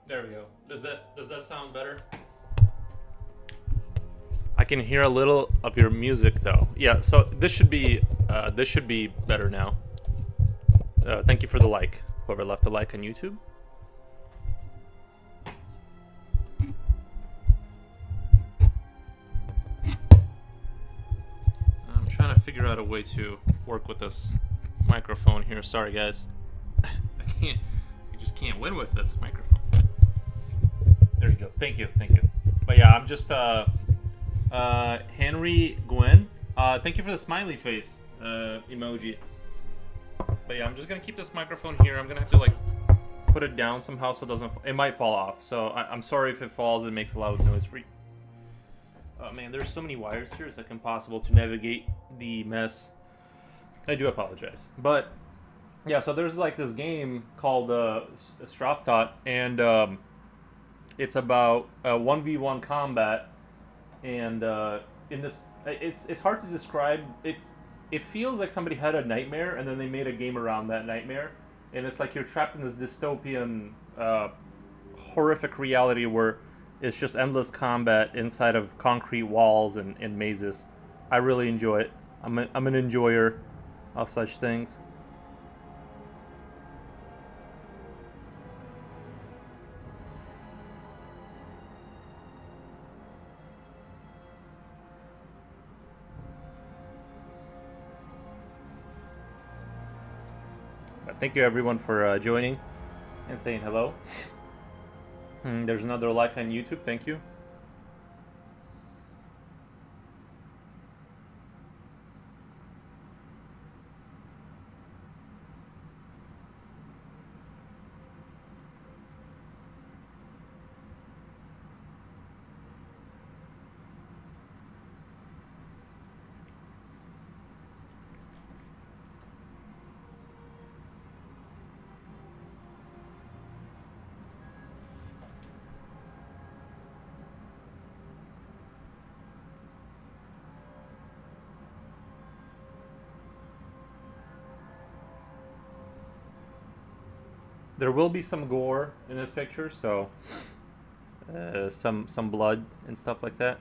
There we go. Does that sound better? I can hear a little of your music though. Yeah, so this should be better now. Thank you for the like. Whoever left a like on YouTube. I'm trying to figure out a way to work with this microphone here. Sorry guys. I just can't win with this microphone. There you go. Thank you. But yeah, I'm just Henry Gwen. Thank you for the smiley face emoji. But yeah, I'm just gonna keep this microphone here. I'm gonna have to like put it down somehow so it doesn't. It might fall off. So I'm sorry if it falls. It makes a loud noise. Oh man, there's so many wires here. It's like impossible to navigate the mess. I do apologize. But yeah, so there's like this game called STRAFTAT, and it's about 1v1 combat, and in this, it's hard to describe. It feels like somebody had a nightmare and then they made a game around that nightmare, and it's like you're trapped in this dystopian, horrific reality where it's just endless combat inside of concrete walls and mazes. I really enjoy it. I'm an enjoyer of such things. Thank you everyone for joining and saying hello. There's another like on YouTube. Thank you. There will be some gore in this picture, so some blood and stuff like that.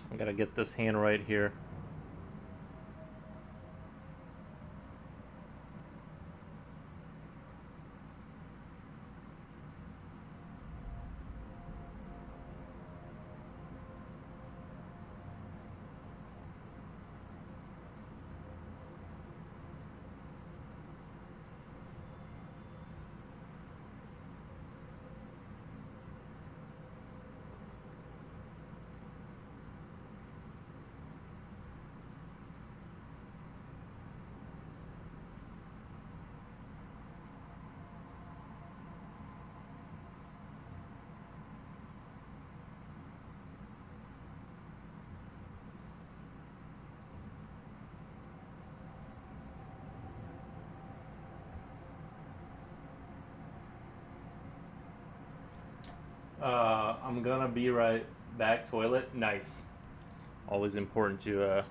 I gotta get this hand right here. I'm gonna be right back. Toilet. Nice. Always important to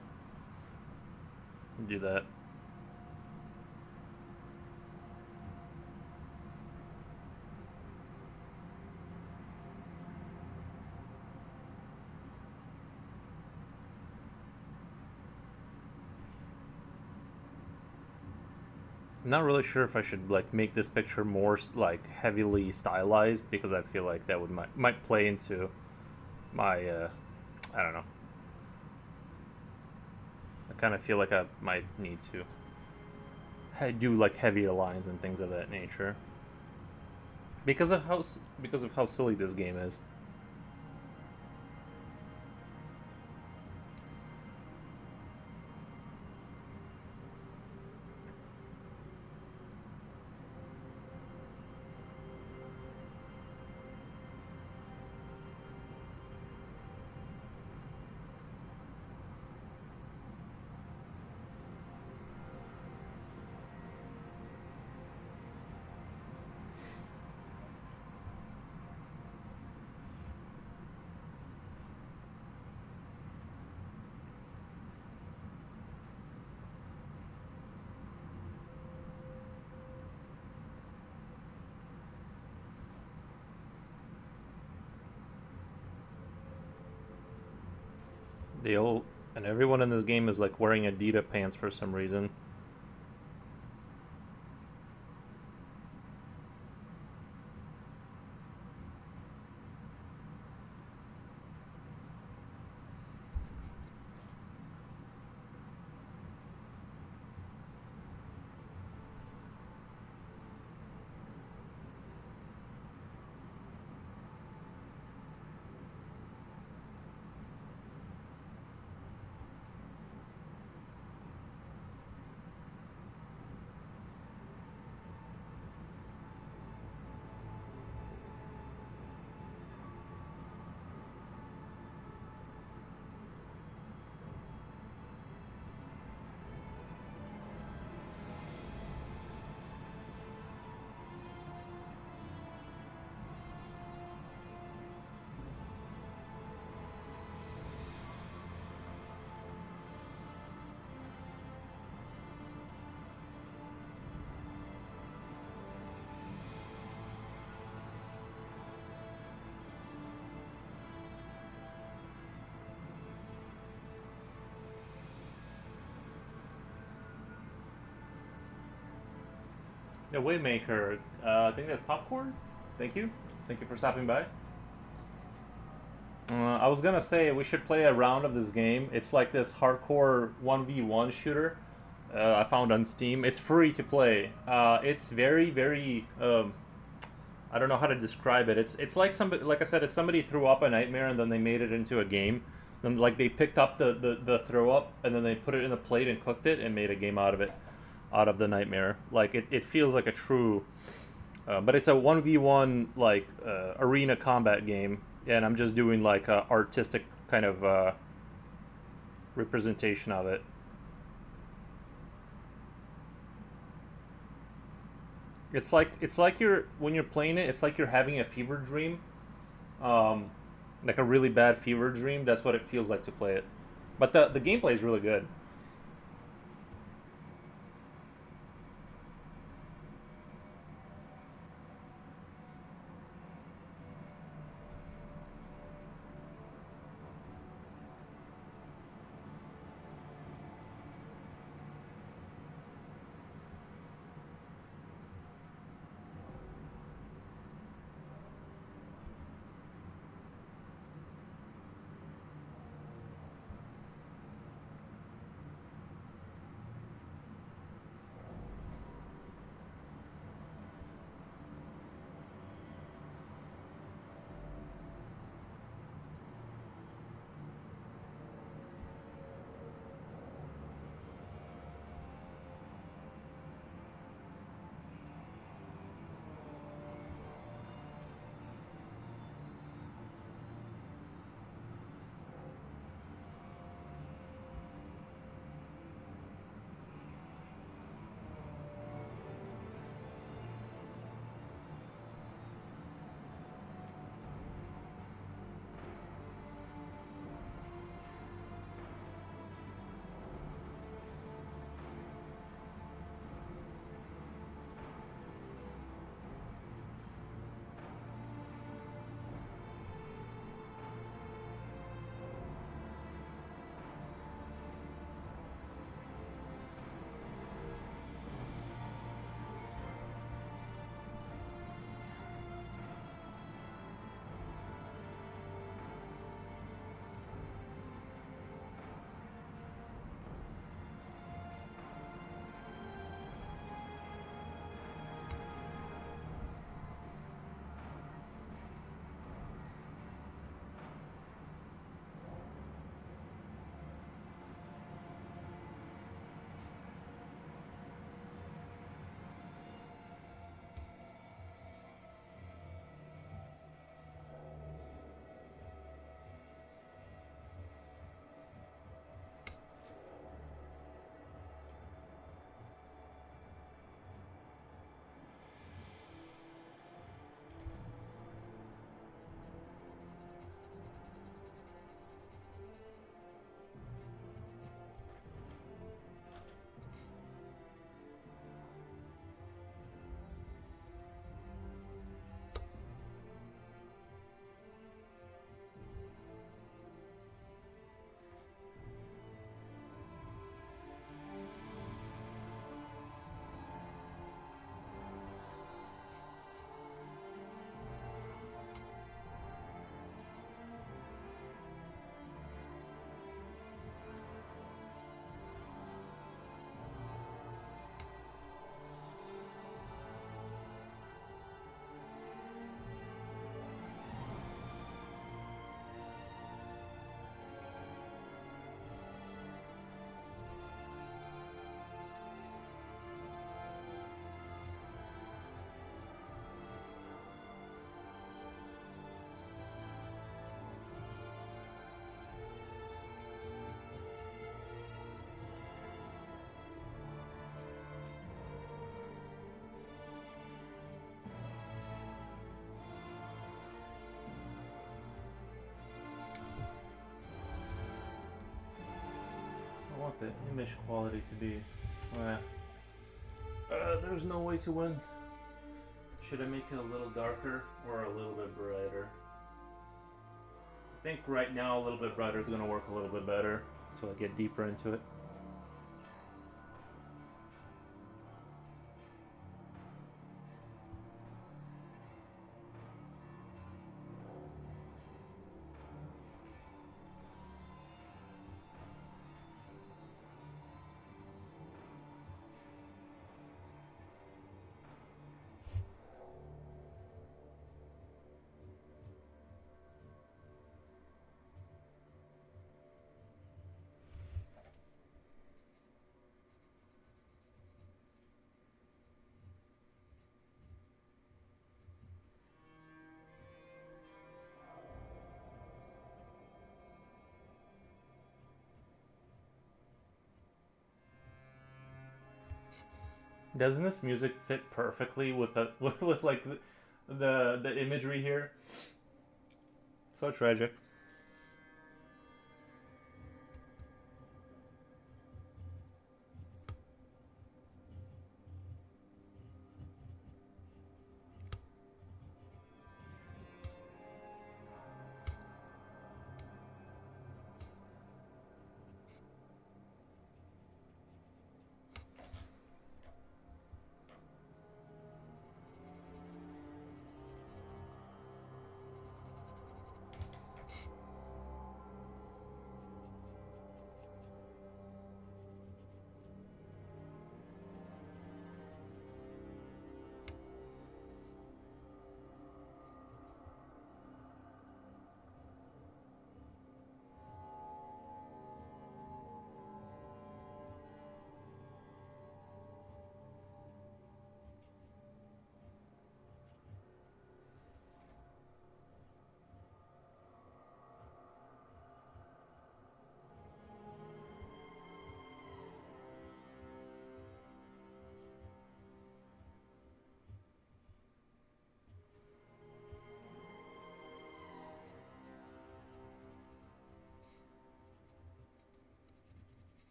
do that. I'm not really sure if I should like make this picture more like heavily stylized, because I feel like that would might play into my I don't know. I kind of feel like I might need to do like heavier lines and things of that nature because of how silly this game is. They all and everyone in this game is like wearing Adidas pants for some reason. Yeah, Waymaker. I think that's popcorn. Thank you. Thank you for stopping by. I was gonna say we should play a round of this game. It's like this hardcore 1v1 shooter. I found on Steam. It's free to play. It's very, very. I don't know how to describe it. It's like somebody, like I said, it's somebody threw up a nightmare and then they made it into a game. Then like they picked up the throw up and then they put it in a plate and cooked it and made a game out of it, out of the nightmare. Like it feels like a true. But it's a 1v1 like arena combat game, and I'm just doing like a artistic kind of representation of it. It's like you're when you're playing it, it's like you're having a fever dream, um, like a really bad fever dream. That's what it feels like to play it. But the gameplay is really good. want the image quality to be... there's no way to win. Should I make it a little darker or a little bit brighter? I think right now a little bit brighter is going to work a little bit better until I get deeper into it. Doesn't this music fit perfectly with the with like the imagery here? So tragic.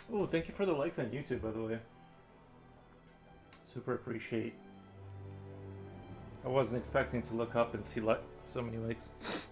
Oh, thank you for the likes on YouTube, by the way. Super appreciate. I wasn't expecting to look up and see so many likes.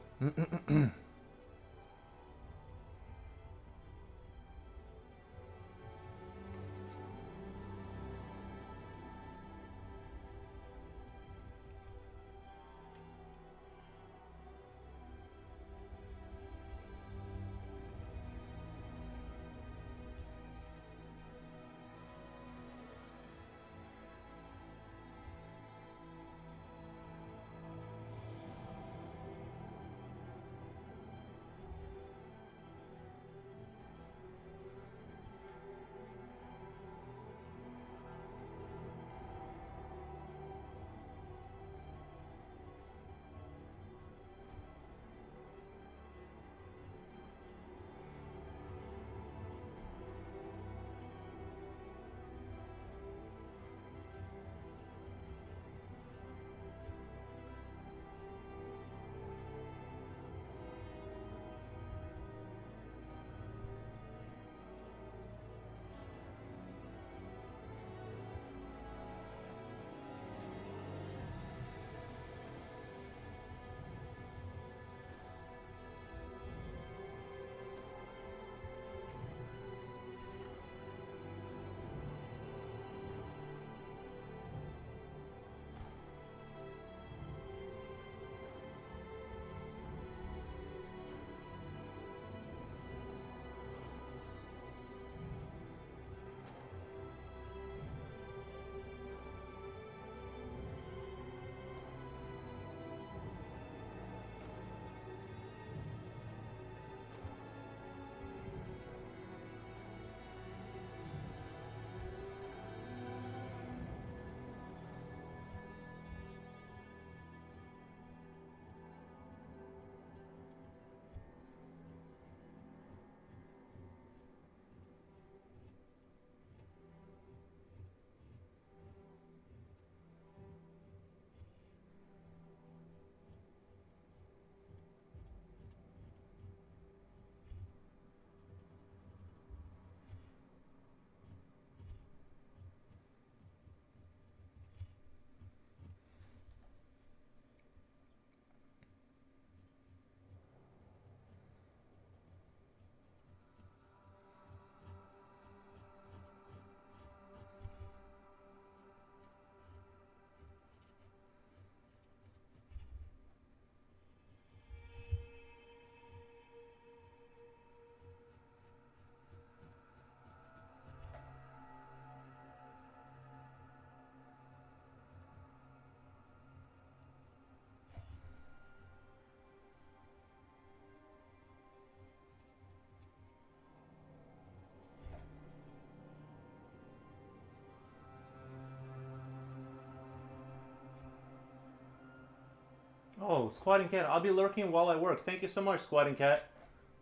Oh, Squatting Cat. I'll be lurking while I work. Thank you so much, Squatting Cat.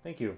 Thank you.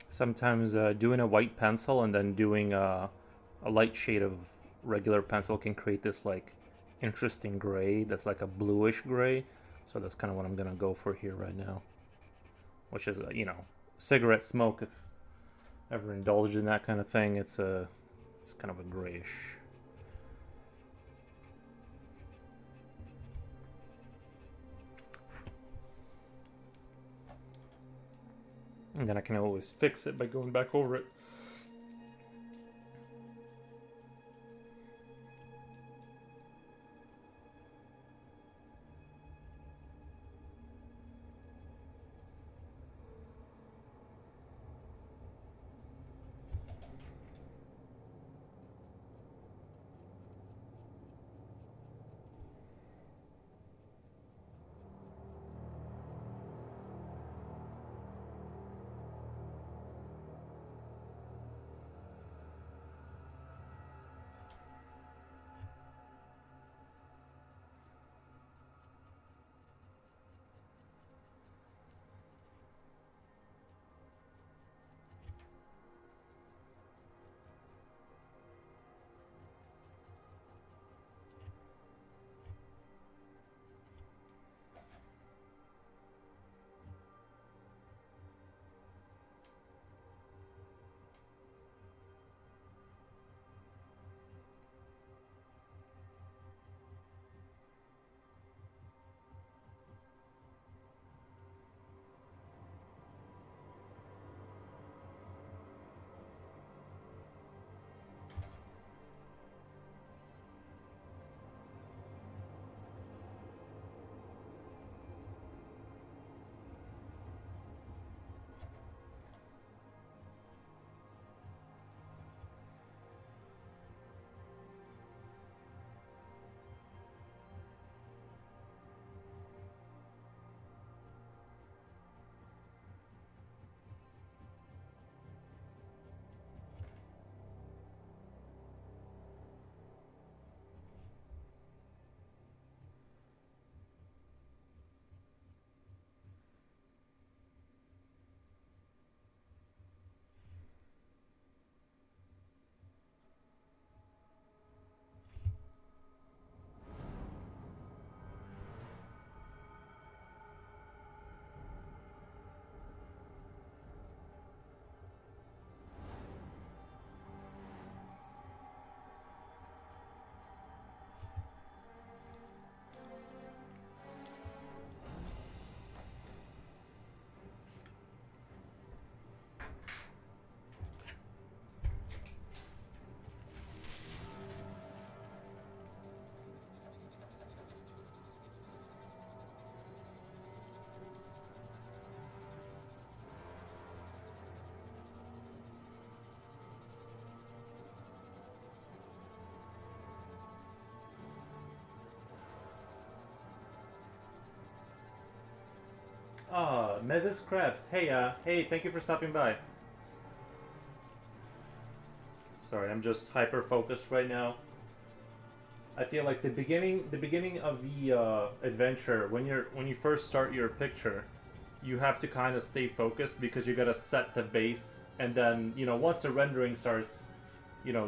Sometimes doing a white pencil and then doing a light shade of regular pencil can create this like interesting gray that's like a bluish gray. So that's kind of what I'm gonna go for here right now, which is you know, cigarette smoke. If ever indulged in that kind of thing, it's kind of a grayish. And then I can always fix it by going back over it. Mezes Crafts. Hey, hey, thank you for stopping by. Sorry, I'm just hyper focused right now. I feel like the beginning of the adventure, when you first start your picture, you have to kind of stay focused because you gotta set the base, and then once the rendering starts,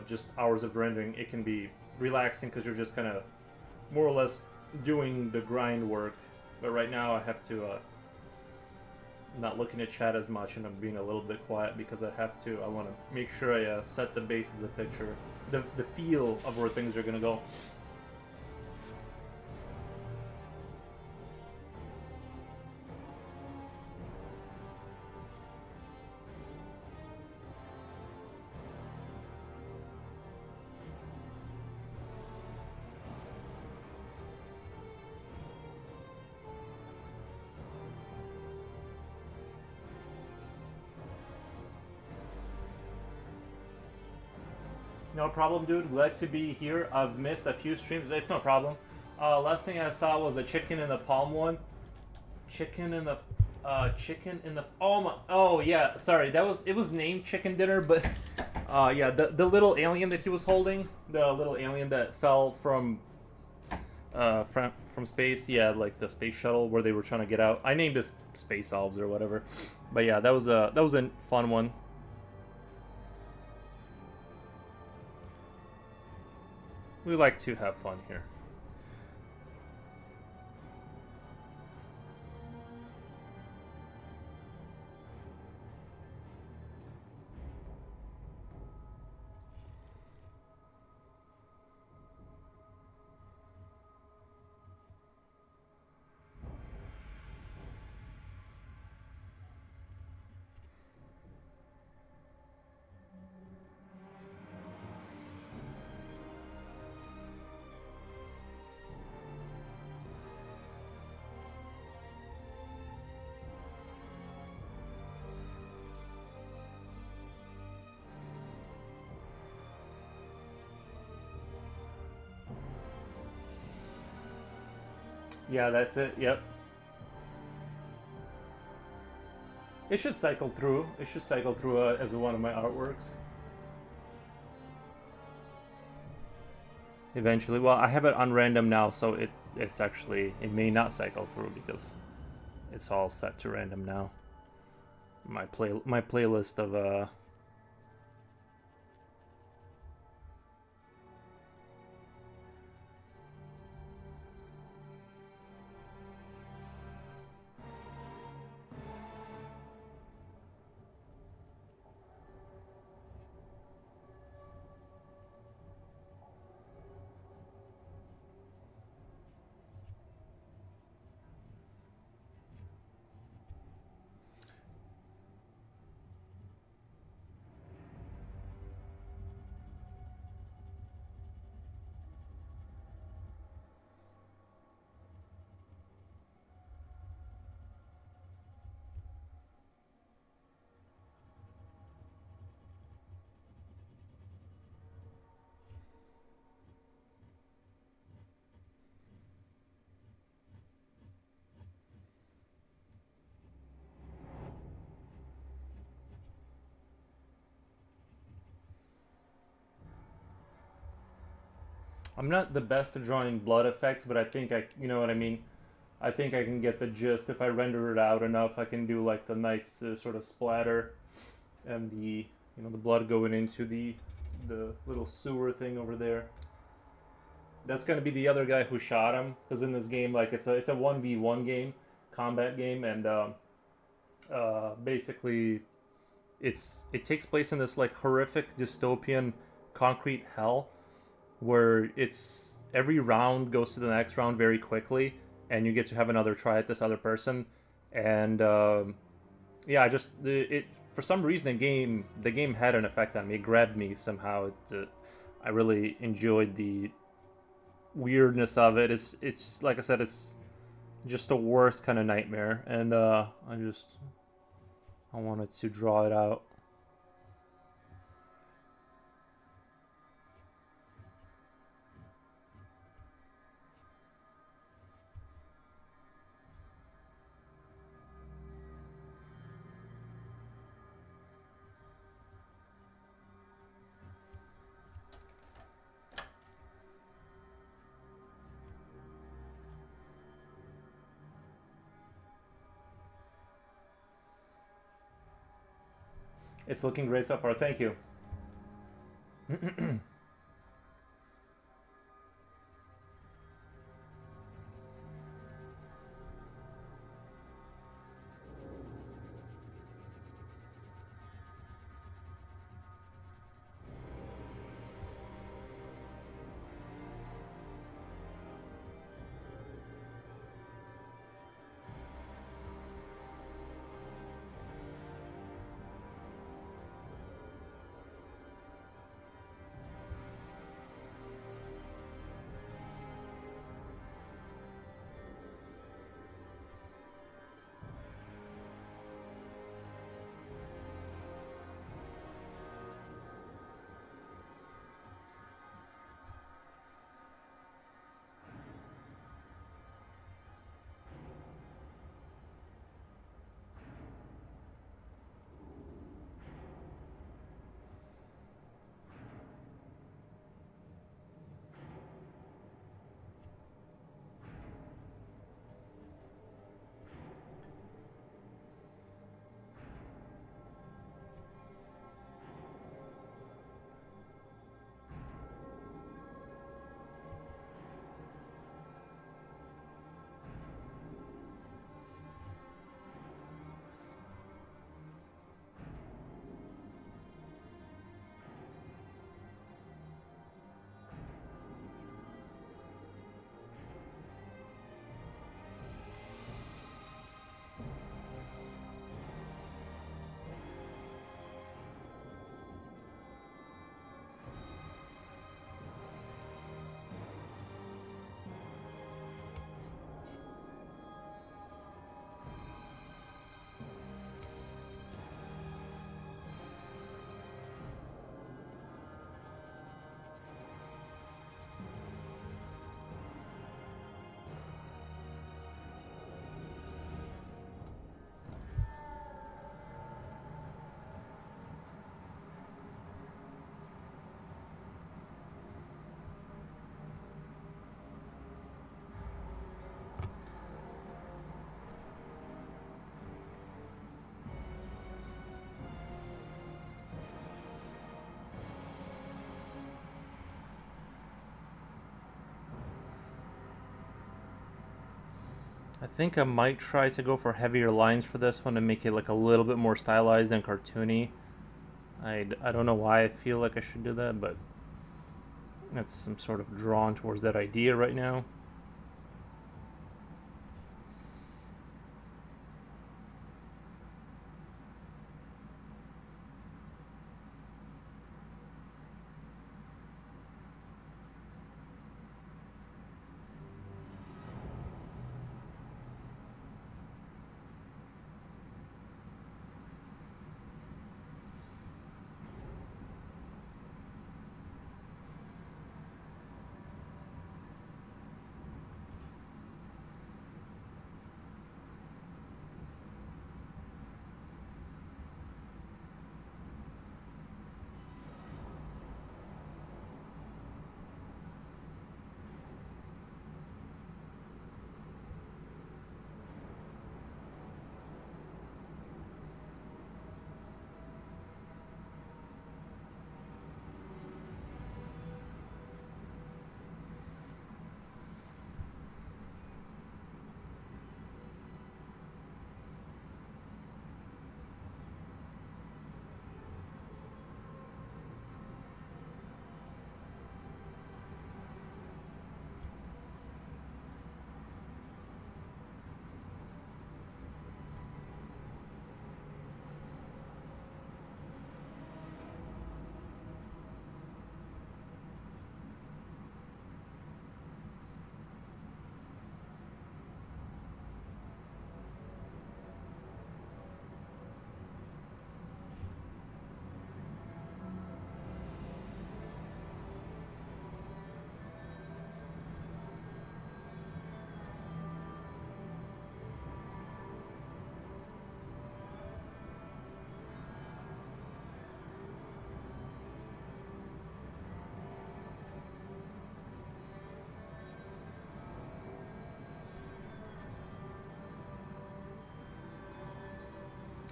just hours of rendering, it can be relaxing because you're just kind of more or less doing the grind work. But right now I have to not looking at chat as much, and I'm being a little bit quiet because I want to make sure I set the base of the picture, the feel of where things are gonna go. No problem, dude. Glad to be here. I've missed a few streams. It's no problem. Last thing I saw was the chicken in the palm one. Chicken in the, oh my, oh yeah, sorry. It was named Chicken Dinner, but, yeah, the little alien that he was holding, the little alien that fell from space, yeah, like the space shuttle where they were trying to get out. I named it Space Elves or whatever, but yeah, that was a fun one. We like to have fun here. Yeah, that's it. Yep. It should cycle through. It should cycle through as one of my artworks. Eventually. Well, I have it on random now, so it's actually, it may not cycle through because it's all set to random now. My playlist of I'm not the best at drawing blood effects, but I think you know what I mean. I think I can get the gist if I render it out enough. I can do like the nice sort of splatter and the blood going into the little sewer thing over there. That's gonna be the other guy who shot him, because in this game, like it's a 1v1 game, combat game, and basically it takes place in this like horrific dystopian concrete hell where it's every round goes to the next round very quickly, and you get to have another try at this other person, and yeah, it for some reason the game had an effect on me. It grabbed me somehow. I really enjoyed the weirdness of it. It's like I said, it's just the worst kind of nightmare, and I wanted to draw it out. It's looking great so far. Thank you. I think I might try to go for heavier lines for this one and make it like a little bit more stylized and cartoony. I don't know why I feel like I should do that, but I'm sort of drawn towards that idea right now.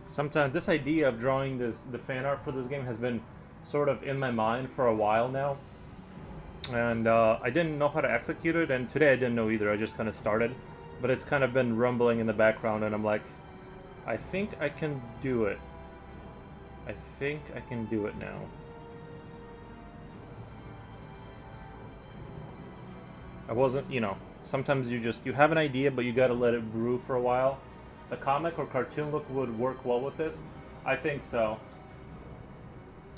Sometimes this idea of drawing the fan art for this game has been sort of in my mind for a while now, and I didn't know how to execute it, and today I didn't know either. I just kind of started, but it's kind of been rumbling in the background, and I'm like, I think I can do it. I think I can do it now. I wasn't, sometimes you have an idea, but you gotta let it brew for a while. The comic or cartoon look would work well with this. I think so.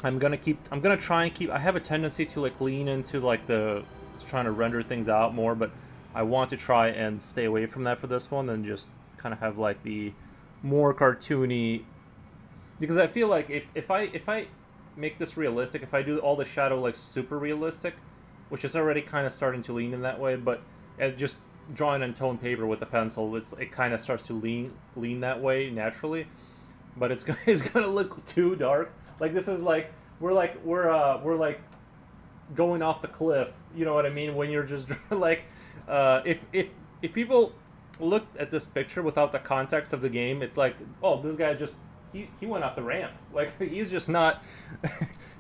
I'm gonna try and keep. I have a tendency to like lean into like the trying to render things out more, but I want to try and stay away from that for this one and just kind of have like the more cartoony. Because I feel like if I make this realistic, if I do all the shadow like super realistic, which is already kind of starting to lean in that way, but just drawing on toned paper with a pencil, it kind of starts to lean that way naturally. But it's gonna look too dark. Like this is like we're like going off the cliff. You know what I mean? When you're just like if people looked at this picture without the context of the game, it's like, oh, this guy just he went off the ramp. Like he's just not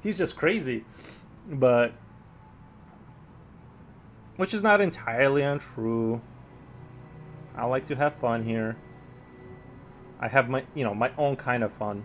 he's just crazy. But which is not entirely untrue. I like to have fun here. I have my own kind of fun.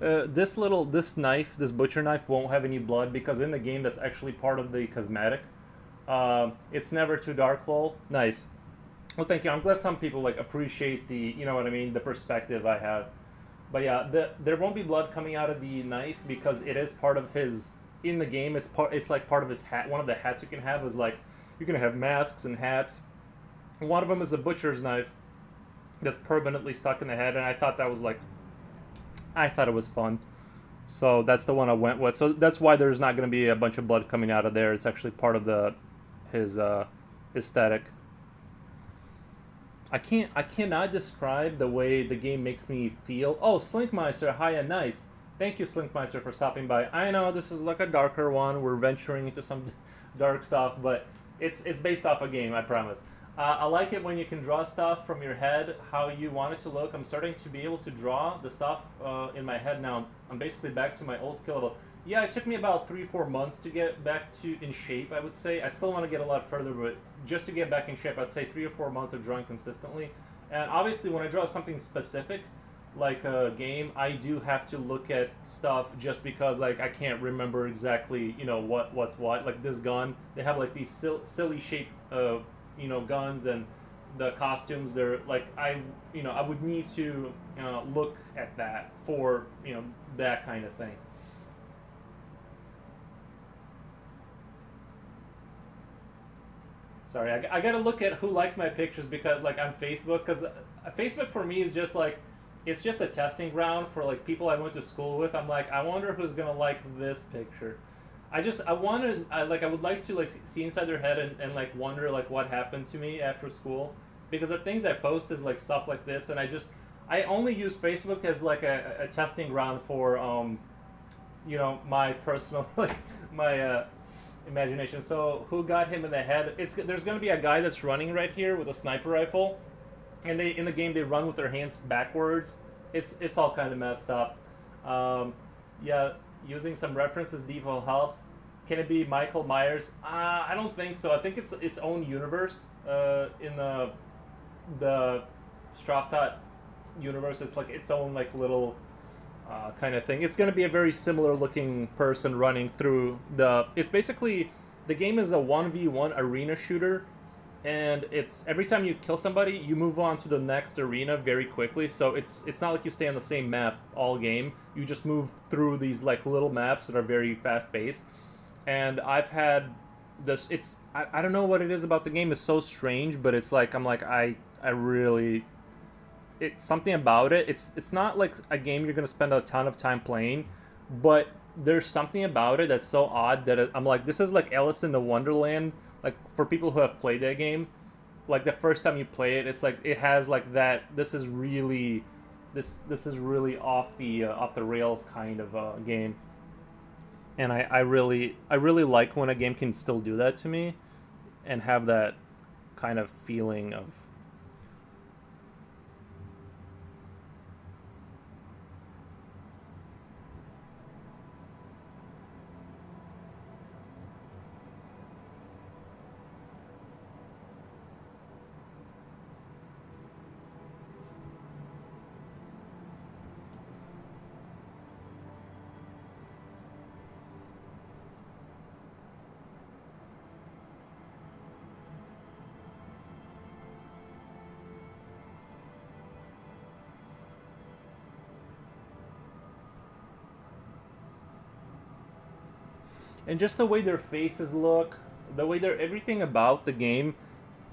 This butcher knife won't have any blood because in the game that's actually part of the cosmetic. It's never too dark, lol. Nice. Well, thank you. I'm glad some people like appreciate the, you know what I mean, the perspective I have. But yeah, there won't be blood coming out of the knife because it is part of his in the game. It's like part of his hat. One of the hats you can have is like you can have masks and hats. One of them is a butcher's knife that's permanently stuck in the head, and I thought it was fun. So that's the one I went with. So that's why there's not going to be a bunch of blood coming out of there. It's actually part of his aesthetic. I cannot describe the way the game makes me feel. Oh, Slinkmeister, hi and nice. Thank you, Slinkmeister, for stopping by. I know this is like a darker one. We're venturing into some dark stuff, but it's based off a game, I promise. I like it when you can draw stuff from your head how you want it to look. I'm starting to be able to draw the stuff in my head now. I'm basically back to my old skill level. Yeah, it took me about 3-4 months to get back to in shape, I would say. I still want to get a lot further, but just to get back in shape, I'd say 3 or 4 months of drawing consistently. And obviously, when I draw something specific, like a game, I do have to look at stuff just because, like, I can't remember exactly, what's what. Like this gun, they have like these silly shaped, guns, and the costumes. They're like I would need to look at that for that kind of thing. Sorry, I gotta look at who liked my pictures because like on Facebook, because Facebook for me is just like it's just a testing ground for like people I went to school with. I'm like, I wonder who's gonna like this picture. I would like to like see inside their head and like wonder like what happened to me after school, because the things I post is like stuff like this, and I only use Facebook as like a testing ground for my personal like my imagination. So who got him in the head? There's gonna be a guy that's running right here with a sniper rifle, and in the game they run with their hands backwards. It's all kind of messed up. Yeah, using some references default helps. Can it be Michael Myers? I don't think so. I think it's its own universe in the STRAFTAT universe. It's like its own like little kind of thing. It's going to be a very similar looking person running through it's basically, the game is a 1v1 arena shooter, and it's every time you kill somebody you move on to the next arena very quickly. So it's not like you stay on the same map all game. You just move through these like little maps that are very fast paced. And I've had this, I don't know what it is about the game. It's so strange, but it's like I'm like I really it's something about it. It's not like a game you're gonna spend a ton of time playing, but there's something about it that's so odd that I'm like, this is like Alice in the Wonderland. Like for people who have played that game, like the first time you play it, it's like it has like that. This is really off the rails kind of game, and I really like when a game can still do that to me, and have that kind of feeling of. And just the way their faces look, the way they're everything about the game,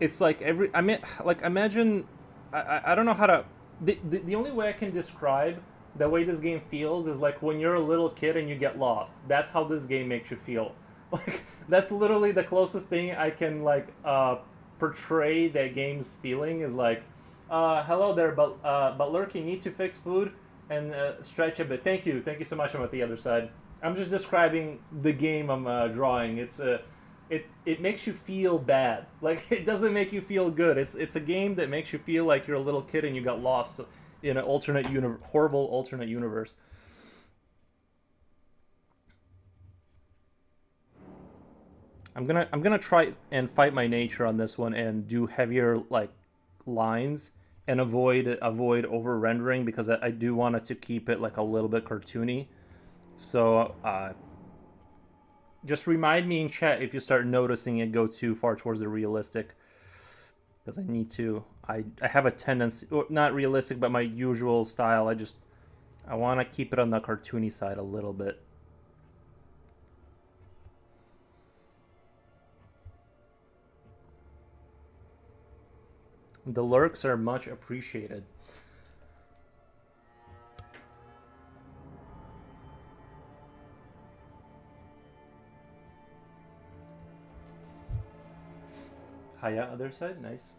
it's like every I mean like imagine I don't know how to the only way I can describe the way this game feels is like when you're a little kid and you get lost. That's how this game makes you feel. Like that's literally the closest thing I can like portray that game's feeling is like hello there but Lurk, you need to fix food and stretch a bit. Thank you so much. I'm at the other side. I'm just describing the game I'm drawing. It makes you feel bad. Like it doesn't make you feel good. It's a game that makes you feel like you're a little kid and you got lost in an horrible alternate universe. I'm gonna try and fight my nature on this one and do heavier like lines and avoid over rendering because I do want it to keep it like a little bit cartoony. So just remind me in chat if you start noticing it go too far towards the realistic, because I need to. I have a tendency, or not realistic, but my usual style. I want to keep it on the cartoony side a little bit. The lurks are much appreciated. Hiya, other side, nice.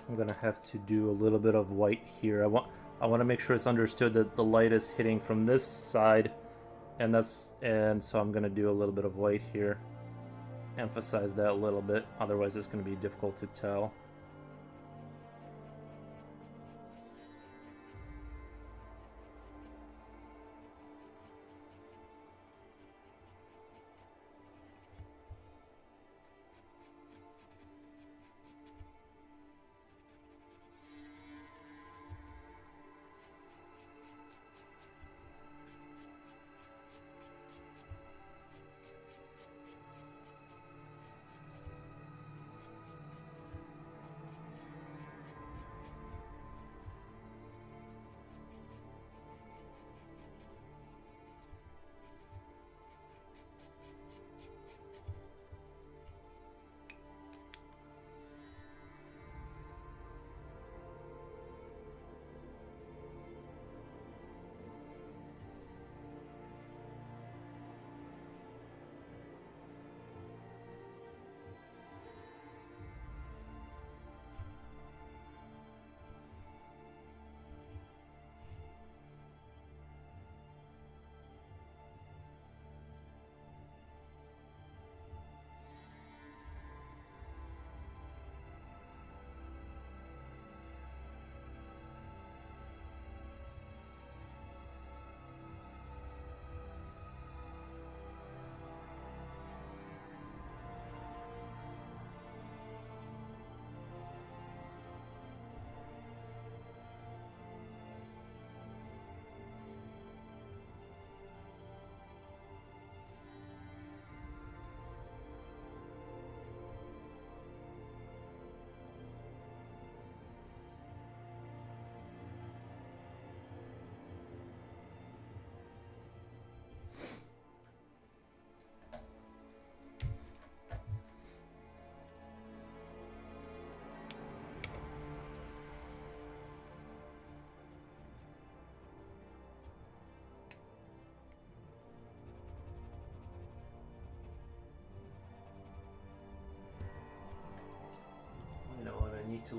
I'm gonna have to do a little bit of white here. I want to make sure it's understood that the light is hitting from this side, and so I'm gonna do a little bit of white here. Emphasize that a little bit, otherwise it's gonna be difficult to tell.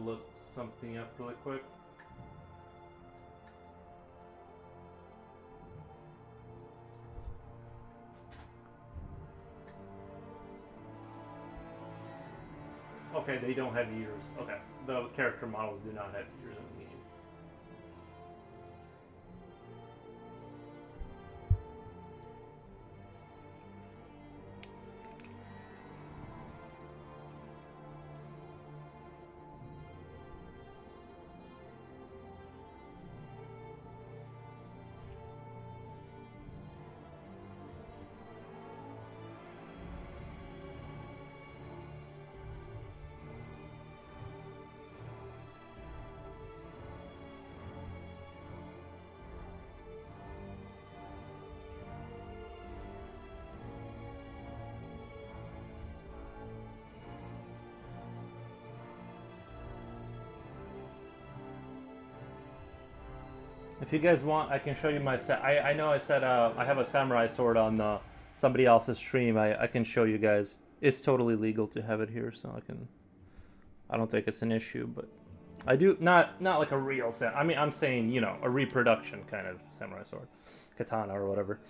look something up really quick. Okay, they don't have ears. Okay, the character models do not have ears in the game. If you guys want, I can show you my set. I know I said I have a samurai sword on somebody else's stream. I can show you guys. It's totally legal to have it here, so I can. I don't think it's an issue, but I do not like a real set. I mean, I'm saying, you know, a reproduction kind of samurai sword, katana or whatever.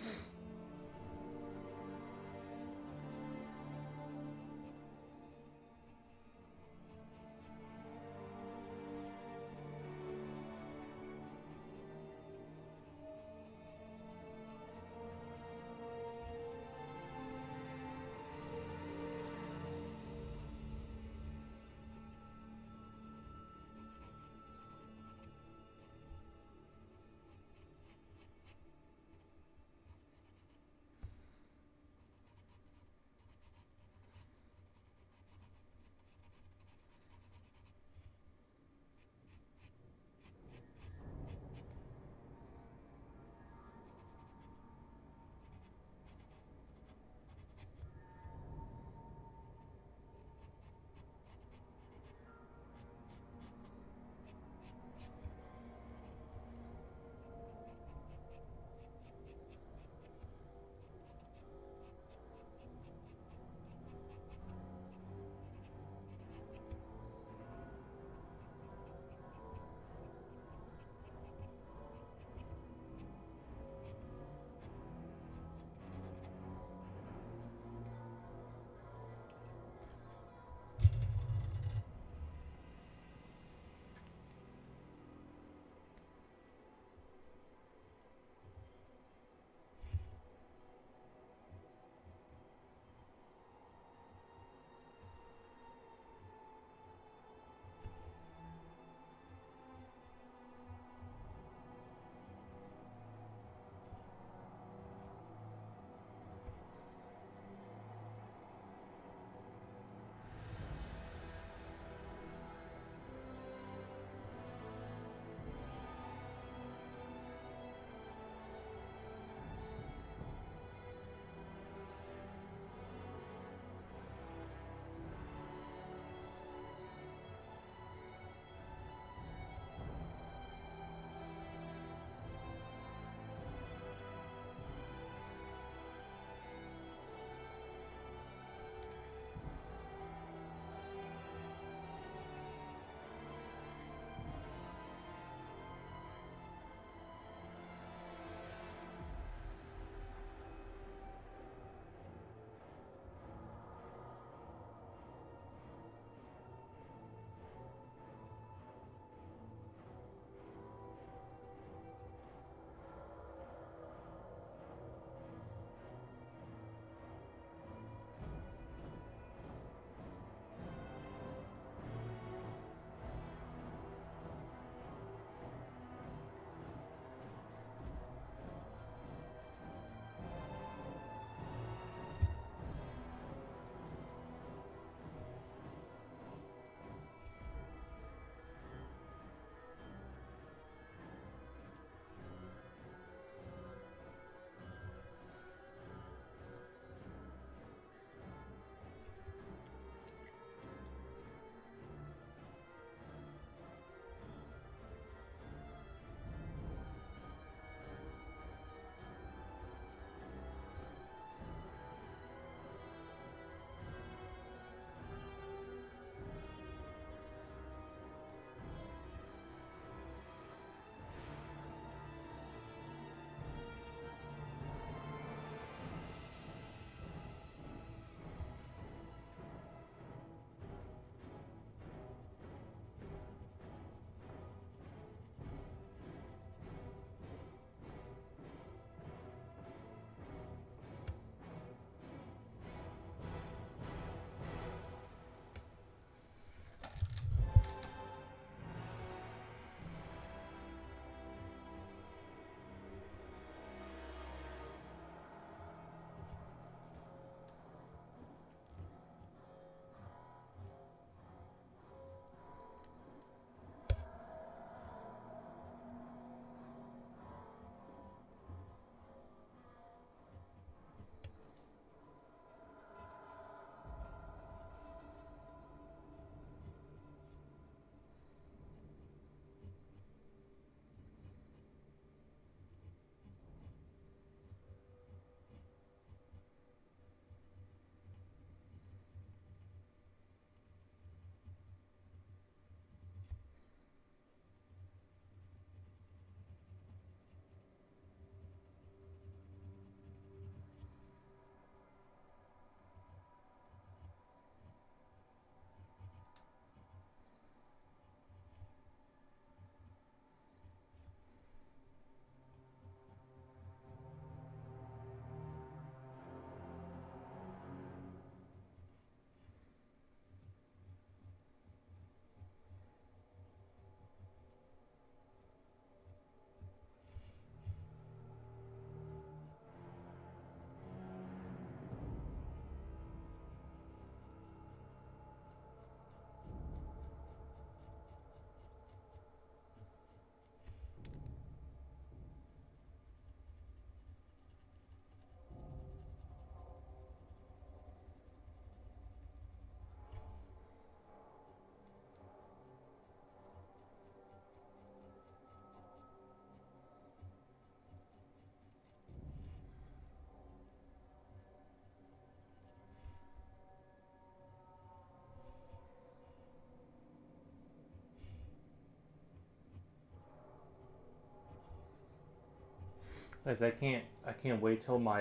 Guys, I can't wait till my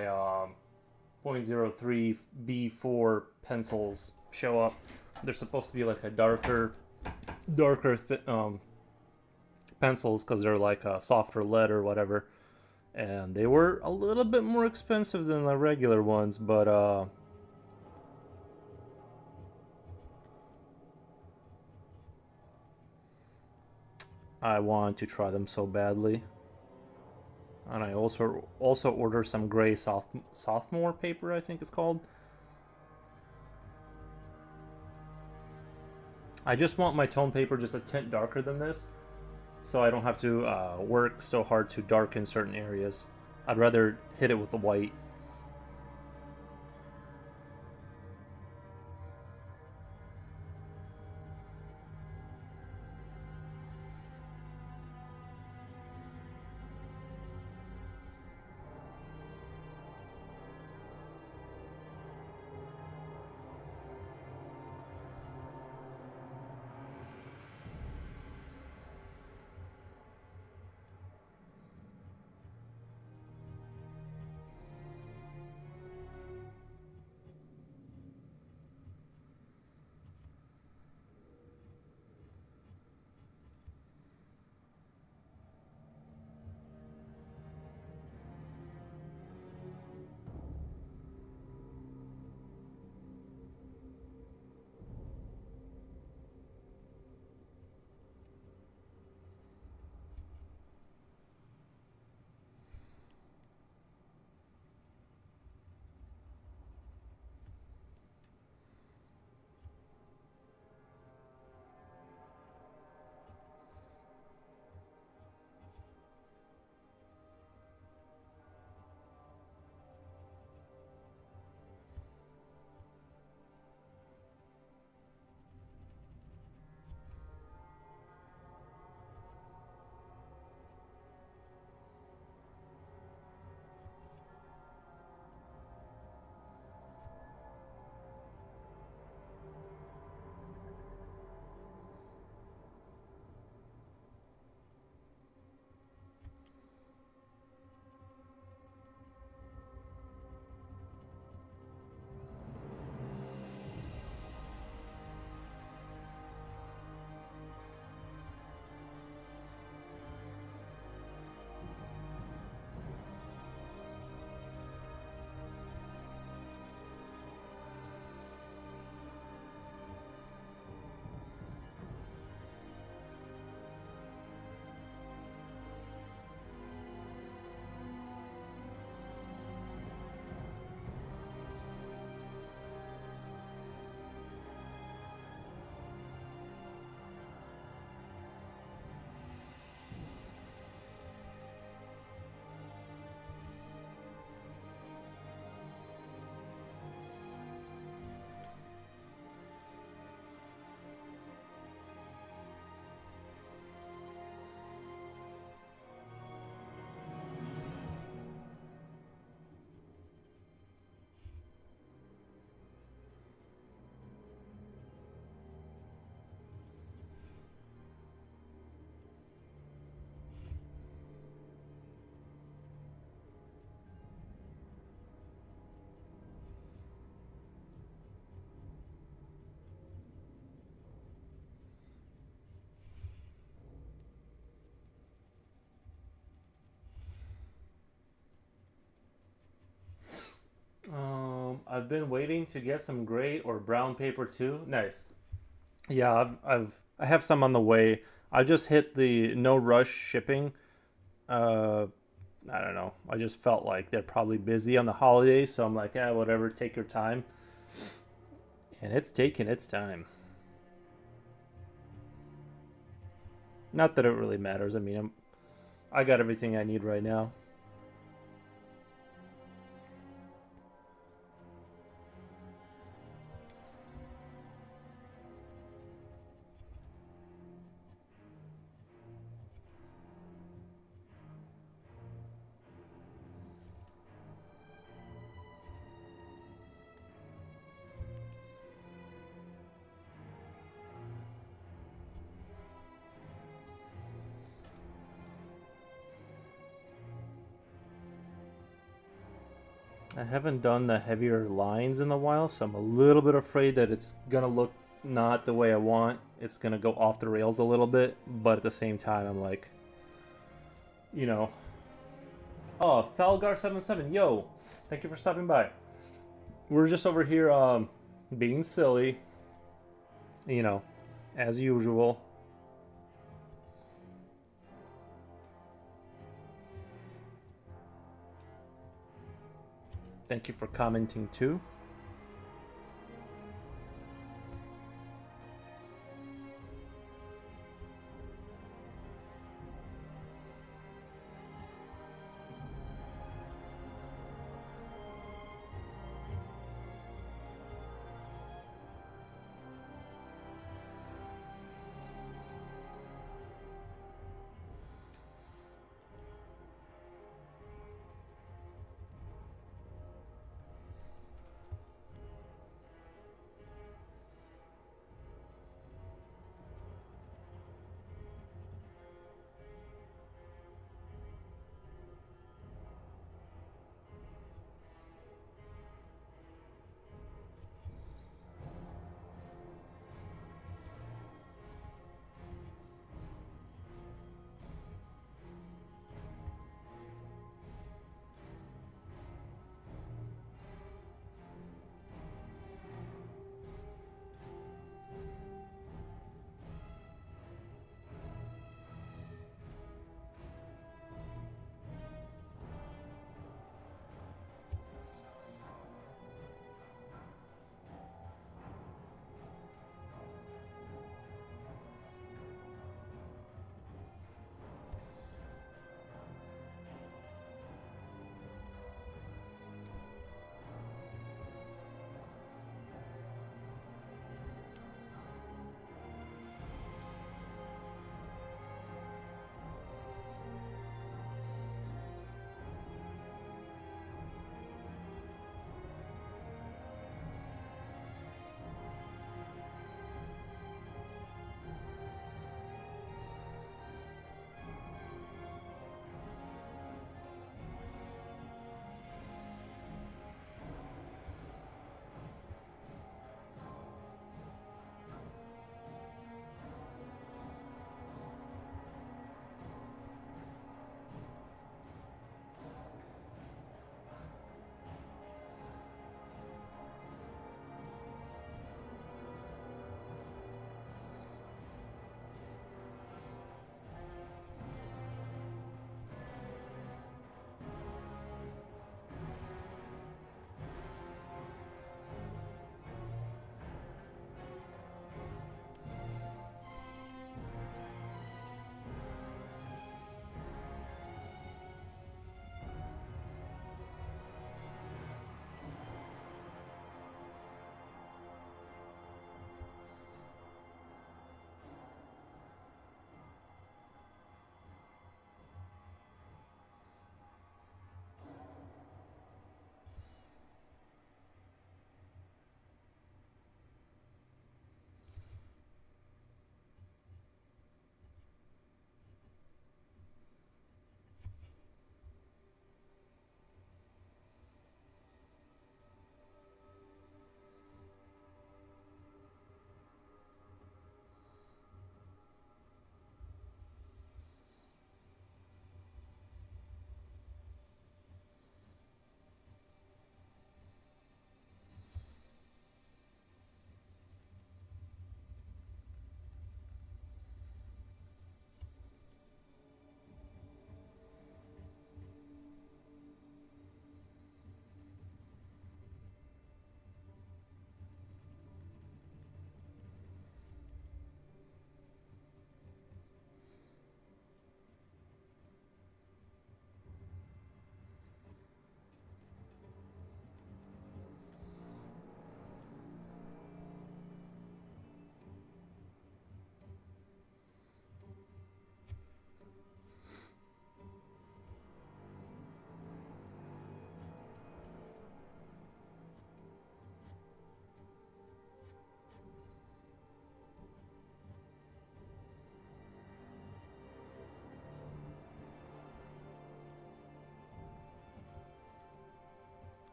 .03 B4 pencils show up. They're supposed to be like a darker pencils because they're like a softer lead or whatever. And they were a little bit more expensive than the regular ones, but I want to try them so badly. And I also ordered some gray sophomore paper, I think it's called. I just want my tone paper just a tint darker than this, so I don't have to work so hard to darken certain areas. I'd rather hit it with the white. I've been waiting to get some gray or brown paper too. Nice. Yeah, I have some on the way. I just hit the no rush shipping. Uh, I don't know. I just felt like they're probably busy on the holidays, so I'm like, yeah, whatever. Take your time, and it's taking its time. Not that it really matters. I mean, I got everything I need right now. I haven't done the heavier lines in a while, so I'm a little bit afraid that it's gonna look not the way I want. It's gonna go off the rails a little bit, but at the same time, I'm like, you know. Oh, Falgar77, yo, thank you for stopping by. We're just over here being silly, you know, as usual. Thank you for commenting too.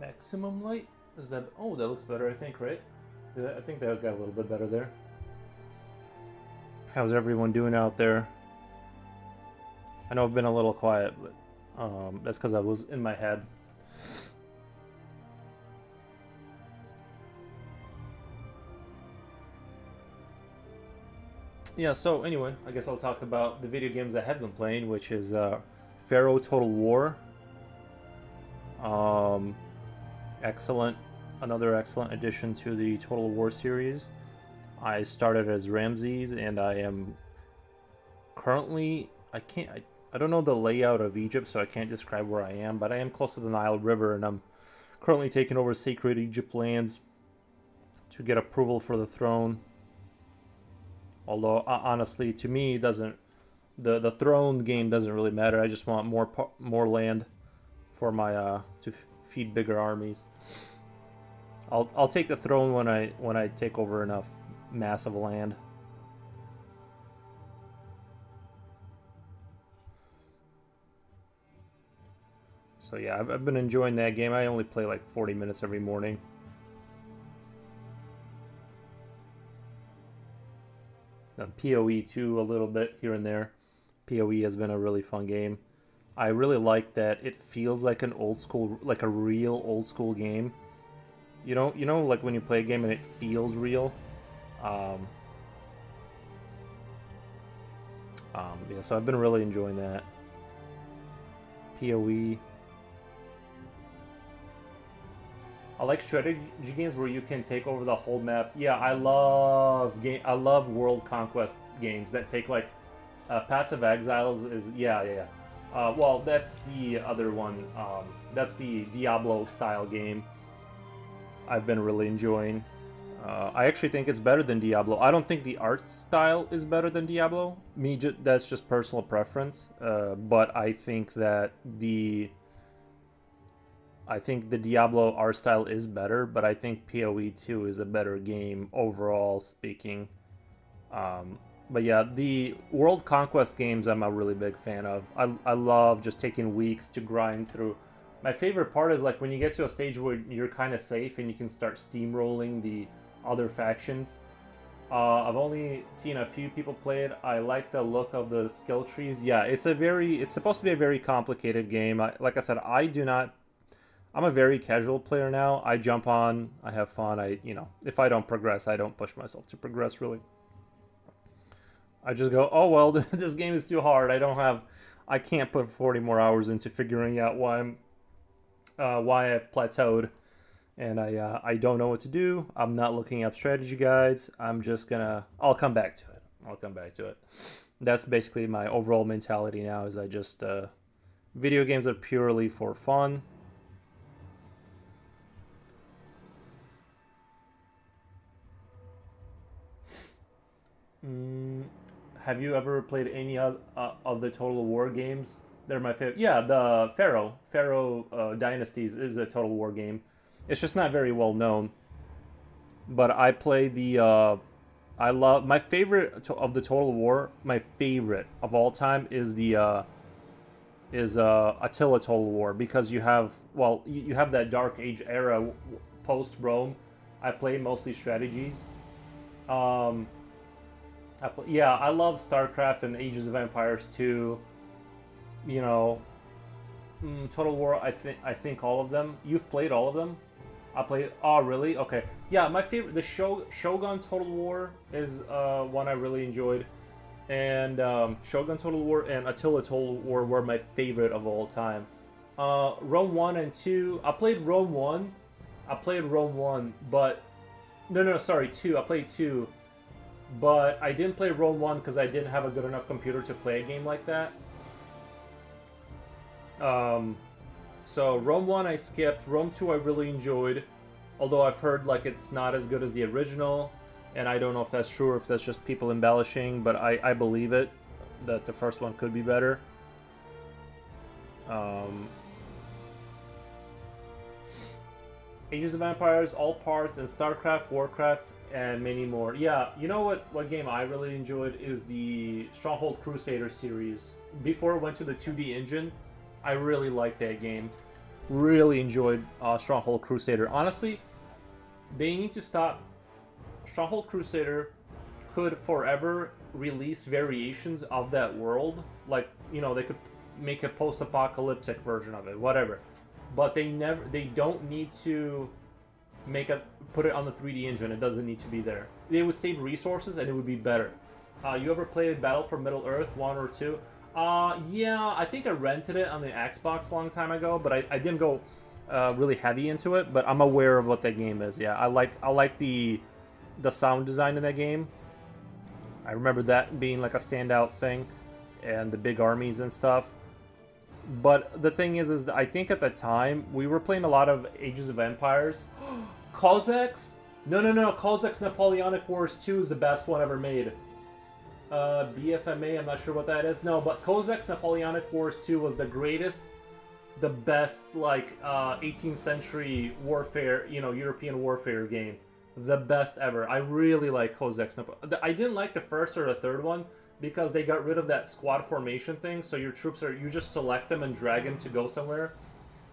Maximum light? Is that... Oh, that looks better, I think, right? I think that got a little bit better there. How's everyone doing out there? I know I've been a little quiet, but that's because I was in my head. Yeah, so anyway, I guess I'll talk about the video games I have been playing, which is Pharaoh Total War. Excellent, another excellent addition to the Total War series. I started as Ramses, and I am currently, I don't know the layout of Egypt, so I can't describe where I am, but I am close to the Nile River, and I'm currently taking over sacred Egypt lands to get approval for the throne. Although, honestly, to me, the throne game doesn't really matter. I just want more land for my to feed bigger armies. I'll take the throne when I take over enough massive land. So yeah, I've been enjoying that game. I only play like 40 minutes every morning. PoE too, a little bit here and there. PoE has been a really fun game. I really like that it feels like an old school, like a real old school game. You know, like when you play a game and it feels real. Yeah, so I've been really enjoying that. PoE. I like strategy games where you can take over the whole map. Yeah, I love world conquest games that take like Path of Exiles is yeah. Well, that's the other one. That's the Diablo style game. I've been really enjoying. I actually think it's better than Diablo. I don't think the art style is better than Diablo. That's just personal preference. But I think that the Diablo art style is better, but I think PoE 2 is a better game overall speaking. But yeah, the World Conquest games I'm a really big fan of. I love just taking weeks to grind through. My favorite part is like when you get to a stage where you're kind of safe and you can start steamrolling the other factions. I've only seen a few people play it. I like the look of the skill trees. Yeah, it's supposed to be a very complicated game. Like I said, I'm a very casual player now. I jump on, I have fun. If I don't progress, I don't push myself to progress really. I just go, oh well, this game is too hard. I can't put 40 more hours into figuring out why I've plateaued, and I don't know what to do. I'm not looking up strategy guides. I'll come back to it. That's basically my overall mentality now. Is I just video games are purely for fun. Have you ever played any of the Total War games? They're my favorite. Yeah, the Pharaoh Dynasties is a Total War game. It's just not very well known. But I play I love my favorite of the Total War. My favorite of all time is the Attila Total War, because you have that Dark Age era post Rome. I played mostly strategies. I love StarCraft and Ages of Empires too. Total War. I think all of them. You've played all of them. I played. Oh, really? Okay. Yeah, my favorite. The Shogun Total War is one I really enjoyed, and Shogun Total War and Attila Total War were my favorite of all time. Rome 1 and 2. I played Rome 1. But sorry, 2. I played 2. But I didn't play Rome 1 because I didn't have a good enough computer to play a game like that. So Rome 1 I skipped. Rome 2 I really enjoyed. Although I've heard like it's not as good as the original. And I don't know if that's true or if that's just people embellishing. But I believe it. That the first one could be better. Ages of Empires, all parts, and StarCraft, Warcraft, and many more. Yeah, you know what game I really enjoyed is the Stronghold Crusader series. Before it went to the 2D engine, I really liked that game. really enjoyed Stronghold Crusader. Honestly, they need to stop. Stronghold Crusader could forever release variations of that world. Like, you know, they could make a post-apocalyptic version of it, whatever. But they don't need to put it on the 3D engine. It doesn't need to be there. They would save resources and it would be better. You ever played Battle for Middle-earth 1 or 2? Yeah, I think I rented it on the Xbox a long time ago, but I didn't go really heavy into it. But I'm aware of what that game is. Yeah, I like the sound design in that game. I remember that being like a standout thing, and the big armies and stuff. But the thing is I think at the time we were playing a lot of Ages of Empires. Cossacks? No. Cossacks Napoleonic Wars 2 is the best one ever made. BFMA, I'm not sure what that is. No, but Cossacks Napoleonic Wars 2 was the greatest, the best, like, 18th century warfare, you know, European warfare game. The best ever. I really like Cossacks. I didn't like the first or the third one because they got rid of that squad formation thing, so your troops you just select them and drag them to go somewhere.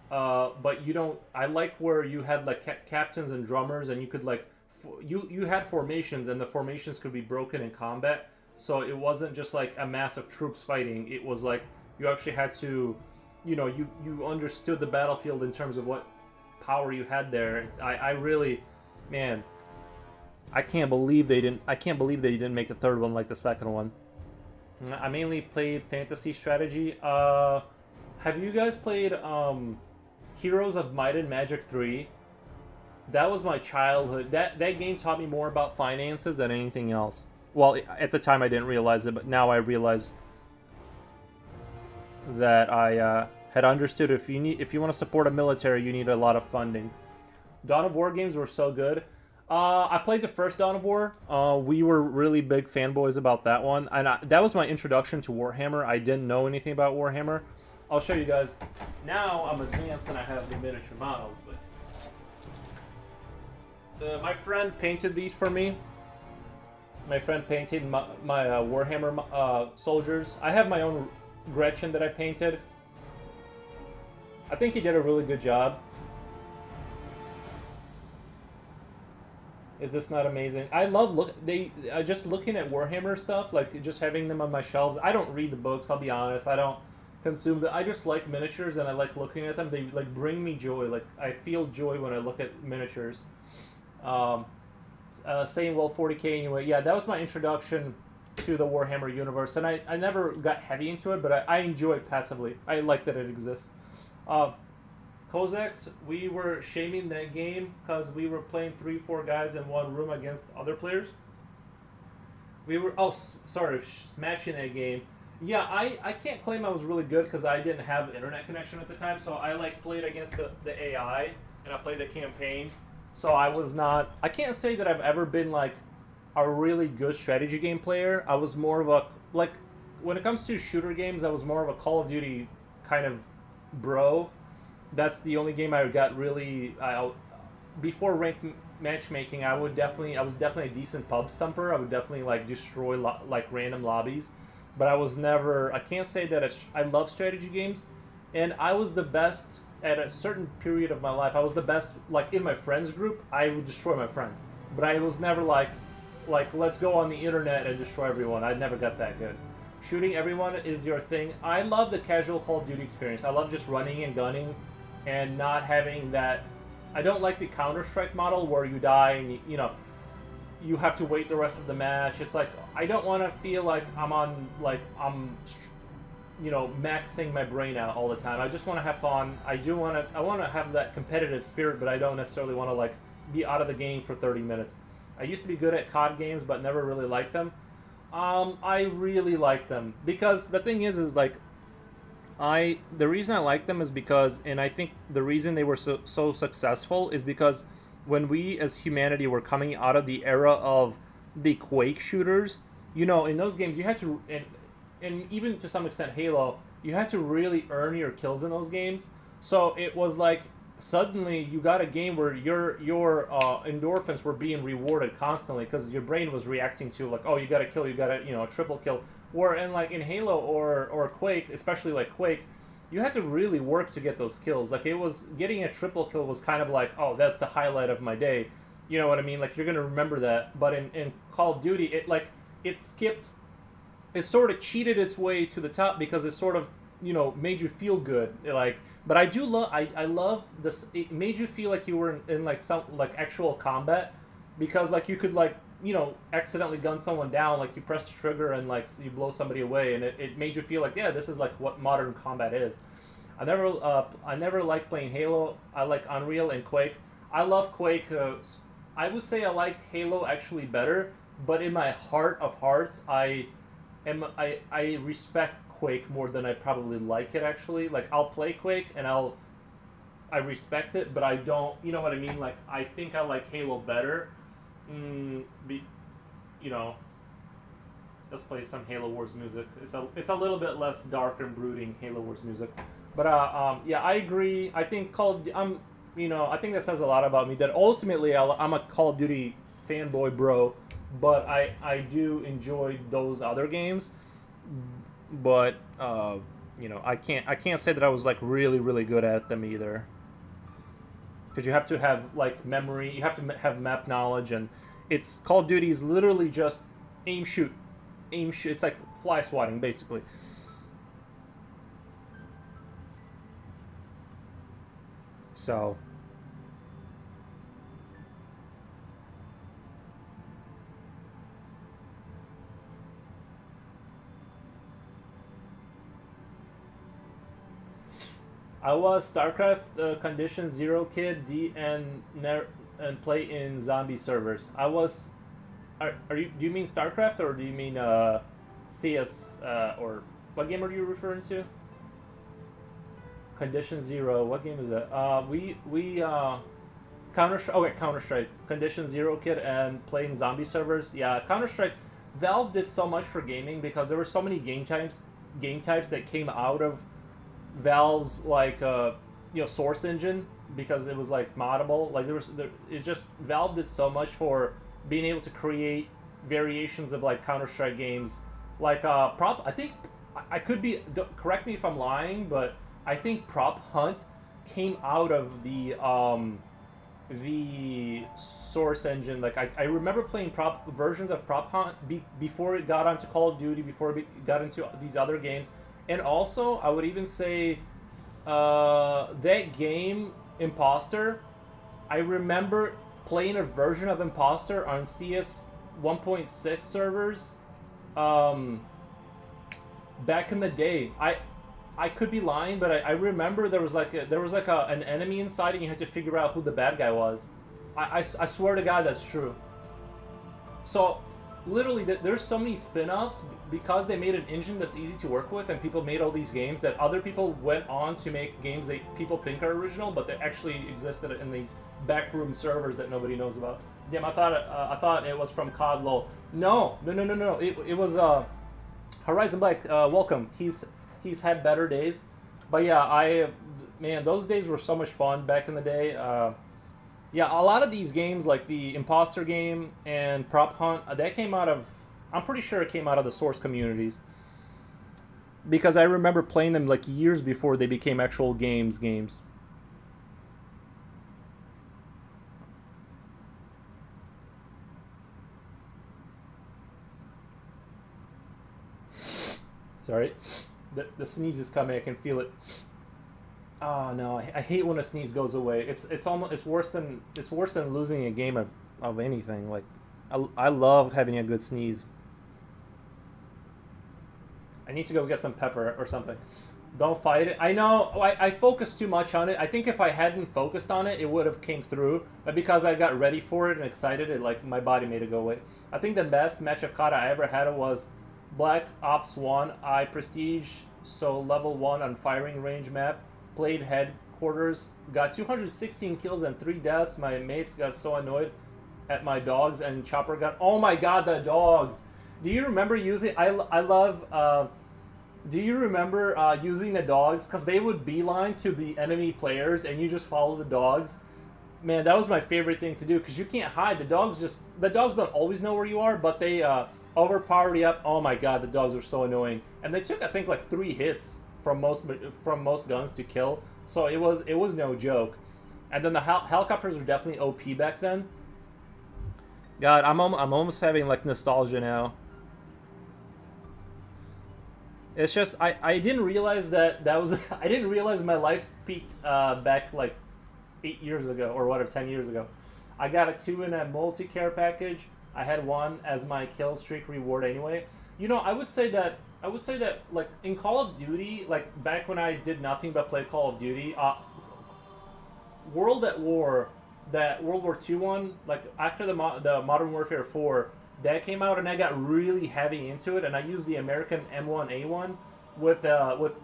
But you don't, I like where you had, like, captains and drummers, and you could, like, you had formations, and the formations could be broken in combat. So it wasn't just like a mass of troops fighting. It was like you actually had to, you know, you understood the battlefield in terms of what power you had there. I really, man, I can't believe they didn't make the third one like the second one. I mainly played fantasy strategy. Have you guys played Heroes of Might and Magic 3? That was my childhood. That game taught me more about finances than anything else. Well, at the time I didn't realize it, but now I realize that I had understood if you want to support a military, you need a lot of funding. Dawn of War games were so good. I played the first Dawn of War. We were really big fanboys about that one, and that was my introduction to Warhammer. I didn't know anything about Warhammer. I'll show you guys. Now I'm advanced and I have the miniature models, but my friend painted these for me. My friend painted my Warhammer soldiers. I have my own Gretchen that I painted. I think he did a really good job. Is this not amazing? I love just looking at Warhammer stuff, like just having them on my shelves. I don't read the books, I'll be honest. I don't consume them. I just like miniatures and I like looking at them. They like bring me joy. Like I feel joy when I look at miniatures. Saying, well, 40k anyway. Yeah, that was my introduction to the Warhammer universe, and I never got heavy into it, but I enjoy it passively. I like that it exists. Cossacks, we were shaming that game because we were playing 3-4 guys in one room against other players. We were, smashing that game. Yeah, I can't claim I was really good because I didn't have internet connection at the time, so I like played against the AI, and I played the campaign. So I can't say that I've ever been like a really good strategy game player. I was more of a, like, when it comes to shooter games, I was more of a Call of Duty kind of bro. That's the only game I got really, before ranked matchmaking, I was definitely a decent pub stumper. I would definitely like destroy like random lobbies, but I was never, I can't say that I love strategy games, and I was the best. At a certain period of my life, I was the best, like, in my friends group, I would destroy my friends. But I was never like, let's go on the internet and destroy everyone. I never got that good. Shooting everyone is your thing. I love the casual Call of Duty experience. I love just running and gunning and not having that. I don't like the Counter-Strike model where you die and, you know, you have to wait the rest of the match. It's like, I don't want to feel like I'm you know, maxing my brain out all the time. I just want to have fun. I want to have that competitive spirit, but I don't necessarily want to like be out of the game for 30 minutes. I used to be good at COD games, but never really liked them. I really like them because the thing is like, the reason I like them is because, and I think the reason they were so successful is because when we as humanity were coming out of the era of the Quake shooters, you know, in those games you had to, and even to some extent Halo, you had to really earn your kills in those games. So it was like suddenly you got a game where your endorphins were being rewarded constantly because your brain was reacting to like, oh, you got a kill, you got a, you know, a triple kill. Or in like in Halo or Quake, especially like Quake, you had to really work to get those kills. Like, it was getting a triple kill was kind of like, oh, that's the highlight of my day. You know what I mean? Like, you're gonna remember that. But in Call of Duty, it skipped. It sort of cheated its way to the top because it sort of, made you feel good. Like, but I do love. I love this. It made you feel like you were in like some like actual combat, because like you could like accidentally gun someone down, like you press the trigger and like you blow somebody away, and it made you feel like, yeah, this is like what modern combat is. I never liked playing Halo. I like Unreal and Quake. I love Quake. I would say I like Halo actually better, but in my heart of hearts, I respect Quake more than I probably like it actually. Like, I'll play Quake and I respect it, but I don't. You know what I mean? Like, I think I like Halo better. Be, you know, let's play some Halo Wars music. It's a little bit less dark and brooding Halo Wars music, but yeah, I agree. I think I think that says a lot about me. That ultimately I'm a Call of Duty fanboy, bro. But I do enjoy those other games. But I can't say that I was like really really good at them either. Because you have to have like memory, you have to have map knowledge, and it's Call of Duty is literally just aim shoot. It's like fly swatting basically. So I was StarCraft Condition Zero kid and play in zombie servers. I was. Are you? Do you mean StarCraft or do you mean CS or what game are you referring to? Condition Zero. What game is that? We Counter Strike. Okay, Counter Strike. Condition Zero kid and playing zombie servers. Yeah, Counter Strike. Valve did so much for gaming because there were so many game types that came out of Valve's like source engine, because it was like moddable. Like Valve did so much for being able to create variations of like Counter-Strike games. Like I think I could be, correct me if I'm lying, but I think Prop Hunt came out of the source engine. Like I remember playing versions of Prop Hunt before it got onto Call of Duty, before it got into these other games. And also, I would even say that game, Imposter, I remember playing a version of Imposter on CS 1.6 servers back in the day. I could be lying, but I remember there was an enemy inside and you had to figure out who the bad guy was. I swear to God that's true. So literally, there's so many spin-offs because they made an engine that's easy to work with, and people made all these games that other people went on to make games that people think are original, but that actually existed in these backroom servers that nobody knows about. Damn, I thought it was from COD LOL. No. It was Horizon Black. Welcome. He's had better days, but yeah, man, those days were so much fun back in the day. Yeah, a lot of these games, like the Imposter game and Prop Hunt, that came out of, I'm pretty sure it came out of the source communities. Because I remember playing them like years before they became actual games. Sorry. The sneeze is coming, I can feel it. Oh no! I hate when a sneeze goes away. It's worse than losing a game of anything. Like, I love having a good sneeze. I need to go get some pepper or something. Don't fight it. I know. I focused too much on it. I think if I hadn't focused on it, it would have came through. But because I got ready for it and excited, it like my body made it go away. I think the best match of COD I ever had was Black Ops 1. I prestige so level 1 on firing range map. Played headquarters, got 216 kills and 3 deaths. My mates got so annoyed at my dogs and chopper gun. Oh my god, the dogs! Do you remember using? I love. Do you remember using the dogs? Because they would beeline to the enemy players and you just follow the dogs. Man, that was my favorite thing to do because you can't hide. The dogs don't always know where you are, but they overpower you up. Oh my god, the dogs are so annoying. And they took, I think, like 3 hits from most guns to kill. So it was no joke. And then the helicopters were definitely OP back then. God, I'm almost having like nostalgia now. It's just I didn't realize that was I didn't realize my life peaked back like 8 years ago or whatever 10 years ago. I got a 2 in a multi-care package. I had 1 as my kill streak reward anyway. You know, I would say that like in Call of Duty, like back when I did nothing but play Call of Duty, World at War, that World War II one, like after the Modern Warfare 4, that came out and I got really heavy into it, and I used the American M1A1 with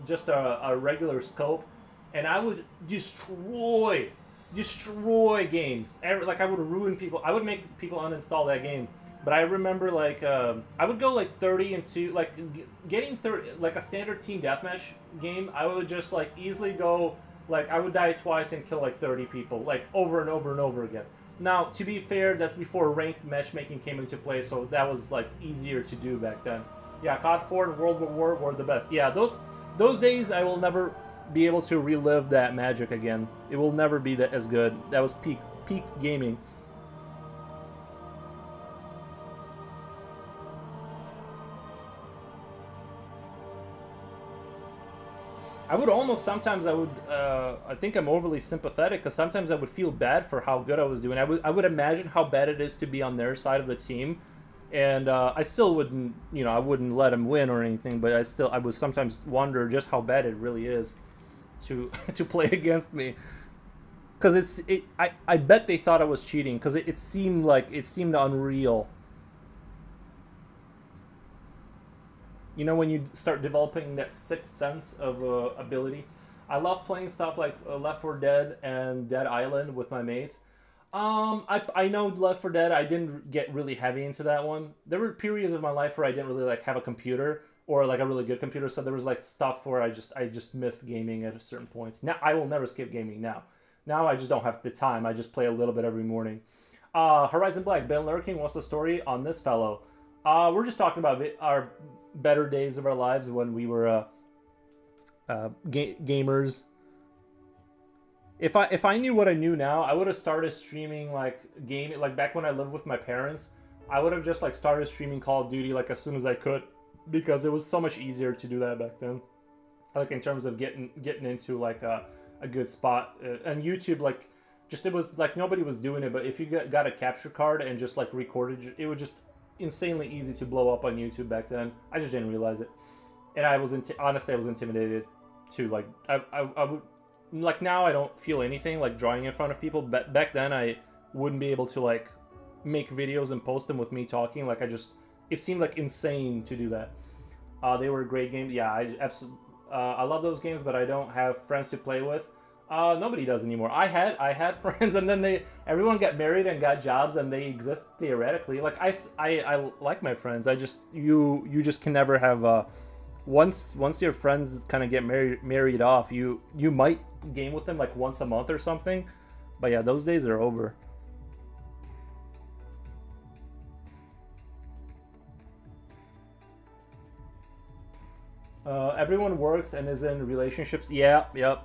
just a regular scope, and I would destroy games. Like I would ruin people. I would make people uninstall that game. But I remember like I would go like 30 and 2, like getting 30, like a standard team deathmatch game. I would just like easily go, like I would die twice and kill like 30 people, like over and over and over again. Now, to be fair, that's before ranked matchmaking came into play, so that was like easier to do back then. Yeah, COD 4 and World War were the best. Yeah, those days I will never be able to relive that magic again. It will never be that as good. That was peak gaming. I would almost sometimes I think I'm overly sympathetic because sometimes I would feel bad for how good I was doing. I would imagine how bad it is to be on their side of the team, and I still wouldn't, I wouldn't let them win or anything, but I would sometimes wonder just how bad it really is to to play against me, because I bet they thought I was cheating because it seemed unreal. When you start developing that sixth sense of ability. I love playing stuff like Left 4 Dead and Dead Island with my mates. I know Left 4 Dead. I didn't get really heavy into that one. There were periods of my life where I didn't really like have a computer or like a really good computer, so there was like stuff where I just missed gaming at certain points. Now I will never skip gaming now. Now I just don't have the time. I just play a little bit every morning. Horizon Black, Ben Lurking, what's the story on this fellow? We're just talking about our better days of our lives when we were gamers. If I knew what I knew now, I would have started streaming like gaming, like back when I lived with my parents. I would have just like started streaming Call of Duty like as soon as I could, because it was so much easier to do that back then. Like in terms of getting into like a good spot, and YouTube, like just, it was like nobody was doing it, but if you got a capture card and just like recorded, it would just insanely easy to blow up on YouTube back then. I just didn't realize it, and I was honestly I was intimidated too. Like I would, like now I don't feel anything like drawing in front of people, but back then I wouldn't be able to like make videos and post them with me talking. Like it seemed like insane to do that. They were great games. Yeah, I love those games, but I don't have friends to play with. Nobody does anymore. I had friends, and then everyone got married and got jobs, and they exist theoretically. Like I like my friends. I just you just can never have once your friends kind of get married off, you might game with them like once a month or something, but yeah, those days are over. Everyone works and is in relationships. Yeah, yep.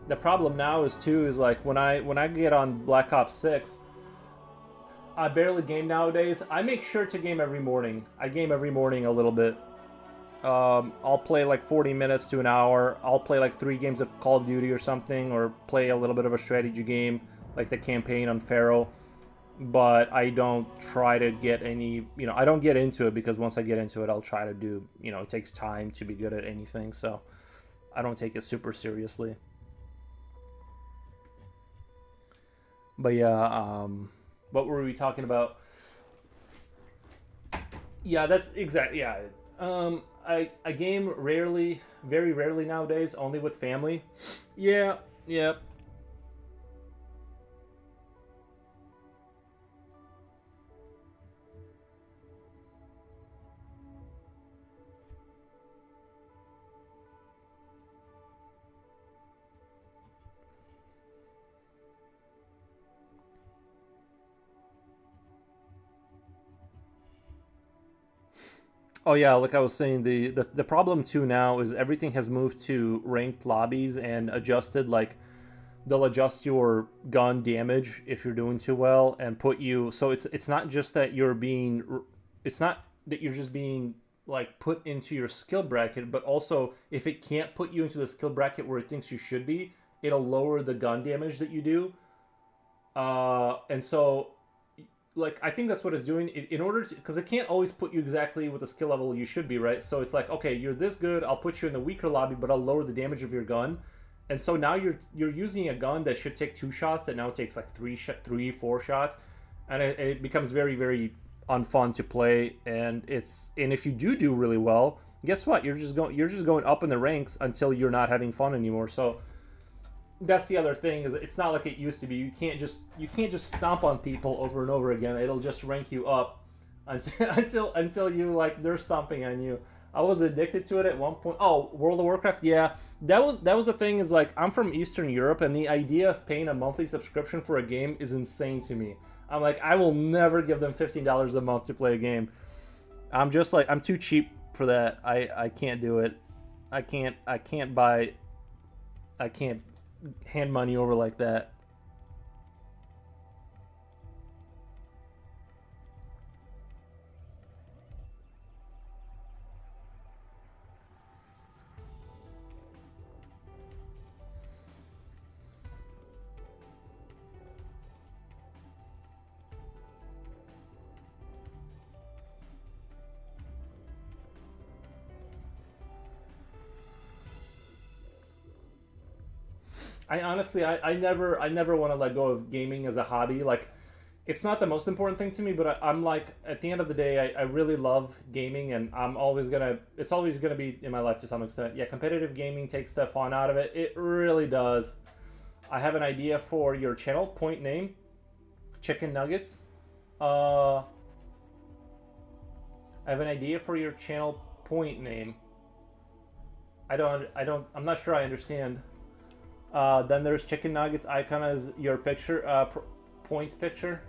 The problem now is like when I get on Black Ops 6, I barely game nowadays. I make sure to game every morning. I game every morning a little bit. I'll play like 40 minutes to an hour. I'll play like 3 games of Call of Duty or something, or play a little bit of a strategy game, like the campaign on Pharaoh. But I don't try to get any, I don't get into it, because once I get into it, I'll try to do, it takes time to be good at anything. So I don't take it super seriously. But yeah, what were we talking about? Yeah, that's exactly, yeah. I game rarely, very rarely nowadays, only with family. Yeah, yeah. Oh yeah, like I was saying, the problem too now is everything has moved to ranked lobbies and adjusted. Like they'll adjust your gun damage if you're doing too well and put you. So it's not just that you're being, it's not that you're just being like put into your skill bracket, but also if it can't put you into the skill bracket where it thinks you should be, it'll lower the gun damage that you do. And so like I think that's what it's doing in order to, because it can't always put you exactly with the skill level you should be, right? So it's like, okay, you're this good, I'll put you in the weaker lobby, but I'll lower the damage of your gun. And so now you're using a gun that should take 2 shots that now takes like 4 shots, and it becomes very very unfun to play. And if you do really well, guess what? You're just going up in the ranks until you're not having fun anymore. So that's the other thing, is it's not like it used to be. You can't just stomp on people over and over again. It'll just rank you up until until you like they're stomping on you. I was addicted to it at one point. Oh, World of Warcraft, yeah. That was the thing, is like I'm from Eastern Europe, and the idea of paying a monthly subscription for a game is insane to me. I'm like, I will never give them $15 a month to play a game. I'm just like, I'm too cheap for that. I can't do it. I can't hand money over like that. I honestly, I never want to let go of gaming as a hobby. Like, it's not the most important thing to me, but I'm like, at the end of the day, I really love gaming, and it's always gonna be in my life to some extent. Yeah, competitive gaming takes the fun out of it. It really does. I have an idea for your channel point name, Chicken Nuggets. Uh, I have an idea for your channel point name. I'm not sure I understand. Then there's chicken nuggets icon as your picture, points picture.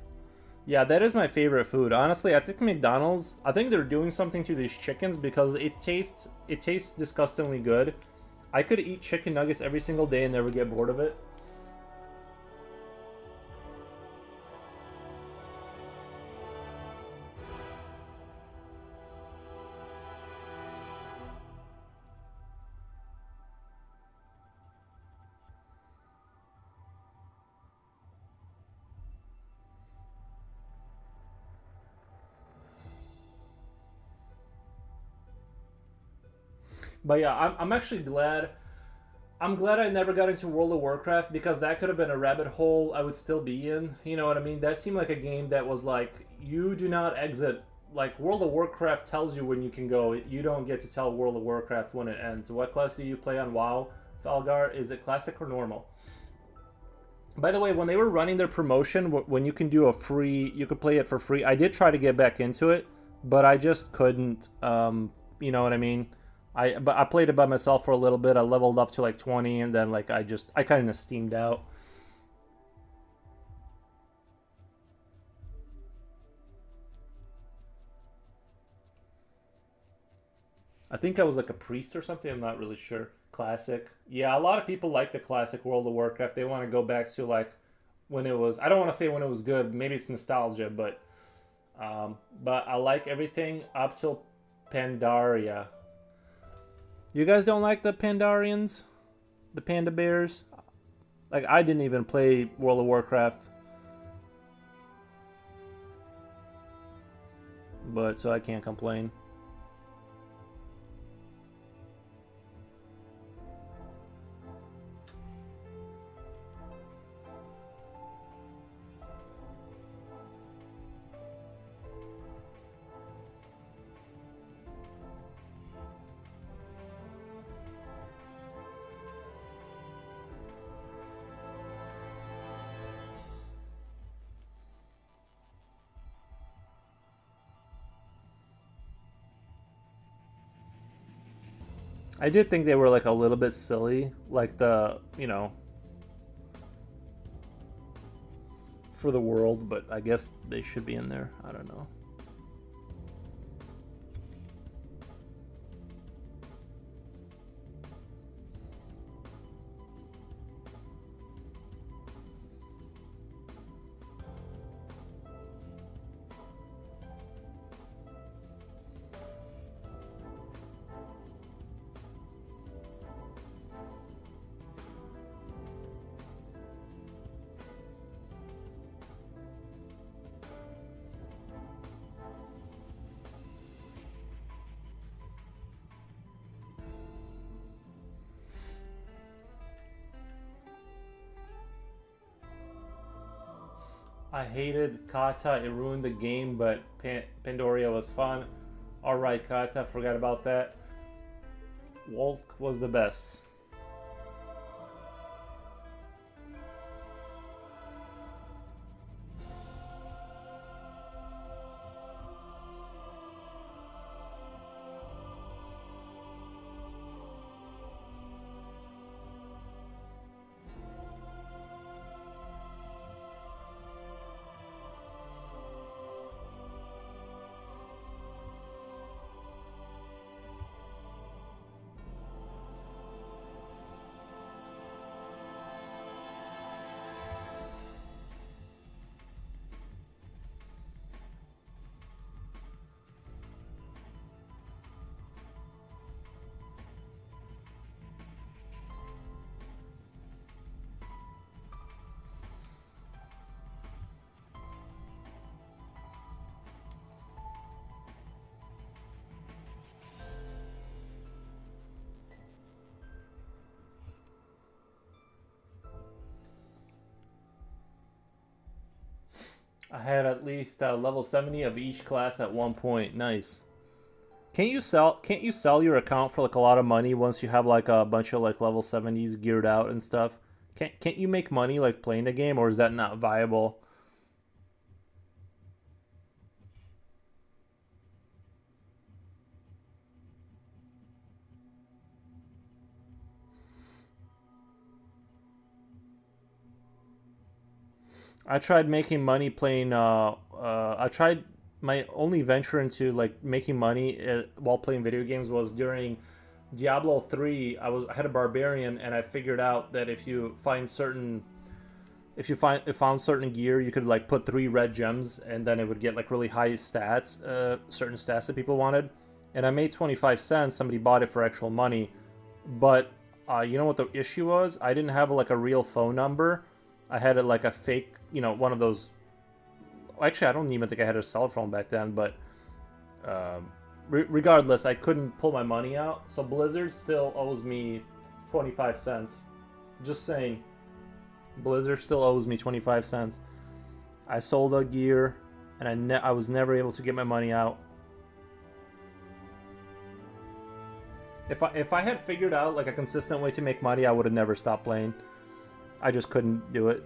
Yeah, that is my favorite food. Honestly, I think McDonald's, I think they're doing something to these chickens because it tastes disgustingly good. I could eat chicken nuggets every single day and never get bored of it. But yeah, I'm actually glad. I'm glad I never got into World of Warcraft, because that could have been a rabbit hole I would still be in. You know what I mean? That seemed like a game that was like, you do not exit. Like, World of Warcraft tells you when you can go. You don't get to tell World of Warcraft when it ends. What class do you play on WoW, Falgar? Is it classic or normal? By the way, when they were running their promotion, when you can do you could play it for free. I did try to get back into it, but I just couldn't. You know what I mean? But I played it by myself for a little bit. I leveled up to like 20, and then like I kind of steamed out. I think I was like a priest or something. I'm not really sure. Classic. Yeah, a lot of people like the classic World of Warcraft. They want to go back to like when it was. I don't want to say when it was good. Maybe it's nostalgia, but I like everything up till Pandaria. You guys don't like the Pandarians, the Panda Bears? Like, I didn't even play World of Warcraft, but so I can't complain. I did think they were like a little bit silly, like for the world, but I guess they should be in there. I don't know. I hated Kata. It ruined the game, but Pandoria was fun. Alright, Kata. Forgot about that. Wolf was the best. I had at least level 70 of each class at one point. Nice. Can't you sell your account for like a lot of money once you have like a bunch of like level 70s geared out and stuff? Can't you make money like playing the game, or is that not viable? I tried making money playing. I tried my only venture into like making money while playing video games was during Diablo 3. I had a barbarian, and I figured out that if you found certain gear, you could like put 3 red gems, and then it would get like really high stats, certain stats that people wanted. And I made 25 cents. Somebody bought it for actual money, but you know what the issue was? I didn't have like a real phone number. I had it like a fake, one of those. Actually, I don't even think I had a cell phone back then, but regardless, I couldn't pull my money out. So Blizzard still owes me 25 cents. Just saying. Blizzard still owes me 25 cents. I sold a gear, and I was never able to get my money out. If I had figured out like a consistent way to make money, I would have never stopped playing. I just couldn't do it.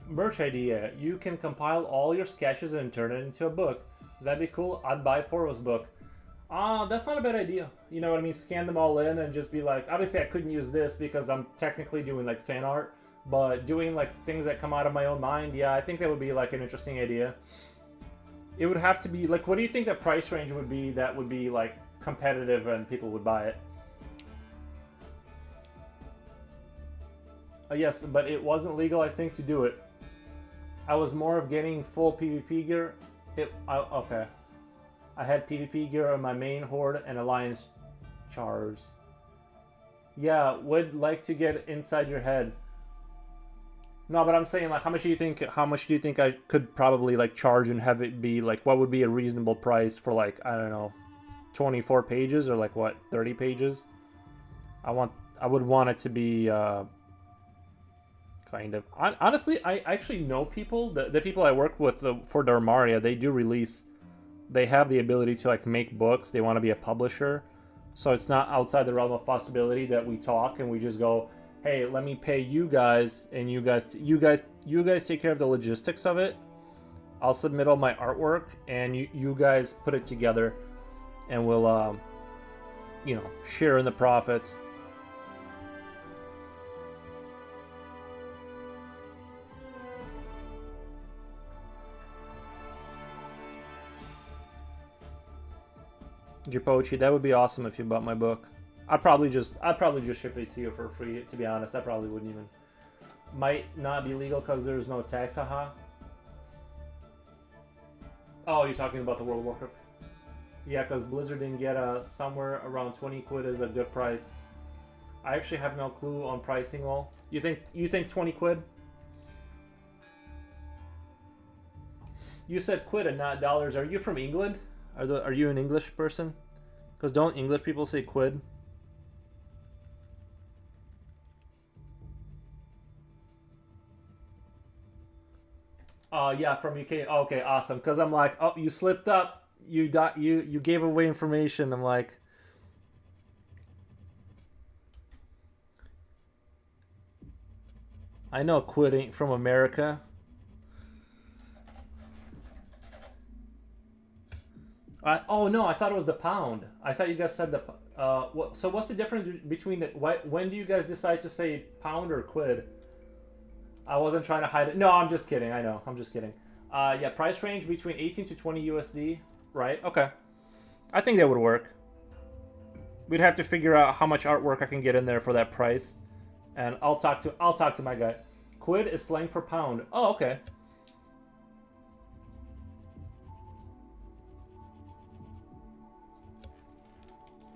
merch idea. You can compile all your sketches and turn it into a book. That'd be cool. I'd buy Foro's book. That's not a bad idea. You know what I mean? Scan them all in and just be like, obviously I couldn't use this because I'm technically doing like fan art, but doing like things that come out of my own mind, yeah, I think that would be like an interesting idea. It would have to be like, what do you think the price range would be that would be like competitive and people would buy it? Yes, but it wasn't legal, I think, to do it. I was more of getting full PvP gear. Okay. I had PvP gear on my main horde and alliance chars. Yeah, would like to get inside your head. No, but I'm saying like, how much do you think I could probably like charge and have it be like, what would be a reasonable price for like, I don't know, 24 pages or like what, 30 pages? I would want it to be kind of, honestly, I actually know people, the people I work with for Darmaria, they do release, they have the ability to like make books. They want to be a publisher, so it's not outside the realm of possibility that we talk and we just go, hey, let me pay you guys, and you guys take care of the logistics of it. I'll submit all my artwork, and you guys put it together, and we'll you know, share in the profits. Jipochi, that would be awesome if you bought my book. I'd probably just ship it to you for free, to be honest. I probably wouldn't even. Might not be legal because there's no tax, haha. Oh, you're talking about the World of Warcraft? Yeah, because Blizzard didn't get somewhere around 20 quid is a good price. I actually have no clue on pricing all. You think 20 quid? You said quid and not dollars. Are you from England? Are you an English person? Because don't English people say quid? Yeah, from UK. Oh, okay, awesome. Because I'm like, oh, you slipped up. You gave away information. I'm like, I know quid ain't from America. Oh no, I thought it was the pound. I thought you guys said the. So what's the difference between the? When do you guys decide to say pound or quid? I wasn't trying to hide it. No, I'm just kidding. I know. I'm just kidding. Yeah, price range between 18 to 20 USD. Right. Okay. I think that would work. We'd have to figure out how much artwork I can get in there for that price, and I'll talk to my guy. Quid is slang for pound. Oh, okay.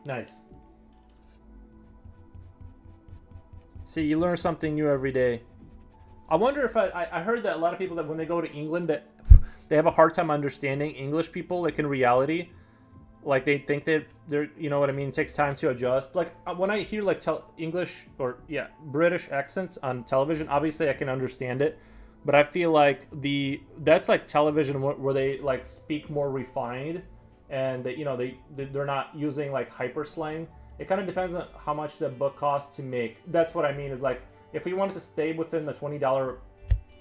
Nice. See, you learn something new every day. I wonder if I heard that a lot of people that when they go to England that they have a hard time understanding English people, like in reality. Like they think that they're, you know what I mean, it takes time to adjust. Like when I hear like English or yeah, British accents on television, obviously I can understand it, but I feel like that's like television where they like speak more refined and they, you know, they're not using like hyper slang. It kind of depends on how much the book costs to make. That's what I mean is like if we wanted to stay within the $20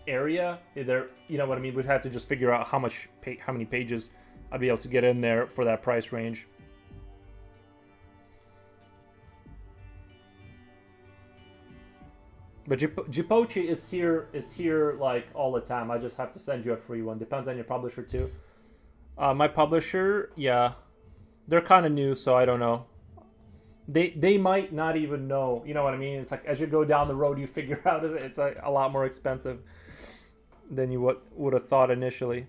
area, there, you know what I mean, we'd have to just figure out how many pages I'd be able to get in there for that price range. But Jipochi is here like all the time. I just have to send you a free one. Depends on your publisher too. My publisher, yeah, they're kind of new, so I don't know. They might not even know. You know what I mean? It's like as you go down the road, you figure out it's like a lot more expensive than you would have thought initially.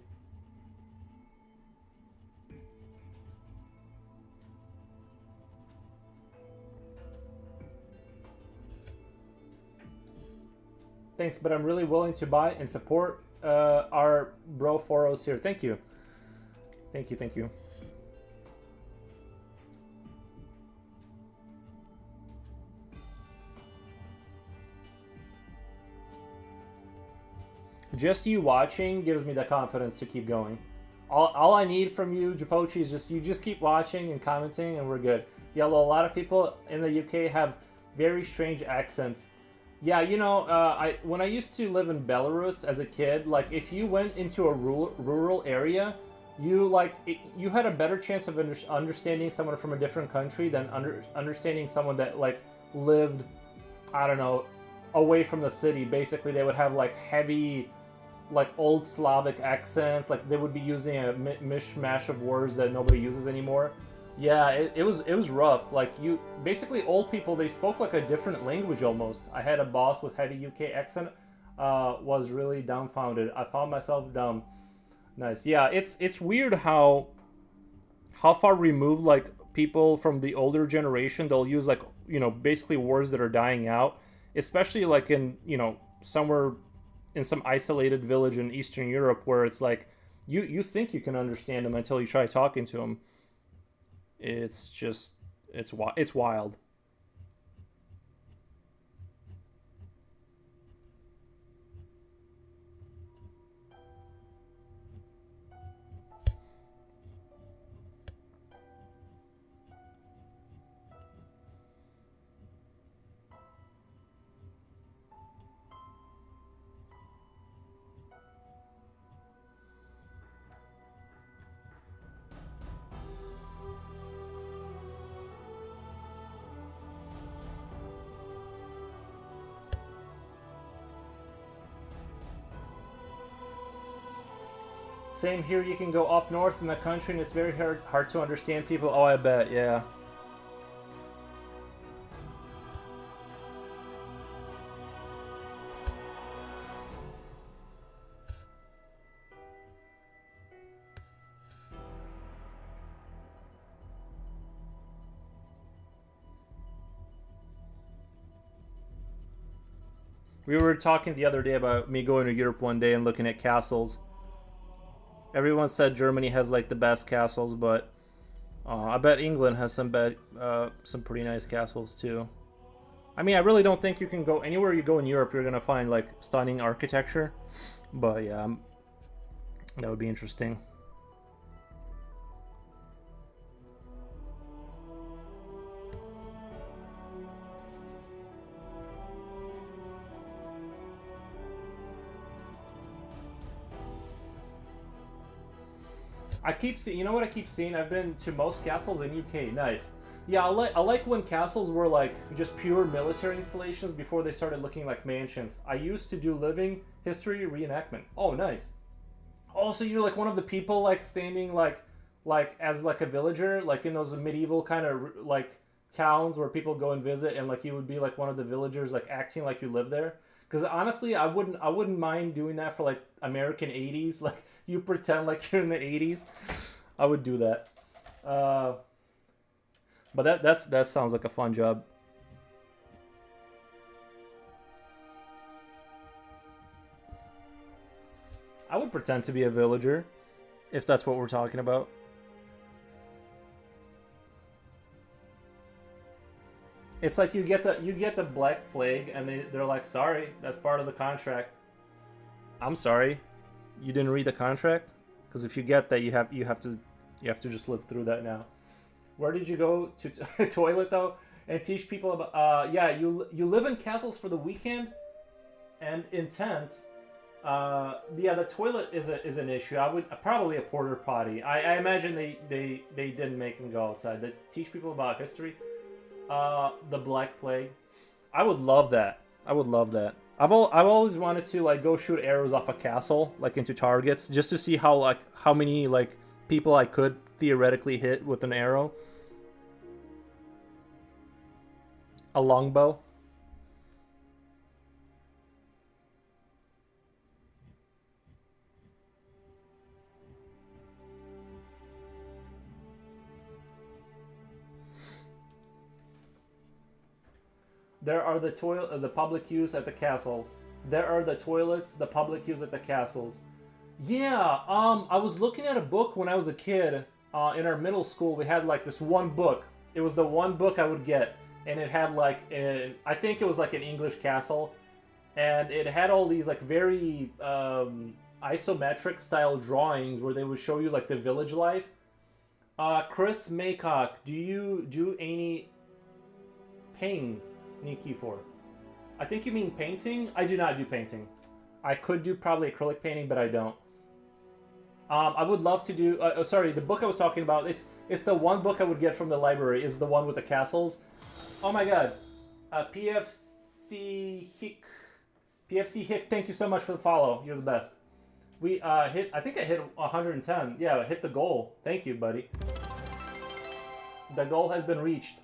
Thanks, but I'm really willing to buy and support our bro Foros here. Thank you. Thank you, thank you. Just you watching gives me the confidence to keep going. All I need from you, Jipochi, is just keep watching and commenting and we're good. Yellow, a lot of people in the UK have very strange accents. Yeah, I when I used to live in Belarus as a kid, like if you went into a rural area, you had a better chance of understanding someone from a different country than understanding someone that like lived, I don't know, away from the city. Basically, they would have like heavy, like old Slavic accents. Like they would be using a mishmash of words that nobody uses anymore. Yeah, it was rough. Like you basically old people, they spoke like a different language almost. I had a boss with heavy UK accent. Was really dumbfounded. I found myself dumb. Nice. Yeah, it's weird how far removed like people from the older generation, they'll use like basically words that are dying out, especially like in somewhere in some isolated village in Eastern Europe where it's like you think you can understand them until you try talking to them. It's just it's wild. Same here. You can go up north in the country, and it's very hard to understand people. Oh, I bet. Yeah. We were talking the other day about me going to Europe one day and looking at castles. Everyone said Germany has like the best castles, but I bet England has some pretty nice castles too. I mean, I really don't think you can go anywhere you go in Europe, you're gonna find like stunning architecture. But yeah, that would be interesting. I keep seeing. You know what I keep seeing? I've been to most castles in UK. Nice. Yeah, I like when castles were like just pure military installations before they started looking like mansions. I used to do living history reenactment. Oh, nice. Oh, so you're like one of the people like standing like as like a villager, like in those medieval kind of like towns where people go and visit, and like you would be like one of the villagers, like acting like you live there. Because honestly, I wouldn't mind doing that for like American '80s. Like you pretend like you're in the '80s. I would do that. Uh, but that sounds like a fun job. I would pretend to be a villager if that's what we're talking about. It's like you get the Black Plague, and they're like, sorry, that's part of the contract. I'm sorry, you didn't read the contract, because if you get that, you have to just live through that now. Where did you go to toilet though, and teach people about? Yeah, you live in castles for the weekend and in tents. Yeah, the toilet is an issue. I would probably a porter potty. I imagine they didn't make him go outside. They teach people about history. The Black Plague. I would love that. I would love that. I've always wanted to like go shoot arrows off a castle like into targets just to see how many like people I could theoretically hit with an arrow. A longbow. There are the public use at the castles. There are the toilets, the public use at the castles. Yeah, I was looking at a book when I was a kid. In our middle school, we had like this one book. It was the one book I would get, and it had I think it was like an English castle, and it had all these like very isometric style drawings where they would show you like the village life. Chris Maycock, do you do any ping Nikki for? I think you mean painting. I do not do painting. I could do probably acrylic painting, but I don't. I would love to do. Sorry, the book I was talking about. It's the one book I would get from the library. Is the one with the castles. Oh my god. PFC Hick. PFC Hick. Thank you so much for the follow. You're the best. We hit. I think I hit 110. Yeah, I hit the goal. Thank you, buddy. The goal has been reached.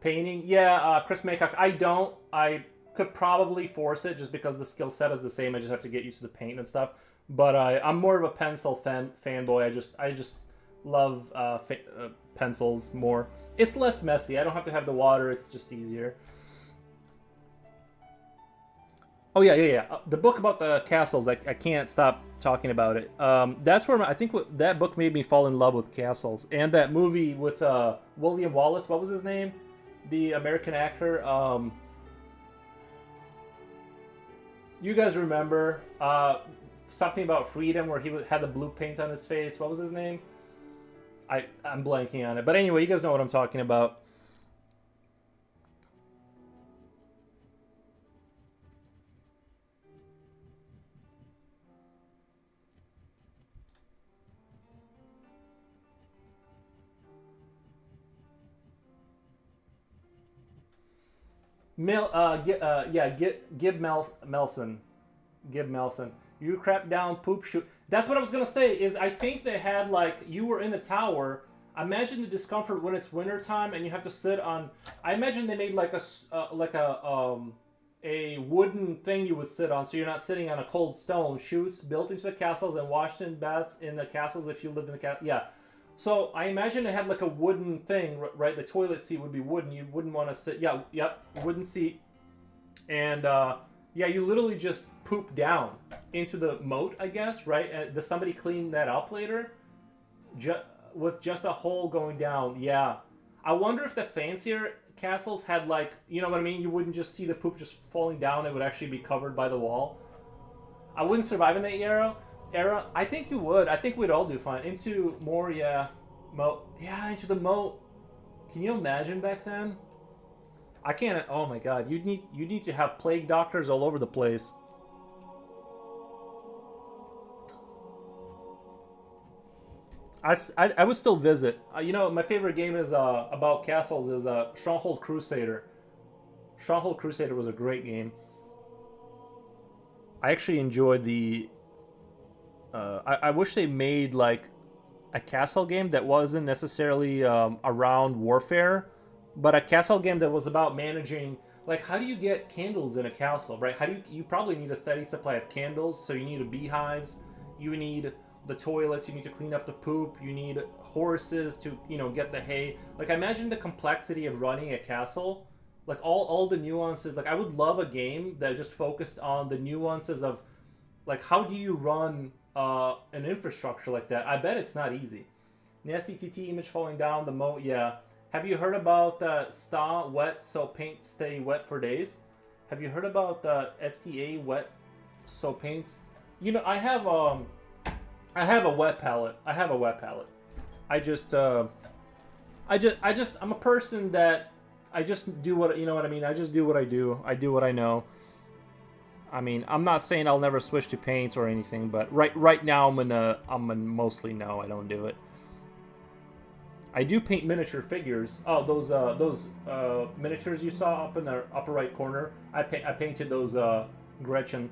Painting. Yeah, Chris Maycock. I don't. I could probably force it just because the skill set is the same. I just have to get used to the paint and stuff. But I'm more of a pencil fanboy. I just love pencils more. It's less messy. I don't have to have the water. It's just easier. Oh yeah. The book about the castles. I can't stop talking about it. That's where I think that book made me fall in love with castles, and that movie with William Wallace. What was his name? The American actor. You guys remember something about freedom where he had the blue paint on his face? What was his name? I'm blanking on it. But anyway, you guys know what I'm talking about. Gib Melson. Gib Melson. You crap down, poop shoot. That's what I was gonna say. Is I think they had like you were in the tower. Imagine the discomfort when it's wintertime and you have to sit on. I imagine they made like a wooden thing you would sit on, so you're not sitting on a cold stone. Chutes built into the castles and washed in baths in the castles if you lived in the castle. Yeah. So I imagine they had like a wooden thing, right? The toilet seat would be wooden. You wouldn't want to sit. Yeah, yep, wooden seat. And yeah, you literally just poop down into the moat, I guess, right? Does somebody clean that up later? With just a hole going down. Yeah. I wonder if the fancier castles had like, you know what I mean? You wouldn't just see the poop just falling down. It would actually be covered by the wall. I wouldn't survive in that era. I think you would. I think we'd all do fine. Into more, moat. Yeah, into the moat. Can you imagine back then? I can't. Oh my god, you need to have plague doctors all over the place. I would still visit. You know, my favorite game is about castles is Stronghold Crusader. Stronghold Crusader was a great game. I actually enjoyed the. I wish they made like a castle game that wasn't necessarily around warfare, but a castle game that was about managing. Like, how do you get candles in a castle, right? How do you probably need a steady supply of candles, so you need beehives, you need the toilets, you need to clean up the poop, you need horses to, you know, get the hay. Like, imagine the complexity of running a castle. Like, all the nuances. Like, I would love a game that just focused on the nuances of, like, how do you run an infrastructure like that? I bet it's not easy. Nasty TT image falling down the moat, yeah. Have you heard about the sta wet so paint stay wet for days? Have you heard about the STA wet so paints? You know, I have a wet palette. I'm a person that I just do what, you know what I mean? I just do what I do. I do what I know. I mean, I'm not saying I'll never switch to paints or anything, but right now I'm gonna mostly no, I don't do it. I do paint miniature figures. Oh, those miniatures you saw up in the upper right corner. I painted those Gretchen.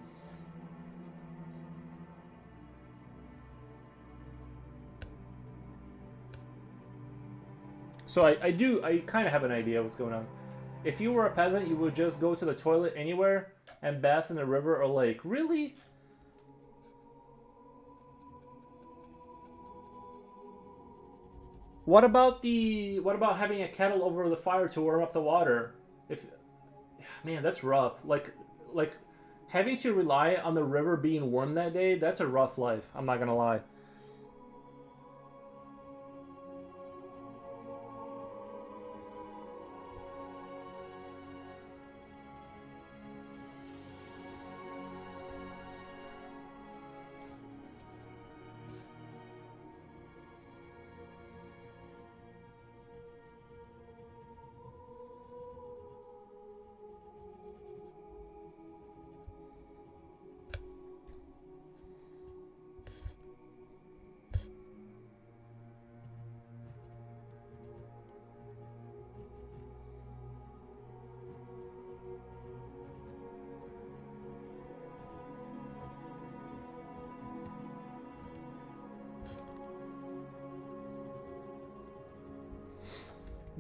So I kind of have an idea what's going on. If you were a peasant, you would just go to the toilet anywhere and bath in the river or lake. Really? What about having a kettle over the fire to warm up the water? Man, that's rough. Like having to rely on the river being warm that day, that's a rough life. I'm not gonna lie.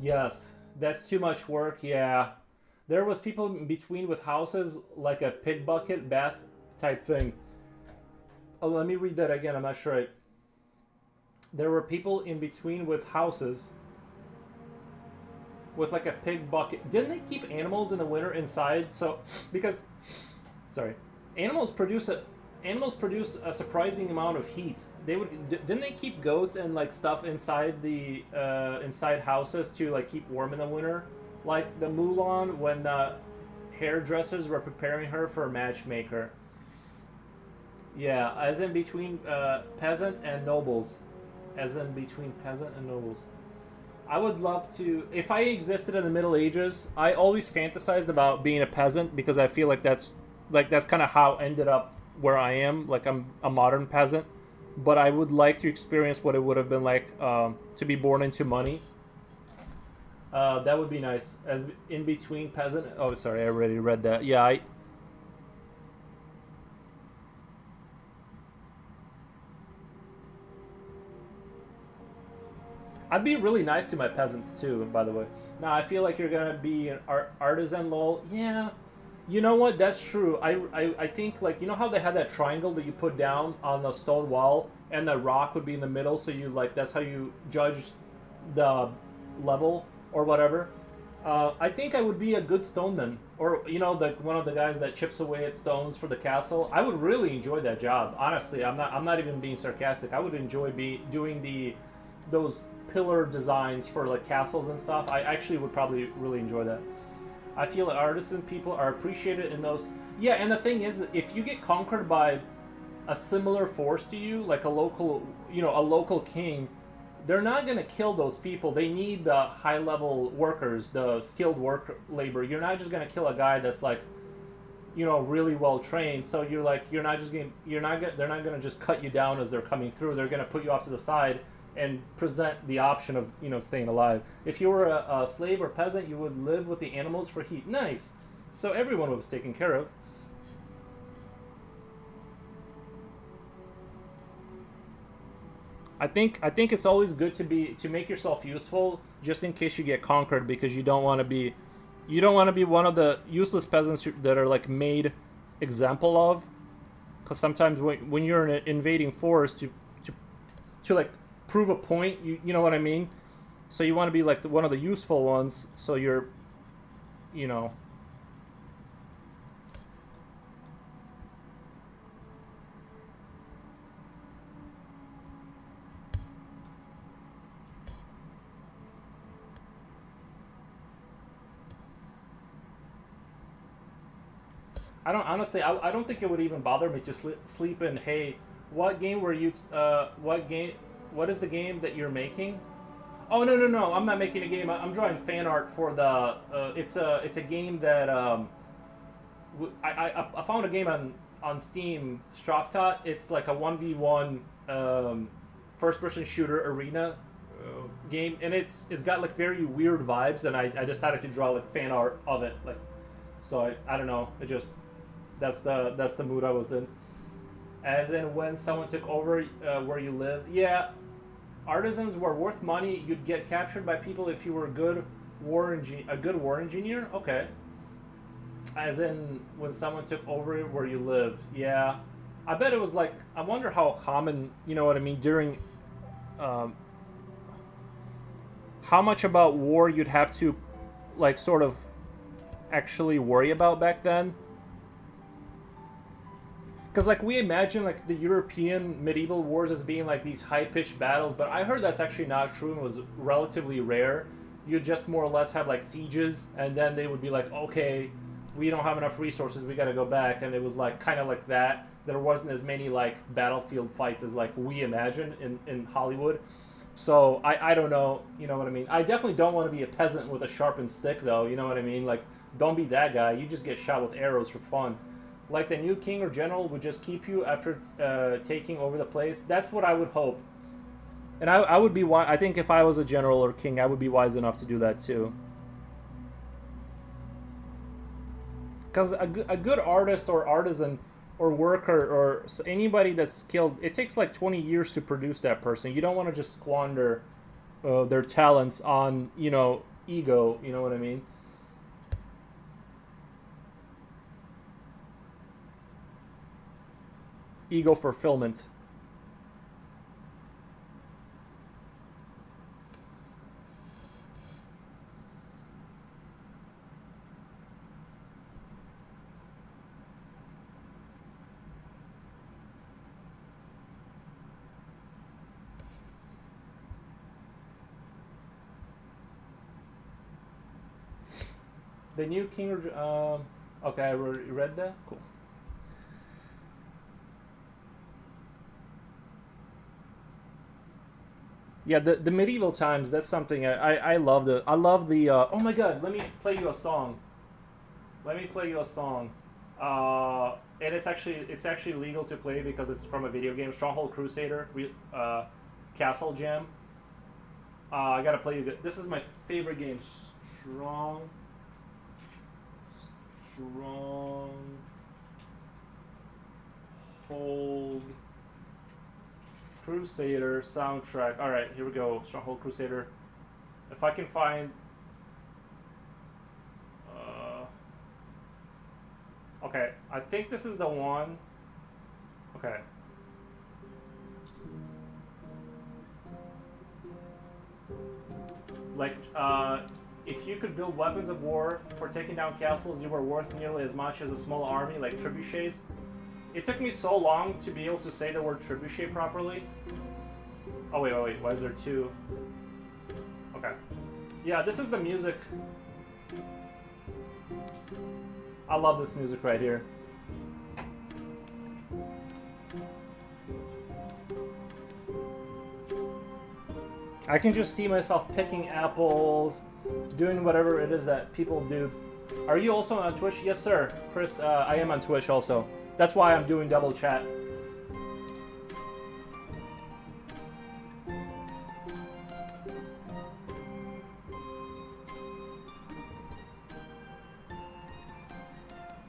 Yes, that's too much work. Yeah, there was people in between with houses like a pig bucket bath type thing. Oh, let me read that again. I'm not sure. There were people in between with houses with like a pig bucket. Didn't they keep animals in the winter inside? So because sorry, animals produce a animals produce a surprising amount of heat. They would didn't they keep goats and like stuff inside the inside houses to like keep warm in the winter? Like the Mulan when hairdressers were preparing her for a matchmaker. Yeah, as in between peasant and nobles. As in between peasant and nobles. I would love to. If I existed in the Middle Ages, I always fantasized about being a peasant because I feel like that's kind of how I ended up where I am. Like I'm a modern peasant, but I would like to experience what it would have been like to be born into money. That would be nice. As in between peasant. Oh, sorry, I already read that. Yeah, I'd be really nice to my peasants too. By the way, now I feel like you're gonna be an artisan lol. Yeah, you know what? That's true. I think like you know how they had that triangle that you put down on the stone wall, and the rock would be in the middle. So you like that's how you judged the level or whatever. I think I would be a good stoneman, or you know, the one of the guys that chips away at stones for the castle. I would really enjoy that job. Honestly, I'm not even being sarcastic. I would enjoy be doing the those pillar designs for like castles and stuff. I actually would probably really enjoy that. I feel that artisan people are appreciated in those. Yeah, and the thing is, if you get conquered by a similar force to you, like a local, you know, a local king, they're not gonna kill those people. They need the high level workers, the skilled work labor. You're not just gonna kill a guy that's like, you know, really well trained. So you're like, you're not just gonna, you're not gonna, they're not gonna just cut you down as they're coming through. They're gonna put you off to the side and present the option of you know staying alive. If you were a slave or peasant, you would live with the animals for heat. Nice. So everyone was taken care of. I think it's always good to make yourself useful just in case you get conquered because you don't want to be one of the useless peasants that are like made example of because sometimes when you're in an invading force to to like prove a point, you know what I mean? So you want to be like one of the useful ones so you're you know I don't honestly. I don't think it would even bother me to sleep in. Hey, what game were you? What game? What is the game that you're making? Oh no no no! I'm not making a game. I'm drawing fan art for the. It's a game that I found a game on Steam. STRAFTAT. It's like a 1v1 first person shooter arena game, and it's got like very weird vibes, and I decided to draw like fan art of it. Like, so I don't know. It just that's the mood I was in. As in when someone took over where you lived. Yeah, artisans were worth money. You'd get captured by people if you were a good war engineer. Okay. As in when someone took over where you lived. Yeah, I bet it was like I wonder how common. You know what I mean during. Um, how much about war you'd have to, like, sort of actually worry about back then. Because like we imagine like the European medieval wars as being like these high pitched battles, but I heard that's actually not true and was relatively rare. You just more or less have like sieges, and then they would be like, okay, we don't have enough resources, we got to go back, and it was like kind of like that. There wasn't as many like battlefield fights as like we imagine in Hollywood. So I don't know, you know what I mean. I definitely don't want to be a peasant with a sharpened stick though, you know what I mean. Like don't be that guy. You just get shot with arrows for fun. Like the new king or general would just keep you after taking over the place. That's what I would hope. And I would be I think if I was a general or king, I would be wise enough to do that too. Because a good artist or artisan or worker or anybody that's skilled, it takes like 20 years to produce that person. You don't want to just squander, their talents on, you know, ego. You know what I mean? Ego fulfillment. The new King. Okay, I read that. Cool. Yeah, the medieval times. That's something I love. I love the. Oh my God! Let me play you a song. Let me play you a song. And it's actually legal to play because it's from a video game. Stronghold Crusader. Castle Jam. I gotta play you. This is my favorite game. Stronghold Crusader soundtrack. All right, here we go. Stronghold Crusader. If I can find. Okay, I think this is the one. Okay. Like, if you could build weapons of war for taking down castles, you were worth nearly as much as a small army, like trebuchets. It took me so long to be able to say the word trebuchet properly. Oh, wait. Why is there two? Okay. Yeah, this is the music. I love this music right here. I can just see myself picking apples, doing whatever it is that people do. Are you also on Twitch? Yes, sir. Chris, I am on Twitch also. That's why I'm doing double chat.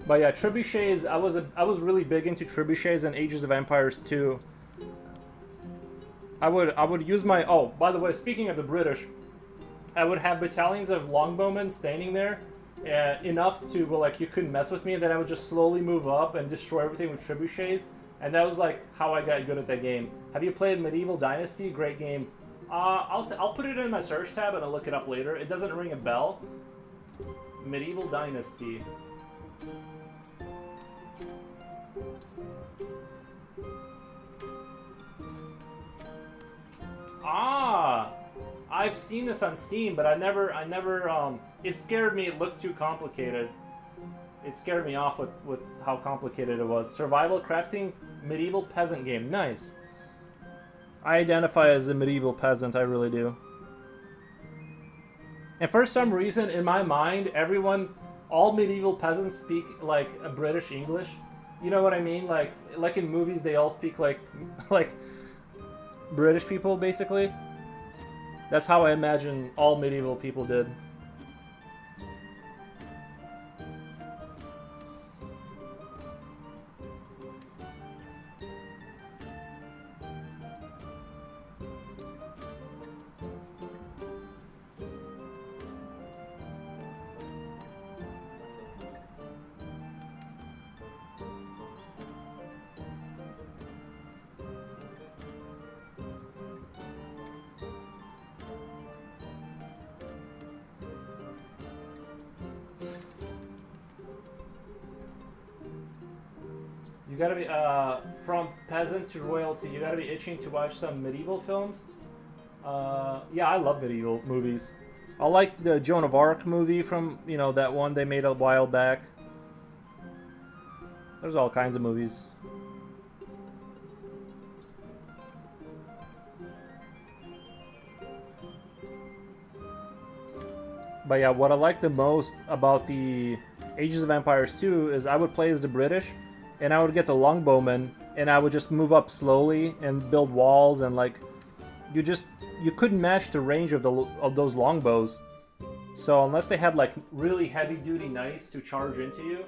But yeah, trebuchets. I was really big into trebuchets and Ages of Empires too. I would use my. Oh, by the way, speaking of the British, I would have battalions of longbowmen standing there, enough to, well, like, you couldn't mess with me, and then I would just slowly move up and destroy everything with trebuchets, and that was like how I got good at that game. Have you played Medieval Dynasty? Great game. I'll put it in my search tab and I'll look it up later. It doesn't ring a bell. Medieval Dynasty. I've seen this on Steam, but I never, it scared me. It looked too complicated. It scared me off with how complicated it was. Survival crafting medieval peasant game. Nice. I identify as a medieval peasant, I really do. And for some reason, in my mind, all medieval peasants speak like a British English. You know what I mean? Like in movies, they all speak like British people, basically. That's how I imagine all medieval people did. You gotta be, from peasant to royalty, you gotta be itching to watch some medieval films. Yeah, I love medieval movies. I like the Joan of Arc movie from, that one they made a while back. There's all kinds of movies. But yeah, what I like the most about the Ages of Empires 2 is I would play as the British, and I would get the longbowmen, and I would just move up slowly and build walls, and you couldn't match the range of those longbows. So unless they had like really heavy duty knights to charge into you,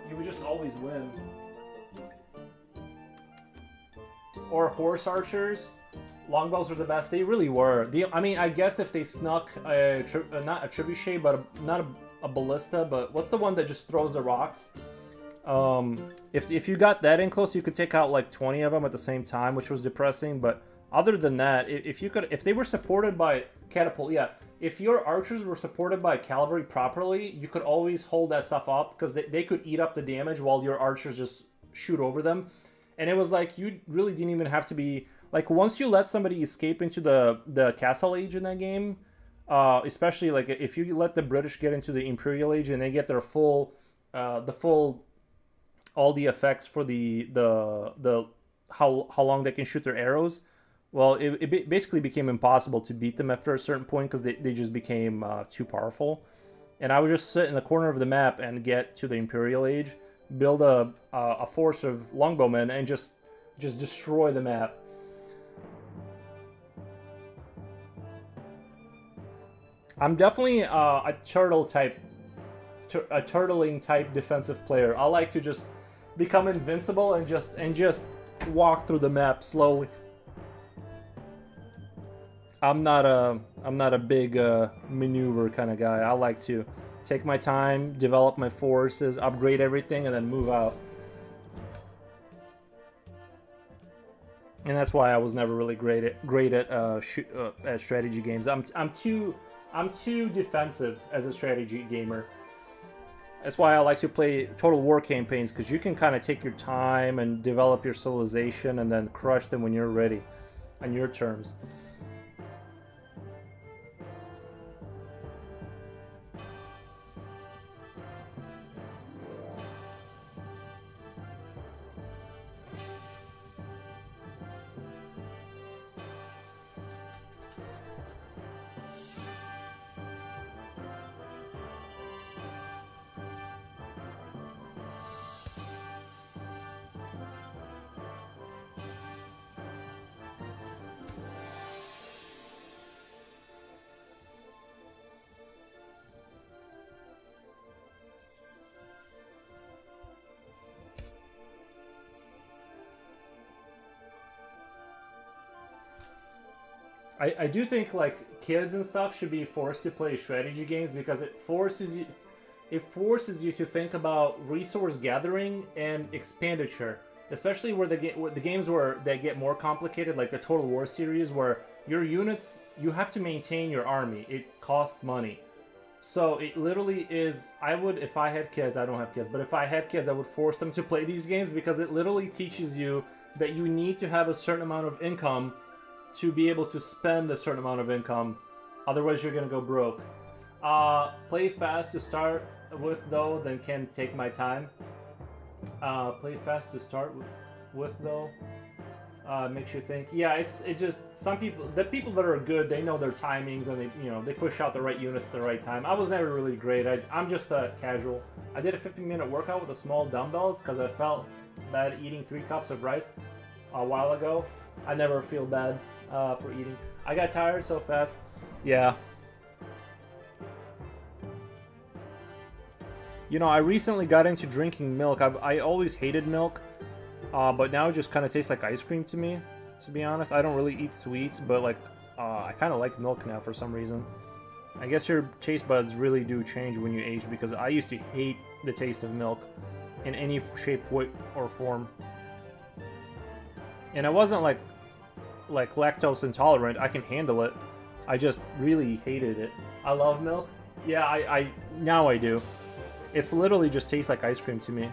you would just always win. Or horse archers. Longbows are the best. They really were. I mean, I guess if they snuck not a trebuchet, but not a ballista, but what's the one that just throws the rocks? If you got that in close, you could take out like 20 of them at the same time, which was depressing. But other than that, if they were supported by catapult, yeah, if your archers were supported by cavalry properly, you could always hold that stuff up because they could eat up the damage while your archers just shoot over them. And it was like you really didn't even have to be like once you let somebody escape into the castle age in that game, especially like if you let the British get into the Imperial Age and they get their full all the effects for the how long they can shoot their arrows. Well, it basically became impossible to beat them after a certain point because they just became too powerful. And I would just sit in the corner of the map and get to the Imperial Age, build a force of longbowmen, and just destroy the map. I'm definitely a turtling type defensive player. I like to just become invincible and just walk through the map slowly. I'm not a big maneuver kind of guy. I like to take my time, develop my forces, upgrade everything, and then move out. And that's why I was never really great at strategy games. I'm too defensive as a strategy gamer. That's why I like to play Total War campaigns, because you can kind of take your time and develop your civilization and then crush them when you're ready, on your terms. I do think like kids and stuff should be forced to play strategy games because it forces you to think about resource gathering and expenditure, especially where the games where they get more complicated, like the Total War series, where your units, you have to maintain your army. It costs money. So it literally is, if I had kids, I don't have kids, but if I had kids, I would force them to play these games because it literally teaches you that you need to have a certain amount of income to be able to spend a certain amount of income. Otherwise, you're going to go broke. Play fast to start with, though, then can take my time. Play fast to start with though. Makes you think. Yeah, it just, some people, the people that are good, they know their timings and they push out the right units at the right time. I was never really great. I'm just a casual. I did a 15-minute workout with the small dumbbells because I felt bad eating 3 cups of rice a while ago. I never feel bad for eating. I got tired so fast. Yeah. I recently got into drinking milk. I always hated milk, but now it just kind of tastes like ice cream to me, to be honest. I don't really eat sweets, but like I kind of like milk now for some reason. I guess your taste buds really do change when you age, because I used to hate the taste of milk in any shape or form. And I wasn't like lactose intolerant. I can handle it. I just really hated it. I love milk. Yeah, I now I do. It's literally just tastes like ice cream to me.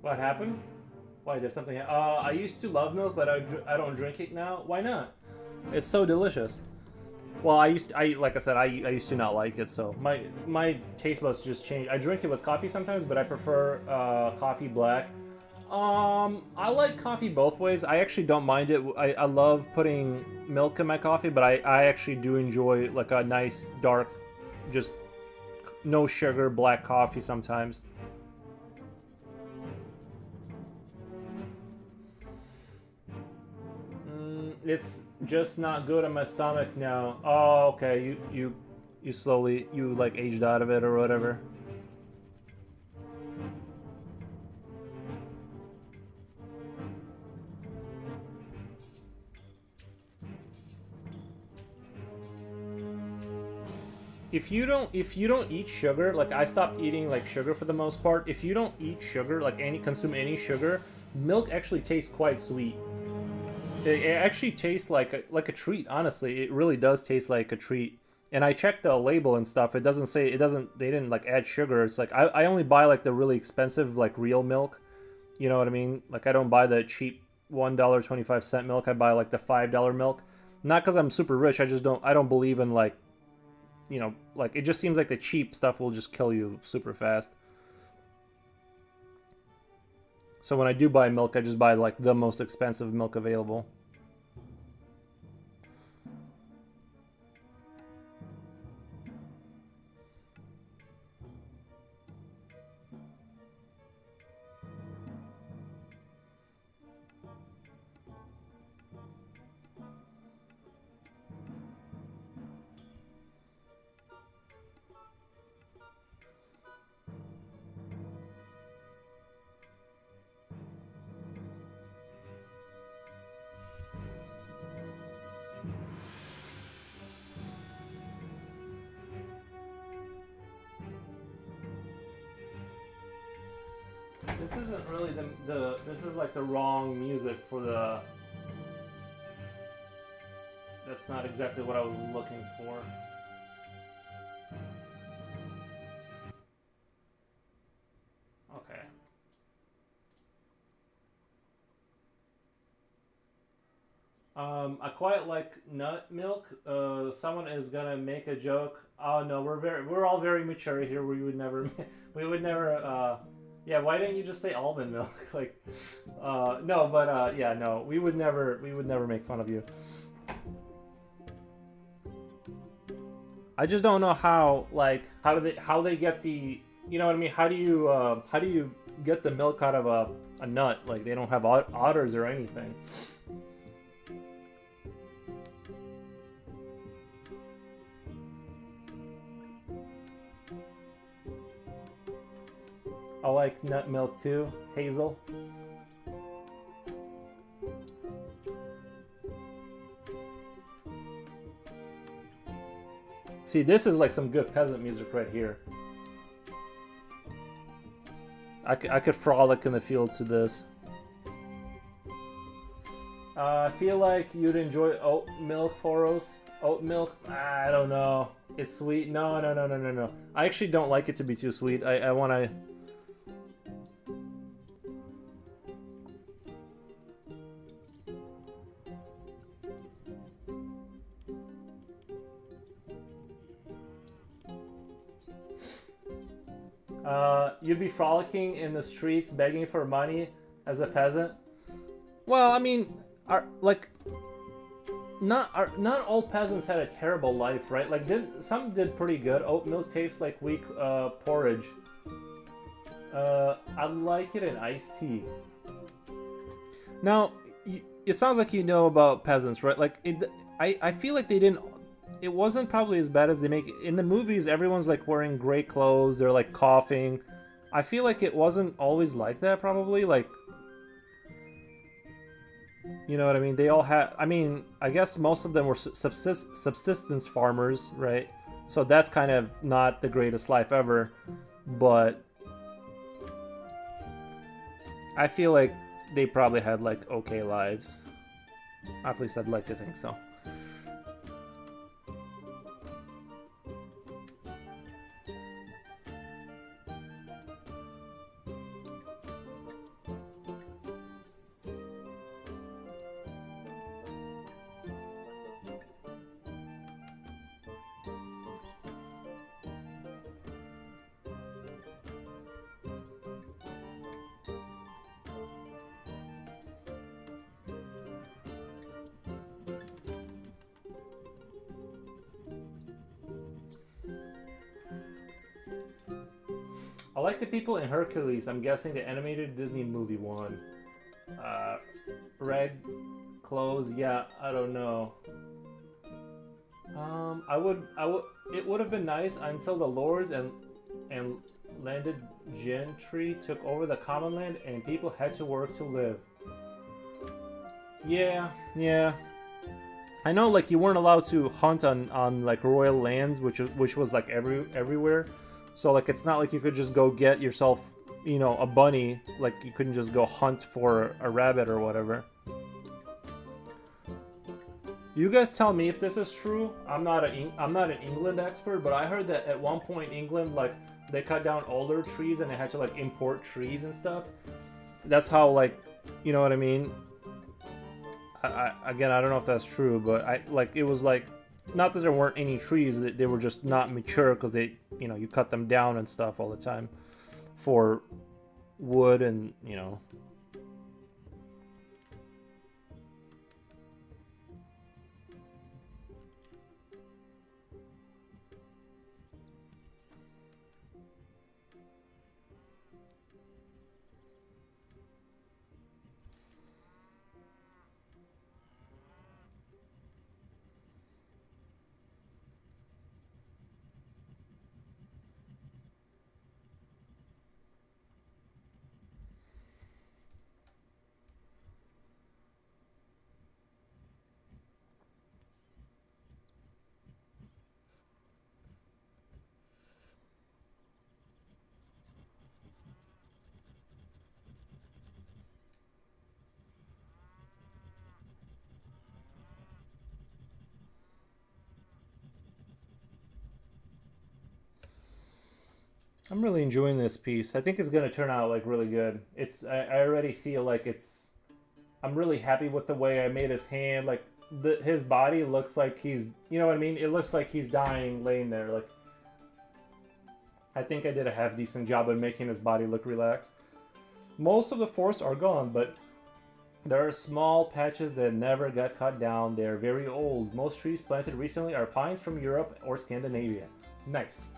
What happened? Why did something? I used to love milk, but I don't drink it now. Why not? It's so delicious. Well, like I said, I used to not like it, so my taste buds just changed. I drink it with coffee sometimes, but I prefer coffee black. I like coffee both ways. I actually don't mind it. I love putting milk in my coffee, but I actually do enjoy like a nice dark, just no sugar black coffee sometimes. It's just not good on my stomach now. Oh, okay. You slowly like aged out of it or whatever. If you don't eat sugar, like I stopped eating like sugar for the most part. If you don't eat sugar, like consume any sugar, milk actually tastes quite sweet. It actually tastes like a treat. Honestly, it really does taste like a treat. And I checked the label and stuff. It doesn't say They didn't like add sugar. It's like I only buy like the really expensive like real milk. You know what I mean? Like I don't buy the cheap $1.25 milk. I buy like the $5 milk. Not because I'm super rich. I don't believe in like, like it just seems like the cheap stuff will just kill you super fast. So when I do buy milk, I just buy like the most expensive milk available. This isn't really this is like the wrong music for the. That's not exactly what I was looking for. Okay. I quite like nut milk. Someone is gonna make a joke. Oh no, we're all very mature here. We would never, we would never. Yeah, why didn't you just say almond milk? Like, no, but yeah, no, we would never make fun of you. I just don't know how, like, how they get the, you know what I mean? How do you get the milk out of a nut? Like, they don't have otters or anything. I like nut milk too, Hazel. See, this is like some good peasant music right here. I could frolic in the fields to this. I feel like you'd enjoy oat milk, Foros. Oat milk? I don't know. It's sweet. No, no, no, no, no, no. I actually don't like it to be too sweet. I want to... You'd be frolicking in the streets begging for money as a peasant. Well, I mean, not all peasants had a terrible life, right? Like, some did pretty good. Oat milk tastes like weak porridge. I like it in iced tea. Now, it sounds like you know about peasants, right? Like, I feel like they didn't. It wasn't probably as bad as they make it. In the movies, everyone's like wearing gray clothes. They're like coughing. I feel like it wasn't always like that, probably. Like, you know what I mean? They all had... I mean, I guess most of them were subsistence farmers, right? So that's kind of not the greatest life ever. But I feel like they probably had, like, okay lives. At least I'd like to think so. I like the people in Hercules. I'm guessing the animated Disney movie one. Uh, red clothes. Yeah, I don't know. It would have been nice until the lords and landed gentry took over the common land and people had to work to live. Yeah, yeah. I know, like you weren't allowed to hunt on like royal lands, which was like everywhere. So like it's not like you could just go get yourself, you know, a bunny. Like you couldn't just go hunt for a rabbit or whatever. You guys tell me if this is true. I'm not an England expert, but I heard that at one point England, like they cut down older trees and they had to like import trees and stuff. That's how, like, you know what I mean. Again, I don't know if that's true, but it was like, not that there weren't any trees, that they were just not mature because they, you know, you cut them down and stuff all the time for wood and, you know. I'm really enjoying this piece. I think it's gonna turn out like really good. I already feel like I'm really happy with the way I made his hand. Like his body looks like he's, you know what I mean? It looks like he's dying laying there. Like I think I did a half decent job of making his body look relaxed. Most of the forests are gone, but there are small patches that never got cut down. They are very old. Most trees planted recently are pines from Europe or Scandinavia. Nice.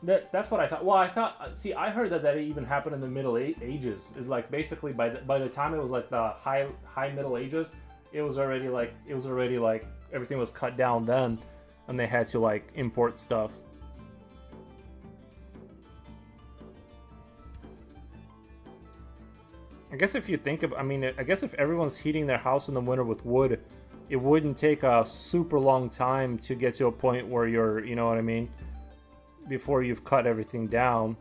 That's what I thought. Well, I thought. See, I heard that even happened in the Middle Ages. Is like basically by the time it was like the high Middle Ages, it was already like everything was cut down then, and they had to like import stuff. I guess if you think of, I mean, I guess if everyone's heating their house in the winter with wood, it wouldn't take a super long time to get to a point where you're, you know what I mean, before you've cut everything down.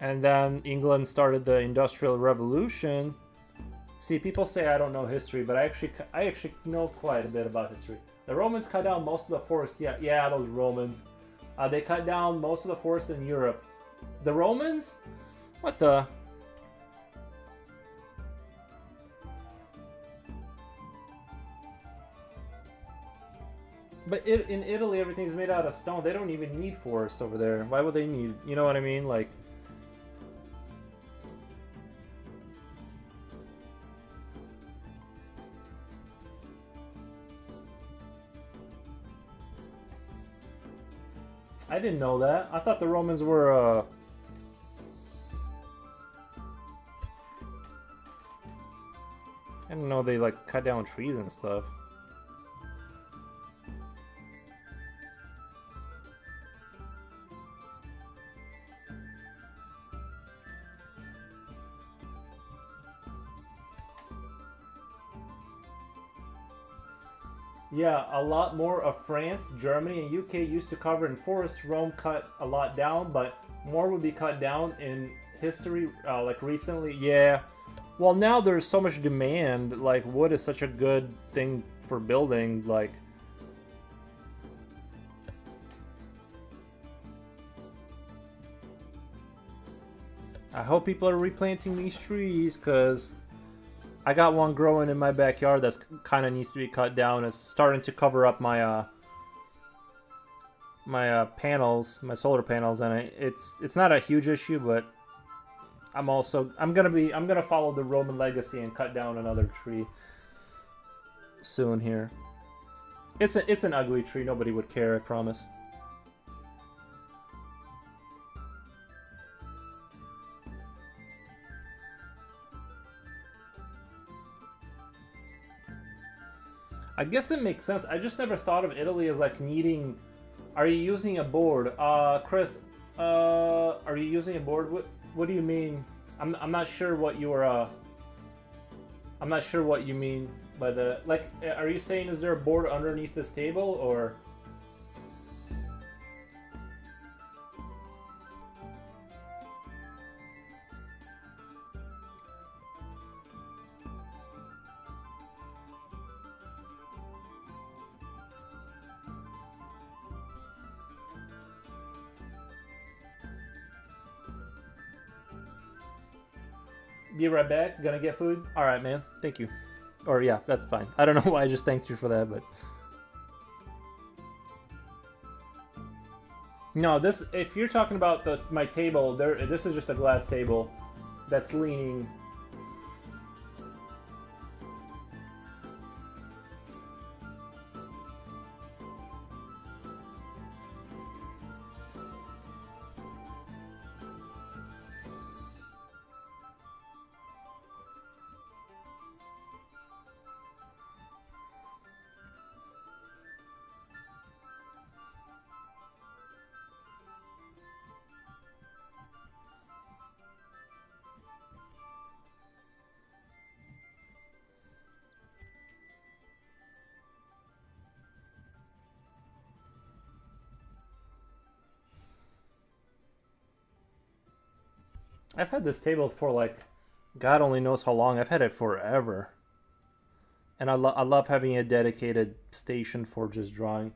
And then England started the Industrial Revolution. See, people say I don't know history, but I actually know quite a bit about history. The Romans cut down most of the forest. Yeah, those Romans. They cut down most of the forest in Europe. The Romans? What the? But in Italy, everything's made out of stone. They don't even need forests over there. Why would they need? You know what I mean? Like. I didn't know that. I thought the Romans were. I didn't know they like cut down trees and stuff. Yeah, a lot more of France, Germany, and UK used to cover in forests. Rome cut a lot down, but more would be cut down in history, like recently. Yeah. Well, now there's so much demand. Like, wood is such a good thing for building. Like, I hope people are replanting these trees, because I got one growing in my backyard that's kind of needs to be cut down. It's starting to cover up my panels, my solar panels, and it's not a huge issue, but I'm gonna follow the Roman legacy and cut down another tree soon here. It's an ugly tree. Nobody would care, I promise. I guess it makes sense. I just never thought of Italy as like needing. Are you using a board, Chris? Are you using a board? What do you mean? I'm not sure what you're. I'm not sure what you mean by the like. Are you saying is there a board underneath this table or? Be right back. Gonna get food. All right, man. Thank you. Or yeah, that's fine. I don't know why I just thanked you for that, but no. This if you're talking about my table, there. This is just a glass table that's leaning. I've had this table for like, God only knows how long. I've had it forever. And I love having a dedicated station for just drawing.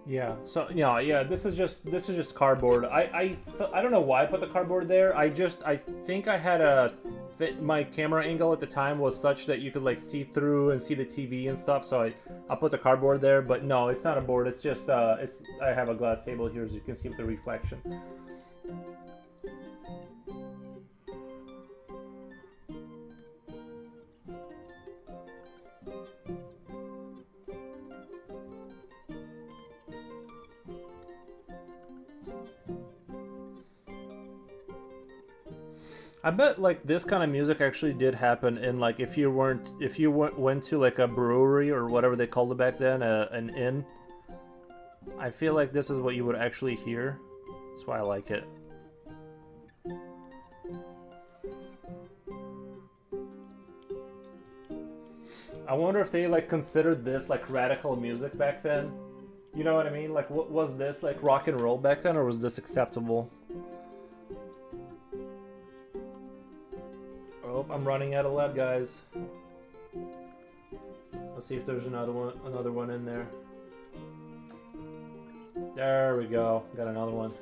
Yeah. So yeah. This is just cardboard. I don't know why I put the cardboard there. I think I had my camera angle at the time was such that you could like see through and see the TV and stuff. So I put the cardboard there. But no, it's not a board. It's just I have a glass table here, as you can see with the reflection. I bet like this kind of music actually did happen in like if you went to like a brewery or whatever they called it back then, an inn. I feel like this is what you would actually hear. That's why I like it. I wonder if they like considered this like radical music back then. You know what I mean? Like, what was this like rock and roll back then, or was this acceptable? Oh, I'm running out of lead, guys. Let's see if there's another one in there. There we go. Got another one.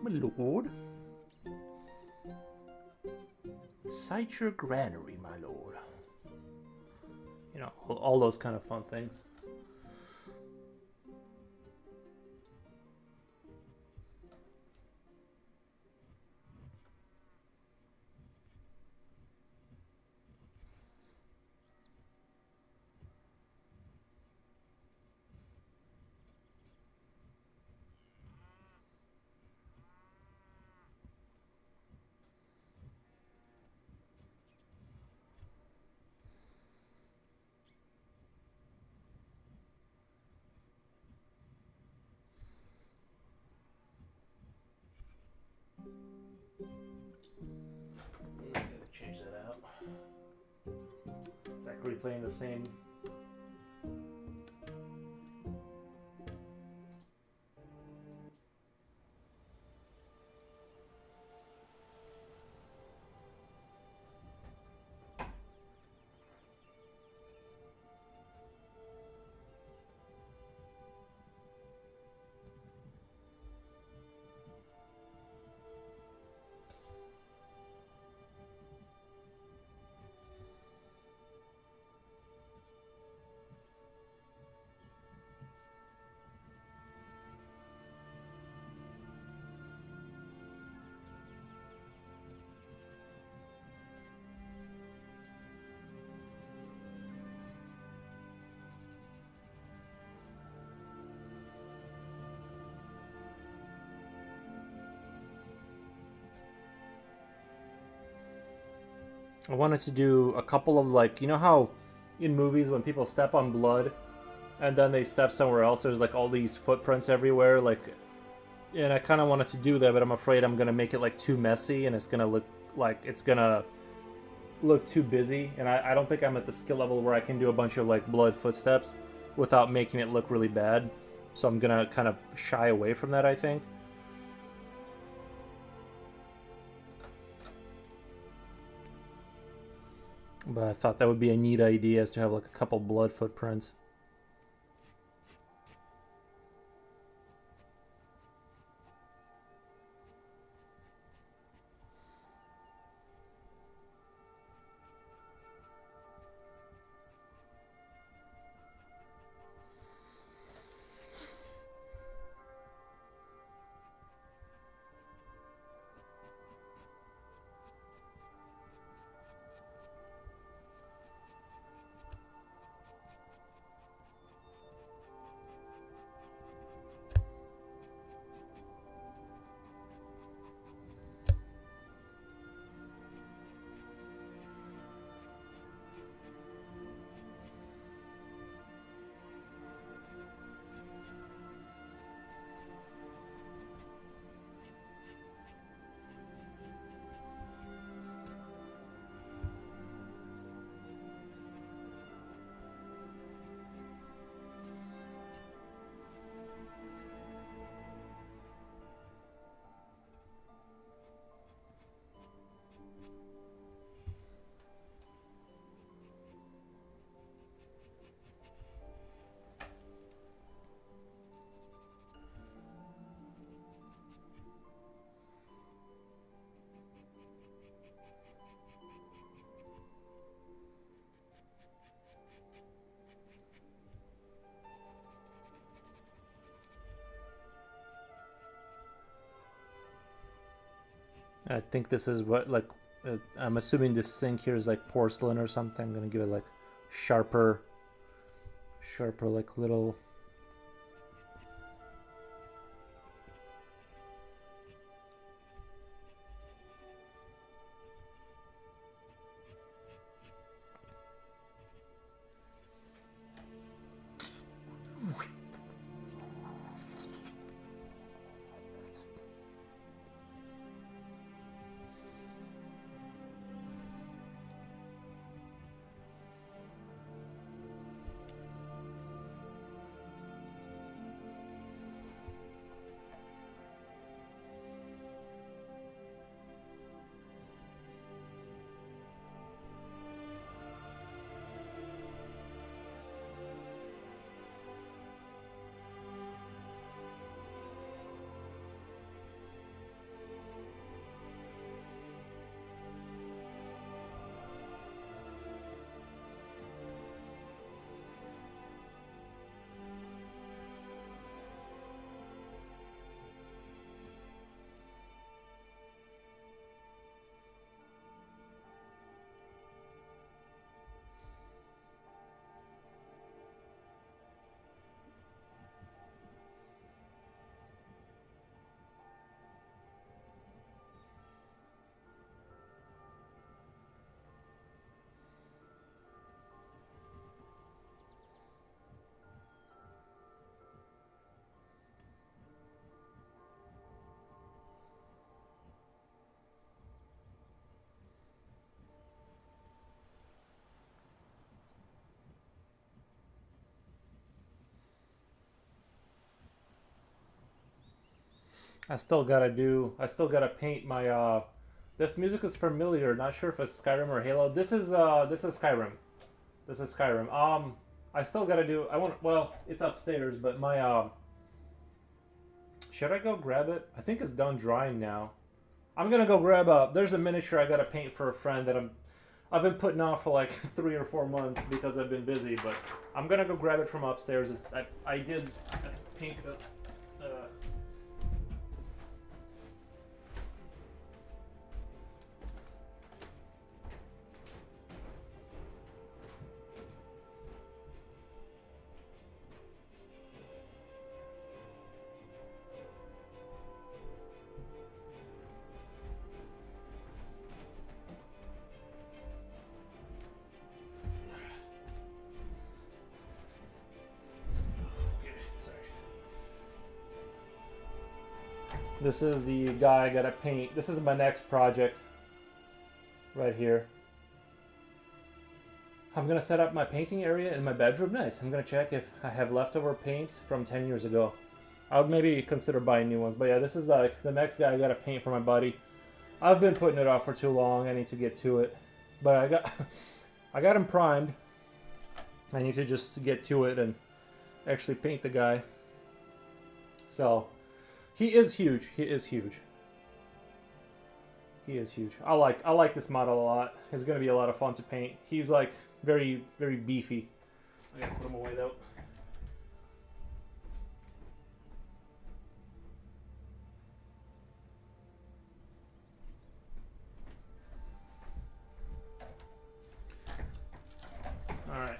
My lord. Cite your granary, my lord. You know, all those kind of fun things. like replaying the same. I wanted to do a couple of like, you know how in movies when people step on blood and then they step somewhere else, there's like all these footprints everywhere, like, and I kind of wanted to do that, but I'm afraid I'm gonna make it like too messy and it's gonna look like it's gonna look too busy, and I don't think I'm at the skill level where I can do a bunch of like blood footsteps without making it look really bad. So I'm gonna kind of shy away from that, I think. But I thought that would be a neat idea, is to have like a couple blood footprints. I think this is what, like, I'm assuming this sink here is like porcelain or something. I'm gonna give it like sharper like little. I still gotta paint my this music is familiar, not sure if it's Skyrim or Halo. This is Skyrim. This is Skyrim. I still gotta do I want well, it's upstairs, but my should I go grab it? I think it's done drying now. I'm gonna go grab there's a miniature I gotta paint for a friend that I've been putting off for like 3 or 4 months because I've been busy, but I'm gonna go grab it from upstairs. I painted it. This is the guy I gotta paint. This is my next project. Right here. I'm gonna set up my painting area in my bedroom. Nice. I'm gonna check if I have leftover paints from 10 years ago. I would maybe consider buying new ones. But yeah, this is like the next guy I gotta paint for my buddy. I've been putting it off for too long. I need to get to it. But I got him primed. I need to just get to it and actually paint the guy. So he is huge. He is huge. He is huge. I like this model a lot. It's gonna be a lot of fun to paint. He's like very beefy. I gotta put him away though. All right.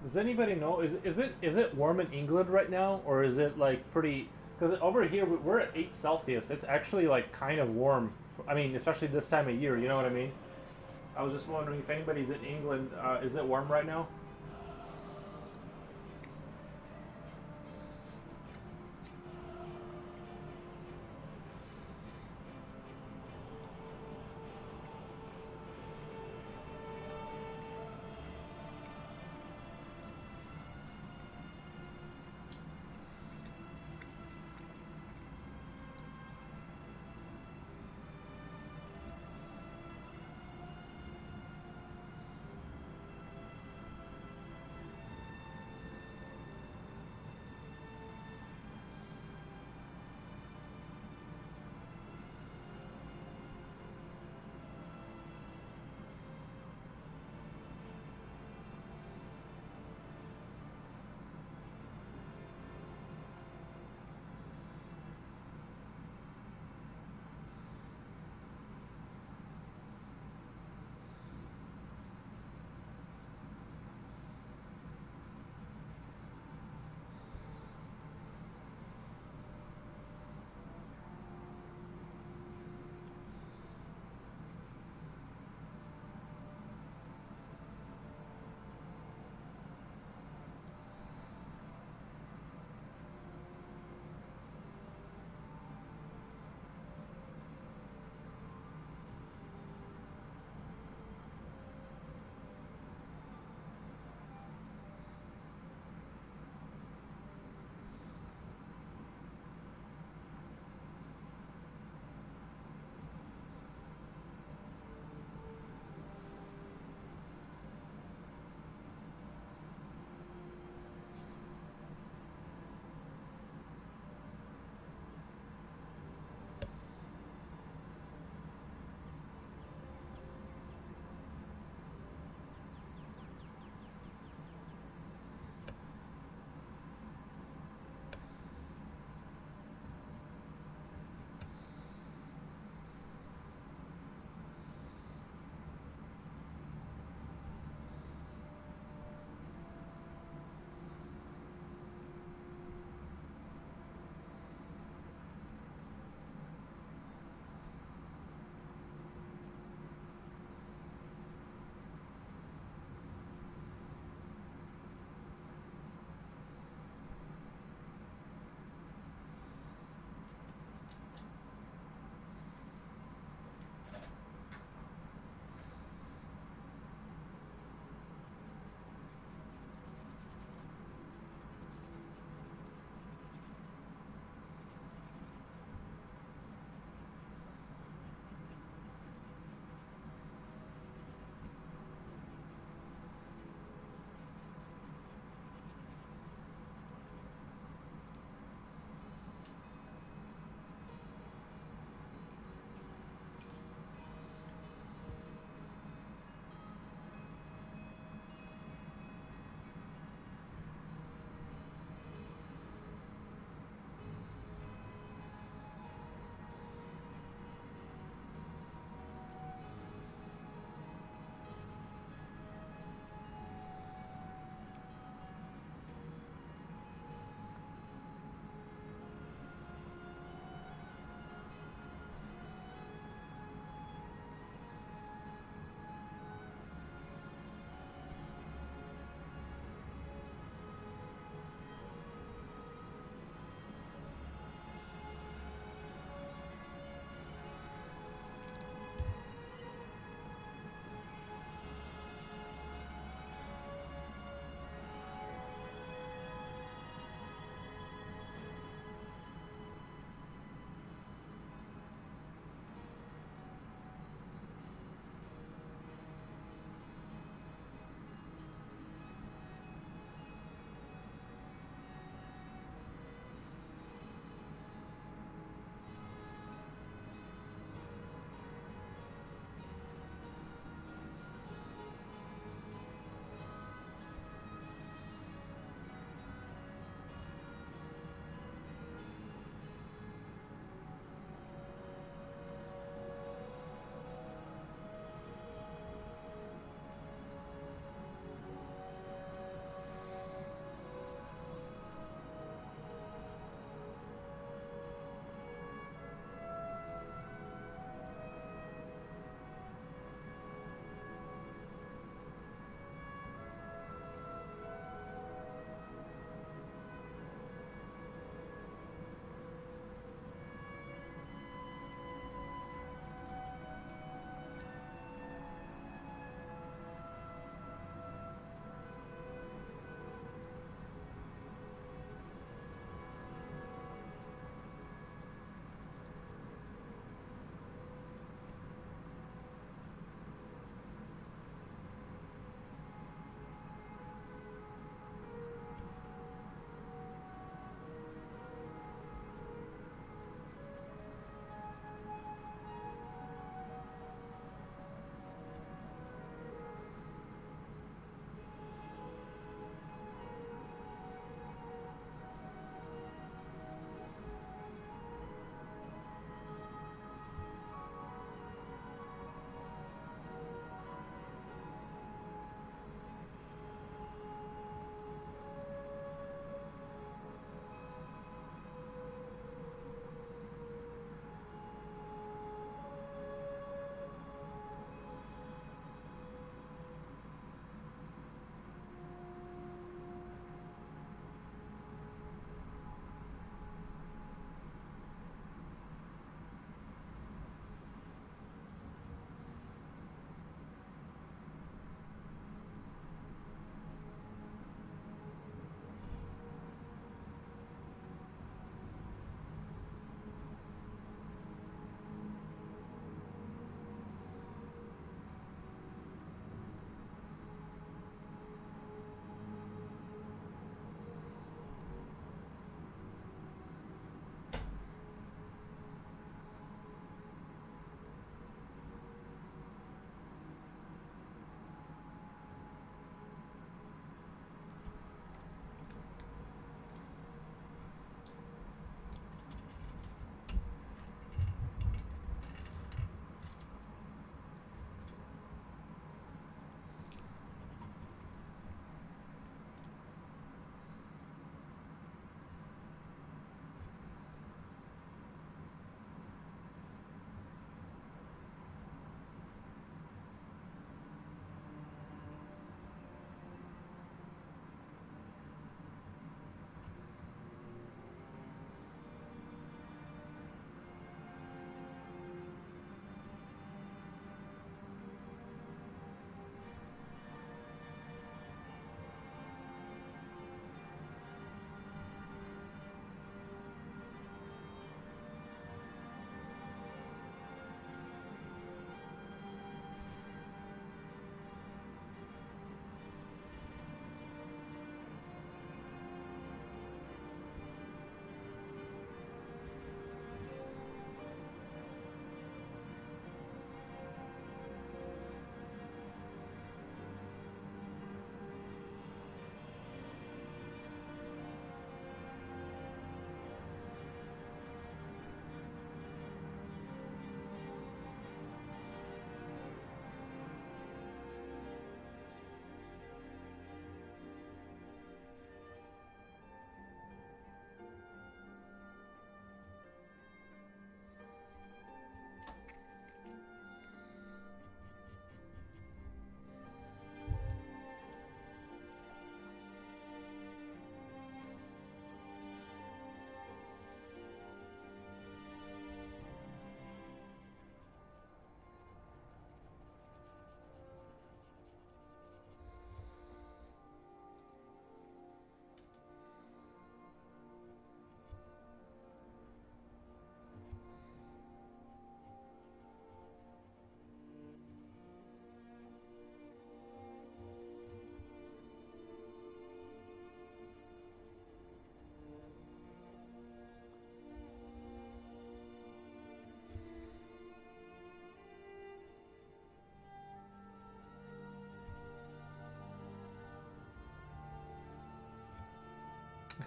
Does anybody know? Is it warm in England right now, or is it like pretty? Because over here we're at 8 Celsius. It's actually like kind of warm. I mean, especially this time of year. You know what I mean? I was just wondering if anybody's in England. Is it warm right now?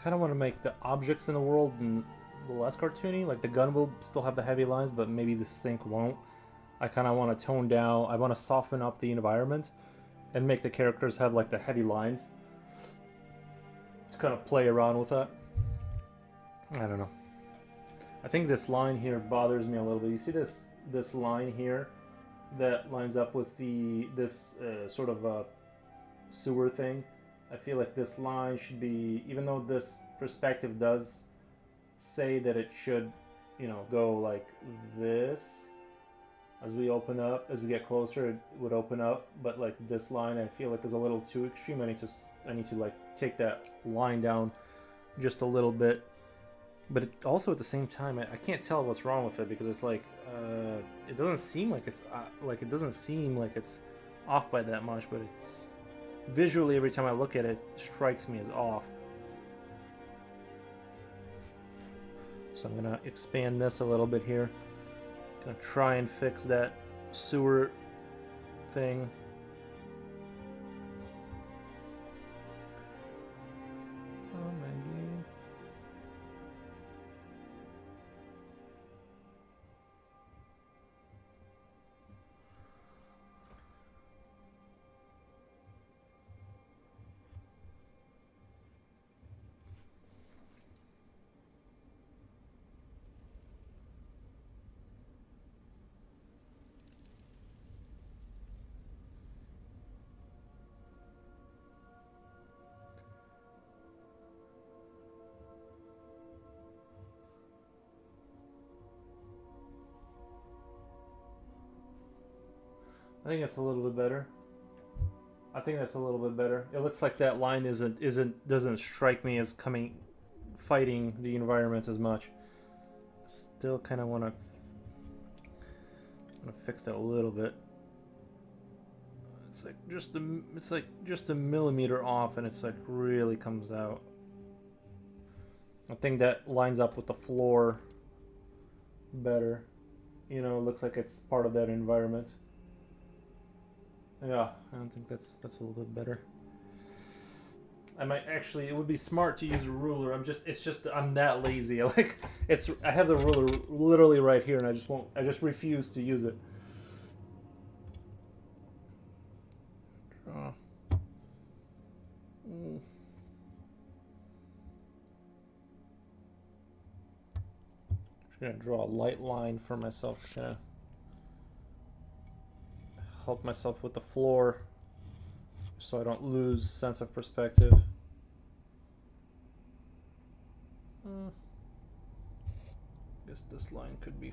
kind of want to make the objects in the world less cartoony. Like the gun will still have the heavy lines, but maybe the sink won't. I kind of want to tone down. I want to soften up the environment and make the characters have like the heavy lines. To kind of play around with that. I don't know. I think this line here bothers me a little bit. You see this line here that lines up with this sort of sewer thing. I feel like this line should be, even though this perspective does say that it should, you know, go like this. As we open up, as we get closer, it would open up. But like this line, I feel like is a little too extreme. I need to like take that line down just a little bit. But it also at the same time, I can't tell what's wrong with it because it's like it doesn't seem like it's off by that much, but it's visually every time I look at it, it strikes me as off. So I'm gonna expand this a little bit here. Gonna try and fix that sewer thing. Oh my god. I think that's a little bit better. I think that's a little bit better. It looks like that line doesn't strike me as fighting the environment as much. Still kind of want to fix that a little bit. It's like just a millimeter off, and it's like really comes out. I think that lines up with the floor better. You know, it looks like it's part of that environment. Yeah, I don't think that's a little bit better. I might actually, it would be smart to use a ruler. I'm that lazy. I have the ruler literally right here, and I just refuse to use it. Draw. Just gonna draw a light line for myself to kind of help myself with the floor so I don't lose sense of perspective. I guess this line could be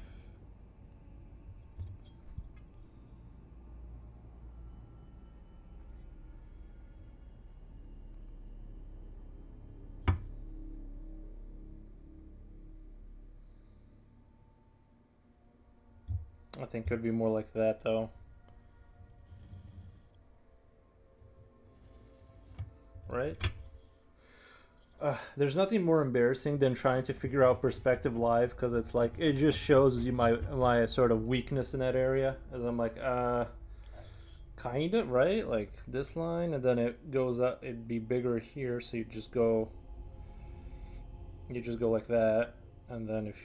I think it could be more like that though. Right? There's nothing more embarrassing than trying to figure out perspective live, because it's like it just shows you my sort of weakness in that area. As I'm like, kind of right, like this line, and then it goes up. It'd be bigger here, so you just go like that, and then if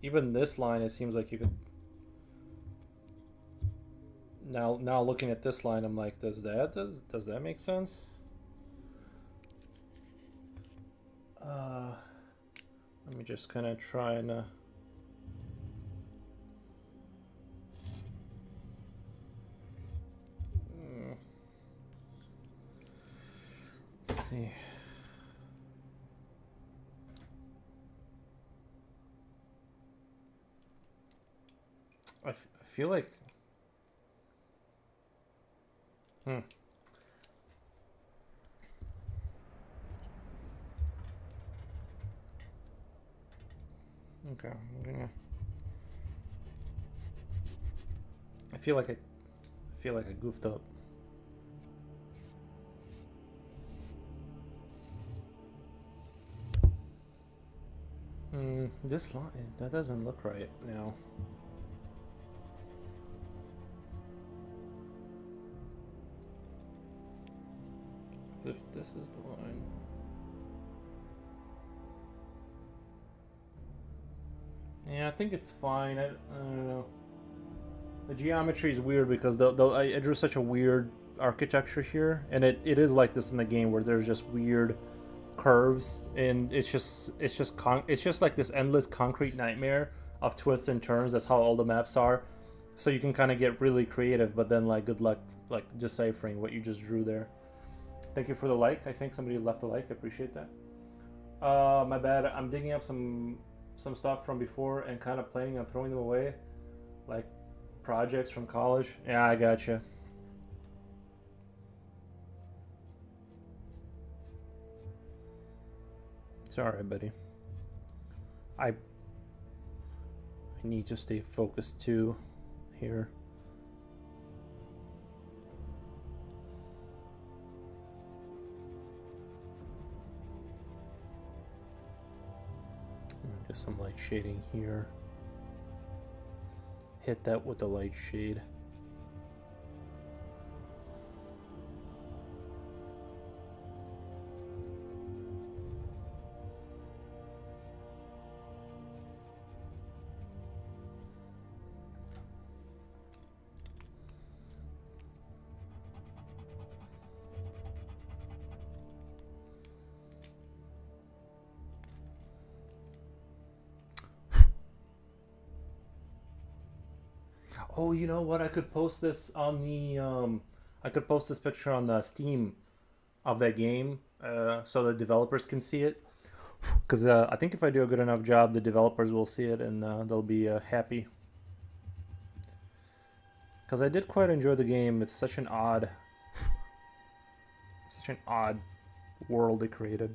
even this line, it seems like you could. Now looking at this line, I'm like, does that make sense? Let me just kind of try and let's see. I feel like Okay, I feel like I goofed up. This line, that doesn't look right now. If this is the line. Yeah, I think it's fine. I don't know. The geometry is weird because I drew such a weird architecture here, and it is like this in the game where there's just weird curves, and it's just like this endless concrete nightmare of twists and turns. That's how all the maps are. So you can kind of get really creative, but then like good luck like deciphering what you just drew there. Thank you for the like. I think somebody left a like. I appreciate that. My bad. I'm digging up some stuff from before and kind of planning on throwing them away, like projects from college. Yeah, I gotcha. Sorry, buddy. I need to stay focused too here. Get some light shading here. Hit that with the light shade. Oh, you know what? I could post this on the I could post this picture on the Steam of that game, so the developers can see it. Because I think if I do a good enough job, the developers will see it and they'll be happy. Because I did quite enjoy the game. It's such an odd world they created.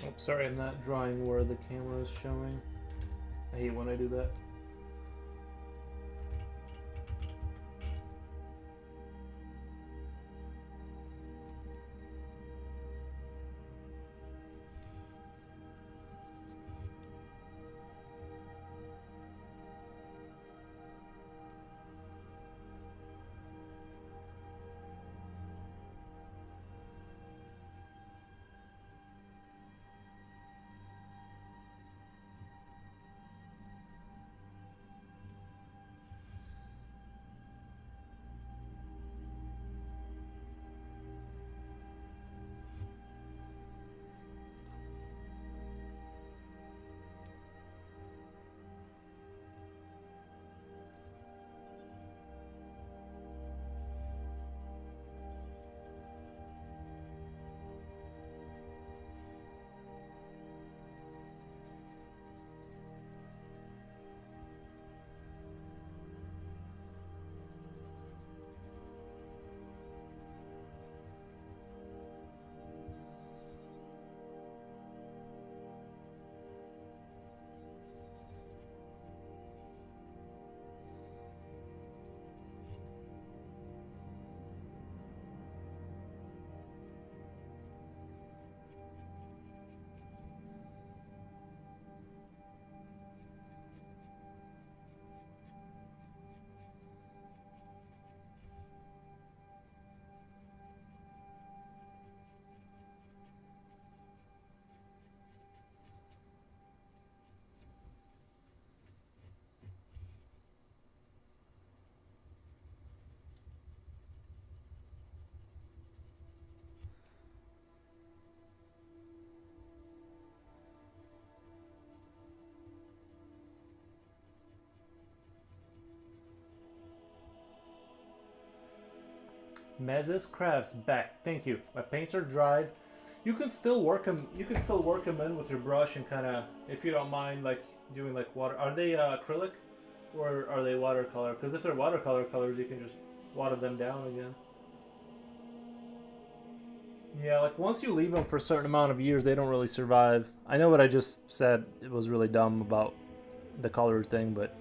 Oh, sorry, I'm not drawing where the camera is showing. I hate when I do that. Mezes Crafts back. Thank you. My paints are dried. You can still work them. You can still work them in with your brush and kind of, if you don't mind, like doing like water. Are they acrylic, or are they watercolor? Because if they're watercolor colors, you can just water them down again. Yeah, like once you leave them for a certain amount of years, they don't really survive. I know what I just said. It was really dumb about the color thing, but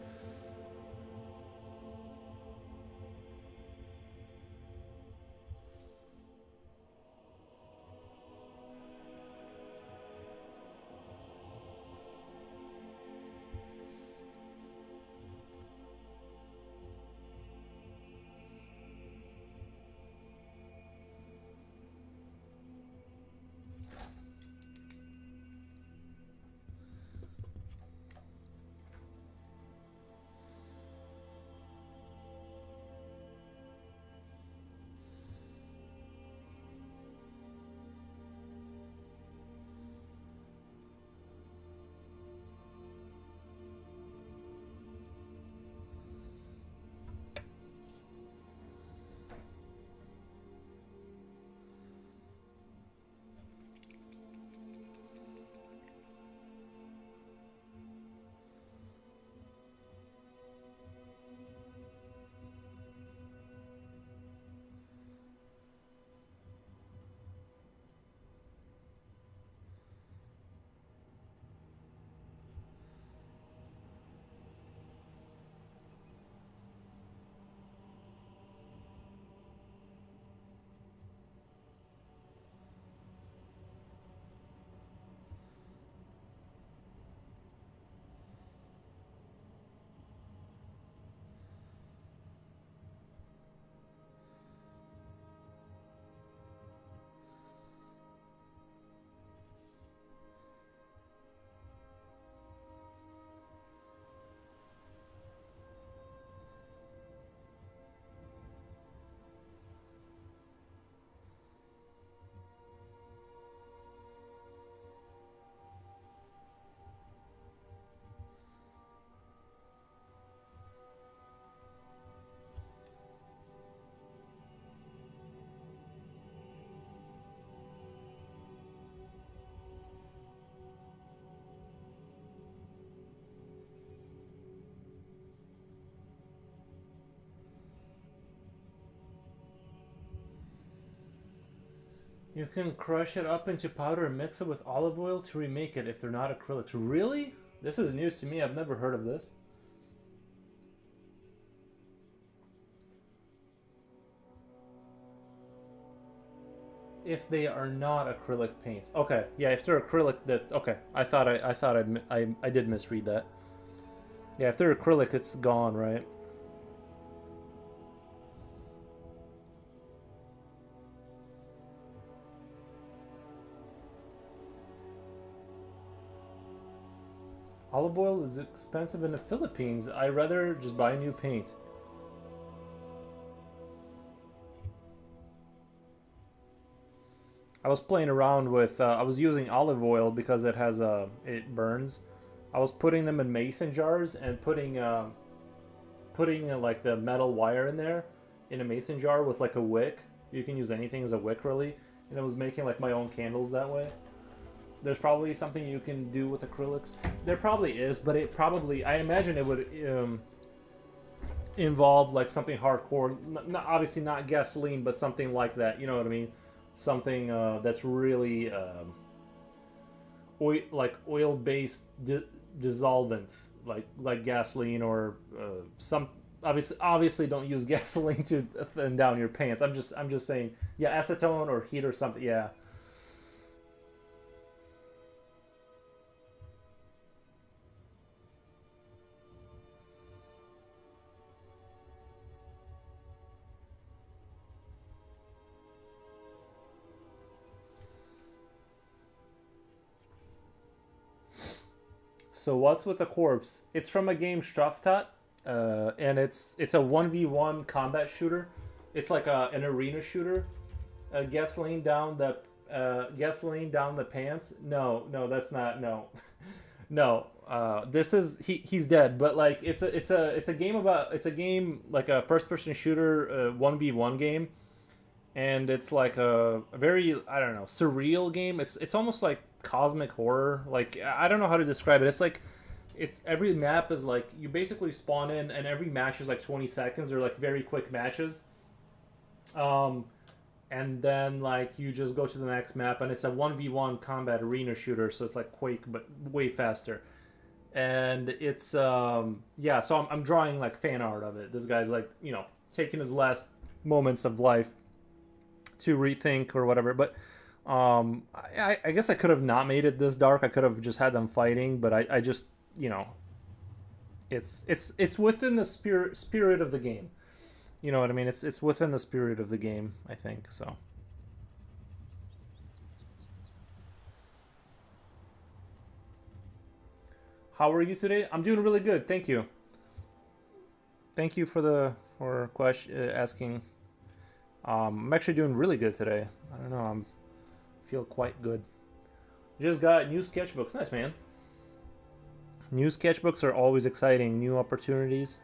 you can crush it up into powder and mix it with olive oil to remake it if they're not acrylics. Really? This is news to me. I've never heard of this. If they are not acrylic paints. Okay, yeah, if they're acrylic, that okay. I did misread that. Yeah, if they're acrylic, it's gone, right? Olive oil is expensive in the Philippines. I'd rather just buy new paint. I was playing around with, I was using olive oil because it has, it burns. I was putting them in mason jars and putting like the metal wire in there in a mason jar with like a wick. You can use anything as a wick really. And I was making like my own candles that way. There's probably something you can do with acrylics. There probably is, but it probably, I imagine it would involve like something hardcore. Obviously not gasoline, but something like that. You know what I mean? Something that's really oil-based dissolvent, like gasoline or some. Obviously, don't use gasoline to thin down your pants. I'm just saying, yeah, acetone or heat or something. Yeah. So what's with the corpse? It's from a game STRAFTAT, and it's a 1v1 combat shooter. It's like an arena shooter. Gasoline down the pants. No, no, that's not no, no. This is he's dead. But like it's a game like a first person shooter 1v1 game, and it's like a very, I don't know, surreal game. It's almost like cosmic horror. Like I don't know how to describe it. It's like it's every map is like you basically spawn in, and every match is like 20 seconds. They're like very quick matches. Um, and then like you just go to the next map, and it's a 1v1 combat arena shooter, so it's like Quake but way faster. And it's yeah, so I'm drawing like fan art of it. This guy's like, you know, taking his last moments of life to rethink or whatever. But I guess I could have not made it this dark. I could have just had them fighting, but I just, you know, it's within the spirit of the game. You know what I mean? It's within the spirit of the game, I think. So how are you today? I'm doing really good, thank you. Thank you for the for question asking. I'm actually doing really good today. I don't know. I'm feel quite good. Just got new sketchbooks. Nice, man. New sketchbooks are always exciting. New opportunities.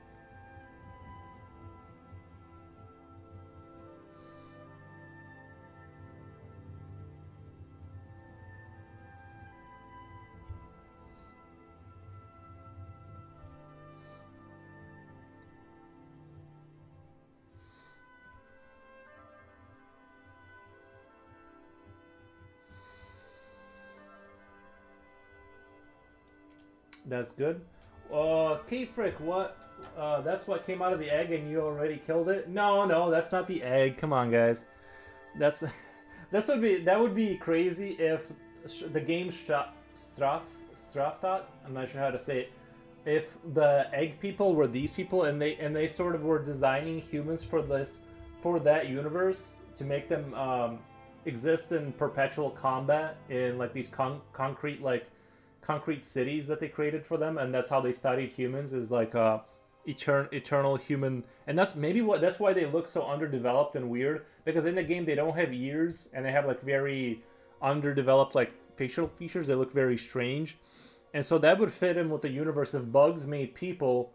That's good. K-Frick, what? That's what came out of the egg and you already killed it? No, no, that's not the egg. Come on, guys. That's that would be crazy if the game STRAFTAT, I'm not sure how to say it, if the egg people were these people and they sort of were designing humans for that universe to make them exist in perpetual combat in like these concrete cities that they created for them, and that's how they studied humans, is like eternal human. And that's why they look so underdeveloped and weird, because in the game they don't have ears and they have like very underdeveloped like facial features. They look very strange, and so that would fit in with the universe. If bugs made people,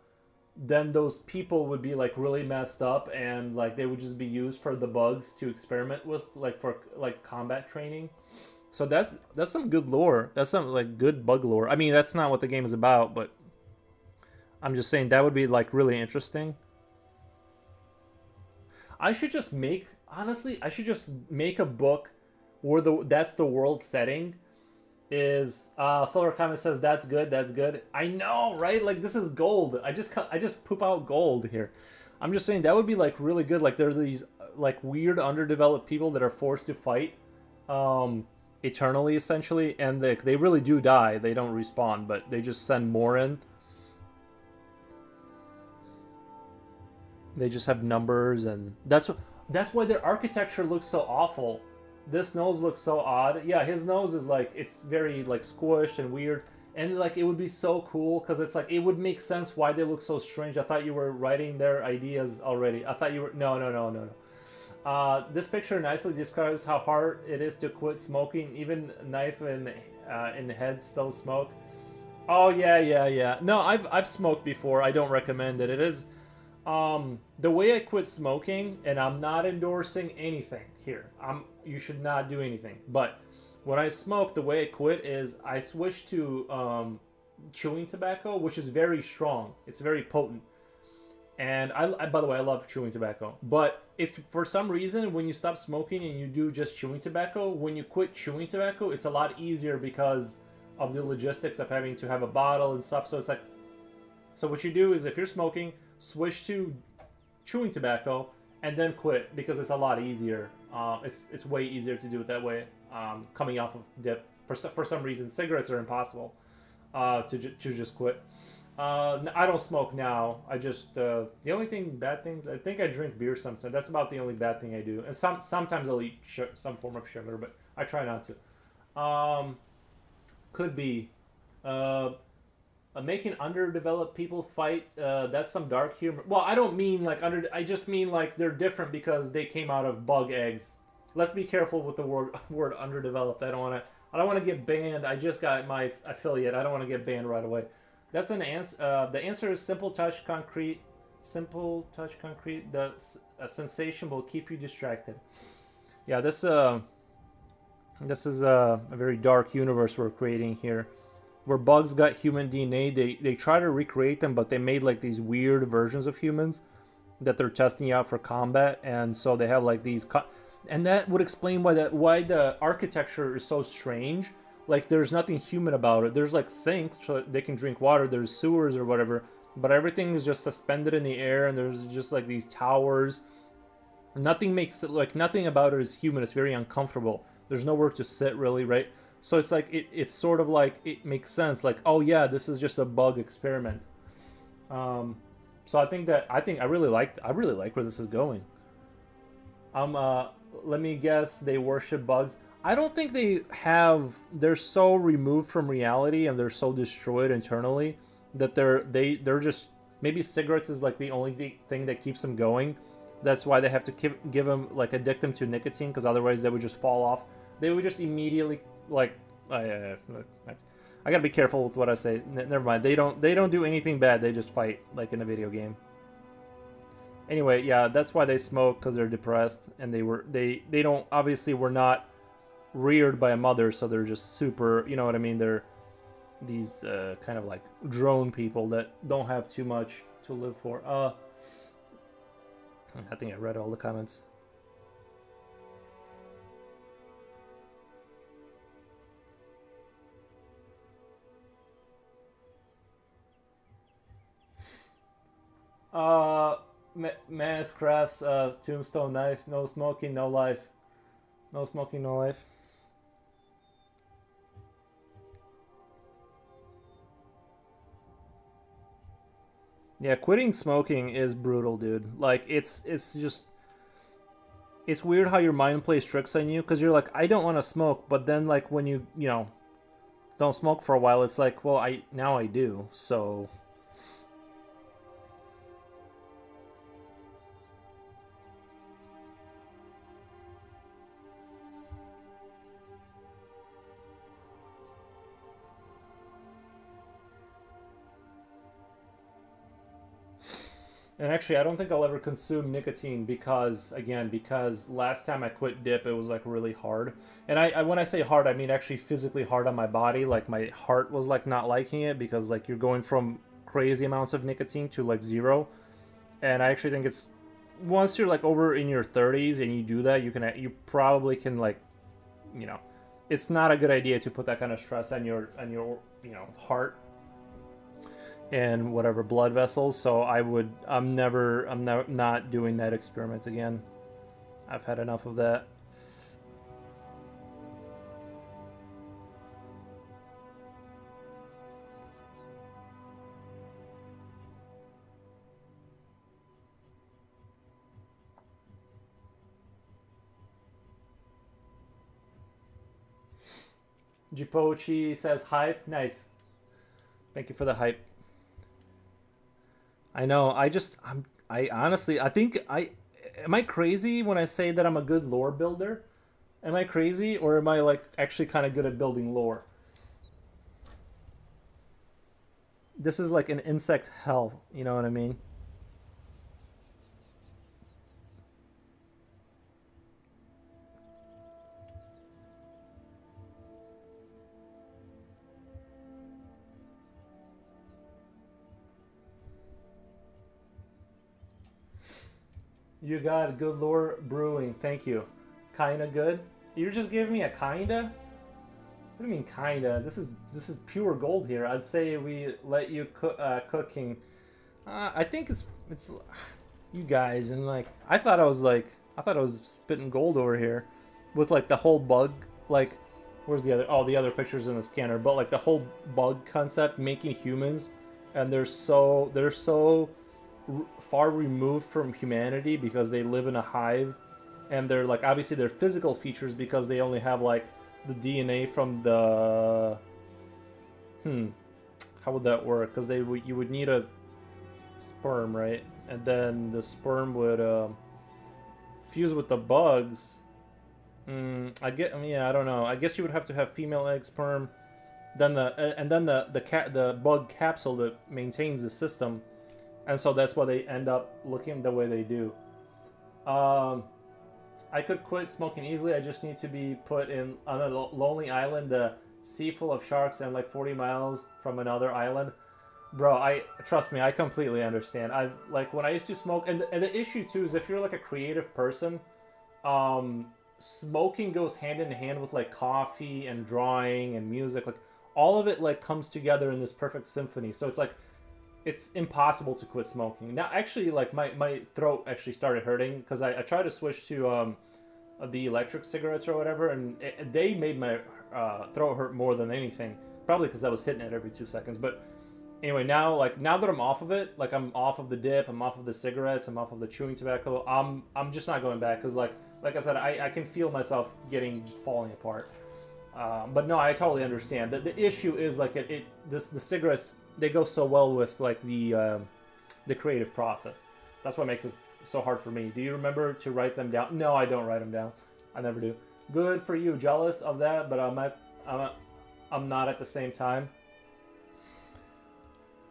then those people would be like really messed up, and like they would just be used for the bugs to experiment with, like for like combat training. So that's some good lore. That's some like good bug lore. I mean, that's not what the game is about, but I'm just saying that would be like really interesting. I should just make honestly, I should just make a book where that's the world setting. Is Solar Comet says that's good, that's good. I know, right? Like this is gold. I just poop out gold here. I'm just saying that would be like really good. Like there's these like weird underdeveloped people that are forced to fight eternally, essentially, and they really do die. They don't respawn, but they just send more in. They just have numbers, and that's why their architecture looks so awful. This nose looks so odd. Yeah, his nose is like, it's very like squished and weird, and like it would be so cool because it's like it would make sense why they look so strange. I thought you were writing their ideas already. I thought you were no. This picture nicely describes how hard it is to quit smoking. Even knife in the head still smoke. Oh yeah. No, I've smoked before. I don't recommend it. It is the way I quit smoking, and I'm not endorsing anything here. You should not do anything. But when I smoke, the way I quit is I switched to chewing tobacco, which is very strong. It's very potent. And I, by the way, I love chewing tobacco. But it's for some reason when you stop smoking and you do just chewing tobacco, when you quit chewing tobacco, it's a lot easier because of the logistics of having to have a bottle and stuff. So it's like, so what you do is if you're smoking, switch to chewing tobacco and then quit, because it's a lot easier. It's way easier to do it that way. Coming off of dip, for some reason, cigarettes are impossible to just quit. I don't smoke now. I just the only bad things. I think I drink beer sometimes. That's about the only bad thing I do. And sometimes I'll eat some form of sugar, but I try not to. Could be. Making underdeveloped people fight. That's some dark humor. Well, I don't mean like I just mean like they're different because they came out of bug eggs. Let's be careful with the word underdeveloped. I don't want to get banned. I just got my affiliate. I don't want to get banned right away. That's an answer. The answer is simple touch concrete. Simple touch concrete. The sensation will keep you distracted. Yeah, this is a very dark universe we're creating here, where bugs got human DNA. They try to recreate them, but they made like these weird versions of humans that they're testing out for combat, and so they have like these. And that would explain why the architecture is so strange. Like there's nothing human about it. There's like sinks so they can drink water. There's sewers or whatever, but everything is just suspended in the air, and there's just like these towers. Nothing makes it like nothing about it is human. It's very uncomfortable. There's nowhere to sit really, right? So it's like it's sort of like it makes sense. Like, oh yeah, this is just a bug experiment. So I really like where this is going. Let me guess, they worship bugs. I don't think they're so removed from reality and they're so destroyed internally that they're just, maybe cigarettes is like the only thing that keeps them going. That's why they have to give them, like, addict them to nicotine, because otherwise they would just fall off. They would just immediately, like, I gotta be careful with what I say. Never mind. They don't do anything bad. They just fight like in a video game. Anyway, yeah, that's why they smoke, because they're depressed, and they don't, obviously were not reared by a mother, so they're just super, you know what I mean? They're these kind of like drone people that don't have too much to live for. I think I read all the comments. Mass crafts, tombstone knife, no smoking, no life. No smoking, no life. Yeah, quitting smoking is brutal, dude. Like, it's just, it's weird how your mind plays tricks on you, because you're like, I don't want to smoke, but then, like, when you know, don't smoke for a while, it's like, well, now I do, so... And actually, I don't think I'll ever consume nicotine because last time I quit dip, it was like really hard. And I when I say hard, I mean actually physically hard on my body. Like my heart was like not liking it, because like you're going from crazy amounts of nicotine to like zero. And I actually think it's, once you're like over in your 30s and you do that, you probably can, like, you know, it's not a good idea to put that kind of stress on your you know, heart and whatever blood vessels. So I'm not doing that experiment again. I've had enough of that. Jipochi says hype. Nice. Thank you for the hype. I know. I honestly, I think am I crazy when I say that I'm a good lore builder? Am I crazy, or am I like actually kind of good at building lore? This is like an insect hell, you know what I mean? You got good lore brewing. Thank you. Kinda good. You're just giving me a kinda? What do you mean kinda? This is pure gold here. I'd say we let you cooking. I think it's you guys, and like I thought I was spitting gold over here with like the whole bug, like where's the other, oh, the other pictures in the scanner, but like the whole bug concept, making humans, and they're so far removed from humanity because they live in a hive, and they're like, obviously their physical features, because they only have like the DNA from the how would that work? Because you would need a sperm, right? And then the sperm would fuse with the bugs. I don't know. I guess you would have to have female egg sperm, then the bug capsule that maintains the system, and so that's why they end up looking the way they do. I could quit smoking easily. I just need to be put in on a lonely island, a sea full of sharks, and like 40 miles from another island. Bro, I trust me, I completely understand. I like when I used to smoke, and the issue too is if you're like a creative person, smoking goes hand in hand with like coffee and drawing and music. Like all of it like comes together in this perfect symphony. So it's like it's impossible to quit smoking. Now, actually, like my throat actually started hurting because I tried to switch to the electric cigarettes or whatever, and they made my throat hurt more than anything. Probably because I was hitting it every 2 seconds. But anyway, now that I'm off of it, like I'm off of the dip, I'm off of the cigarettes, I'm off of the chewing tobacco. I'm just not going back because like I said, I can feel myself getting just falling apart. But no, I totally understand. The issue is like the cigarettes, they go so well with like the creative process. That's what makes it so hard for me. Do you remember to write them down? No, I don't write them down. I never do. Good for you. Jealous of that, but I'm not at the same time.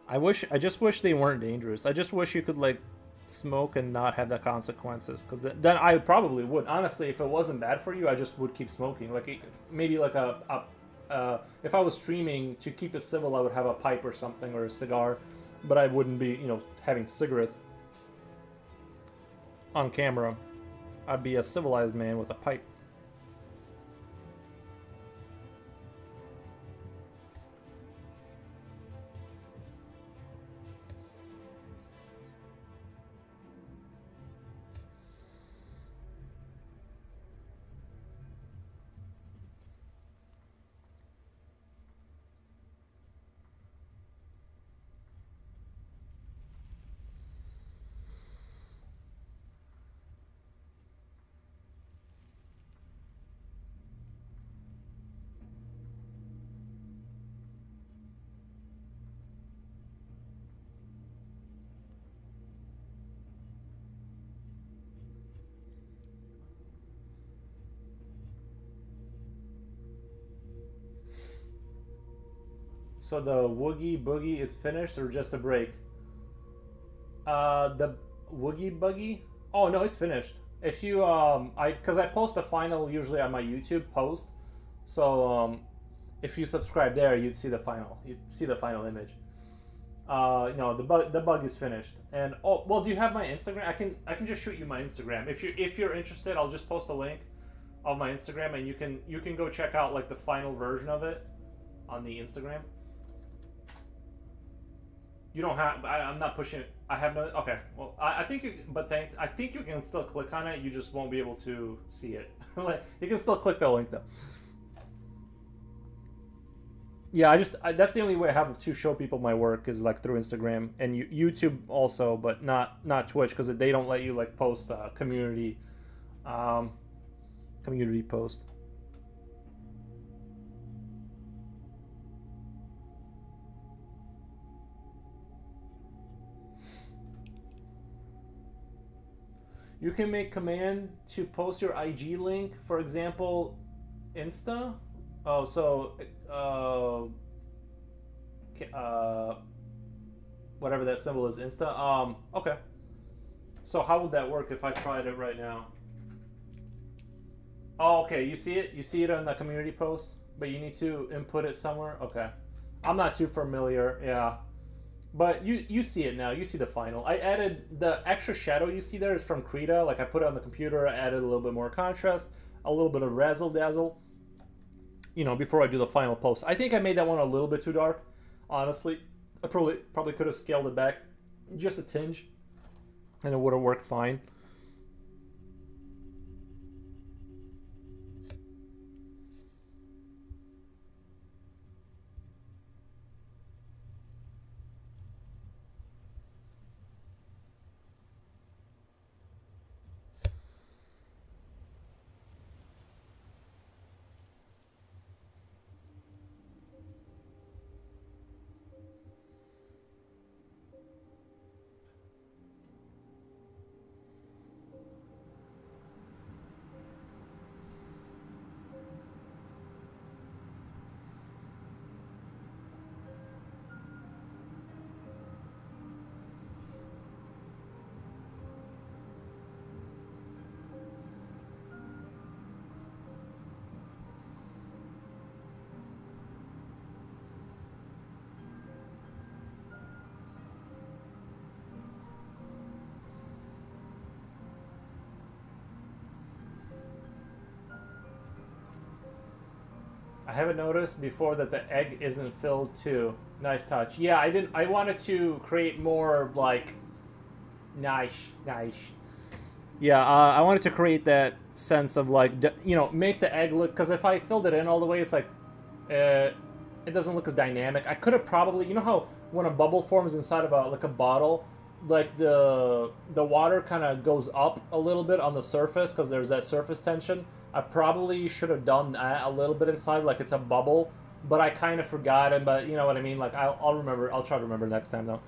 I just wish they weren't dangerous. I just wish you could like smoke and not have the consequences, because then I probably would. Honestly, if it wasn't bad for you, I just would keep smoking. Like maybe like if I was streaming, to keep it civil, I would have a pipe or something, or a cigar, but I wouldn't be, having cigarettes on camera. I'd be a civilized man with a pipe. So the Woogie Boogie is finished or just a break? The Woogie Buggy? Oh no, it's finished. If you because I post the final usually on my YouTube post, so if you subscribe there, you'd see the final. You'd see the final image. No, the bug is finished. And oh well, do you have my Instagram? I can just shoot you my Instagram. If you're interested, I'll just post a link of my Instagram, and you can go check out like the final version of it on the Instagram. You don't have. I'm not pushing it. I have no. Okay. Well, I think. But thanks. I think you can still click on it. You just won't be able to see it. Like, you can still click the link though. Yeah, that's the only way I have to show people my work is like through Instagram and YouTube also, but not Twitch, because they don't let you like post um, community post. You can make command to post your IG link, for example, Insta. Oh, so whatever that symbol is, Insta. Okay. So how would that work if I tried it right now? Oh, okay. You see it? You see it on the community post, but you need to input it somewhere. Okay. I'm not too familiar. Yeah. But you see it now. You see the final. I added the extra shadow you see there is from Krita. Like I put it on the computer. I added a little bit more contrast, a little bit of razzle dazzle. Before I do the final post. I think I made that one a little bit too dark. Honestly, I probably could have scaled it back just a tinge, and it would have worked fine. I haven't noticed before that the egg isn't filled too. Nice touch. Yeah, I didn't. I wanted to create more like nice, nice. Yeah, I wanted to create that sense of like, you know, make the egg look. Because if I filled it in all the way, it's like, it doesn't look as dynamic. I could have probably, you know how when a bubble forms inside of a like a bottle, like the water kind of goes up a little bit on the surface because there's that surface tension. I probably should have done that a little bit inside, like it's a bubble, but I kind of forgot it. But you know what I mean? Like I'll remember. I'll try to remember next time though.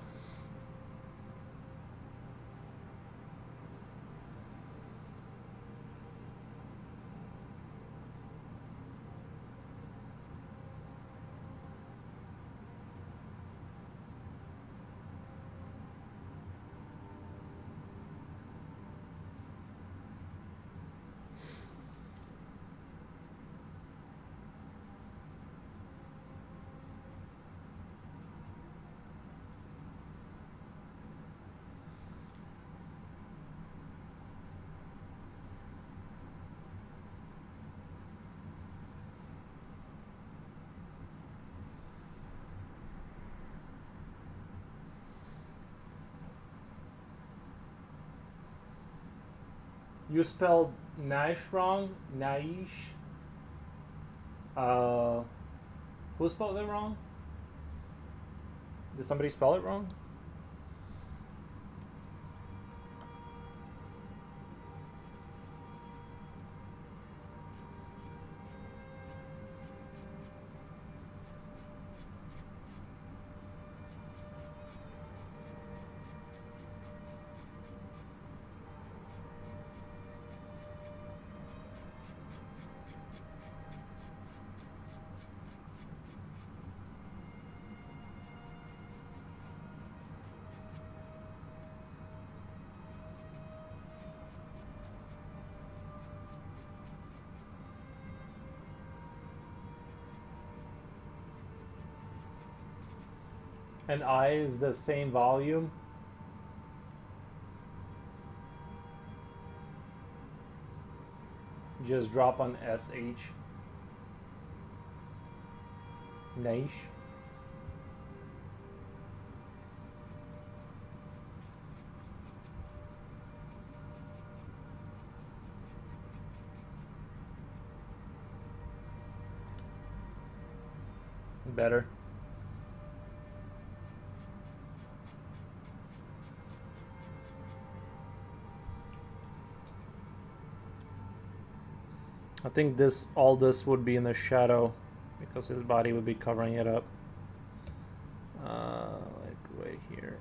You spelled Naish wrong. Naish. Uh, who spelled it wrong? Did somebody spell it wrong? And I is the same volume. Just drop on SH. Naish. Better. I think all this would be in the shadow because his body would be covering it up. Like right here.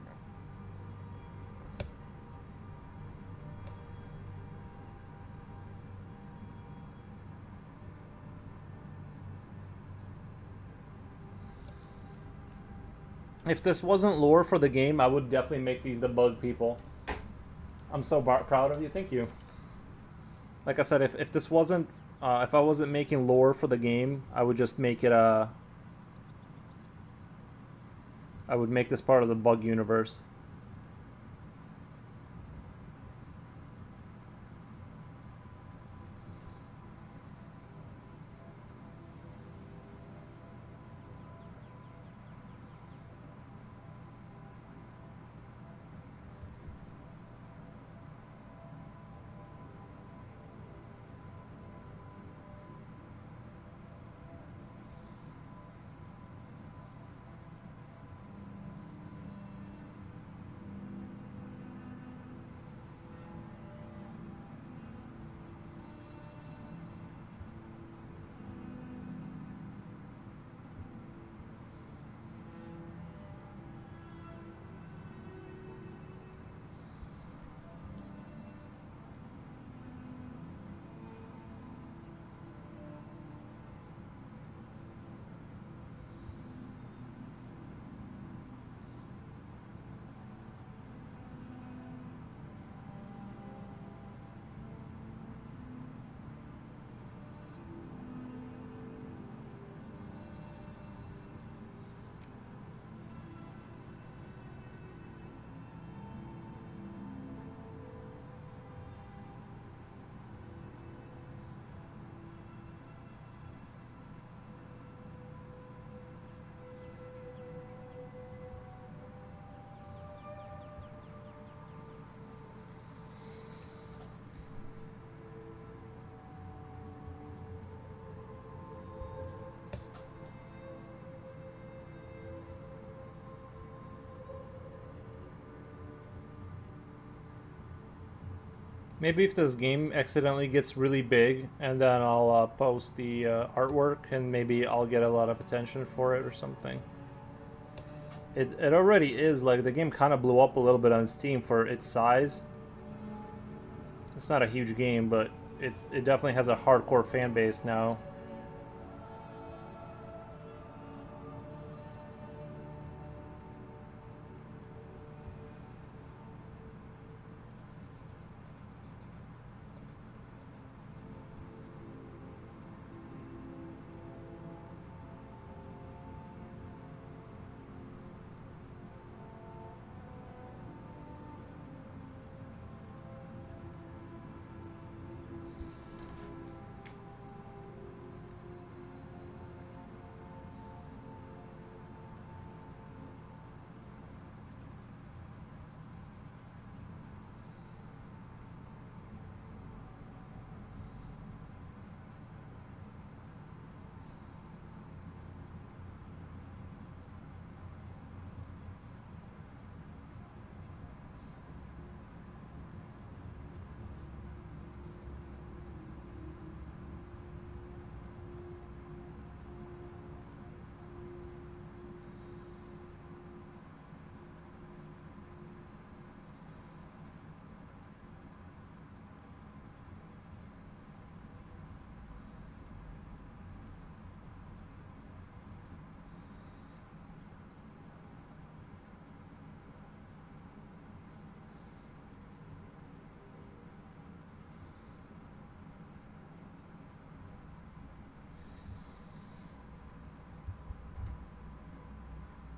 If this wasn't lore for the game, I would definitely make these the bug people. I'm so proud of you. Thank you. Like I said, if this wasn't, if I wasn't making lore for the game, I would just make it I would make this part of the bug universe. Maybe if this game accidentally gets really big, and then I'll post the artwork, and maybe I'll get a lot of attention for it or something. It already is, like, the game kind of blew up a little bit on Steam for its size. It's not a huge game, but it definitely has a hardcore fan base now.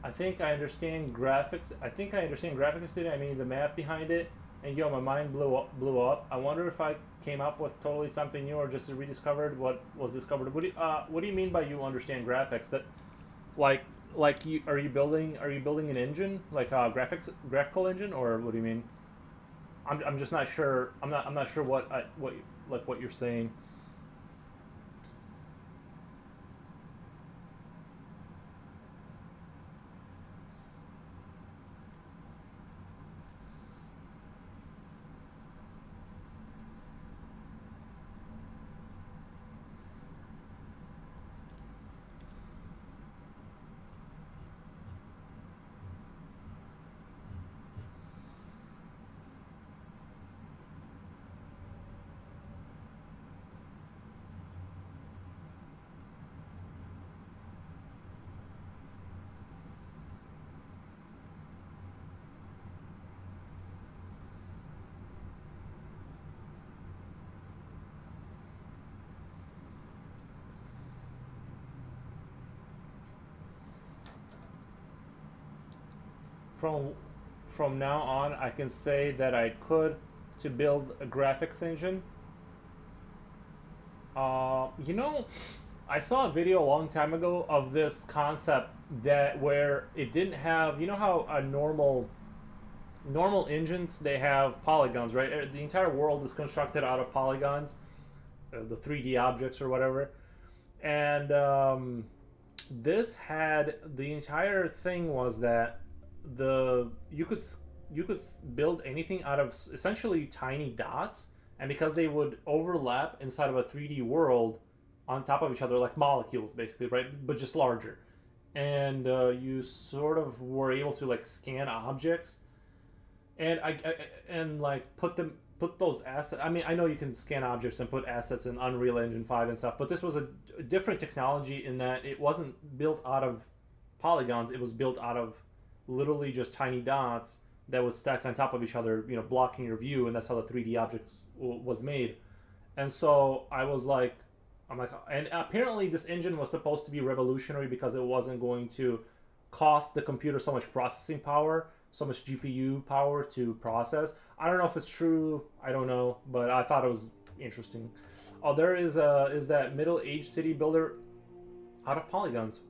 I think I understand graphics. I think I understand graphics. I mean the math behind it. And yo, my mind blew up. I wonder if I came up with totally something new or just rediscovered what was discovered. What do you mean by you understand graphics? That like you are you building an engine like a graphical engine, or what do you mean? I'm just not sure. I'm not sure what you're saying. From from now on, I can say that I could to build a graphics engine. You know, I saw a video a long time ago of this concept that where it didn't have, you know how a normal engines, they have polygons, right? The entire world is constructed out of polygons, the 3D objects or whatever. And this had the entire thing was that the you could build anything out of essentially tiny dots, and because they would overlap inside of a 3D world on top of each other like molecules basically, right? But just larger. And you sort of were able to like scan objects and and like put those assets. I mean, I know you can scan objects and put assets in Unreal Engine 5 and stuff, but this was a different technology in that it wasn't built out of polygons. It was built out of literally just tiny dots that would stack on top of each other, you know, blocking your view, and that's how the 3D object was made. And so I'm like, and apparently this engine was supposed to be revolutionary because it wasn't going to cost the computer so much processing power, so much GPU power to process. I don't know if it's true. I don't know, but I thought it was interesting. Oh, there is that middle-aged city builder out of polygons.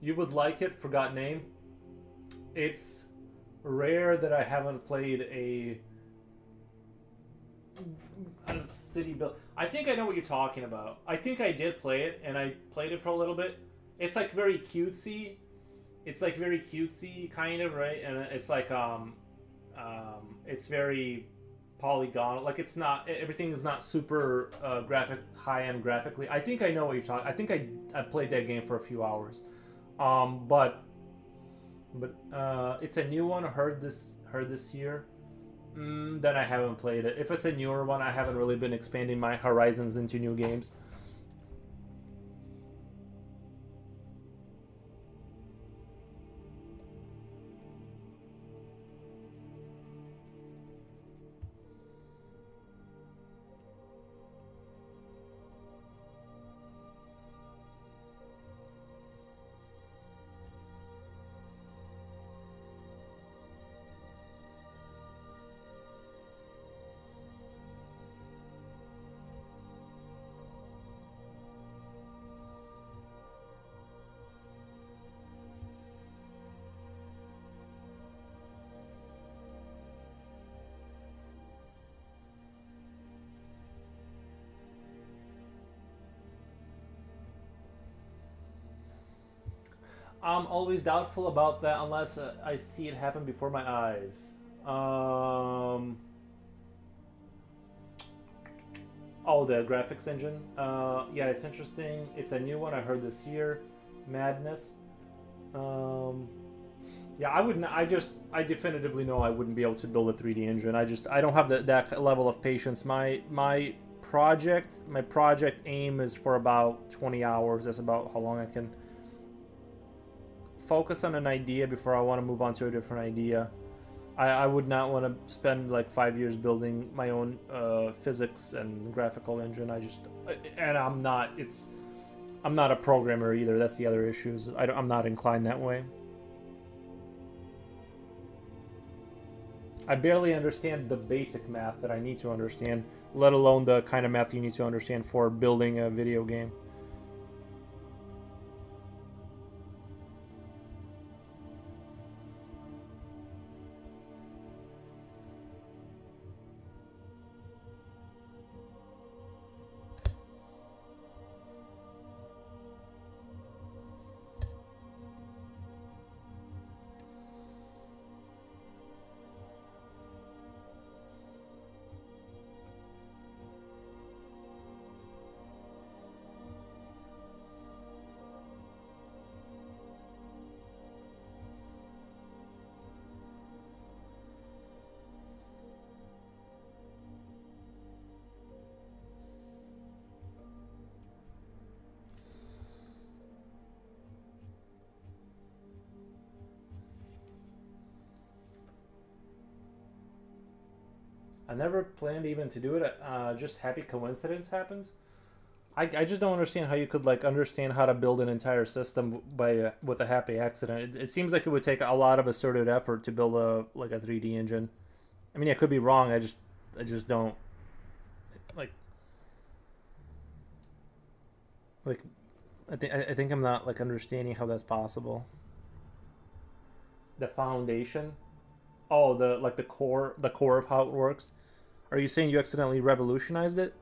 You would like it. Forgot name. It's rare that I haven't played a city build. I think I know what you're talking about. I think I did play it, and I played it for a little bit. It's like very cutesy. It's like very cutesy, kind of, right? And it's like it's very polygon. Like it's not, everything is not super high end graphically. I think I know what you're talking. I think I played that game for a few hours, but it's a new one. Heard this year. Then I haven't played it. If it's a newer one, I haven't really been expanding my horizons into new games. I'm always doubtful about that unless I see it happen before my eyes. Oh, the graphics engine. Yeah, it's interesting. It's a new one. I heard this year. Madness. Yeah, I wouldn't. I definitively know I wouldn't be able to build a 3D engine. I don't have that level of patience. My project aim is for about 20 hours. That's about how long I can focus on an idea before I want to move on to a different idea. I would not want to spend like 5 years building my own physics and graphical engine. I'm not a programmer either. That's the other issues. I'm not inclined that way. I barely understand the basic math that I need to understand, let alone the kind of math you need to understand for building a video game. I never planned even to do it. Just happy coincidence happens. I just don't understand how you could like understand how to build an entire system with a happy accident. It seems like it would take a lot of asserted effort to build a 3D engine. I mean, I could be wrong. I just don't like. I think I'm not like understanding how that's possible. The foundation. Oh, the core of how it works. Are you saying you accidentally revolutionized it?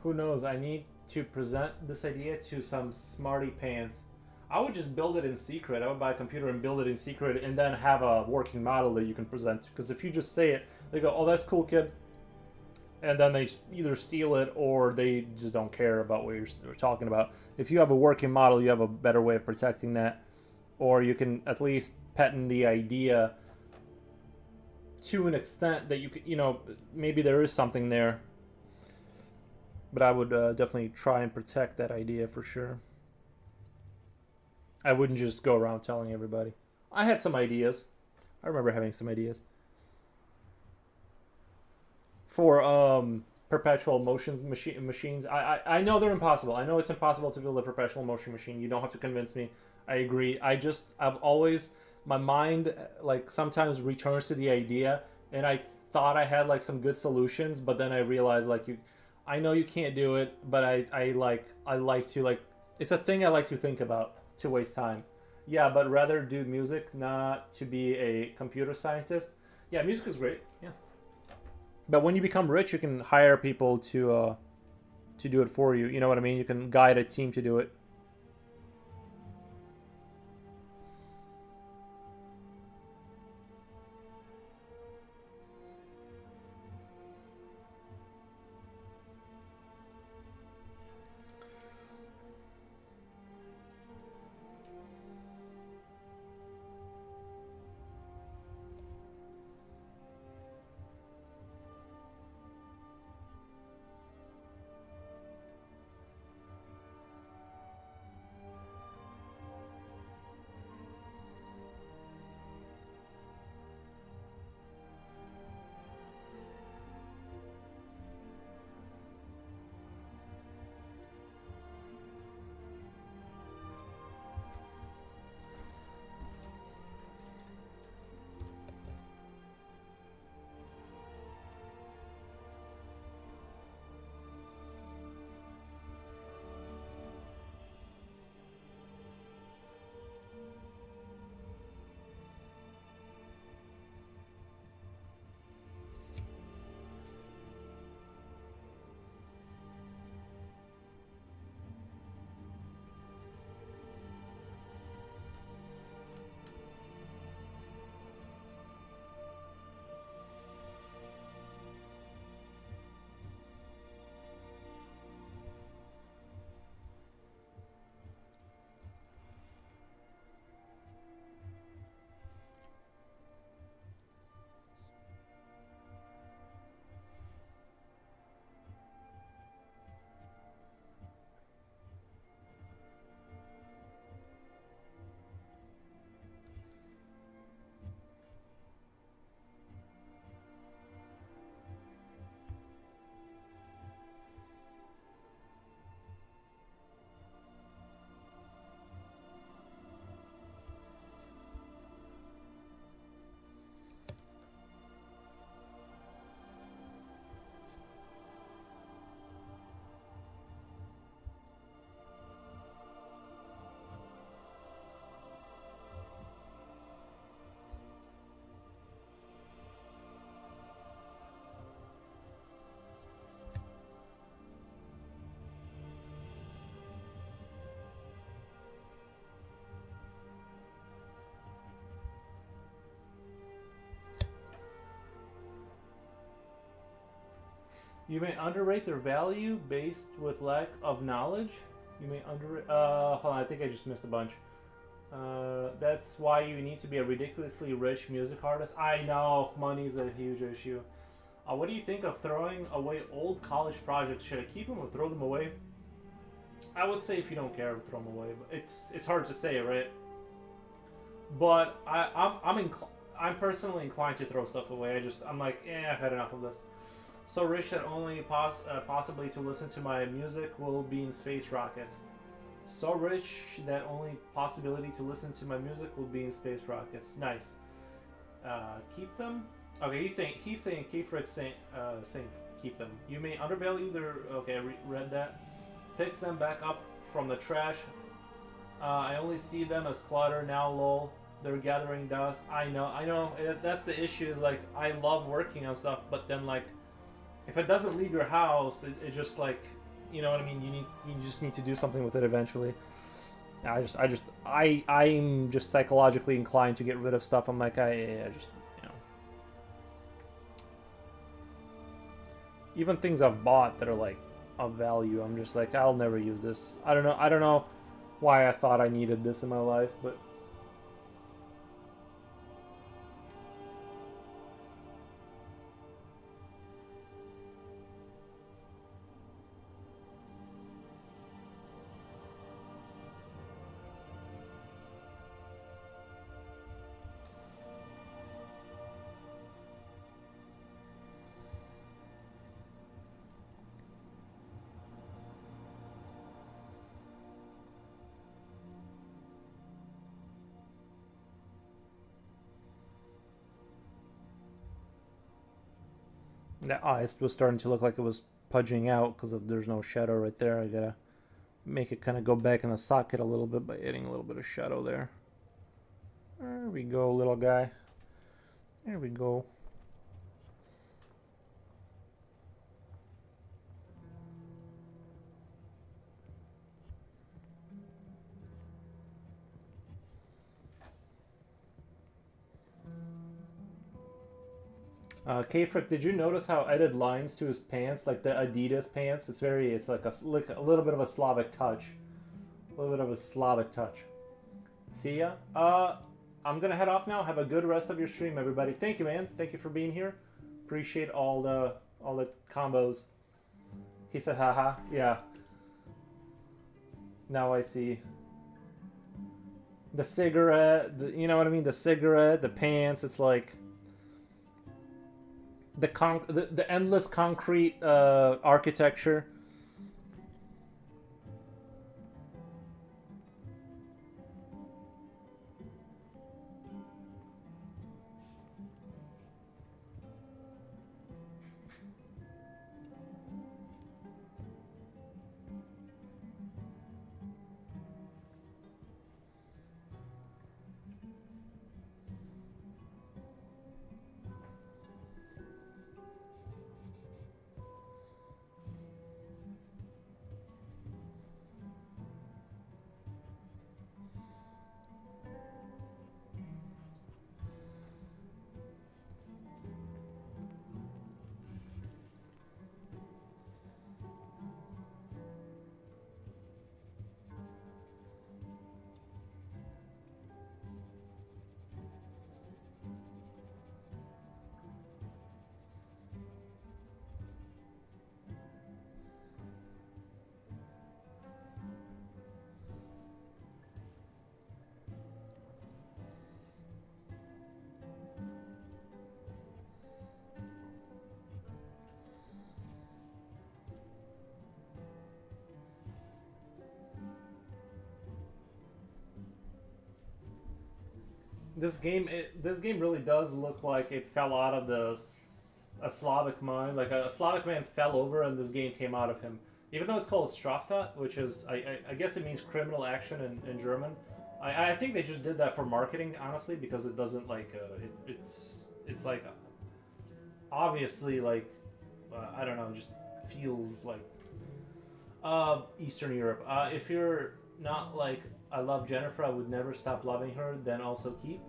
Who knows? I need to present this idea to some smarty pants. I would just build it in secret. I would buy a computer and build it in secret and then have a working model that you can present. Because if you just say it, they go, oh, that's cool, kid. And then they either steal it or they just don't care about what you're talking about. If you have a working model, you have a better way of protecting that. Or you can at least patent the idea to an extent that you can, maybe there is something there. But I would definitely try and protect that idea for sure. I wouldn't just go around telling everybody. I had some ideas. I remember having some ideas. For perpetual motions machines. I know they're impossible. I know it's impossible to build a perpetual motion machine. You don't have to convince me. I agree. I've always, my mind like sometimes returns to the idea and I thought I had like some good solutions, but then I realized like I know you can't do it, but I like to like it's a thing I like to think about to waste time. Yeah, but rather do music, not to be a computer scientist. Yeah, music is great. Yeah, but when you become rich, you can hire people to do it for you. You know what I mean? You can guide a team to do it. You may underrate their value based with lack of knowledge. You may underrate. Hold on, I think I just missed a bunch. That's why you need to be a ridiculously rich music artist. I know money's a huge issue. What do you think of throwing away old college projects? Should I keep them or throw them away? I would say if you don't care, throw them away. But it's hard to say, right? But I'm personally inclined to throw stuff away. I'm like, I've had enough of this. So rich that only possibly to listen to my music will be in space rockets. So rich that only possibility to listen to my music will be in space rockets. Nice. Keep them. Okay, he's saying Kfrick's saying keep them. You may undervalue their. Okay, I read that. Picks them back up from the trash. I only see them as clutter now. Lol. They're gathering dust. I know. That's the issue. Is like I love working on stuff, but then like if it doesn't leave your house, it just like you know what I mean. You just need to do something with it eventually. I'm just psychologically inclined to get rid of stuff. I'm like I just you know even things I've bought that are like of value. I'm just like I'll never use this. I don't know why I thought I needed this in my life, but. That ice was starting to look like it was pudging out because there's no shadow right there. I gotta make it kind of go back in the socket a little bit by adding a little bit of shadow there. There we go, little guy. There we go. K-Frick, did you notice how I added lines to his pants, like the Adidas pants? It's like a little bit of a Slavic touch. A little bit of a Slavic touch. See ya. I'm gonna head off now. Have a good rest of your stream, everybody. Thank you, man. Thank you for being here. Appreciate all the combos. He said, haha. Yeah. Now I see. The cigarette, you know what I mean? The cigarette, the pants. It's like the endless concrete architecture. This game really does look like it fell out of a Slavic mind. Like a Slavic man fell over and this game came out of him. Even though it's called STRAFTAT, which is I guess it means criminal action in German. I think they just did that for marketing, honestly, because it doesn't like it's like obviously like I don't know, just feels like Eastern Europe. If you're not like I love Jennifer, I would never stop loving her, then also keep.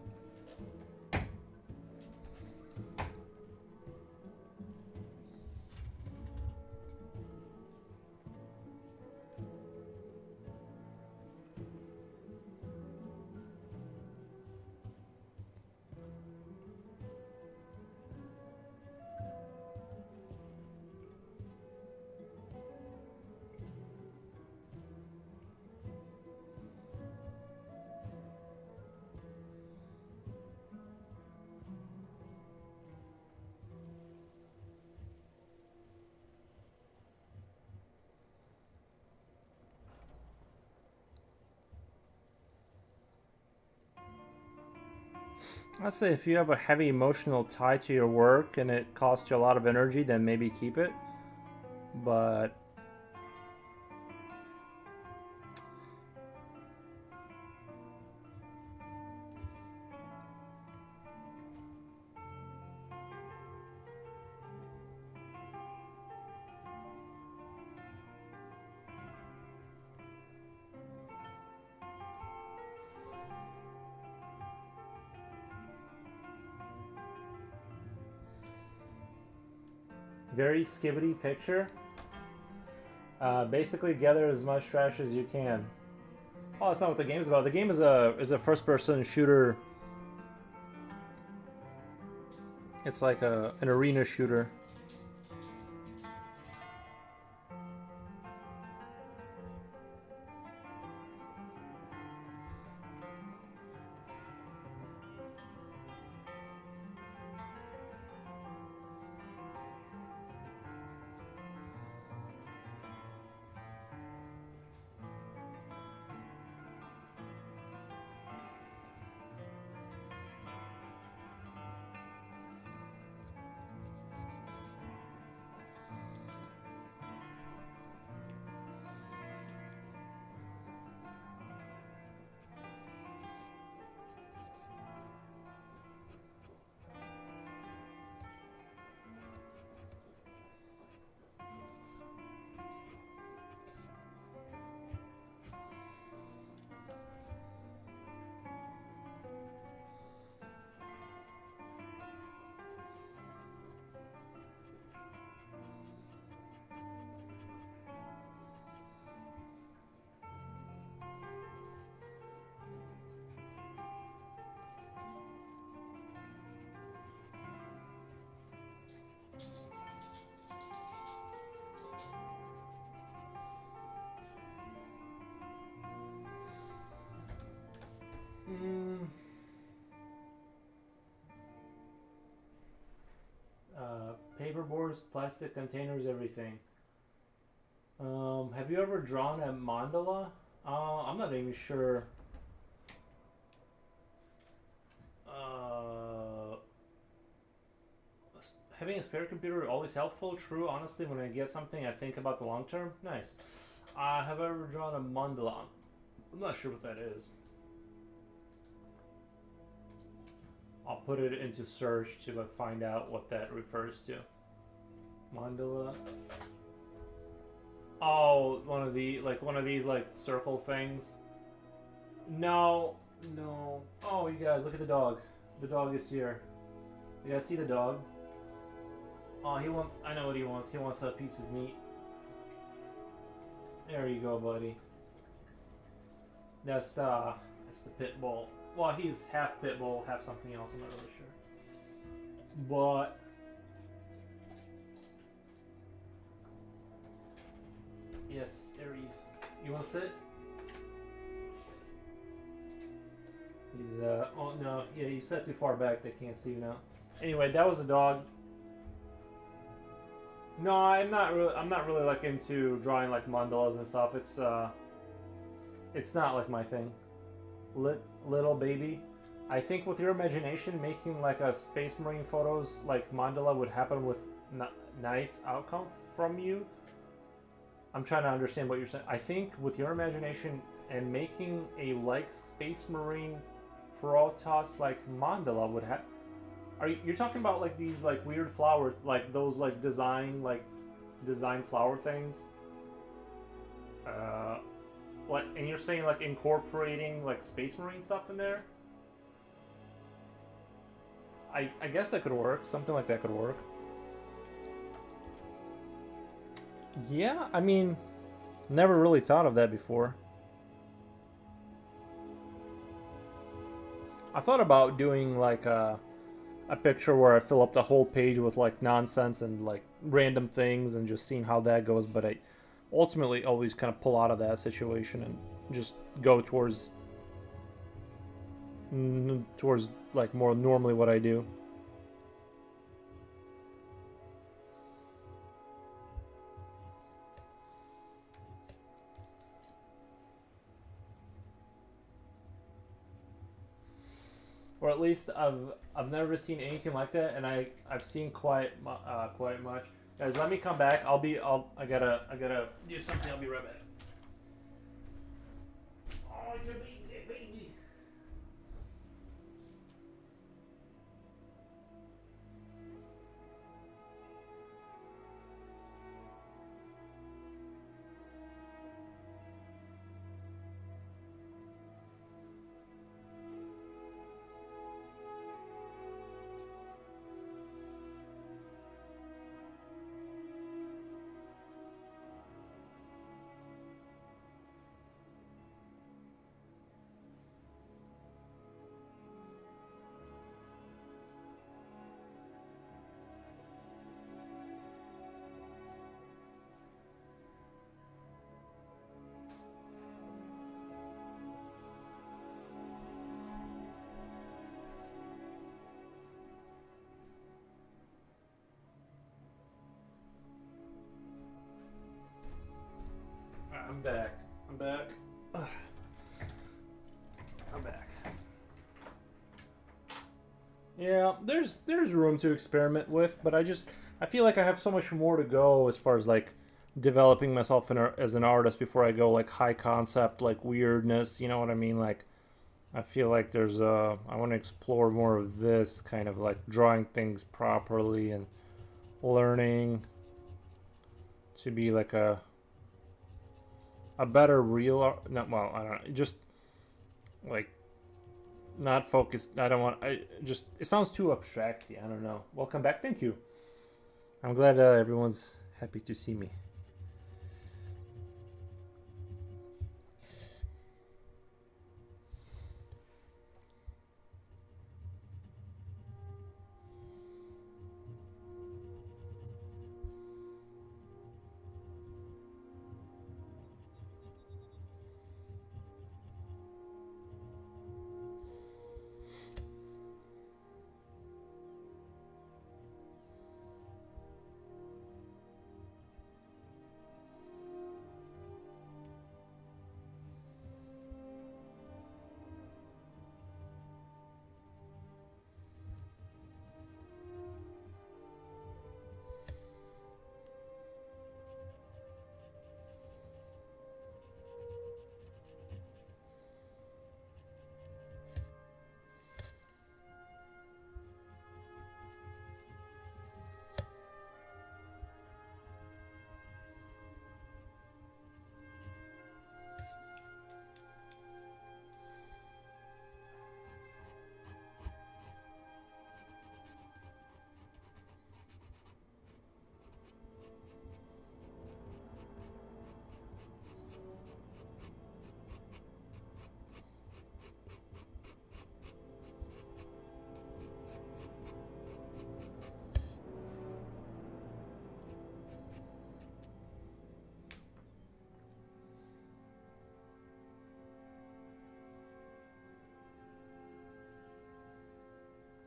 I'd say if you have a heavy emotional tie to your work and it costs you a lot of energy, then maybe keep it. But very skibbity picture. Basically, gather as much trash as you can. Oh, that's not what the game's about. The game is a first-person shooter. It's like an arena shooter. Paper boards, plastic containers, everything. Have you ever drawn a mandala? I'm not even sure. Having a spare computer always helpful. True, honestly, when I get something, I think about the long term. Nice. Have I ever drawn a mandala? I'm not sure what that is. I'll put it into search to find out what that refers to. Mandala. Oh, one of these like circle things. No, no. Oh, you guys, look at the dog. The dog is here. You guys see the dog? Oh, he wants. I know what he wants. He wants a piece of meat. There you go, buddy. That's the pit bull. Well, he's half pit bull, half something else. I'm not really sure. But yes, Aries. You want to sit? He's oh no, yeah, you sat too far back. They can't see you now. Anyway, that was a dog. No, I'm not really like into drawing like mandalas and stuff. It's not like my thing. Little baby. I think with your imagination, making like a Space Marine photos like mandala would happen with nice outcome from you. I'm trying to understand what you're saying. I think with your imagination and making a like Space Marine Protoss like mandala would happen. You're talking about like these like weird flowers, like those like design flower things? Like, and you're saying like incorporating like Space Marine stuff in there? I guess that could work. Something like that could work. Yeah, I mean, never really thought of that before. I thought about doing like a picture where I fill up the whole page with like nonsense and like random things and just seeing how that goes, but I ultimately always kind of pull out of that situation and just go towards like more normally what I do. Or at least I've never seen anything like that, and I've seen quite much. Guys, let me come back. I gotta do something. I'll be right back. Oh, it's a baby. I'm back. Ugh. I'm back. Yeah, there's room to experiment with, but I feel like I have so much more to go as far as like developing myself as an artist before I go like high concept like weirdness. You know what I mean? Like I feel like I want to explore more of this kind of like drawing things properly and learning to be like a better real art. Not well, I don't know. Just like not focused. I don't want. It sounds too abstract. I don't know. Welcome back. Thank you. I'm glad everyone's happy to see me.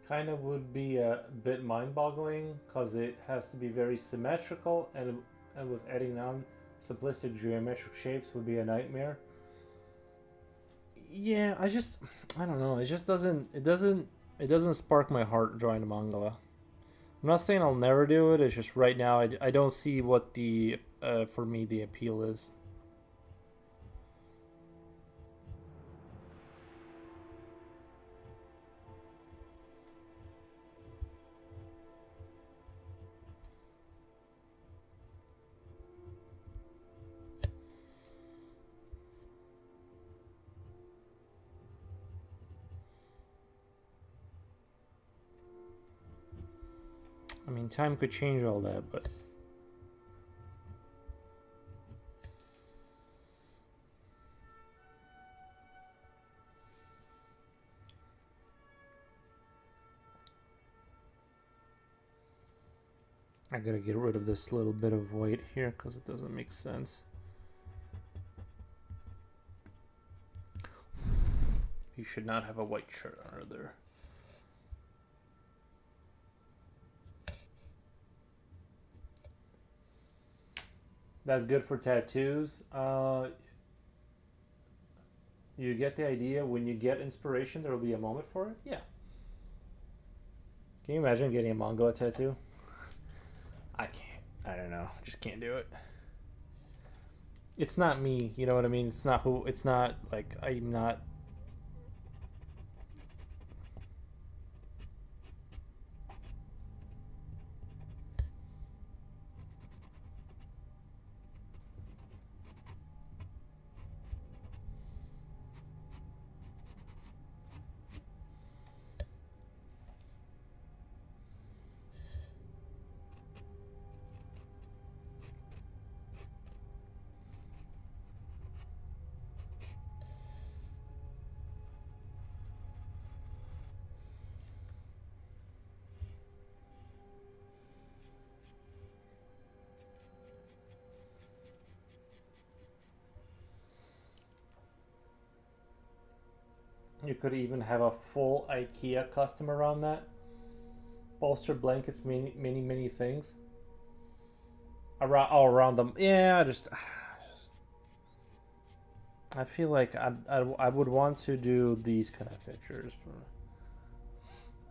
kind of would be a bit mind-boggling because it has to be very symmetrical, and with adding on simplistic geometric shapes would be a nightmare. Yeah, I don't know. It doesn't spark my heart drawing a mangala. I'm not saying I'll never do it. It's just right now I don't see what the for me the appeal is. I mean, time could change all that, but I gotta get rid of this little bit of white here because it doesn't make sense. You should not have a white shirt under there. That's good for tattoos. You get the idea. When you get inspiration, there will be a moment for it. Yeah. Can you imagine getting a manga tattoo? I can't. I don't know. Just can't do it. It's not me. You know what I mean? It's not who. It's not like I'm not. You could even have a full IKEA custom around that. Bolster, blankets, many things. Around them. Yeah, I feel like I would want to do these kind of pictures.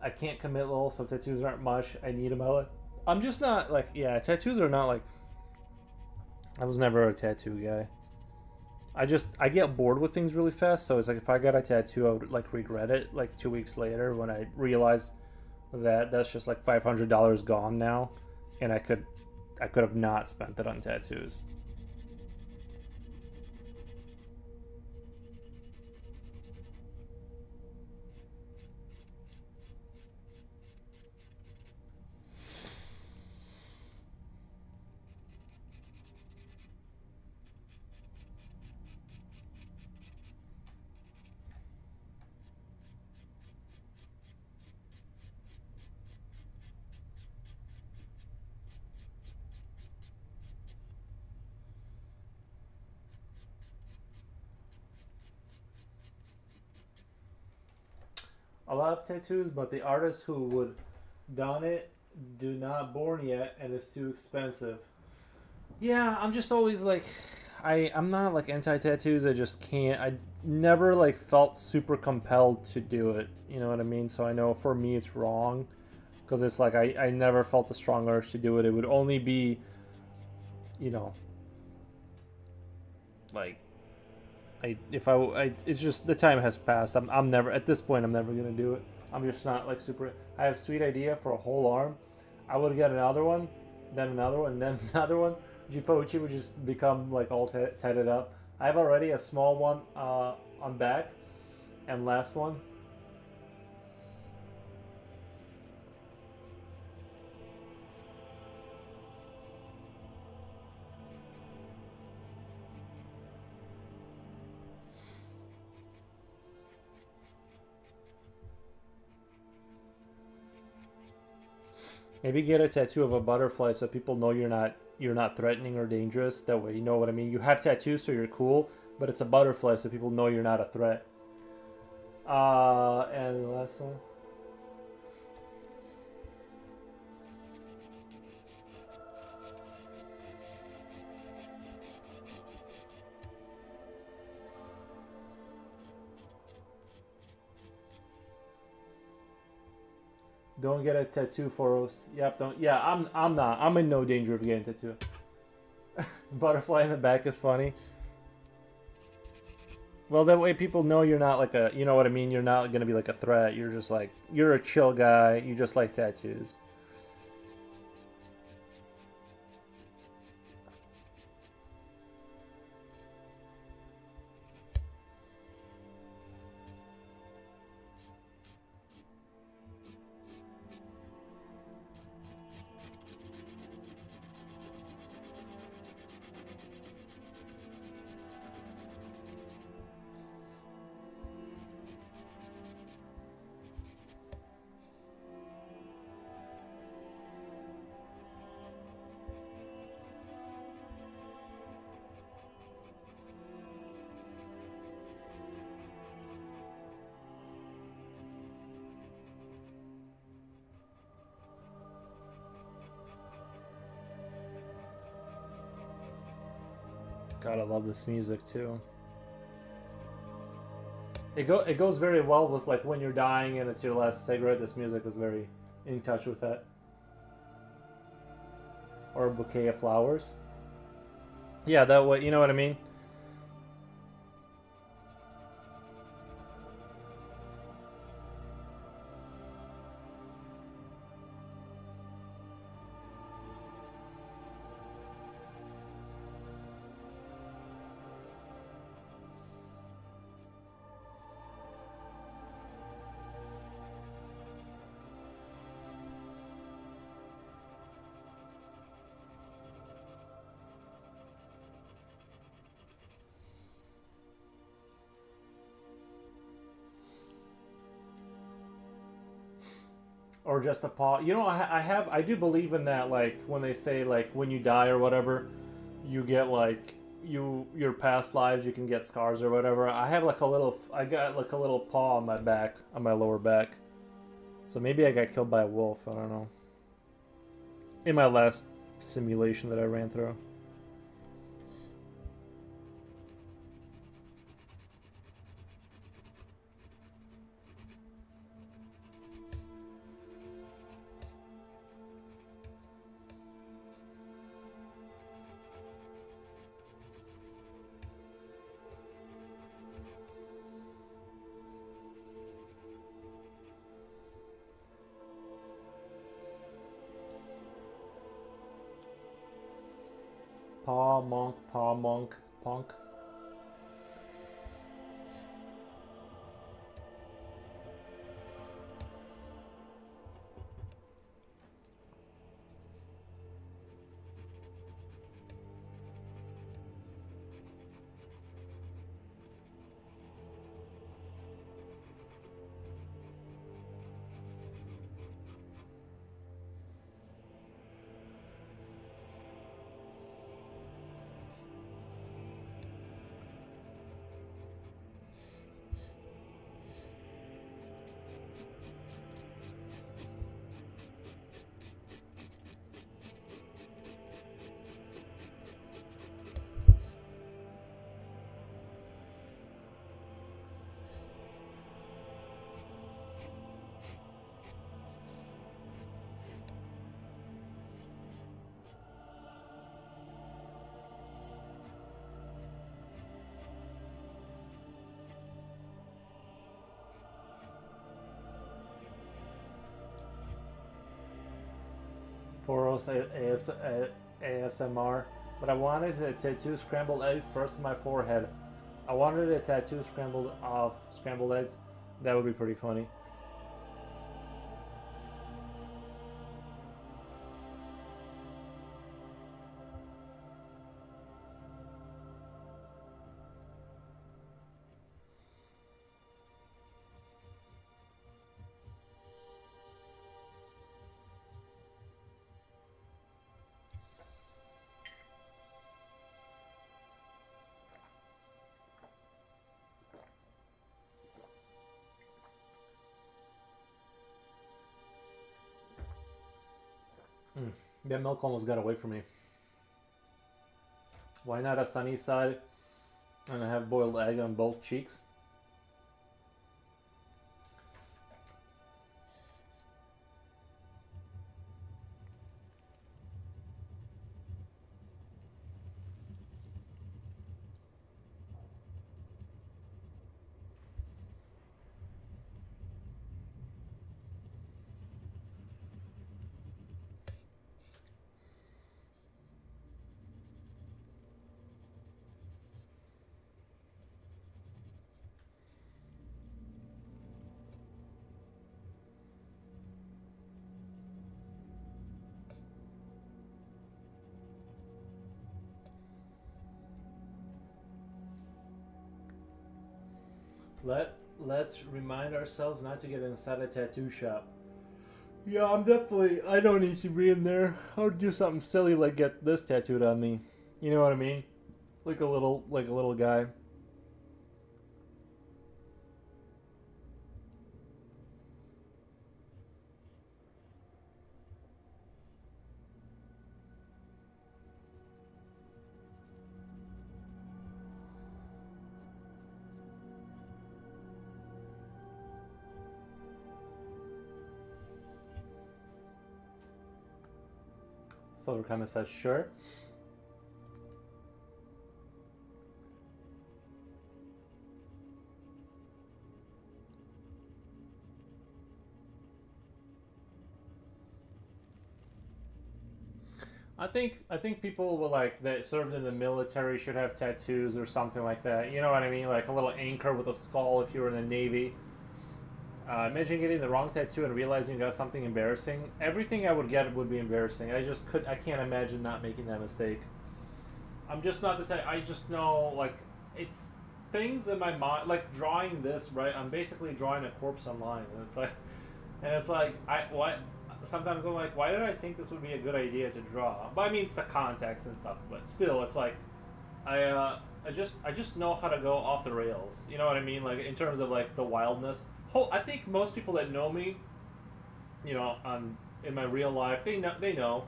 I can't commit little, so tattoos aren't much. I need them out. I'm just not like, yeah, tattoos are not like, I was never a tattoo guy. I get bored with things really fast, so it's like if I got a tattoo, I would like regret it like 2 weeks later when I realized that that's just like $500 gone now, and I could have not spent it on tattoos. A lot of tattoos, but the artists who would done it do not born yet, and it's too expensive. Yeah, I'm just always like, I'm not like anti-tattoos. I just can't. I never like felt super compelled to do it. You know what I mean? So I know for me it's wrong, because it's like I never felt a strong urge to do it. It would only be, you know, like it's just the time has passed. I'm never at this point. I'm never gonna do it. I'm just not like super. I have a sweet idea for a whole arm. I would get another one, then another one, then another one. Jipochi would just become like all tatted up. I have already a small one on back, and last one. Maybe get a tattoo of a butterfly so people know you're not threatening or dangerous. That way, you know what I mean. You have tattoos, so you're cool, but it's a butterfly, so people know you're not a threat. And the last one. Don't get a tattoo for us. Yep, don't. Yeah, I'm not. I'm in no danger of getting a tattoo. Butterfly in the back is funny. Well, that way people know you're not like a, you know what I mean? You're not going to be like a threat. You're just like, you're a chill guy. You just like tattoos. God, I love this music too. It goes very well with like when you're dying and it's your last cigarette. This music is very in touch with that. Or a bouquet of flowers. Yeah, that way, you know what I mean? Or just a paw. You know, I do believe in that. Like when they say like when you die or whatever, you get like your past lives, you can get scars or whatever. I have like a little, I got like a little paw on my back, on my lower back. So maybe I got killed by a wolf. I don't know. In my last simulation that I ran through. Paw monk, punk. Foros ASMR, but I wanted to tattoo scrambled eggs first on my forehead. I wanted a tattoo scrambled eggs. That would be pretty funny. That milk almost got away from me. Why not a sunny side and I have boiled egg on both cheeks? Let's remind ourselves not to get inside a tattoo shop. Yeah, I don't need to be in there. I'll do something silly like get this tattooed on me. You know what I mean? Like a little guy. Silver comment says sure. I think people with like that served in the military should have tattoos or something like that. You know what I mean? Like a little anchor with a skull if you were in the Navy. Imagine getting the wrong tattoo and realizing you got something embarrassing. Everything I would get would be embarrassing. I can't imagine not making that mistake. I'm just not the type. I just know like it's things in my mind, like drawing this. Right, I'm basically drawing a corpse online, and it's like I what. Sometimes I'm like, why did I think this would be a good idea to draw? But I mean, it's the context and stuff. But still, it's like I just know how to go off the rails. You know what I mean? Like in terms of like the wildness. I think most people that know me, you know, in my real life, they know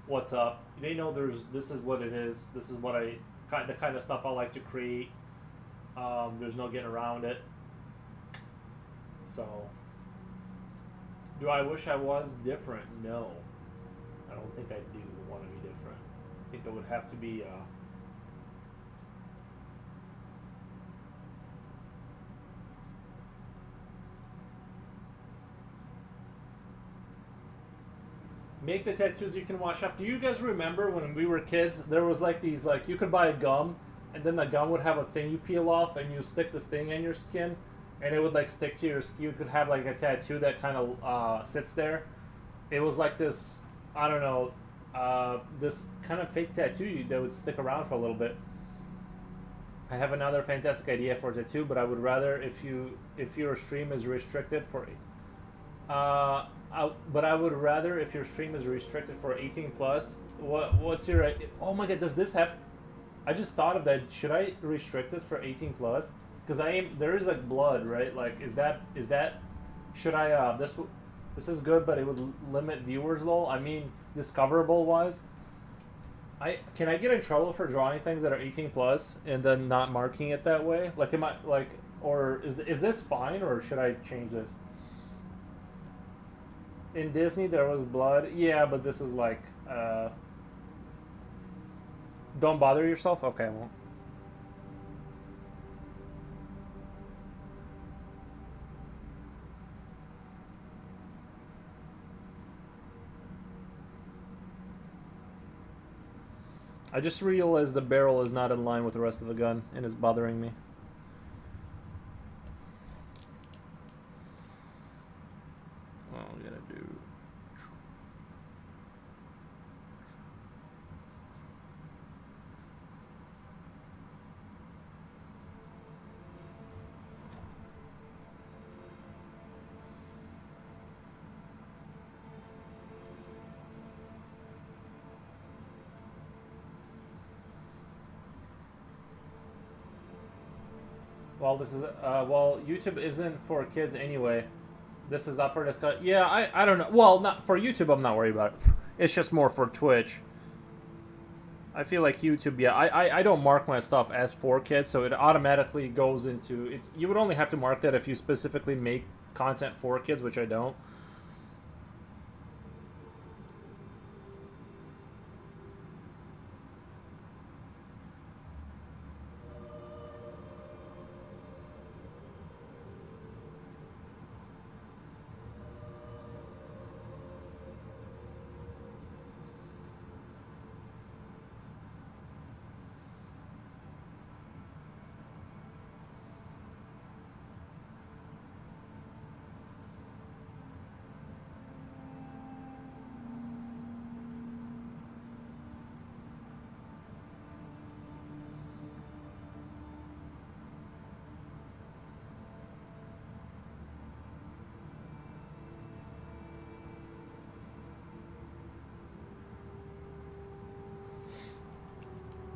what's up. They know this is what it is. This is what the kind of stuff I like to create. There's no getting around it. So, do I wish I was different? No, I don't think I do want to be different. I think it would have to be. Make the tattoos you can wash off. Do you guys remember when we were kids? There was like these like you could buy a gum, and then the gum would have a thing you peel off, and you stick this thing in your skin, and it would like stick to your skin. You could have like a tattoo that kind of sits there. It was like this, I don't know, this kind of fake tattoo that would stick around for a little bit. I have another fantastic idea for a tattoo, but I would rather if your stream is restricted for but I would rather if your stream is restricted for 18 plus. What's your? Oh my god, does this have? I just thought of that. Should I restrict this for 18 plus? Because there is like blood, right? Like is that? Should I? This is good, but it would limit viewers though. I mean, discoverable wise. Can I get in trouble for drawing things that are 18 plus and then not marking it that way? Like am I like or is this fine or should I change this? In Disney, there was blood. Yeah, but this is like, don't bother yourself. Okay, I won't. I just realized the barrel is not in line with the rest of the gun and is bothering me. What I'm gonna do. Well, this is YouTube isn't for kids anyway. This is up for discussion. Yeah, I don't know. Well, not for YouTube. I'm not worried about it. It's just more for Twitch. I feel like YouTube. Yeah, I don't mark my stuff as for kids, so it automatically goes into it's. You would only have to mark that if you specifically make content for kids, which I don't.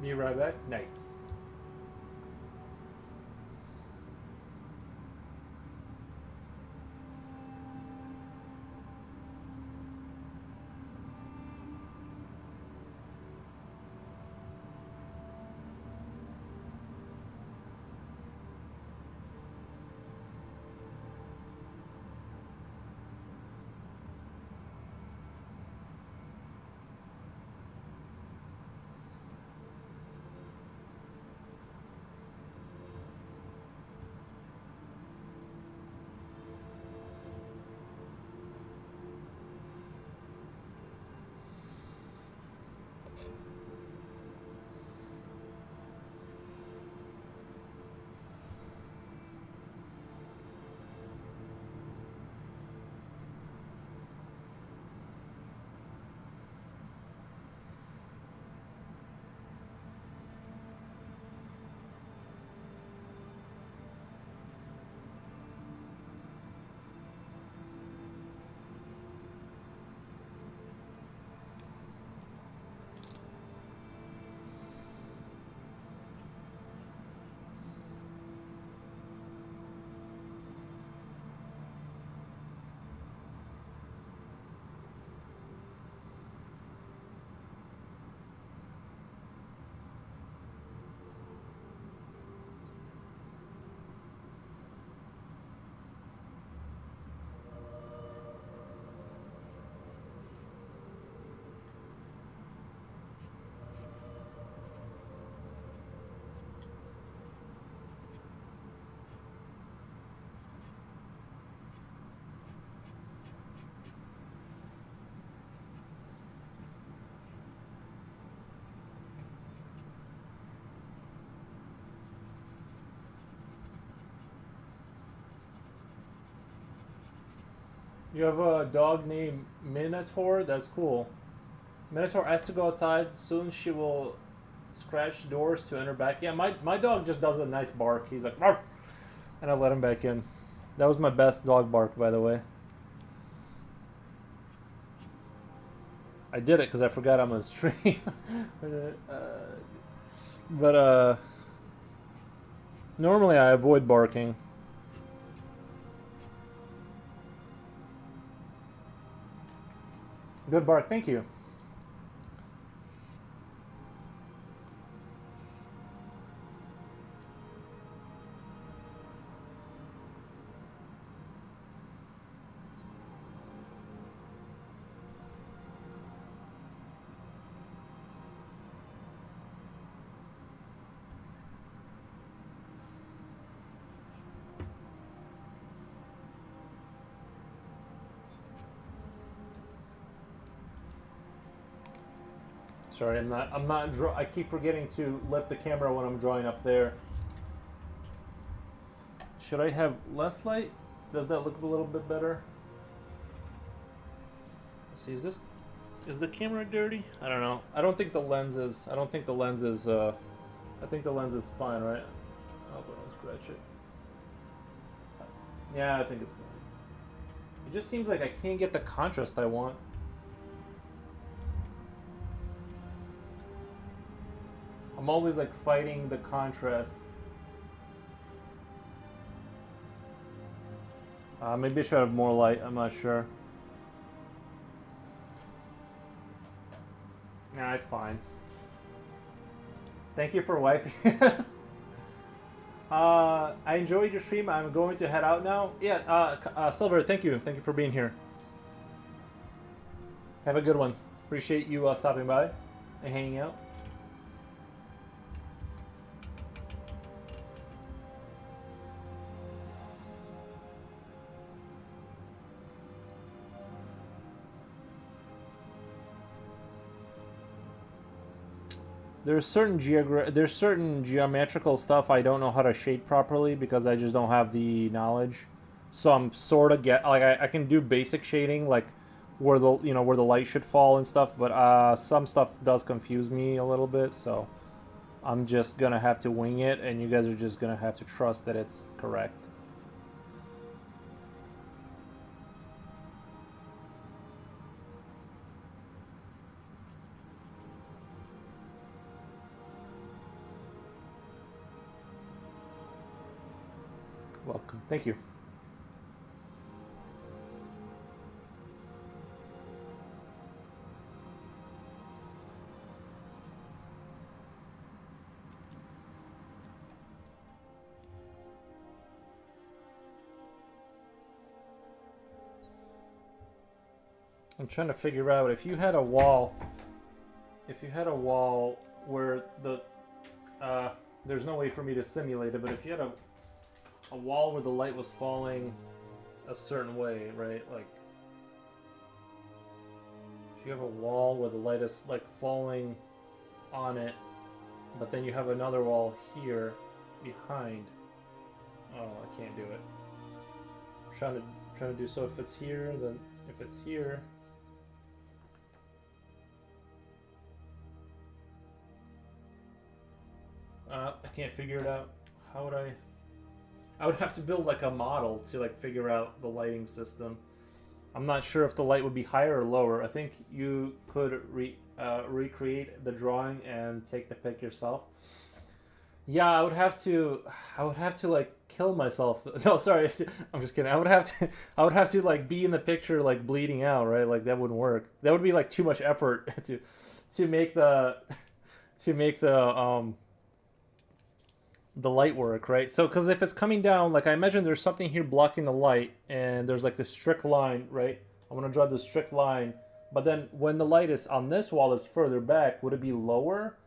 Be right back. Nice. You have a dog named Minotaur? That's cool. Minotaur has to go outside. Soon she will scratch doors to enter back. Yeah, my dog just does a nice bark. He's like, "Ruff," and I let him back in. That was my best dog bark, by the way. I did it because I forgot I'm on stream. But normally I avoid barking. Good bark, thank you. Sorry, I keep forgetting to lift the camera when I'm drawing up there. Should I have less light? Does that look a little bit better? Let's see, is the camera dirty? I don't know. I think the lens is I think the lens is fine, right? I hope I don't scratch it. Yeah, I think it's fine. It just seems like I can't get the contrast I want. I'm always like fighting the contrast. Maybe I should have more light, I'm not sure. Nah, it's fine. Thank you for wiping us. I enjoyed your stream. I'm going to head out now. Yeah, Silver, thank you. Thank you for being here. Have a good one. Appreciate you stopping by and hanging out. There's certain geometrical stuff I don't know how to shade properly because I just don't have the knowledge. So I'm sort of I can do basic shading like where the where the light should fall and stuff, but some stuff does confuse me a little bit. So I'm just gonna have to wing it, and you guys are just gonna have to trust that it's correct. Welcome. Thank you. I'm trying to figure out if you had a wall, where the, there's no way for me to simulate it, but if you had a wall where the light was falling a certain way, right? Like, if you have a wall where the light is like falling on it, but then you have another wall here behind. Oh, I can't do it. I'm trying to do so if it's here, then if it's here. I can't figure it out. How would I would have to build like a model to like figure out the lighting system. I'm not sure if the light would be higher or lower. I think you could recreate the drawing and take the pic yourself. Yeah, I would have to like kill myself. No, sorry, I'm just kidding. I would have to like be in the picture like bleeding out, right? Like that wouldn't work. That would be like too much effort to make the the light work, right? So, because if it's coming down, like I imagine there's something here blocking the light, and there's like this strict line, right? I'm gonna draw this strict line, but then when the light is on this wall that's further back, would it be lower?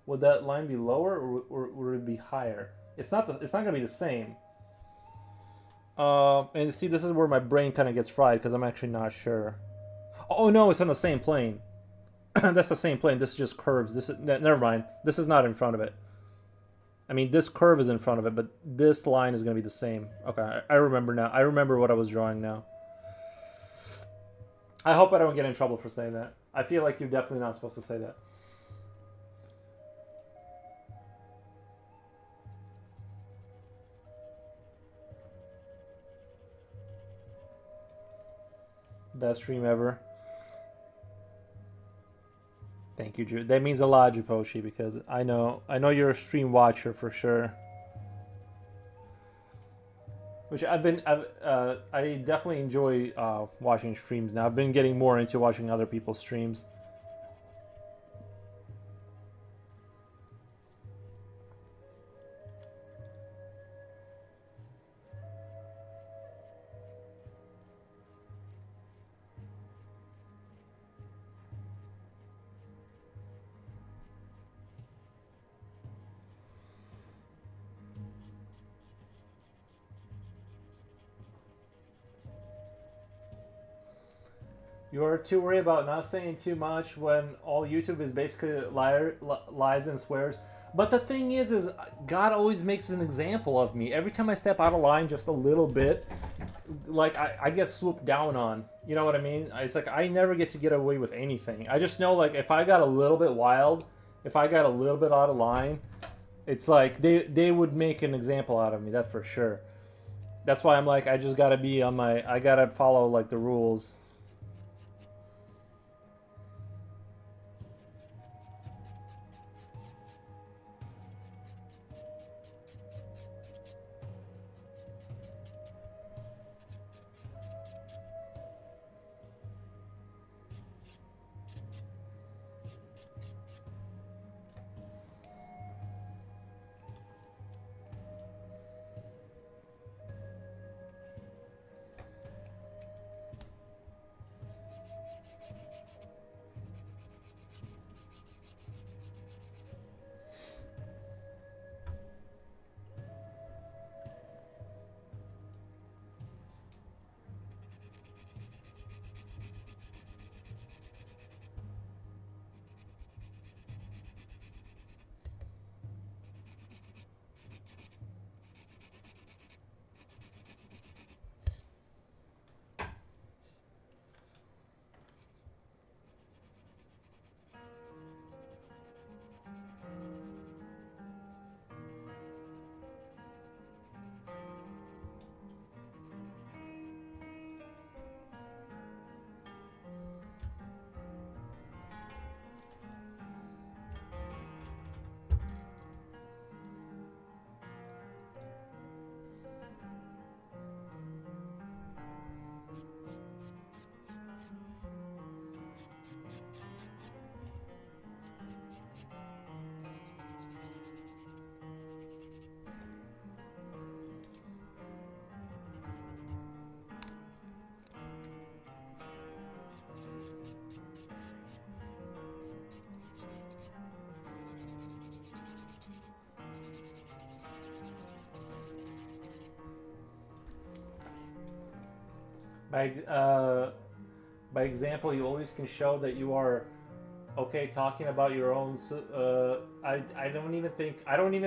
Would that line be lower, or would it be higher? It's not gonna be the same. And see, this is where my brain kind of gets fried because I'm actually not sure. Oh no, it's on the same plane. That's the same plane. This is just curves. Never mind. This is not in front of it. I mean, this curve is in front of it, but this line is going to be the same. Okay, I remember now. I remember what I was drawing now. I hope I don't get in trouble for saying that. I feel like you're definitely not supposed to say that. Best stream ever. Thank you, Drew. That means a lot, Juposhi, because I know you're a stream watcher for sure. Which I definitely enjoy watching streams now. I've been getting more into watching other people's streams. You are too worried about not saying too much when all YouTube is basically lies and swears. But the thing is God always makes an example of me. Every time I step out of line just a little bit, like I get swooped down on. You know what I mean? It's like I never get to get away with anything. I just know like if I got a little bit wild, if I got a little bit out of line, it's like they would make an example out of me. That's for sure. That's why I'm like I just gotta be on my. I gotta follow like the rules. By by example, you always can show that you are okay talking about your own. I don't even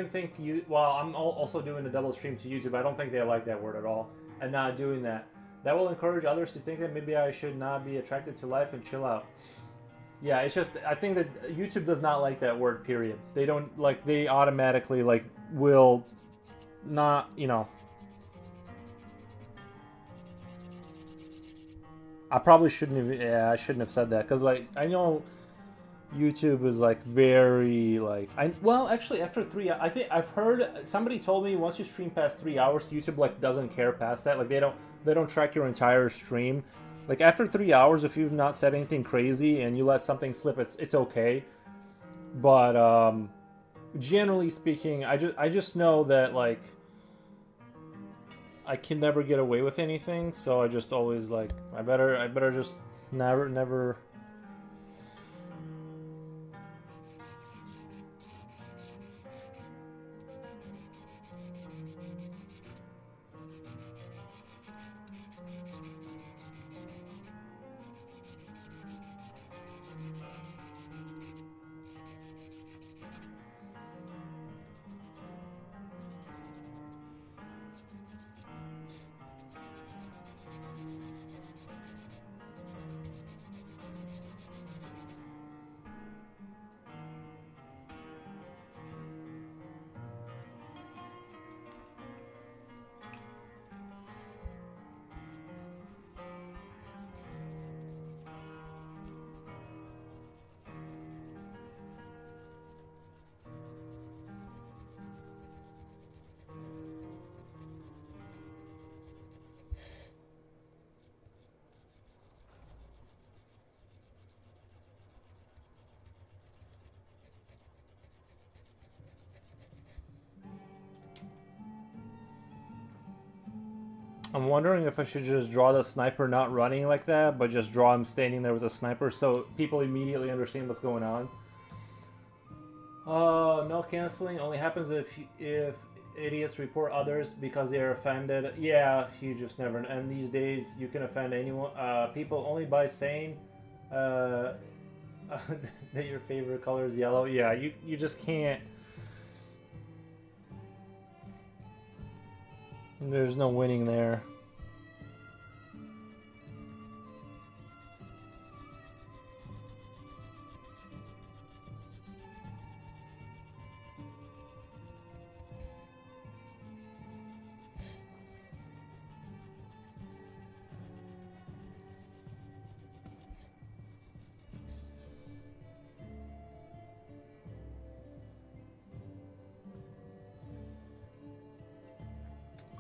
think you. Well, I'm also doing a double stream to YouTube. I don't think they like that word at all, and not doing that. That will encourage others to think that maybe I should not be attracted to life and chill out. Yeah, it's just I think that YouTube does not like that word. Period. They don't like. They automatically like will not. You know. I probably shouldn't have. Yeah, I shouldn't have said that because like I know YouTube is like very like I well actually after I think I've heard somebody told me once you stream past 3 hours YouTube like doesn't care past that, like they don't track your entire stream, like after 3 hours if you've not said anything crazy and you let something slip it's okay, but generally speaking I just know that like I can never get away with anything, so I just always like I better just never. I'm wondering if I should just draw the sniper not running like that, but just draw him standing there with a sniper so people immediately understand what's going on. No canceling only happens if idiots report others because they are offended. Yeah, you just never. And these days, you can offend anyone. People only by saying that your favorite color is yellow. Yeah, you just can't. There's no winning there.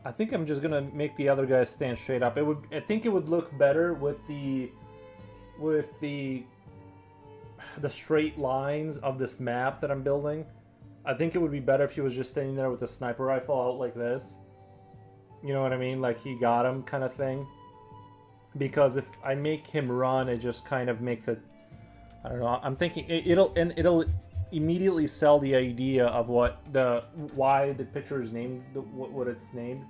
I think I'm just gonna make the other guy stand straight up. It would. I think it would look better with the straight lines of this map that I'm building. I think it would be better if he was just standing there with a sniper rifle out like this. You know what I mean? Like he got him kind of thing. Because if I make him run, it just kind of makes it. I don't know. I'm thinking it'll immediately sell the idea of why the picture is named what it's named.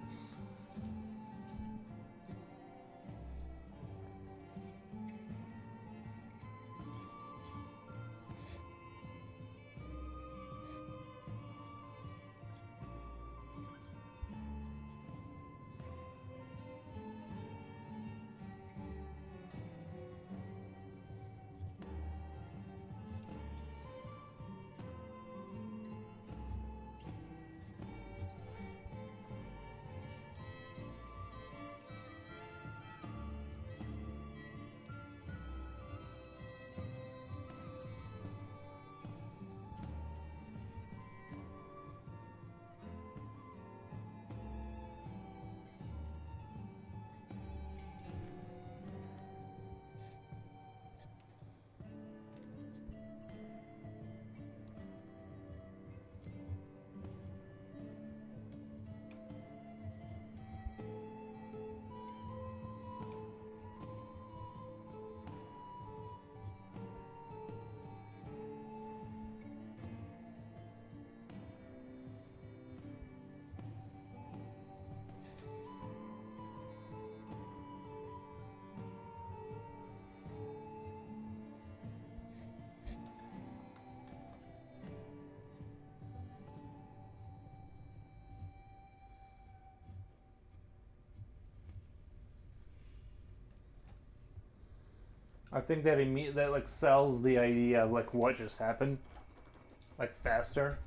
I think that that like sells the idea of like what just happened, like faster.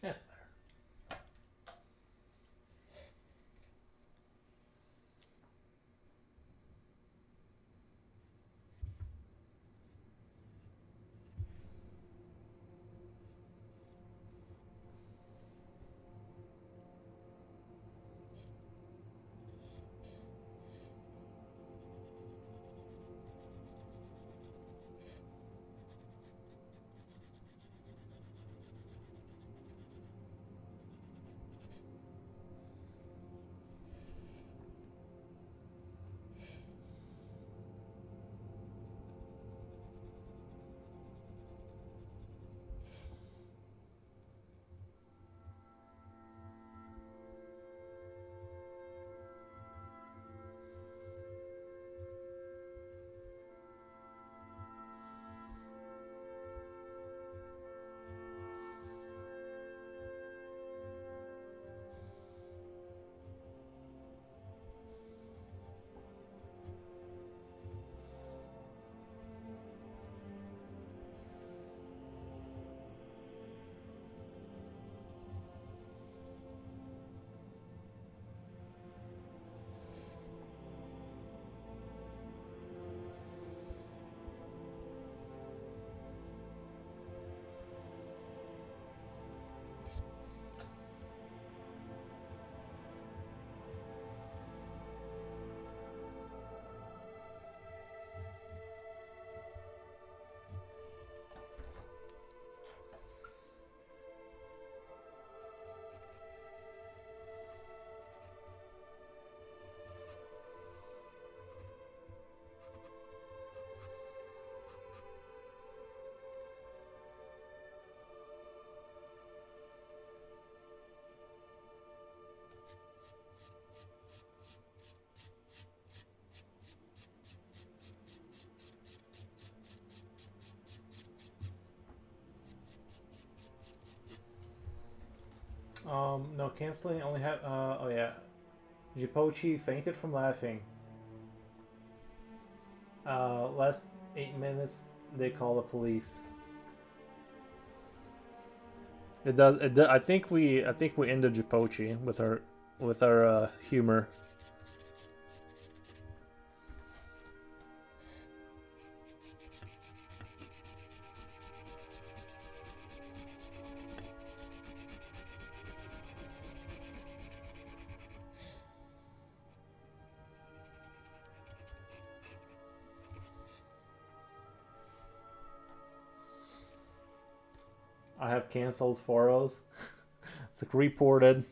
Yes. No, canceling only have. Oh yeah, Jipochi fainted from laughing. Last 8 minutes, they call the police. It does. I think we. I think we ended Jipochi with our humor. I have canceled 4-0s. It's like reported.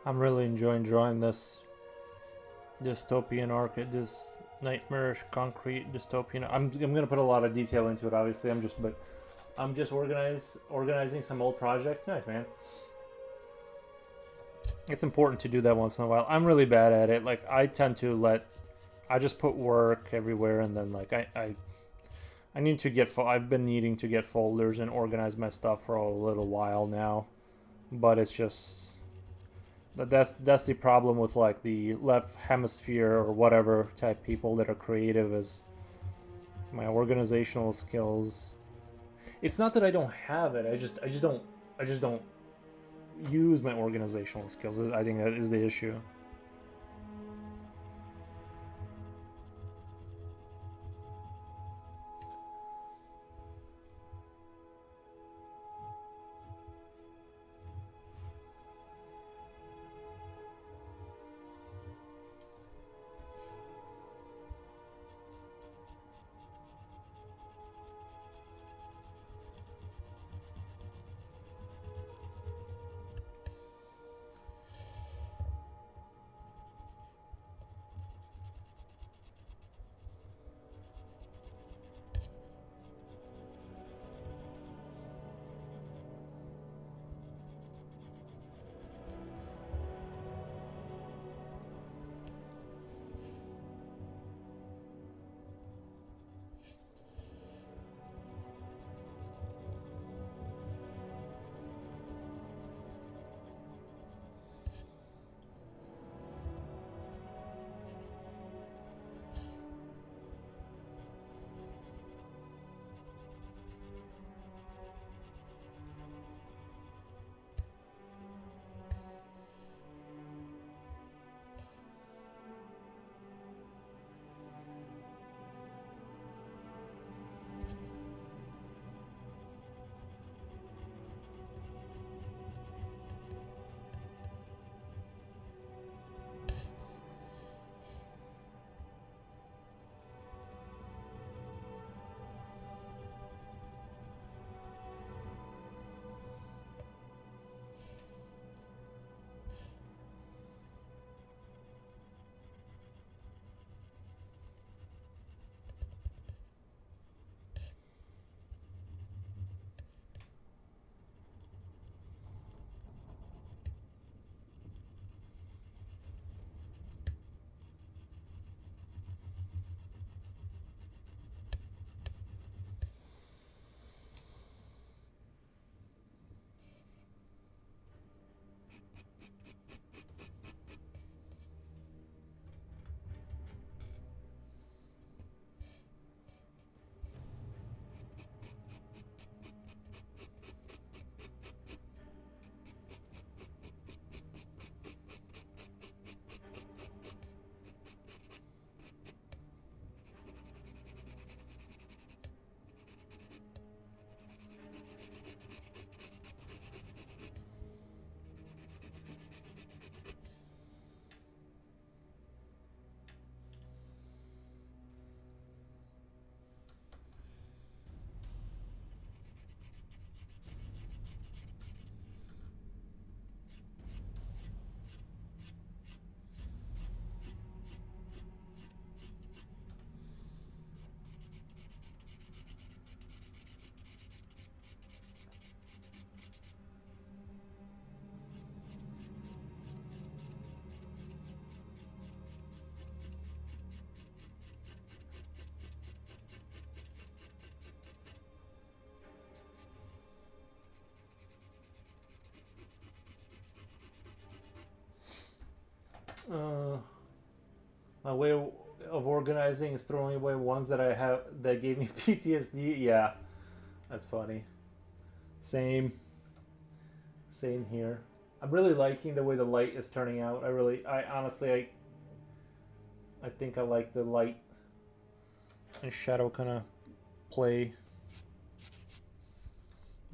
I'm really enjoying drawing this dystopian arc, this nightmarish concrete dystopian. I'm gonna put a lot of detail into it. Obviously, I'm just organizing some old project. Nice, man. It's important to do that once in a while. I'm really bad at it. Like I tend to I just put work everywhere, and then like I need to get. I've been needing to get folders and organize my stuff for a little while now, but it's just. That's the problem with like the left hemisphere or whatever type people that are creative is my organizational skills. It's not that I don't have it. I just don't use my organizational skills. I think that is the issue. My way of organizing is throwing away ones that I have that gave me PTSD. Yeah, that's funny. Same. Same here. I'm really liking the way the light is turning out. I honestly, I think I like the light and shadow kind of play.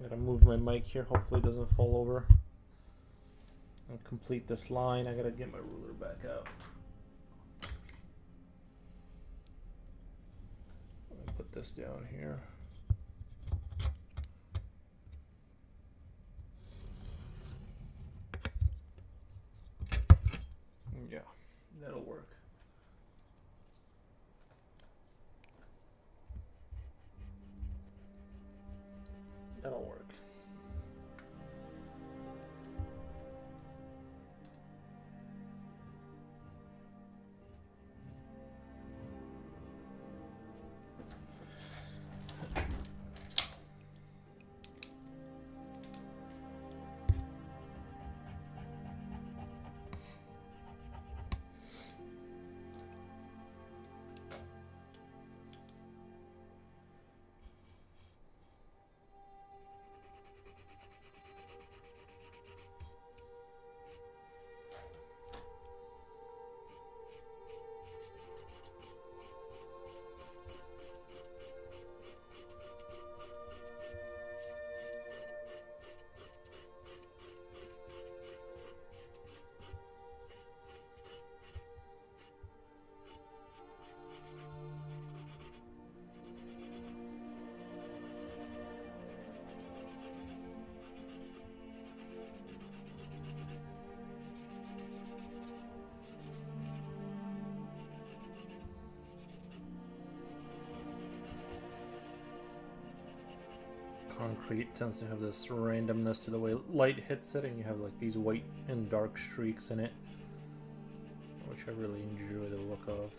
I gotta move my mic here. Hopefully it doesn't fall over. I'll complete this line. I gotta get my ruler back out. Let me put this down here. Yeah, that'll work. That'll work. Concrete tends to have this randomness to the way light hits it, and you have like these white and dark streaks in it, which I really enjoy the look of.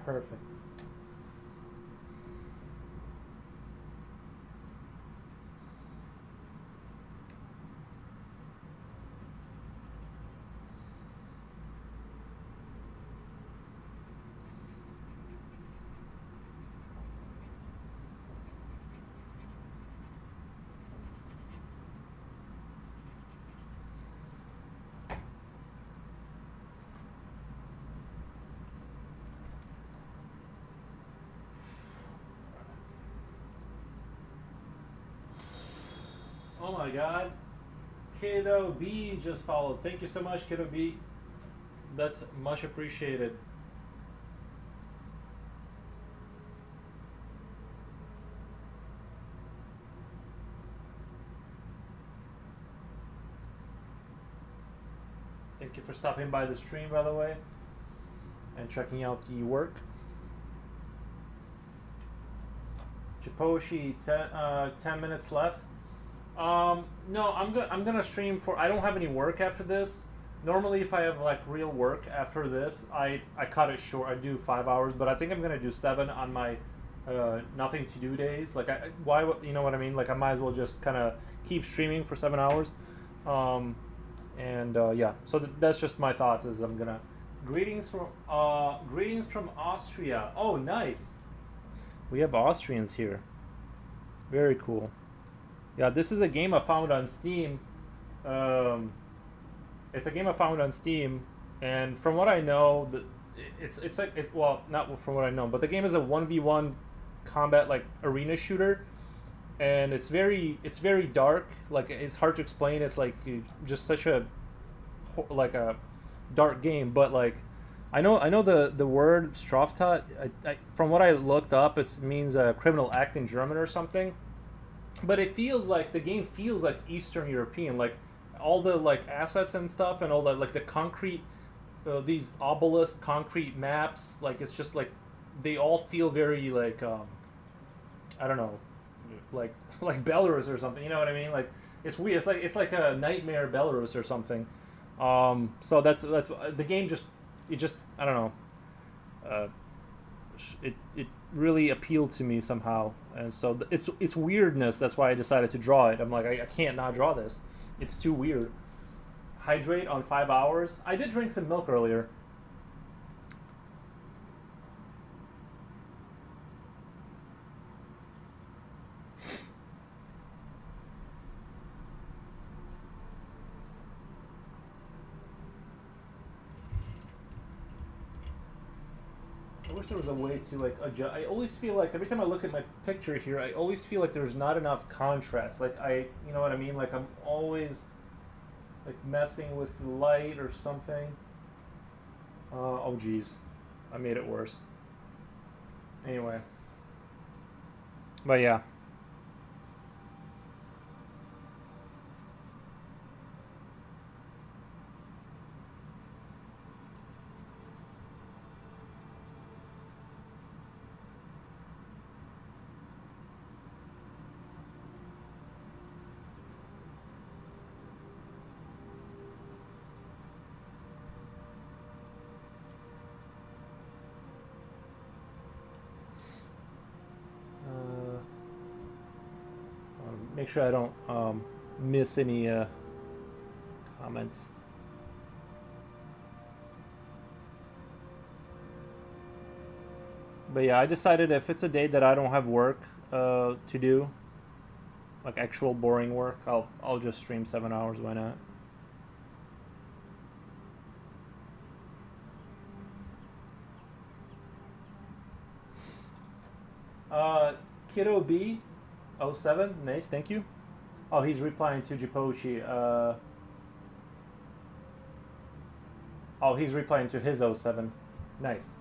Perfect. Oh my god. Kiddo B just followed. Thank you so much, Kiddo B. That's much appreciated. Thank you for stopping by the stream, by the way, and checking out the work. Japoshi, 10 minutes left. No, I'm gonna stream for. I don't have any work after this. Normally, if I have like real work after this, I cut it short. I do 5 hours, but I think I'm gonna do 7 on my nothing to do days. Like, why? You know what I mean? Like, I might as well just kind of keep streaming for 7 hours. Yeah. So that's just my thoughts. Is I'm gonna greetings from Austria. Oh, nice. We have Austrians here. Very cool. Yeah, this is a game I found on Steam. It's a game I found on Steam, and from what I know, it's like well, not from what I know, but the game is a 1v1 combat like arena shooter, and it's very dark. Like, it's hard to explain. It's like just such a dark game, but like I know the word STRAFTAT. From what I looked up, it means a criminal act in German or something. But it feels like the game feels like Eastern European, like all the like assets and stuff, and all that, like the concrete, these obelisk concrete maps. Like, it's just like they all feel very like I don't know, like Belarus or something. You know what I mean? Like, it's weird. It's like a nightmare Belarus or something. So that's the game. Just I don't know. It really appealed to me somehow, and so it's weirdness. That's why I decided to draw it. I'm like, I can't not draw this. It's too weird. Hydrate on 5 hours. I did drink some milk earlier. I wish there was a way to like adjust. I always feel like every time I look at my picture here, I always feel like there's not enough contrast. Like, you know what I mean? Like, I'm always like messing with the light or something. Oh geez, I made it worse. Anyway, but yeah. Make sure I don't miss any comments. But yeah, I decided if it's a day that I don't have work to do, like actual boring work, I'll just stream 7 hours. Why not? Kiddo B 07, nice, thank you. Oh, he's replying to Jipochi. Oh, he's replying to his 07. Nice.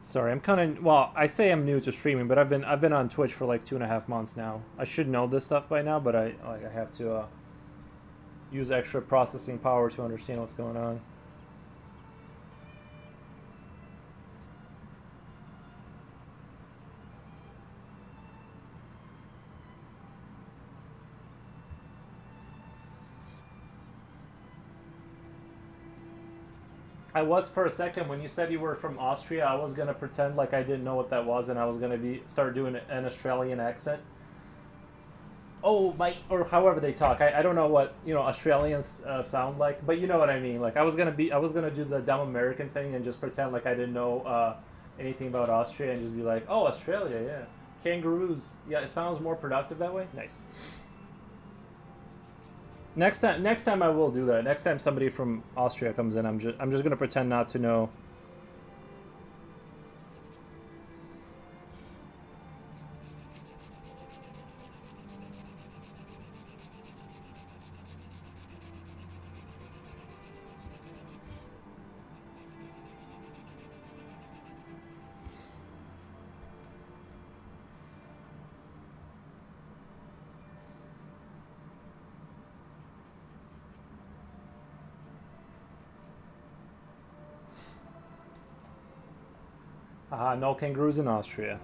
Sorry, I'm kind of, well, I say I'm new to streaming, but I've been on Twitch for like 2.5 months now. I should know this stuff by now, but I have to use extra processing power to understand what's going on. I was for a second when you said you were from Austria. I was gonna pretend like I didn't know what that was, and I was gonna be start doing an Australian accent. Oh my, or however they talk. I don't know what Australians sound like, but you know what I mean. Like I was gonna do the dumb American thing and just pretend like I didn't know anything about Austria and just be like, oh, Australia, yeah, kangaroos. Yeah, it sounds more productive that way. Nice. Next time I will do that. Next time somebody from Austria comes in, I'm just gonna pretend not to know. No kangaroos in Austria.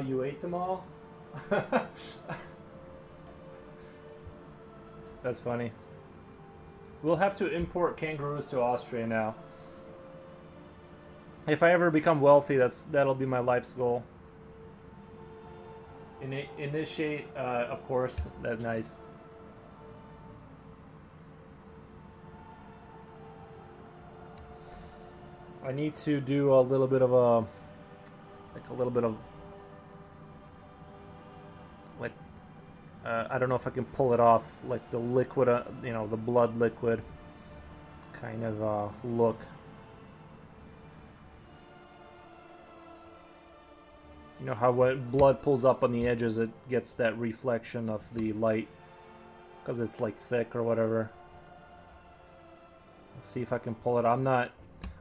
You ate them all? That's funny. We'll have to import kangaroos to Austria now. If I ever become wealthy, that'll be my life's goal. Initiate, of course. That's nice. I need to do a little bit of a little bit of like I don't know if I can pull it off, like the liquid, the blood liquid kind of look. You know how when blood pulls up on the edges, it gets that reflection of the light because it's like thick or whatever. Let's see if I can pull it.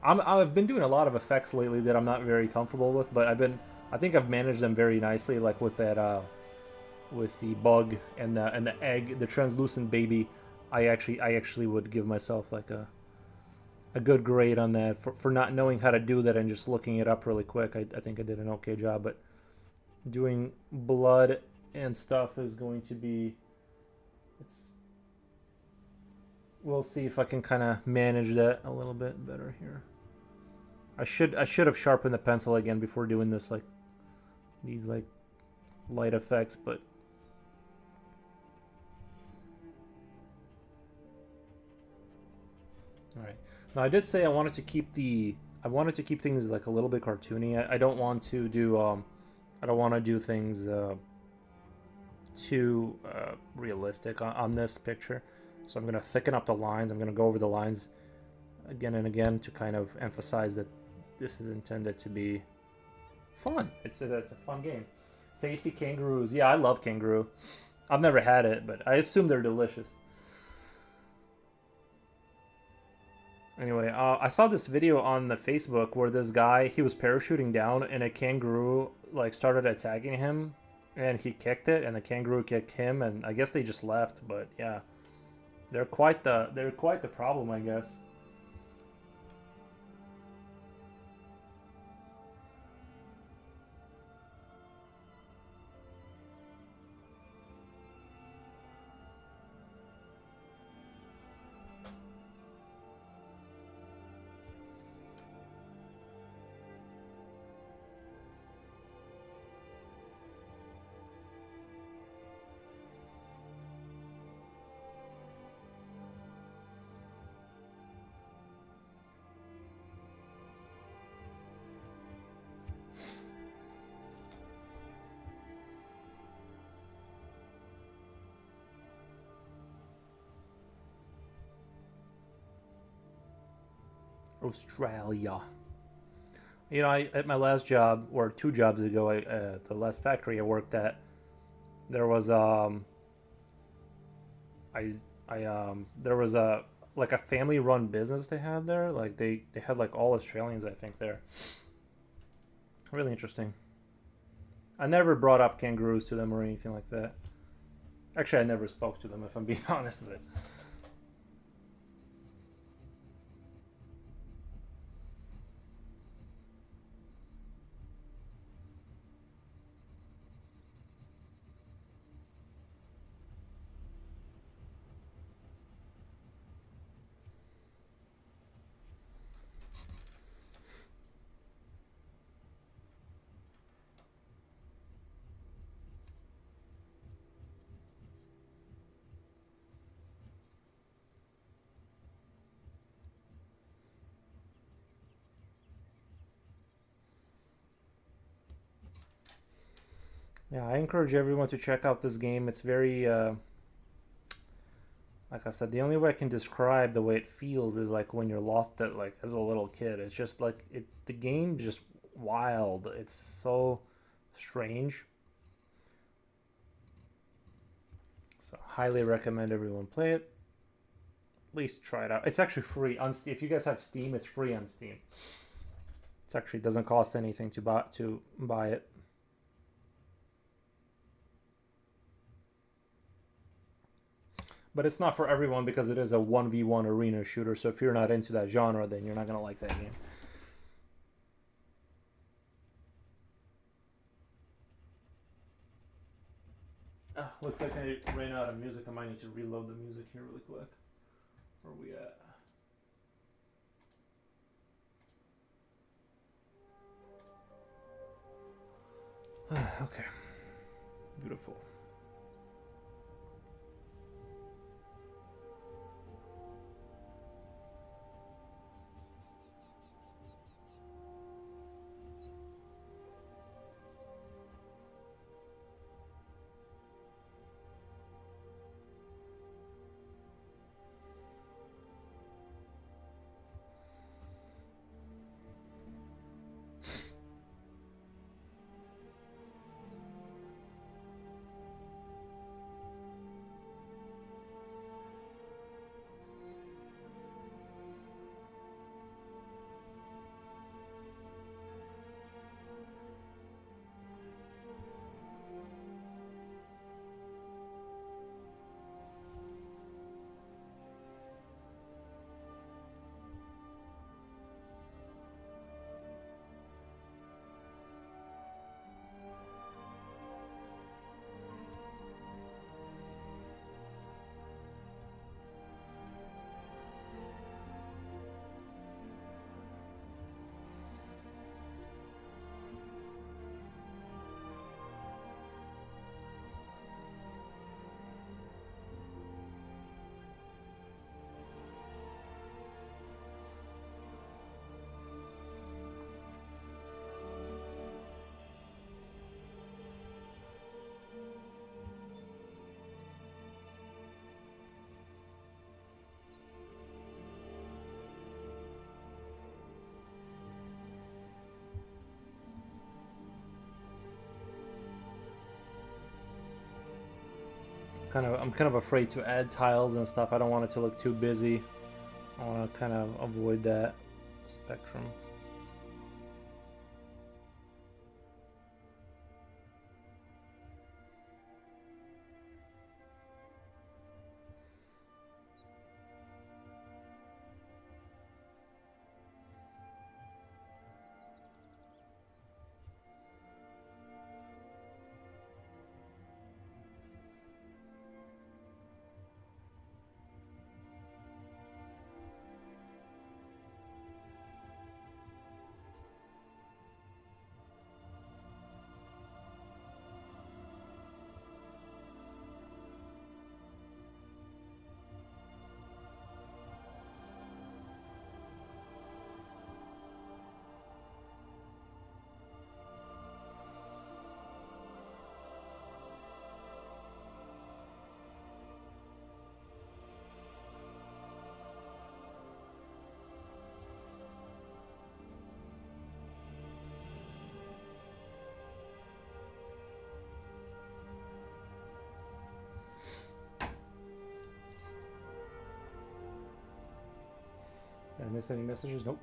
I've been doing a lot of effects lately that I'm not very comfortable with, but I think I've managed them very nicely, like with that with the bug and the egg, the translucent baby. I actually would give myself like a good grade on that for not knowing how to do that and just looking it up really quick. I think I did an okay job, but doing blood and stuff is going to be, we'll see if I can kind of manage that a little bit better here. I should have sharpened the pencil again before doing this, like these like light effects, but all right. Now I did say I wanted to keep things like a little bit cartoony. I don't want to do things too realistic on this picture. So I'm going to thicken up the lines. I'm going to go over the lines again and again to kind of emphasize that this is intended to be fun. It's a fun game. Tasty kangaroos. Yeah, I love kangaroo. I've never had it, but I assume they're delicious. Anyway, I saw this video on the Facebook where this guy, he was parachuting down and a kangaroo like started attacking him and he kicked it and the kangaroo kicked him and I guess they just left, but yeah. They're quite the problem, I guess. Australia. You know, at my last job, or 2 jobs ago, the last factory I worked at, there was there was a like a family-run business they had there. Like they had like all Australians, I think, there. Really interesting. I never brought up kangaroos to them or anything like that. Actually, I never spoke to them, if I'm being honest with it. Yeah, I encourage everyone to check out this game. It's very, like I said, the only way I can describe the way it feels is like when you're lost at like as a little kid. It's just like it. The game's just wild. It's so strange. So highly recommend everyone play it. At least try it out. It's actually free on Steam. If you guys have Steam, it's free on Steam. It actually doesn't cost anything to buy it. But it's not for everyone because it is a 1v1 arena shooter. So if you're not into that genre, then you're not going to like that game. Looks like I ran out of music. I might need to reload the music here really quick. Where are we at? Okay. Beautiful. I'm kind of afraid to add tiles and stuff. I don't want it to look too busy. I want to kind of avoid that spectrum. Did I miss any messages? Nope.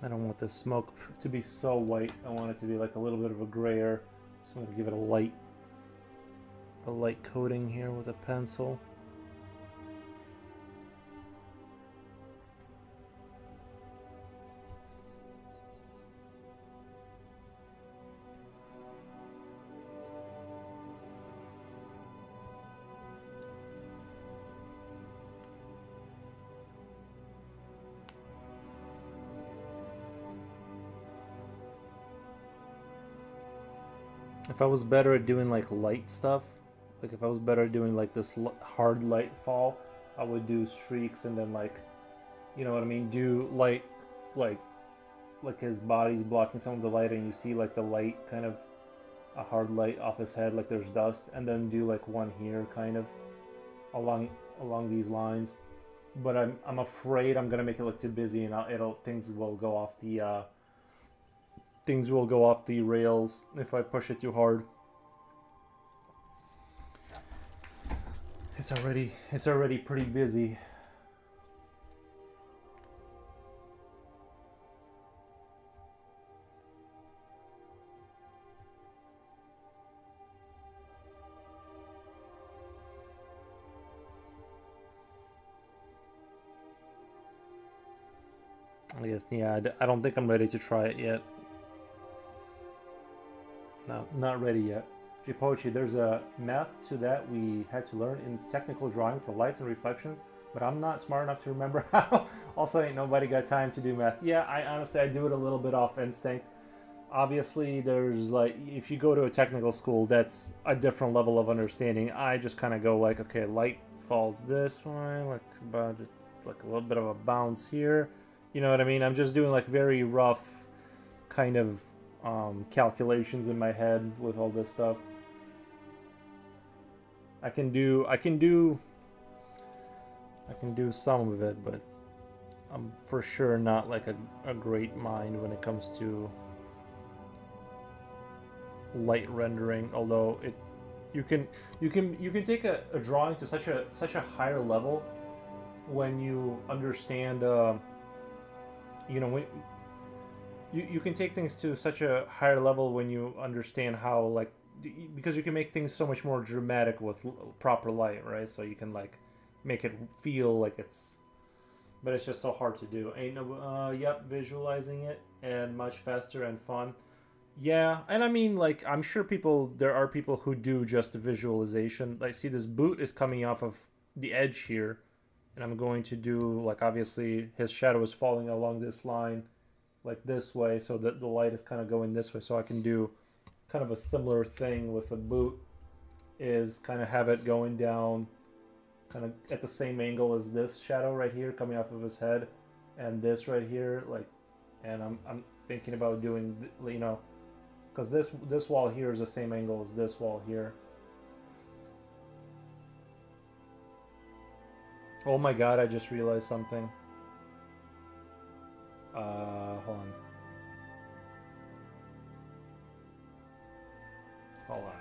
I don't want the smoke to be so white. I want it to be like a little bit of a grayer. So I'm going to give it a light coating here with a pencil. If I was better at doing like light stuff, like if I was better at doing like this hard light fall, I would do streaks and then like, you know what I mean, do light, like his body's blocking some of the light and you see like the light kind of a hard light off his head, like there's dust, and then do like one here kind of along these lines. But I'm afraid I'm gonna make it look too busy and things will go off the rails if I push it too hard. It's already pretty busy. I guess, yeah, I don't think I'm ready to try it yet. No, not ready yet. Poetry, there's a math to that we had to learn in technical drawing for lights and reflections. but I'm not smart enough to remember how. Also, ain't nobody got time to do math. Yeah, I honestly, I do it a little bit off instinct. Obviously, there's like, if you go to a technical school, that's a different level of understanding. I just kind of go like, okay, light falls this way, like about like a little bit of a bounce here. You know what I mean? I'm just doing like very rough kind of calculations in my head with all this stuff. I can do some of it, but I'm for sure not like a great mind when it comes to light rendering. Although you can take a drawing to such a higher level when you understand when you can take things to such a higher level when you understand how, like, because you can make things so much more dramatic with proper light, right? So you can like make it feel like it's, but it's just so hard to do. Ain't no yep, visualizing it and much faster and fun. Yeah, and I mean, like, I'm sure there are people who do just the visualization. Like, see, this boot is coming off of the edge here, and I'm going to do, like, obviously his shadow is falling along this line, like this way, so that the light is kind of going this way. So I can do kind of a similar thing with the boot, is kind of have it going down kind of at the same angle as this shadow right here coming off of his head, and this right here, like, and I'm thinking about doing, because this wall here is the same angle as this wall here. Oh my god, I just realized something. Hold on. Hold on.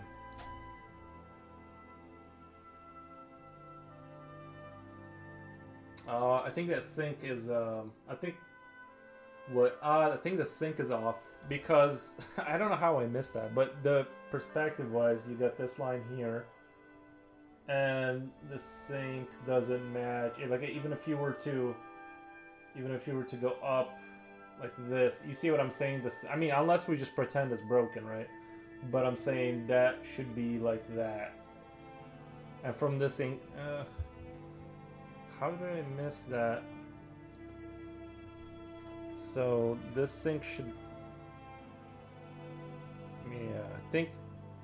I think that sync is, I think the sync is off because I don't know how I missed that, but the perspective wise, you got this line here, and the sync doesn't match. Like, even if you were to go up like this, you see what I'm saying? I mean, unless we just pretend it's broken, right? But I'm saying that should be like that. And from this thing, how did I miss that? So this sync should, yeah,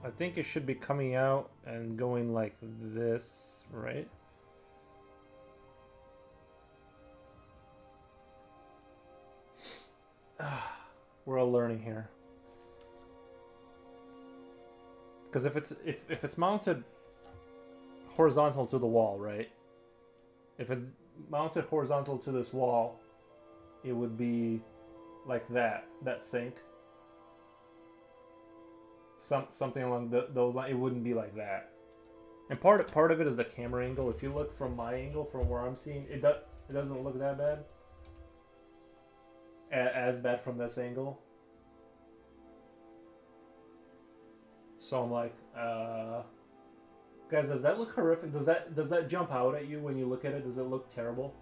I think it should be coming out and going like this, right? We're all learning here. Because if it's mounted horizontal to the wall, right? If it's mounted horizontal to this wall, it would be like that sync. Something along those lines. It wouldn't be like that. And part of it is the camera angle. If you look from my angle, from where I'm seeing, it doesn't look that bad. As bad from this angle. So I'm like, guys, does that look horrific? Does that jump out at you when you look at it? Does it look terrible?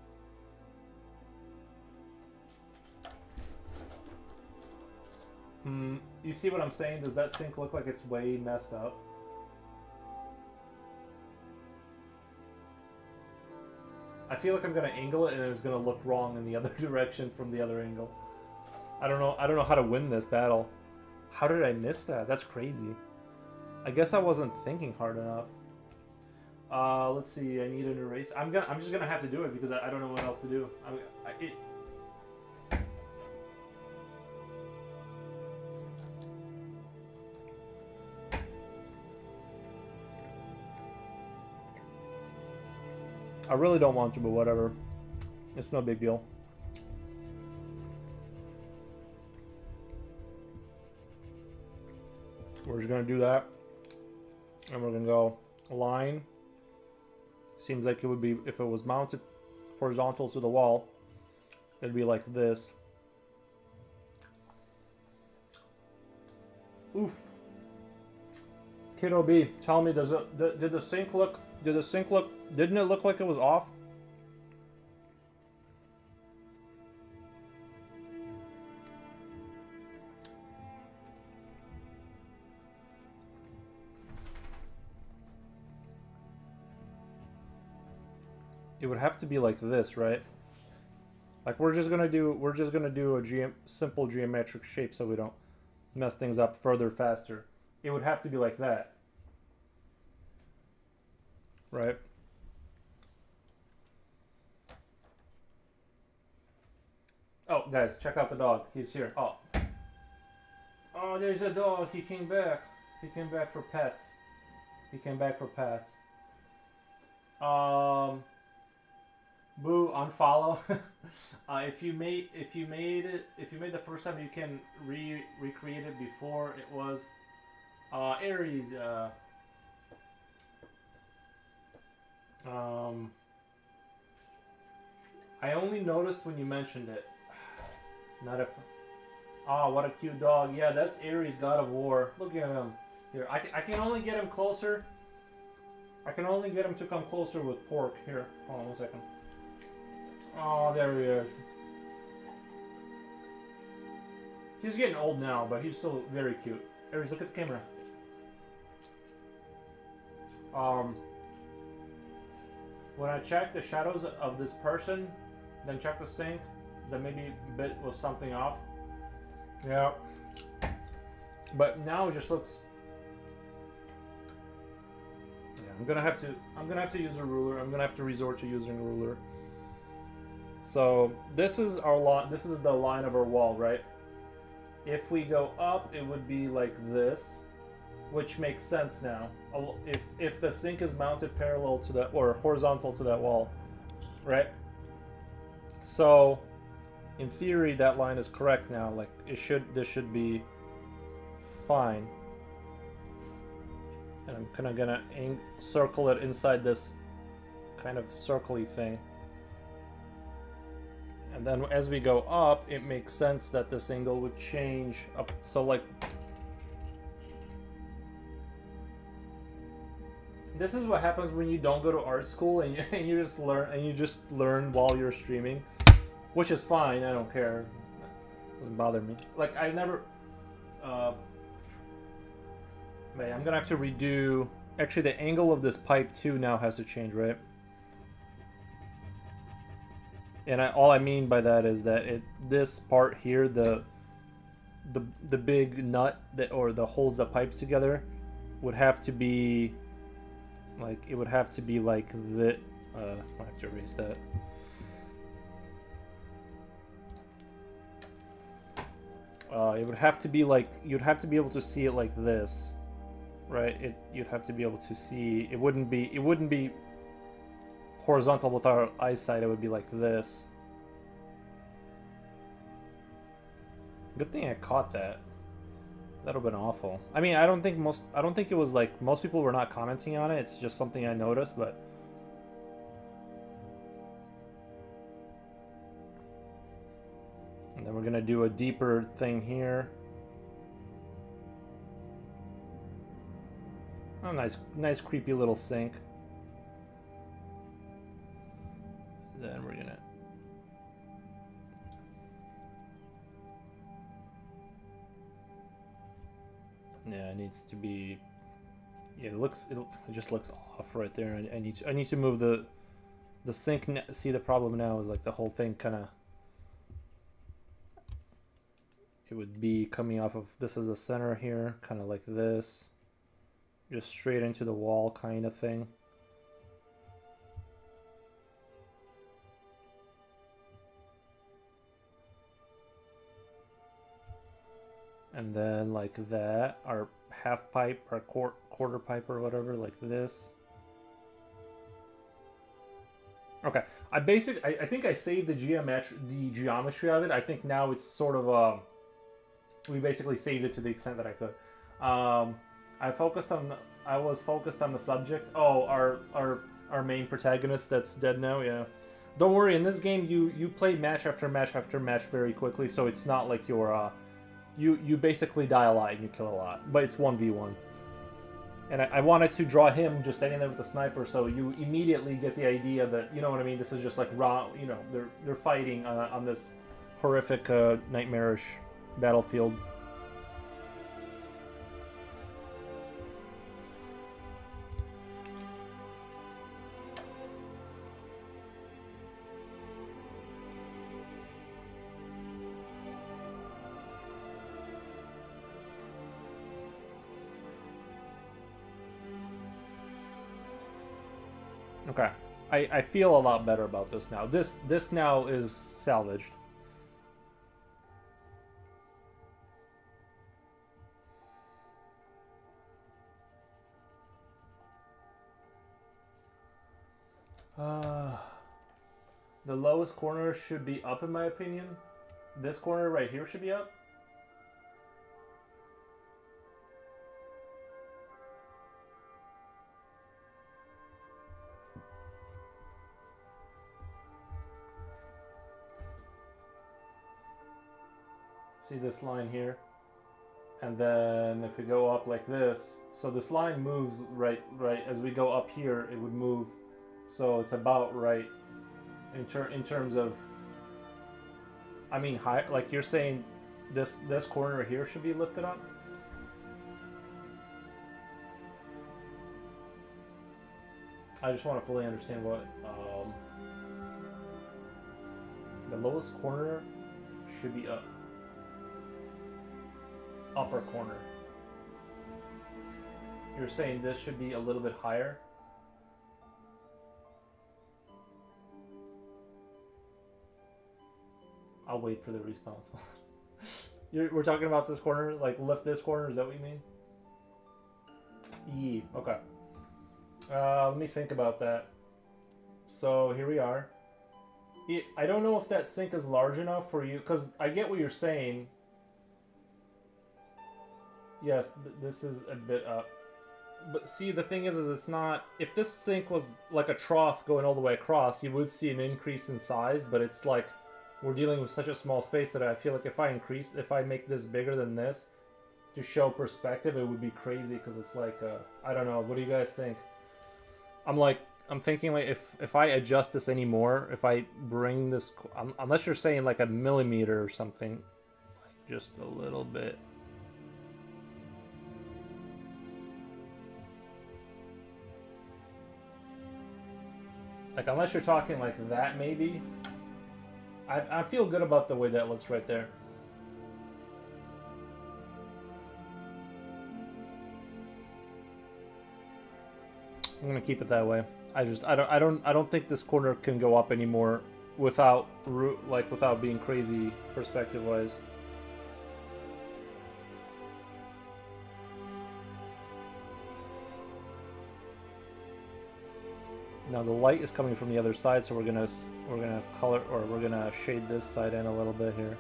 You see what I'm saying? Does that sync look like it's way messed up? I feel like I'm gonna angle it and it's gonna look wrong in the other direction from the other angle. I don't know how to win this battle. How did I miss that? That's crazy. I guess I wasn't thinking hard enough. Let's see. I need an erase. I'm just gonna have to do it because I don't know what else to do. I really don't want to, but whatever. It's no big deal. We're just gonna do that, and we're gonna go line. Seems like it would be, if it was mounted horizontal to the wall, it'd be like this. Oof. Kiddo B, tell me, did the sync look? Didn't it look like it was off? it would have to be like this, right? Like we're just gonna do a simple geometric shape so we don't mess things up further faster. It would have to be like that, right? Oh, guys, check out the dog. He's here. Oh, there's a dog. He came back. He came back for pets. He came back for pets. Boo, unfollow. If you made the first time, you can recreate it before it was Aries. I only noticed when you mentioned it. Not if. Oh, what a cute dog. Yeah, that's Ares, God of War. Look at him. Here, I can only get him closer. I can only get him to come closer with pork. Here, hold on 1 second. Oh, there he is. He's getting old now, but he's still very cute. Ares, look at the camera. When I check the shadows of this person, then check the sink, then maybe a bit was something off. Yeah. But now it just looks. Yeah, I'm gonna have to use a ruler. I'm gonna have to resort to using a ruler. So this is our line. This is the line of our wall, right? If we go up, it would be like this, which makes sense now. If the sink is mounted parallel to that or horizontal to that wall, right? So, in theory, that line is correct now. Like this should be fine. And I'm kind of gonna circle it inside this kind of circly thing. And then as we go up, it makes sense that this angle would change up. So like, this is what happens when you don't go to art school and you just learn while you're streaming, which is fine. I don't care. It doesn't bother me. Like I never. Wait, I'm gonna have to redo. Actually, the angle of this pipe too now has to change, right? And all I mean by that is that this part here, the big nut that holds the pipes together, would have to be like the. I have to erase that. It would have to be like you'd have to be able to see it like this, right? You'd have to be able to see. It wouldn't be horizontal with our eyesight. It would be like this. Good thing I caught that. That would have been awful. I mean, I don't think it was like most people were not commenting on it. It's just something I noticed, but. And then we're gonna do a deeper thing here. Oh, nice creepy little sink. Then we're gonna. Yeah, it needs to be. Yeah, it just looks off right there. I need to move the sink. See, the problem now is like the whole thing kind of. It would be coming off of this is the center here, kind of like this, just straight into the wall kind of thing. And then like that, our half pipe, our quarter pipe or whatever, like this. Okay, I think I saved the geometry of it. I think now it's sort of we basically saved it to the extent that I could. I was focused on the subject. Oh, our main protagonist that's dead now. Yeah, don't worry. In this game, you play match after match after match very quickly, so it's not like you're you basically die a lot and you kill a lot, but it's 1v1. And I wanted to draw him just standing there with the sniper, so you immediately get the idea that, you know what I mean, this is just like raw, you know, they're fighting on this horrific, nightmarish battlefield. Okay. I feel a lot better about this now. This now is salvaged. The lowest corner should be up in my opinion. This corner right here should be up. See this line here? And then if we go up like this, so this line moves right as we go up here, it would move. So it's about right in terms of, I mean, high, like you're saying this corner here should be lifted up? I just want to fully understand what the lowest corner should be up. Upper corner. You're saying this should be a little bit higher? I'll wait for the response. We're talking about this corner, like lift this corner, is that what you mean? Okay. Let me think about that. So here we are. I don't know if that sink is large enough for you, because I get what you're saying. Yes, this is a bit up. But see, the thing is it's not... If this sink was like a trough going all the way across, you would see an increase in size, but it's like... We're dealing with such a small space that I feel like if I make this bigger than this, to show perspective, it would be crazy, because it's like, I don't know, what do you guys think? I'm thinking like, if I adjust this anymore, if I bring this... Unless you're saying like a millimeter or something, like just a little bit... Like, unless you're talking like that, maybe. I feel good about the way that looks right there. I'm gonna keep it that way. I don't think this corner can go up anymore without being crazy perspective wise. Now the light is coming from the other side, so we're gonna color, or we're gonna shade this side in a little bit here.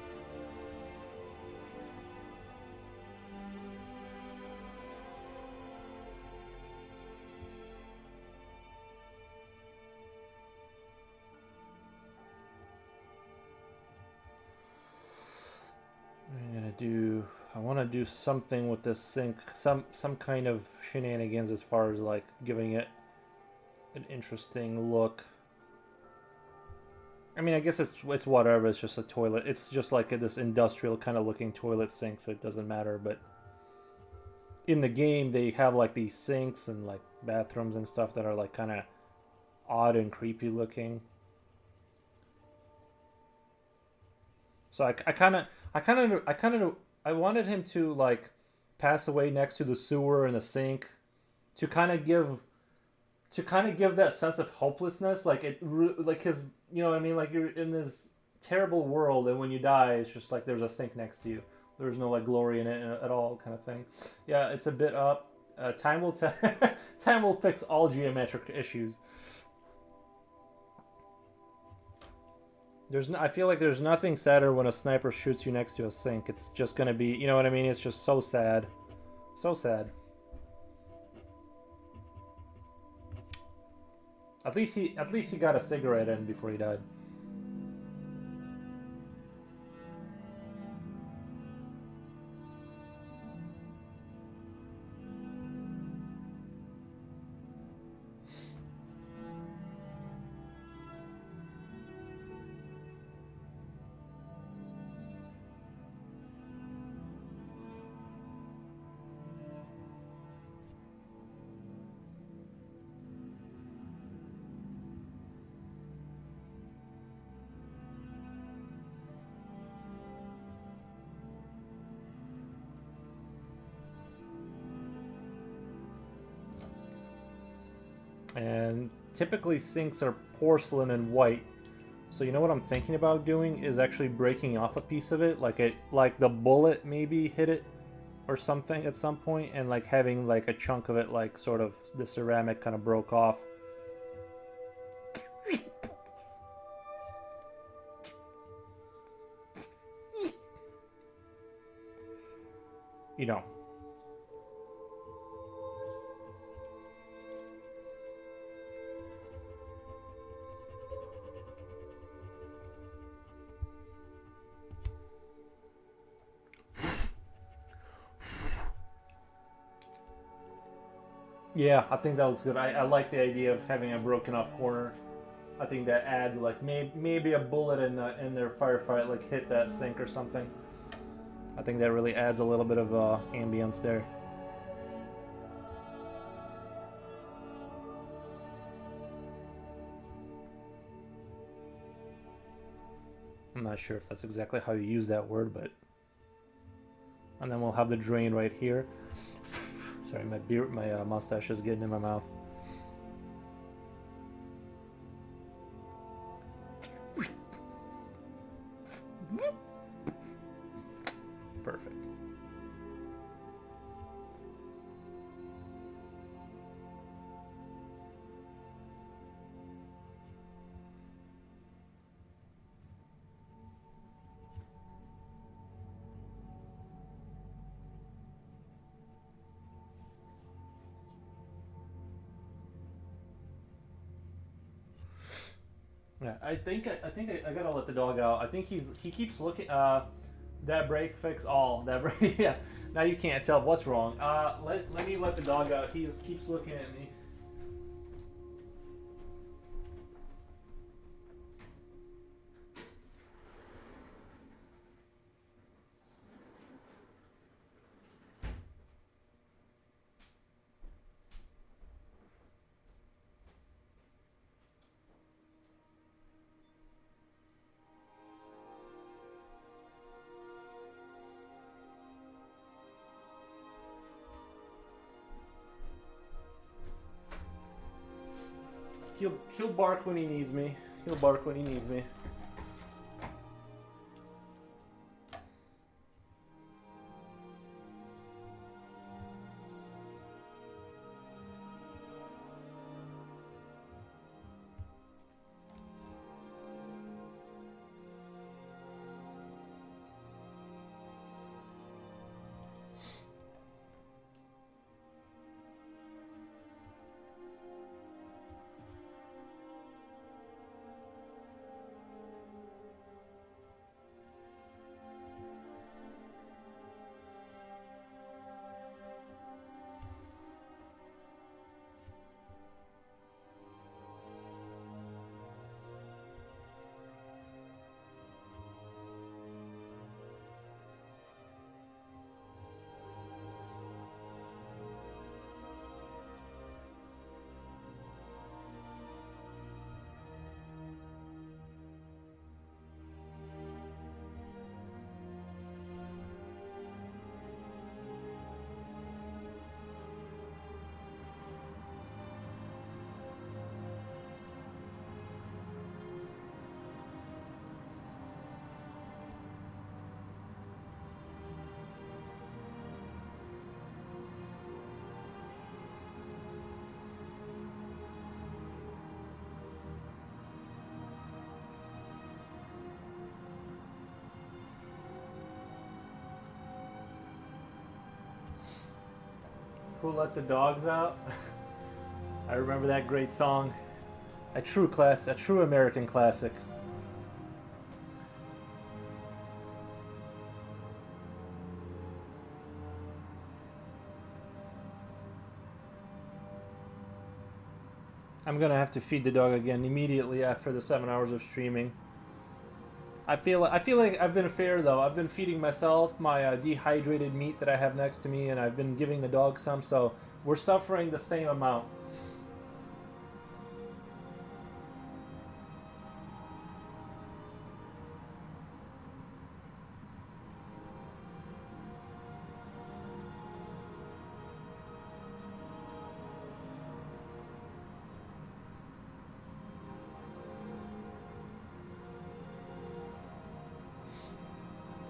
I want to do something with this sink, some kind of shenanigans as far as like giving it an interesting look. I mean, I guess it's whatever. It's just a toilet. It's just like this industrial kind of looking toilet sink, so it doesn't matter. But in the game, they have like these sinks and like bathrooms and stuff that are like kind of odd and creepy looking. So I wanted him to like pass away next to the sewer and the sink, to kind of give that sense of hopelessness, like his, you know what I mean, like you're in this terrible world, and when you die, it's just like there's a sink next to you. There's no like glory in it at all, kind of thing. Yeah, it's a bit up. Time will time will fix all geometric issues. I feel like there's nothing sadder when a sniper shoots you next to a sink. It's just gonna be, you know what I mean? It's just so sad. So sad. At least he got a cigarette in before he died. And typically sinks are porcelain and white. So you know what I'm thinking about doing is actually breaking off a piece of it, like the bullet maybe hit it or something at some point, and like having like a chunk of it, like sort of the ceramic kind of broke off. You know. Yeah, I think that looks good. I like the idea of having a broken off corner. I think that adds like maybe a bullet in their firefight like hit that sink or something. I think that really adds a little bit of ambience there. I'm not sure if that's exactly how you use that word, but... And then we'll have the drain right here. Sorry, my mustache is getting in my mouth. Perfect. Yeah, I think I gotta let the dog out. I think he keeps looking. That break fix all. That break. Yeah. Now you can't tell what's wrong. Let me let the dog out. He keeps looking at me. He'll bark when he needs me. He'll bark when he needs me. Who Let the Dogs Out? I remember that great song. A true American classic. I'm gonna have to feed the dog again immediately after the 7 hours of streaming. I feel like I've been fair though. I've been feeding myself my dehydrated meat that I have next to me, and I've been giving the dog some, so we're suffering the same amount.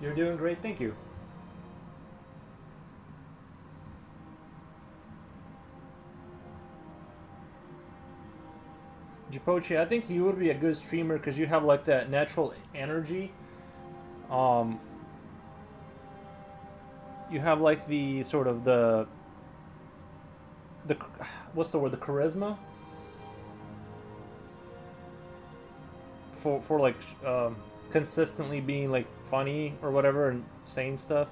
You're doing great, thank you. Japoche, I think you would be a good streamer because you have like that natural energy. Um, you have like the sort of the what's the word? The charisma for like consistently being like funny or whatever and saying stuff.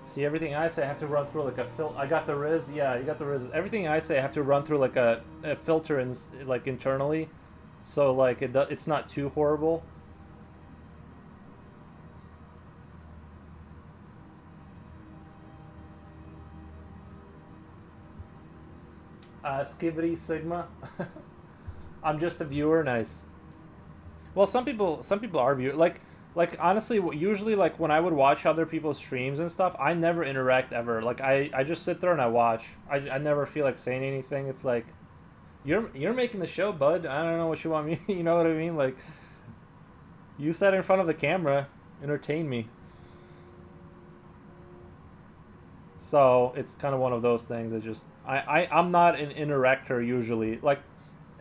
See, everything I say I have to run through like a I got the Riz. Yeah, you got the Riz. Everything I say I have to run through like a filter and like internally, so like it's not too horrible. Skibidi Sigma. I'm just a viewer. Nice. Well, some people are viewer. Like honestly, usually like when I would watch other people's streams and stuff, I never interact ever. Like I just sit there and I watch. I never feel like saying anything. It's like you're making the show, bud. I don't know what you want me. You know what I mean? Like you sat in front of the camera, entertain me. So it's kind of one of those things. That just I'm not an interactor usually. Like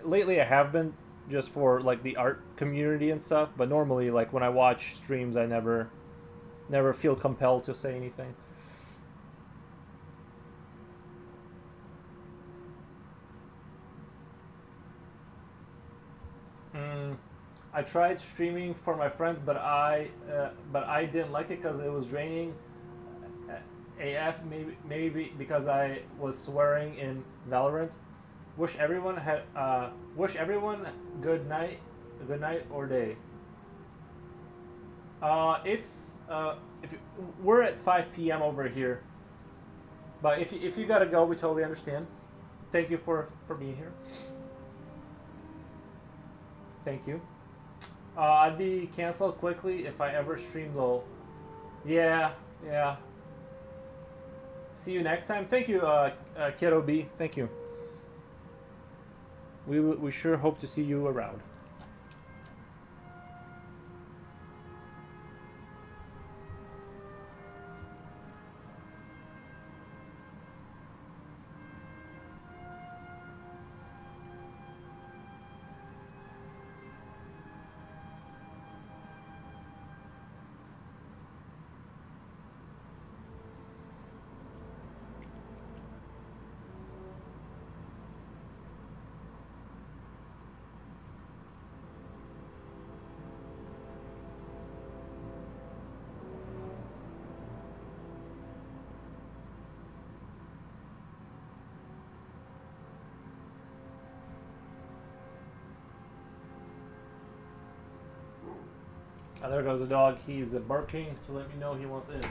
lately, I have been just for like the art community and stuff. But normally, like when I watch streams, I never feel compelled to say anything. Mm, I tried streaming for my friends, but I didn't like it because it was draining. AF maybe because I was swearing in Valorant. Wish everyone good night or day. It's if you, we're at 5 p.m. over here, but if you gotta go, we totally understand. Thank you for being here. Thank you. I'd be canceled quickly if I ever stream LOL. Yeah, yeah. See you next time. Thank you, Kiddo B. Thank you. We sure hope to see you around. There goes the dog. He's barking to let me know he wants in. Oh,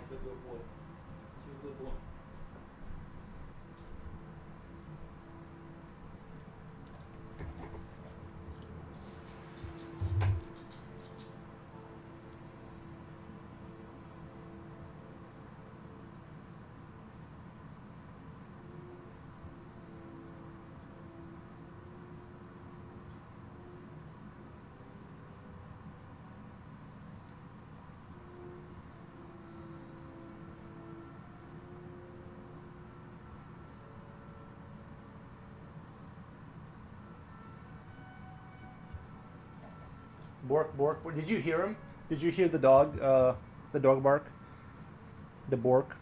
he's a good boy. He's a good boy. Bork, bork, bork. Did you hear him? Did you hear the dog bark? The bork.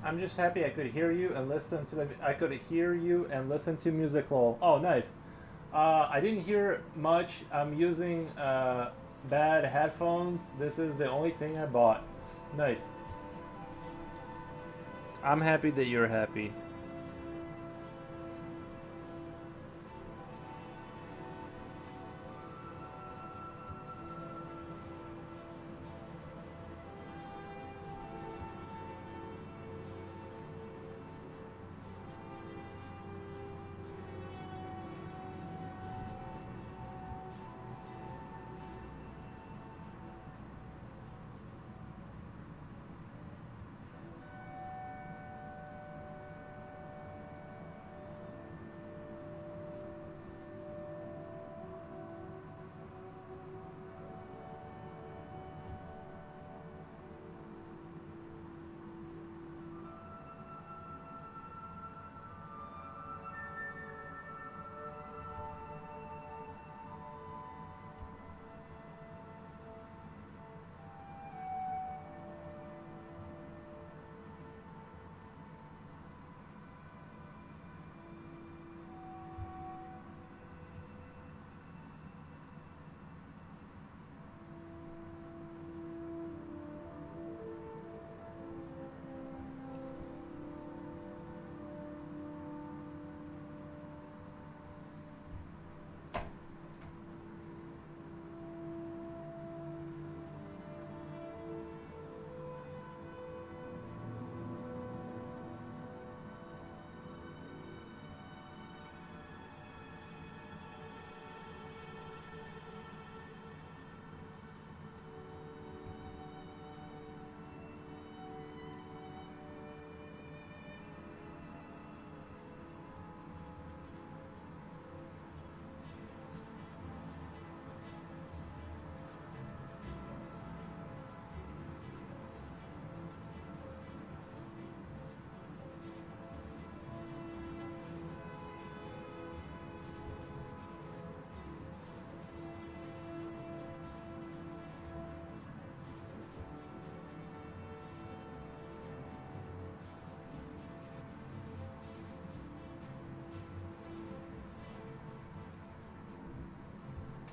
I'm just happy I could hear you and listen to the. I could hear you and listen to music. Lol. Oh, nice. I didn't hear much. I'm using bad headphones. This is the only thing I bought. Nice. I'm happy that you're happy.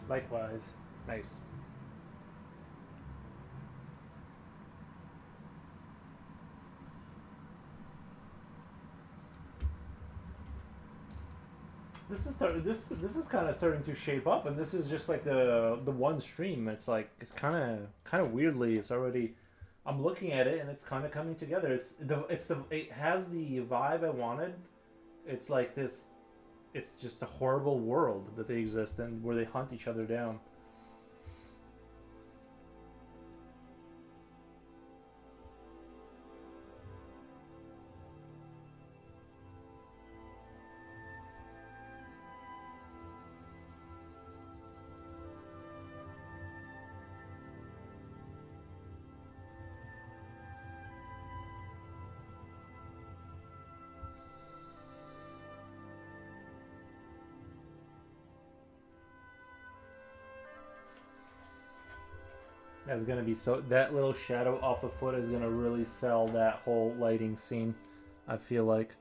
Likewise. Nice. This is kind of starting to shape up, and this is just like the one stream. It's like it's kind of weirdly. It's already. I'm looking at it, and it's kind of coming together. It has the vibe I wanted. It's like this. It's just a horrible world that they exist in, where they hunt each other down. That's gonna be so. That little shadow off the foot is gonna really sell that whole lighting scene. I feel like.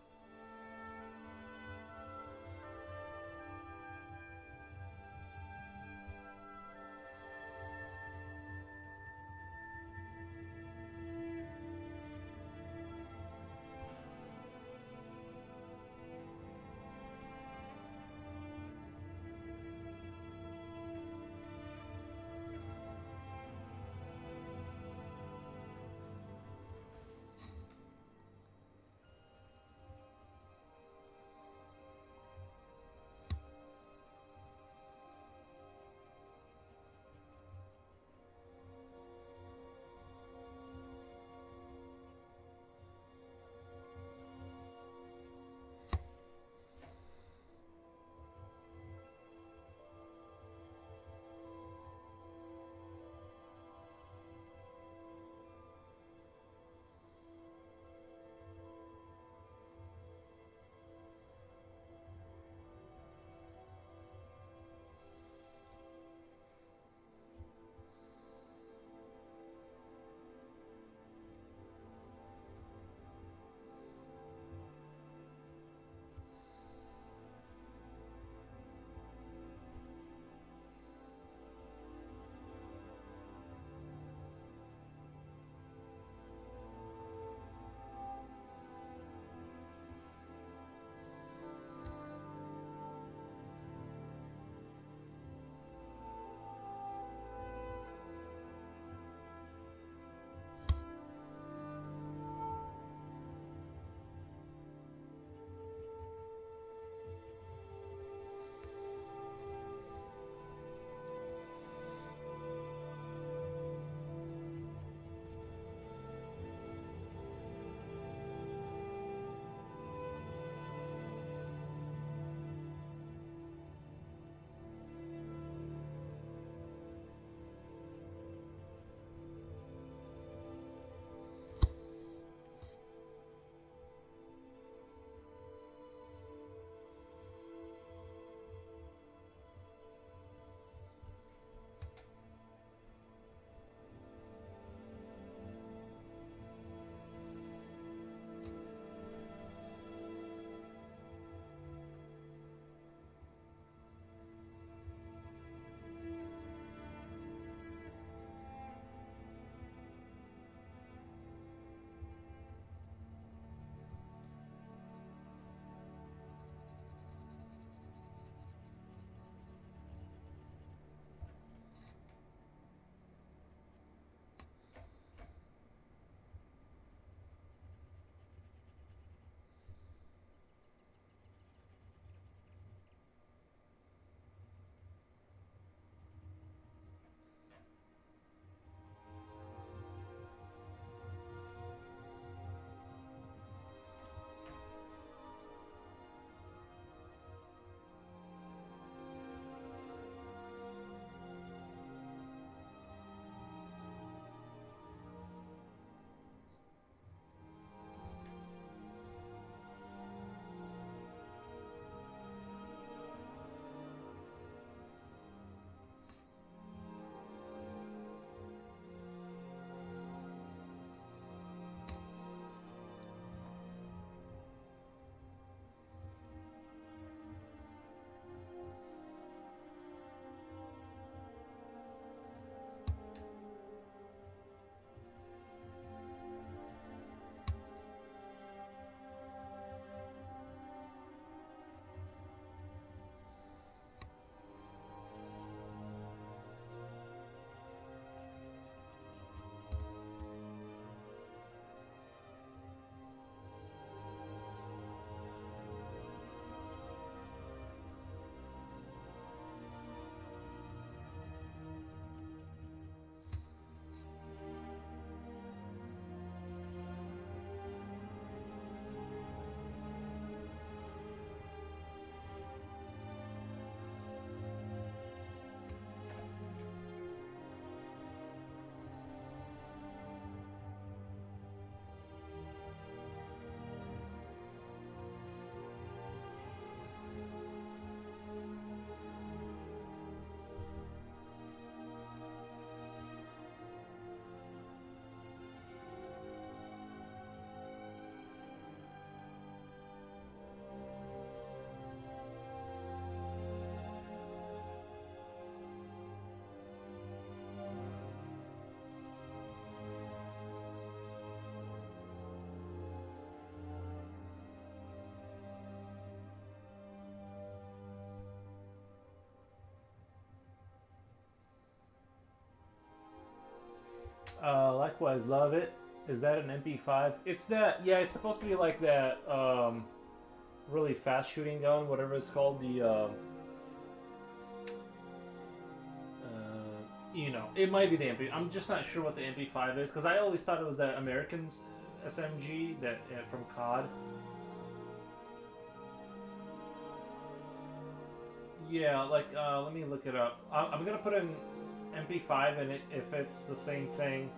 Likewise, love it. Is that an MP5? It's that. Yeah, it's supposed to be like that. Really fast shooting gun, whatever it's called. You know, it might be the MP. I'm just not sure what the MP5 is because I always thought it was that American SMG that from COD. Yeah, like let me look it up. I'm gonna put in MP5 in it if it's the same thing.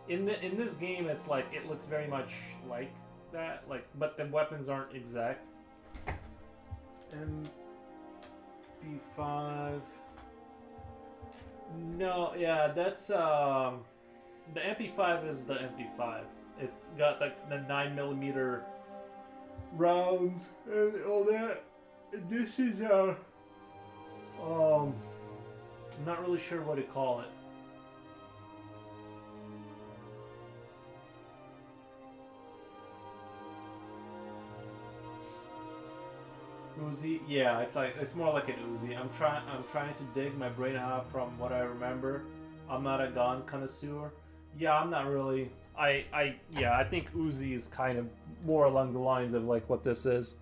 In this game, it's like it looks very much like that, like, but the weapons aren't exact. MP5. No, yeah, that's the MP5 is the MP5. It's got like the 9mm rounds and all that. This is I'm not really sure what to call it. Uzi, yeah, it's like it's more like an Uzi. I'm trying to dig my brain out from what I remember. I'm not a gun connoisseur. Yeah, I'm not really. I think Uzi is kind of more along the lines of like what this is.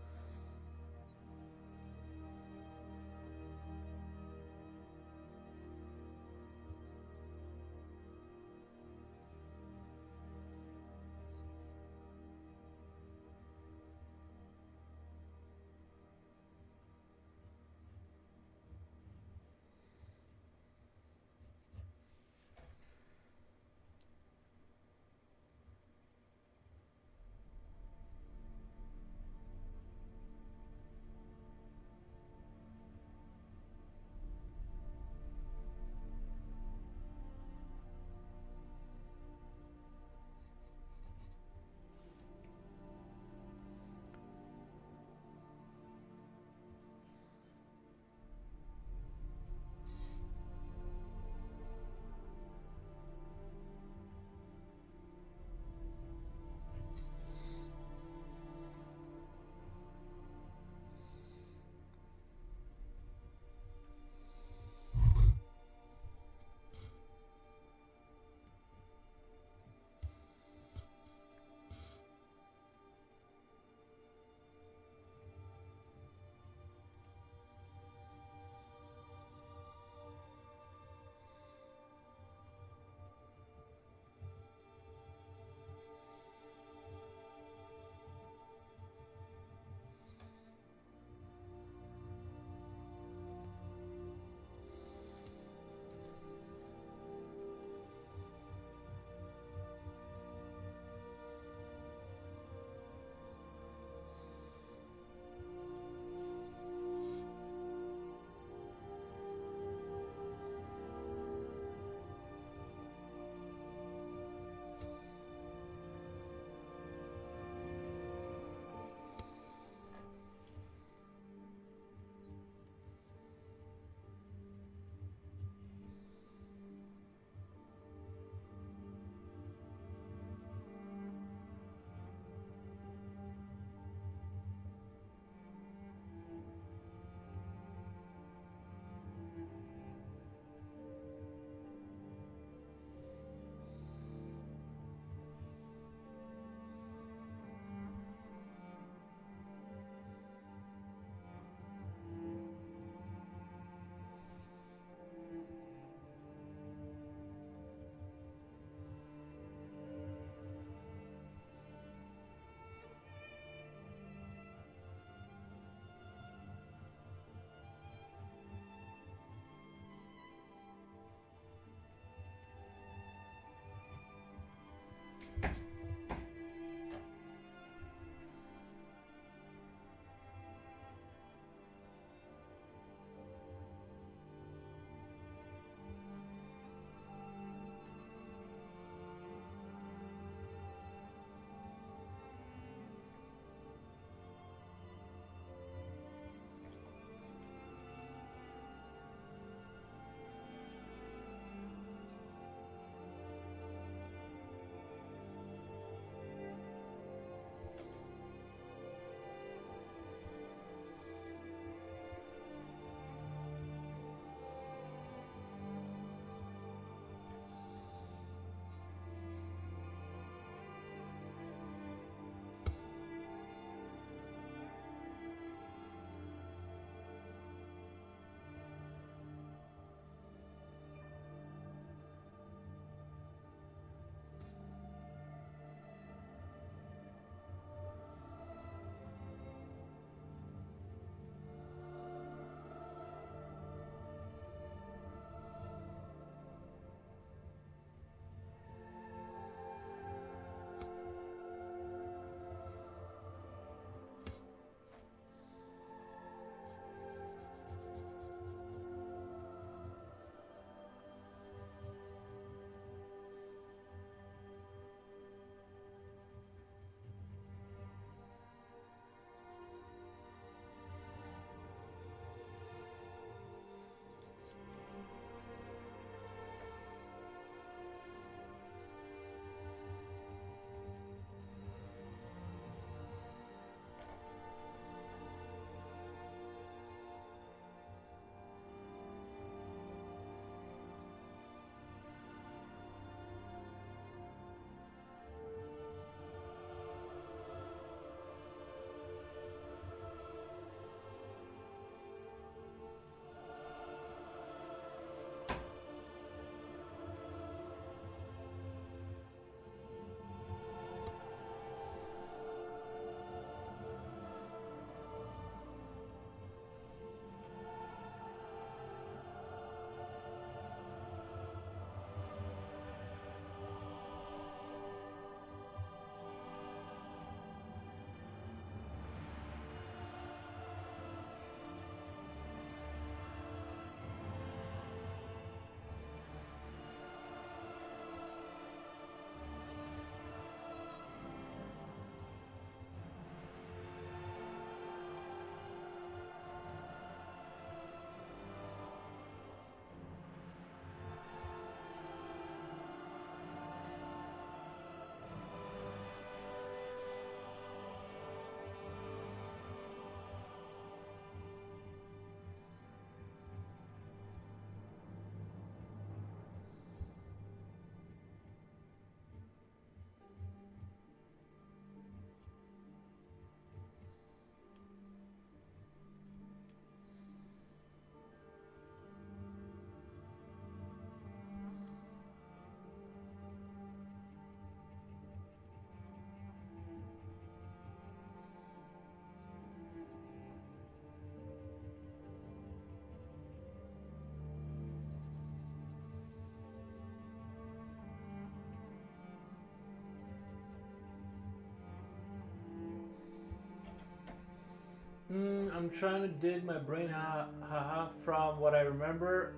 I'm trying to dig my brain, haha, from what I remember,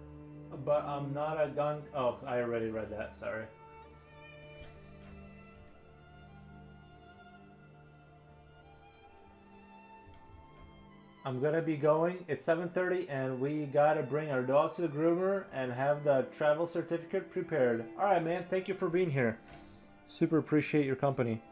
but I'm not a gun. Oh, I already read that. Sorry. I'm gonna be going. It's 7:30, and we gotta bring our dog to the groomer and have the travel certificate prepared. All right, man. Thank you for being here. Super appreciate your company.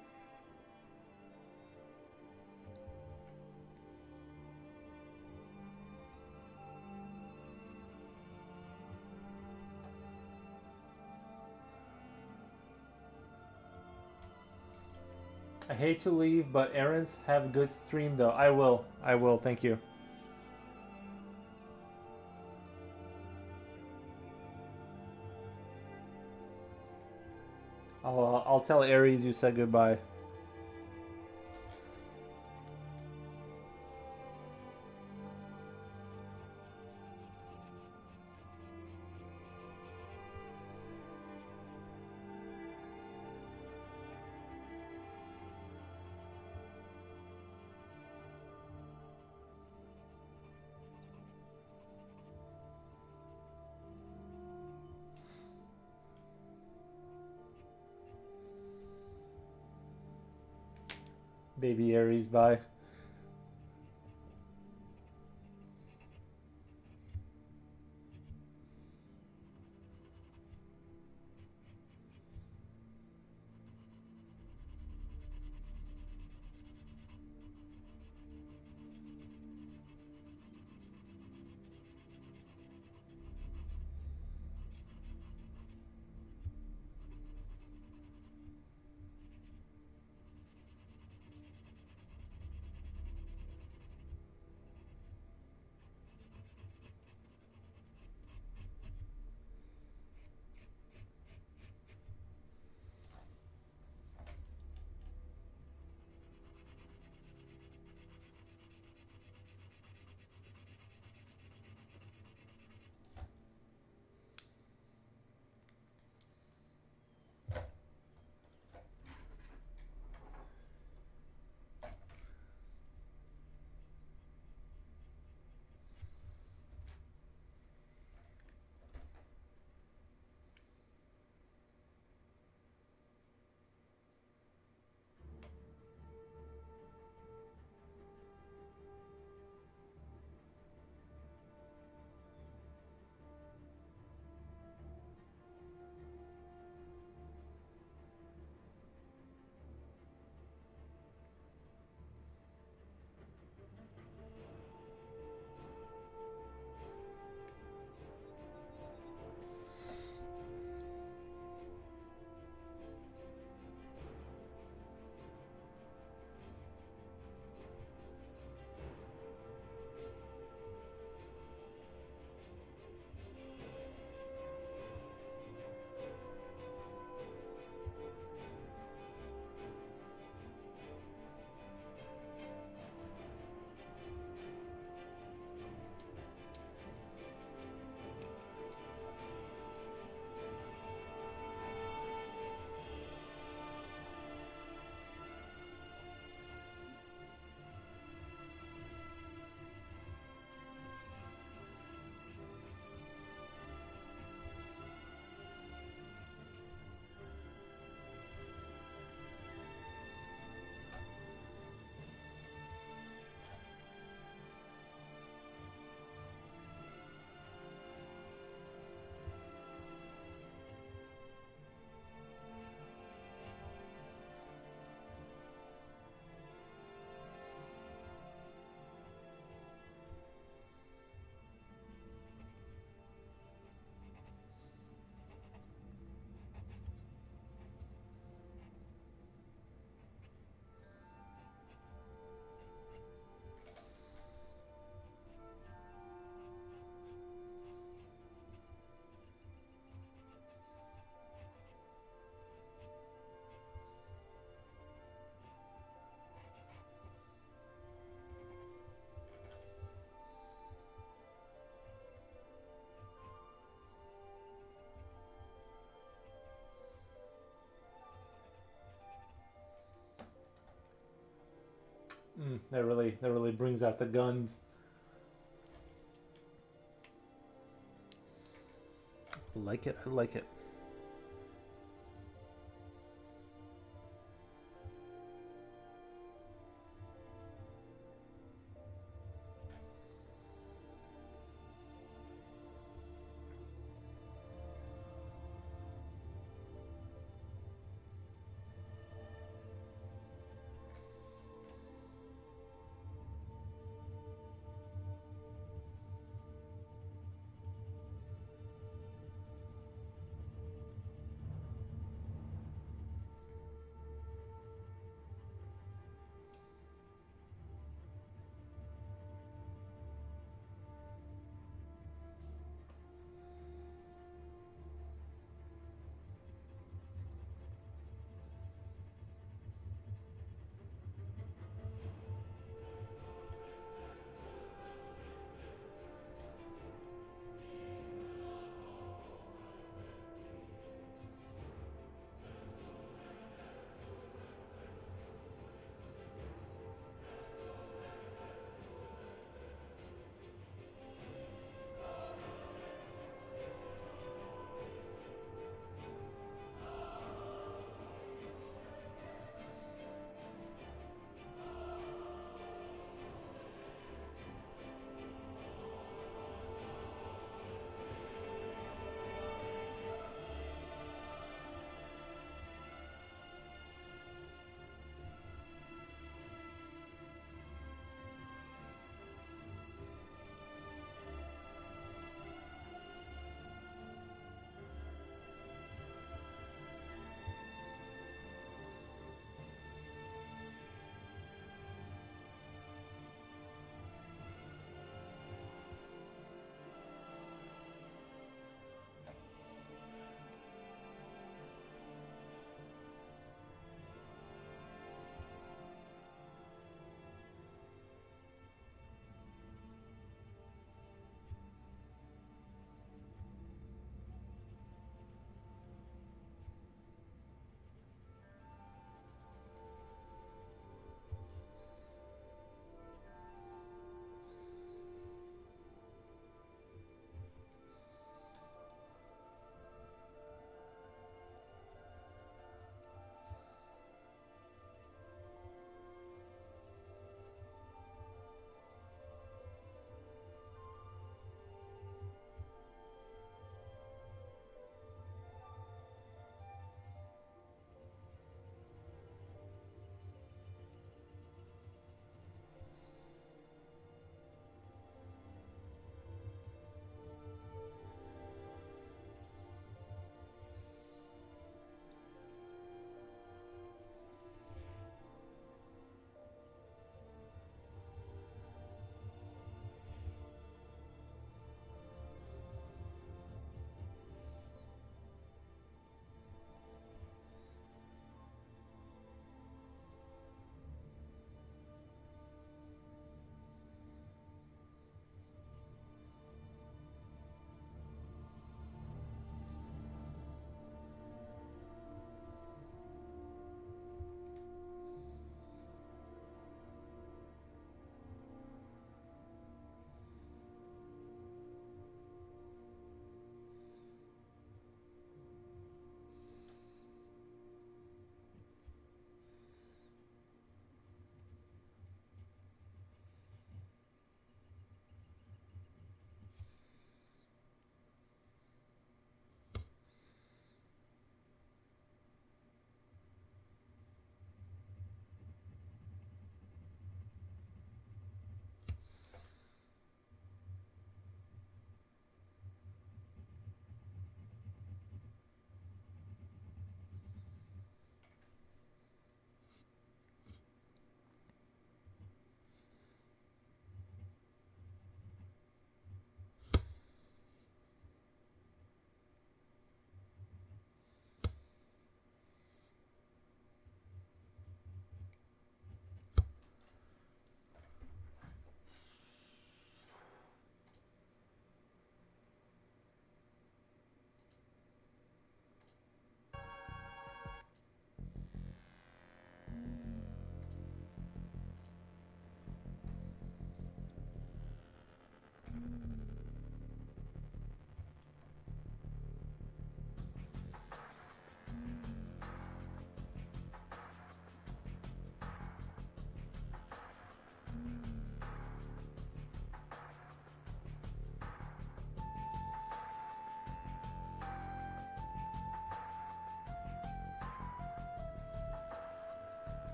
I hate to leave, but errands have good stream though. I will. I will. Thank you. I'll tell Aries you said goodbye. Baby Aries, bye. That really brings out the guns. I like it. I like it.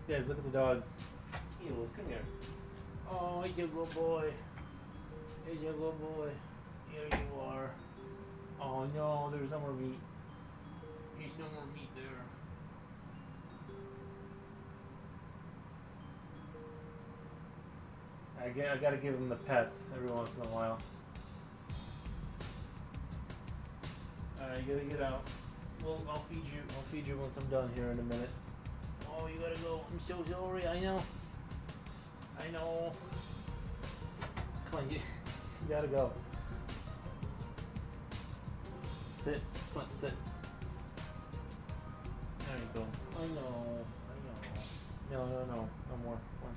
Guys, look at the dog. Eels, come here. Oh, he's a good boy. He's a good boy. Here you are. Oh no, there's no more meat. There's no more meat there. I gotta give him the pets every once in a while. Alright, you gotta get out. Well, I'll feed you. I'll feed you once I'm done here in a minute. Oh, you gotta go. I'm so sorry. I know. I know. Come on, you gotta go. Sit. Come on, sit. There you go. I know. I know. No. No more. Come on.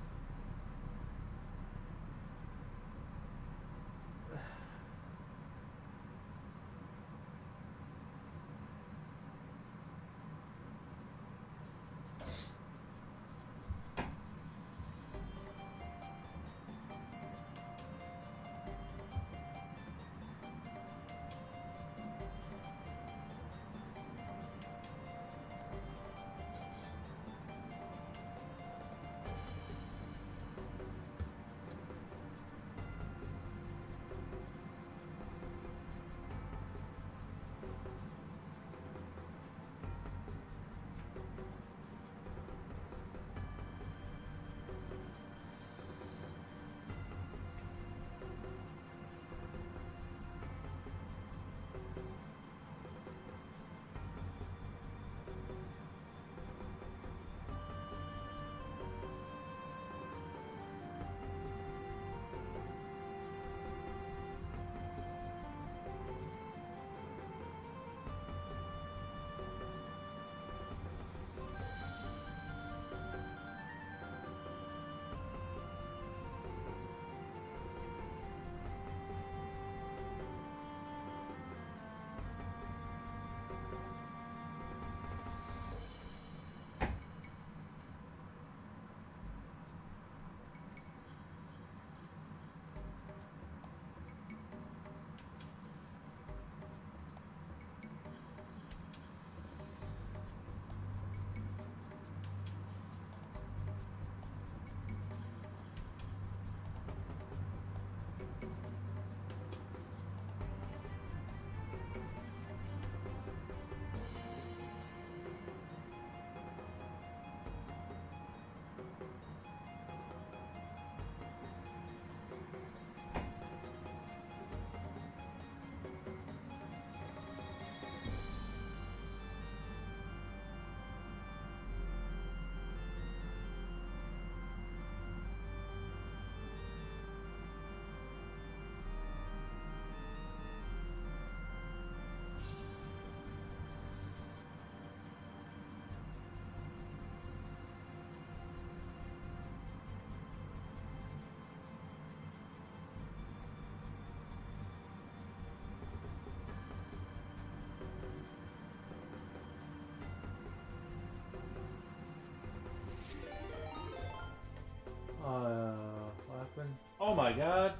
What happened? Oh my god.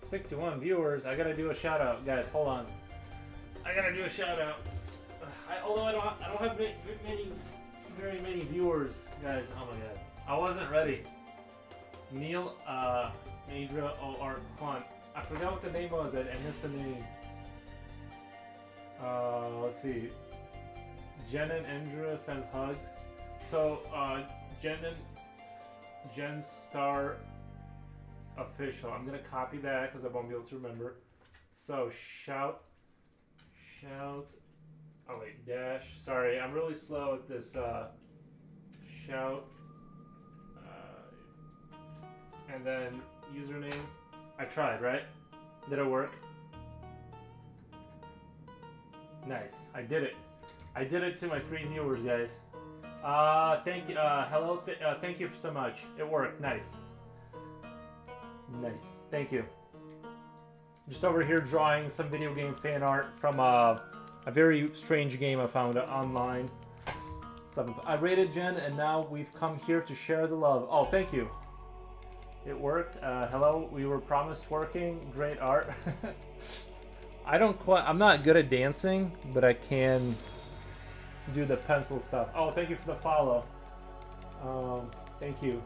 61 viewers. I gotta do a shout out. Guys, hold on. I gotta do a shout out. Although I don't have very many viewers. Guys, oh my god. I wasn't ready. Neil, Adria, or Juan. I forgot what the name was. I missed the name. Let's see. Jen and Andrea sent hugs. So, Jen Star Official. I'm gonna copy that because I won't be able to remember. So shout. Oh wait, dash. Sorry, I'm really slow at this. Shout. And then username. I tried, right? Did it work? Nice. I did it. I did it to my 3 viewers, guys. Thank you. Hello. Thank you so much. It worked. Nice. Nice. Thank you. Just over here drawing some video game fan art from a very strange game I found online. So I rated Jen, and now we've come here to share the love. Oh, thank you. It worked. Hello. We were promised working. Great art. I'm not good at dancing, but I can do the pencil stuff. Oh, thank you for the follow. Thank you.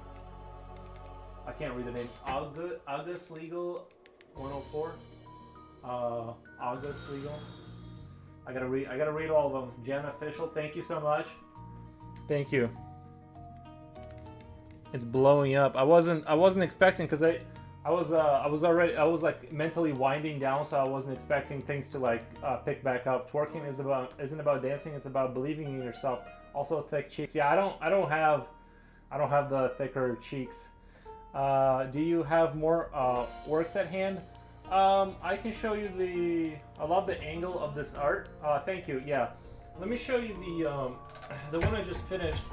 I can't read the name. August Legal 104. August Legal. I gotta read all of them. Jen Official, thank you so much. Thank you. It's blowing up. I wasn't expecting, because I was like mentally winding down, so I wasn't expecting things to like pick back up. Twerking isn't about dancing, it's about believing in yourself. Also thick cheeks. Yeah, I don't have the thicker cheeks. Do you have more works at hand? I can show you I love the angle of this art. Thank you. Yeah, let me show you the one I just finished.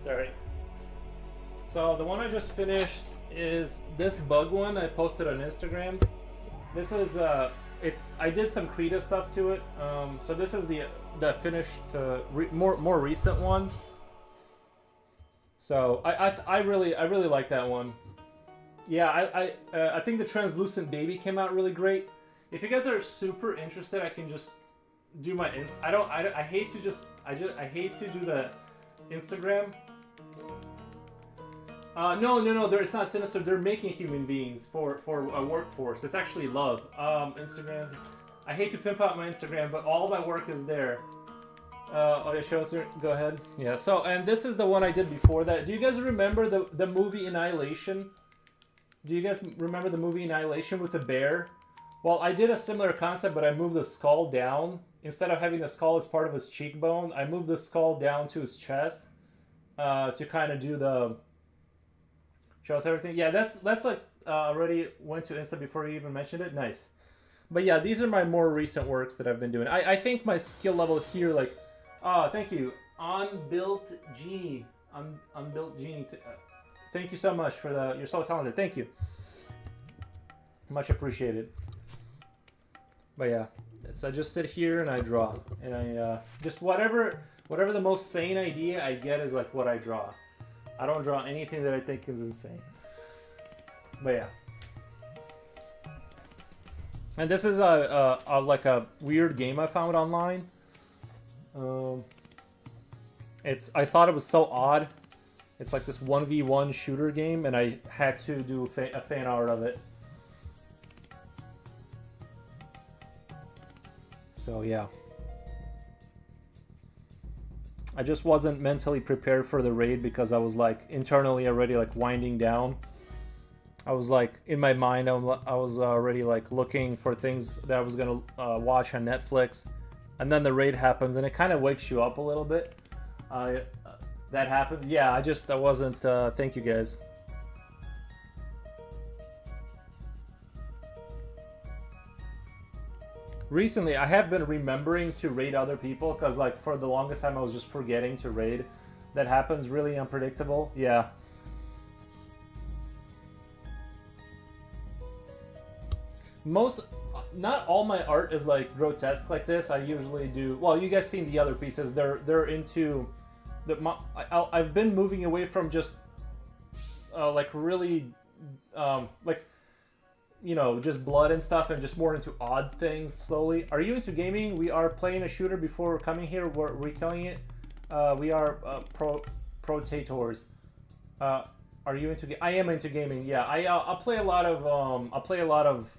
Sorry. So the one I just finished is this bug one I posted on Instagram. This is I did some creative stuff to it. So this is the finished more recent one. So I really like that one. Yeah, I think the translucent baby came out really great. If you guys are super interested, I can just do my I hate to do the Instagram. No, it's not sinister. They're making human beings for a workforce. It's actually love. Instagram. I hate to pimp out my Instagram, but all my work is there. Okay, show us. Go ahead. Yeah. So, and this is the one I did before that. Do you guys remember the movie Annihilation? Do you guys remember the movie Annihilation with the bear? Well, I did a similar concept, but I moved the skull down. Instead of having the skull as part of his cheekbone, I moved the skull down to his chest to kind of do the. Show us everything. Yeah, that's like already went to Insta before you even mentioned it. Nice. But yeah, these are my more recent works that I've been doing. I think my skill level here, like, thank you, Unbuilt Genie, Unbuilt Genie. Thank you so much for you're so talented. Thank you. Much appreciated. But yeah, I just sit here and I draw, and I just whatever the most sane idea I get is like what I draw. I don't draw anything that I think is insane. But yeah. And this is like a weird game I found online. I thought it was so odd. It's like this 1v1 shooter game, and I had to do a fan art of it. So yeah. I just wasn't mentally prepared for the raid because I was like internally already like winding down. I was like in my mind I was already like looking for things that I was gonna watch on Netflix, and then the raid happens and it kind of wakes you up a little bit. That happens. Yeah, I wasn't. Thank you guys. Recently, I have been remembering to raid other people because, like, for the longest time, I was just forgetting to raid. That happens really unpredictable. Yeah. Not all my art is like grotesque like this. I usually do. Well, you guys seen the other pieces. They're into I've been moving away from just like really like. You know, just blood and stuff, and just more into odd things slowly. Are you into gaming? We are playing a shooter before coming here. We're killing it. We are pro-tators. Are you into? I am into gaming. Yeah, I'll play a lot of.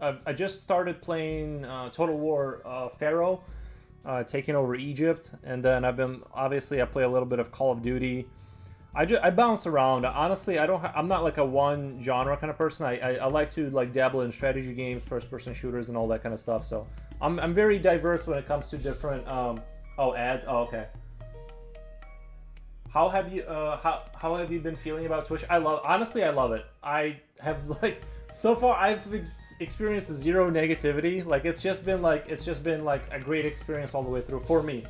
I just started playing Total War Pharaoh, taking over Egypt, and then I play a little bit of Call of Duty. I bounce around. Honestly, I'm not like a one genre kind of person. I like to like dabble in strategy games, first person shooters, and all that kind of stuff. So I'm very diverse when it comes to different ads. Oh, okay. How have you been feeling about Twitch? I love it. I have like so far I've experienced zero negativity. Like it's just been like a great experience all the way through for me.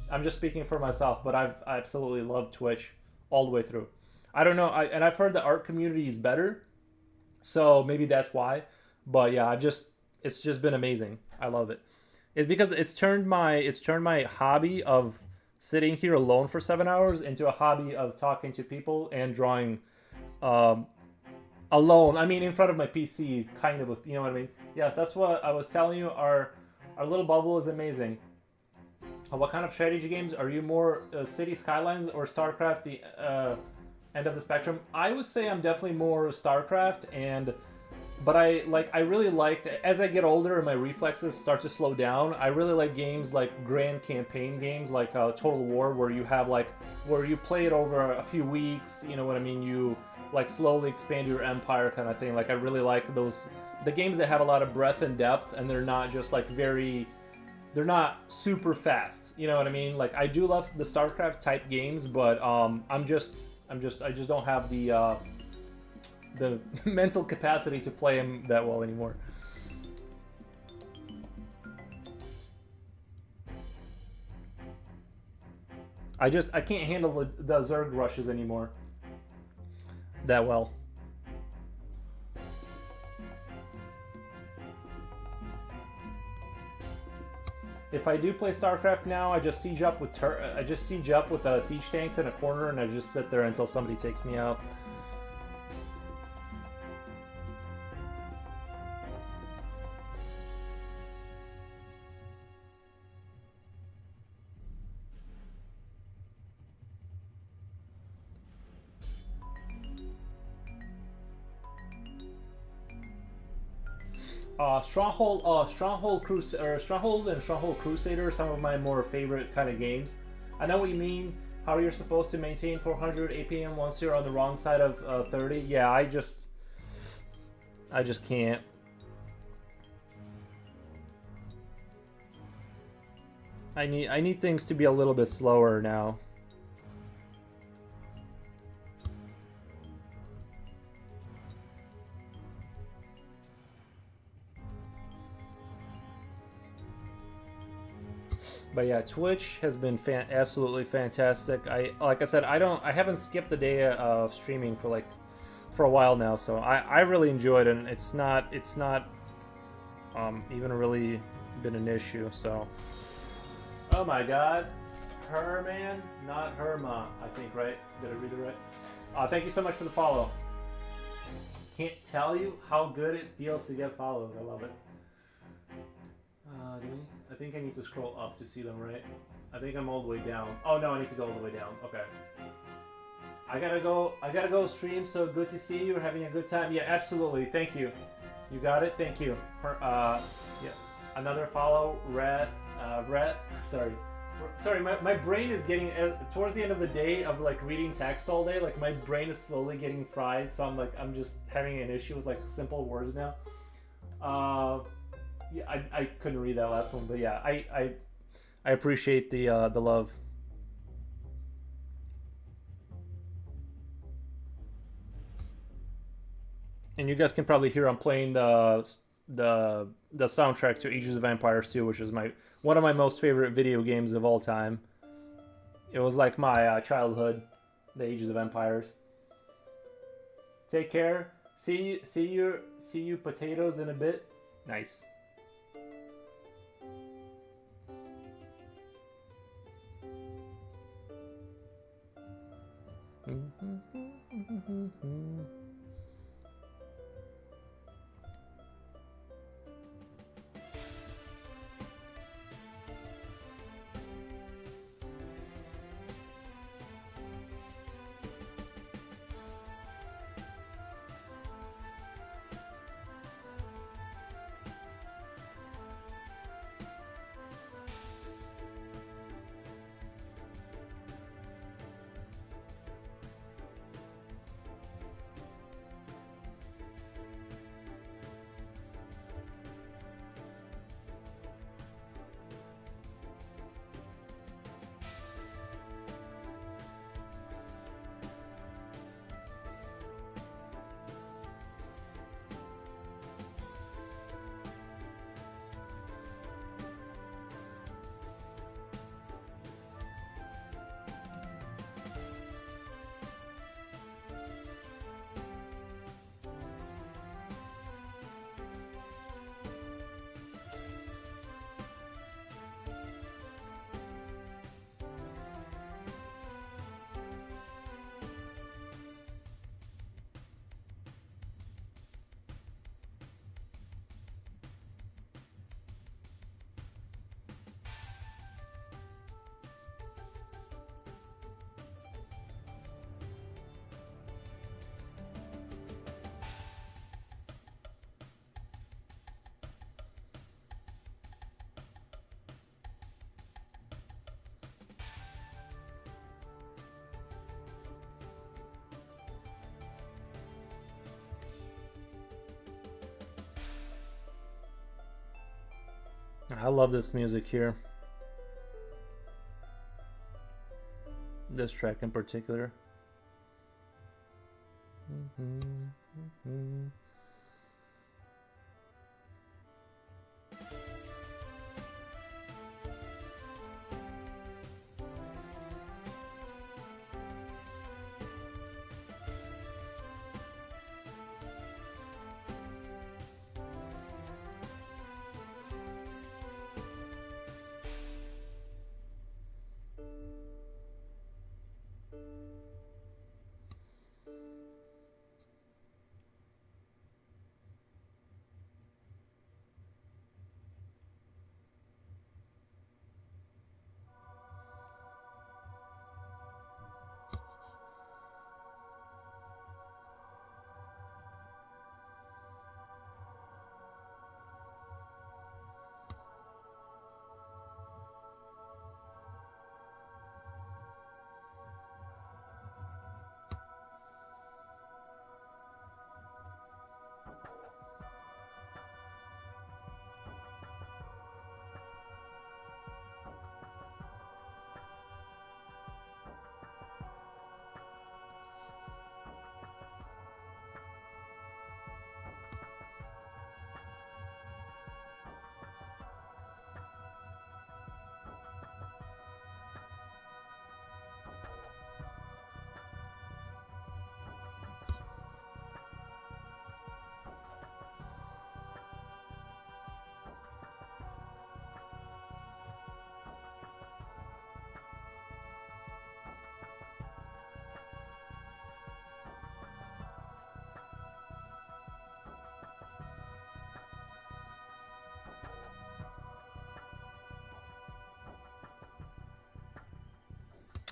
I'm just speaking for myself, but I absolutely love Twitch all the way through. I don't know, and I've heard the art community is better, so maybe that's why. But yeah, it's just been amazing. I love it. It's because it's turned my hobby of sitting here alone for 7 hours into a hobby of talking to people and drawing alone. I mean, in front of my PC, kind of. You know what I mean? Yes, that's what I was telling you. Our little bubble is amazing. What kind of strategy games are you more? City Skylines or StarCraft? The end of the spectrum. I would say I'm definitely more StarCraft, but I really liked, as I get older and my reflexes start to slow down, I really like games like grand campaign games like Total War, where you have where you play it over a few weeks. You know what I mean? You like slowly expand your empire kind of thing. Like I really like the games that have a lot of breadth and depth, and they're not just like they're not super fast. You know what I mean? Like I do love the StarCraft type games, but I just don't have the mental capacity to play them that well anymore. I can't handle the Zerg rushes anymore that well. If I do play StarCraft now, I just siege up with siege tanks in a corner, and I just sit there until somebody takes me out. Stronghold and Stronghold Crusader are some of my more favorite kind of games. I know what you mean. How you're supposed to maintain 400 APM once you're on the wrong side of 30. Yeah, I just can't. I need things to be a little bit slower now. But yeah, Twitch has been absolutely fantastic. Like I said, I haven't skipped a day of streaming for a while now, so I really enjoyed it, and it's not even really been an issue. So, oh my God, Herman, not Herma, I think, right? Did I read it right? Thank you so much for the follow. Can't tell you how good it feels to get followed. I love it. I think I need to scroll up to see them, right? I think I'm all the way down. Oh no, I need to go all the way down. Okay. I gotta go stream, so good to see you. We're having a good time. Yeah, absolutely. Thank you. You got it? Thank you. Yeah. Another follow, Red. Sorry, my brain is getting, towards the end of the day of like reading text all day, like my brain is slowly getting fried, so I'm just having an issue with like simple words now. Yeah, I couldn't read that last one, but yeah, I appreciate the love. And you guys can probably hear I'm playing the soundtrack to Ages of Empires 2, which is one of my most favorite video games of all time. It was like my childhood, the Ages of Empires. Take care. See you potatoes in a bit. Nice. I love this music here. This track in particular.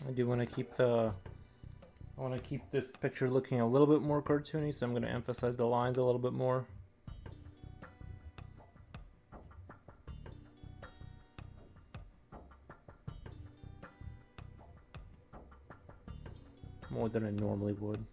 I do want to keep the... I want to keep this picture looking a little bit more cartoony, so I'm going to emphasize the lines a little bit more. More than I normally would.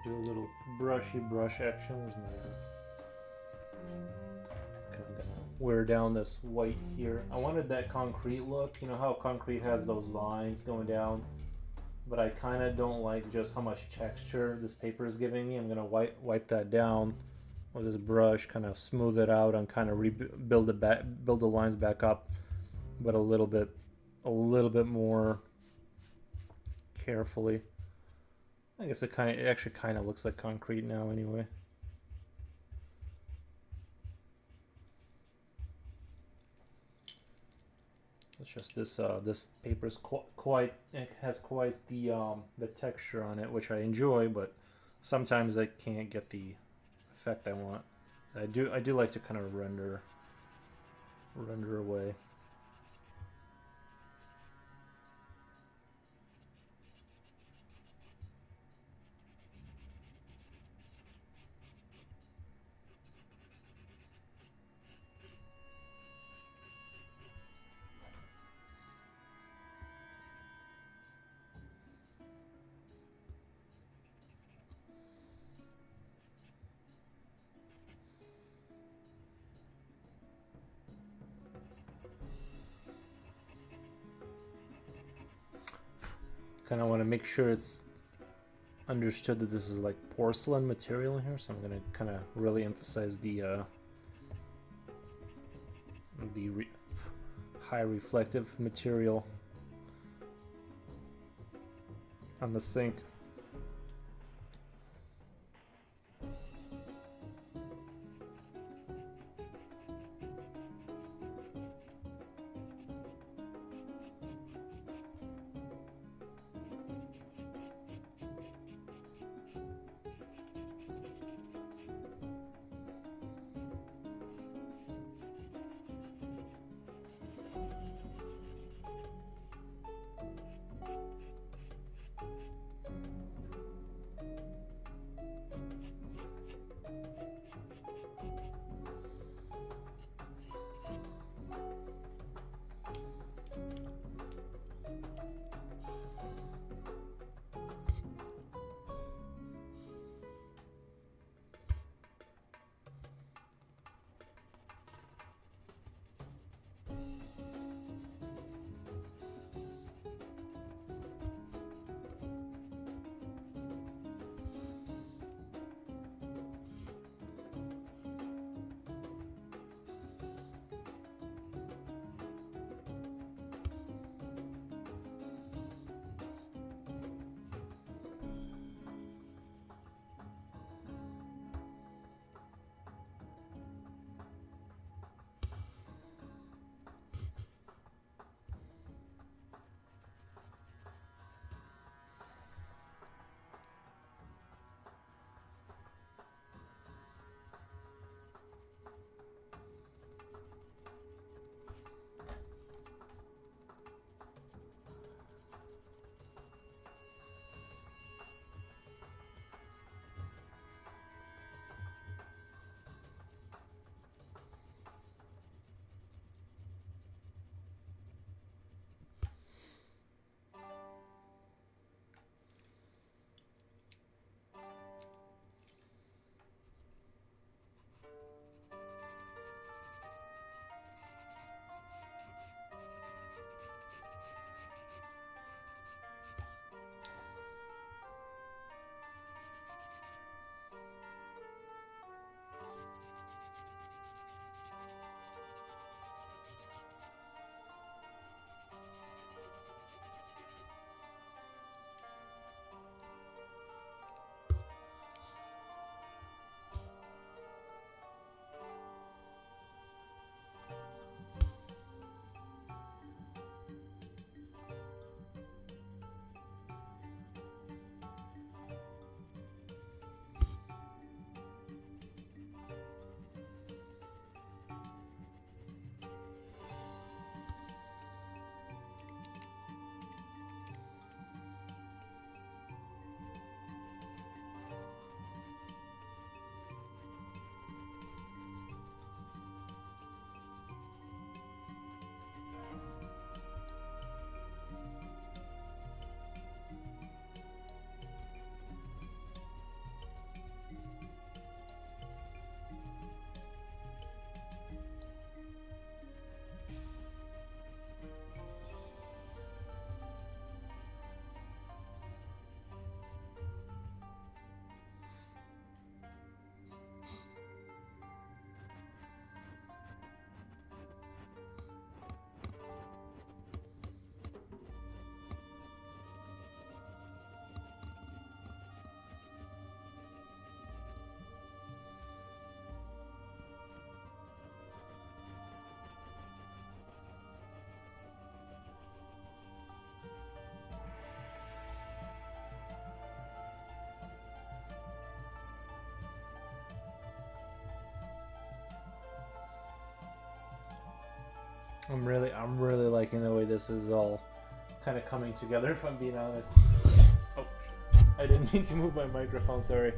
Do a little brushy brush action. Kind of gonna wear down this white here. I wanted that concrete look. You know how concrete has those lines going down, but I kind of don't like just how much texture this paper is giving me. I'm gonna wipe that down with this brush, kind of smooth it out, and kind of rebuild it back, build the lines back up, but a little bit more carefully. I guess it actually kind of looks like concrete now anyway. It's just this paper is has quite the texture on it, which I enjoy, but sometimes I can't get the effect I want. I do like to kind of render away. Kind of want to make sure it's understood that this is like porcelain material here, so I'm going to kind of really emphasize the high reflective material on the sink. I'm really liking the way this is all kind of coming together, if I'm being honest. Oh, I didn't mean to move my microphone, sorry.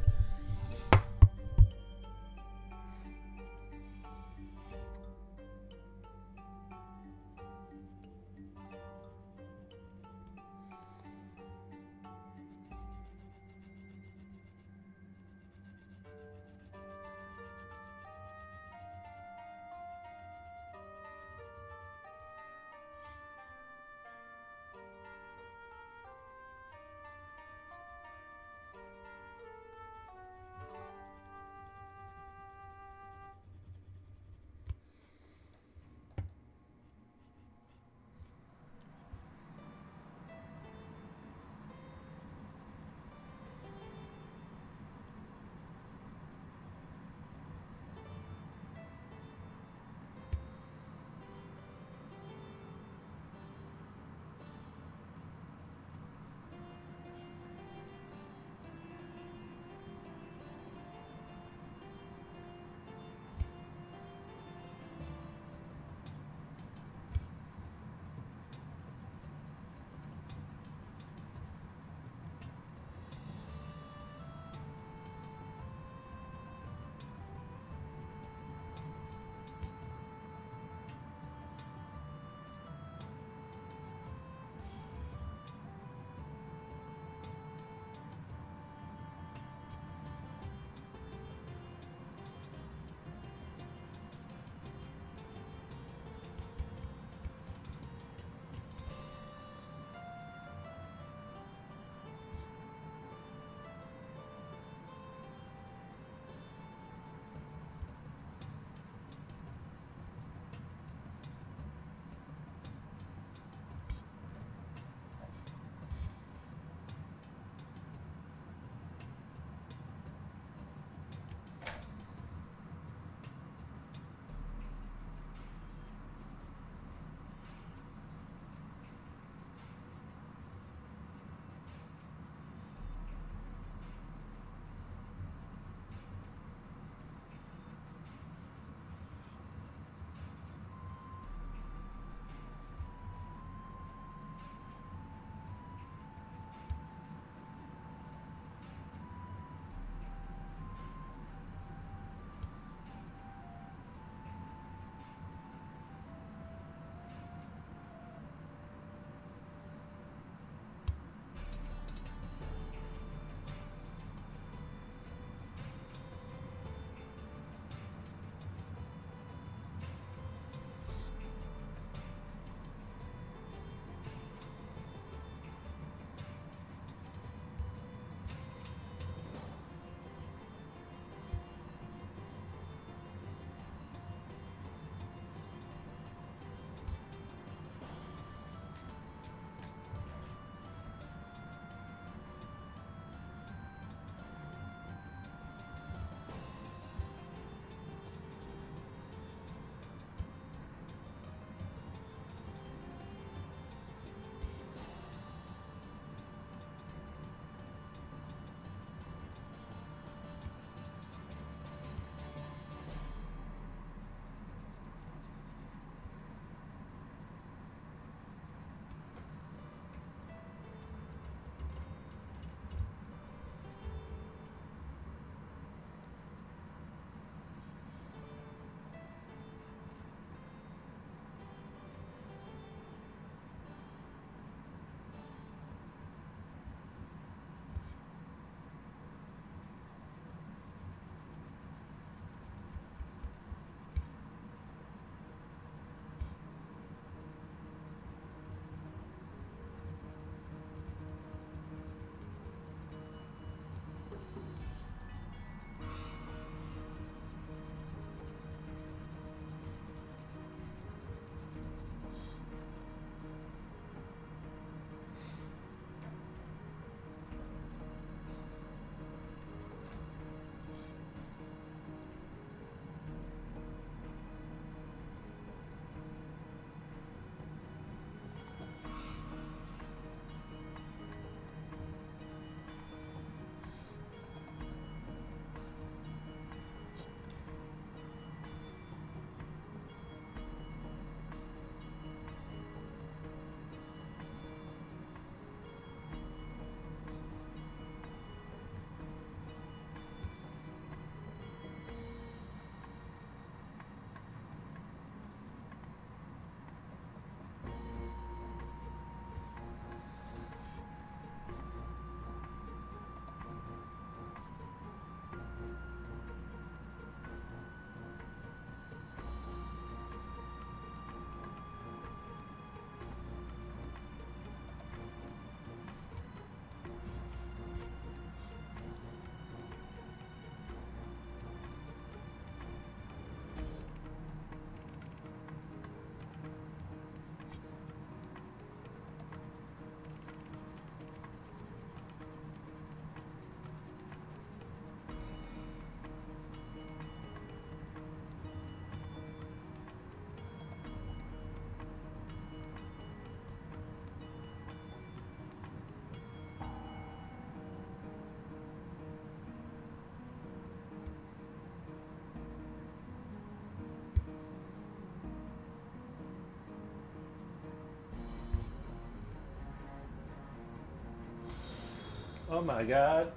Oh my god.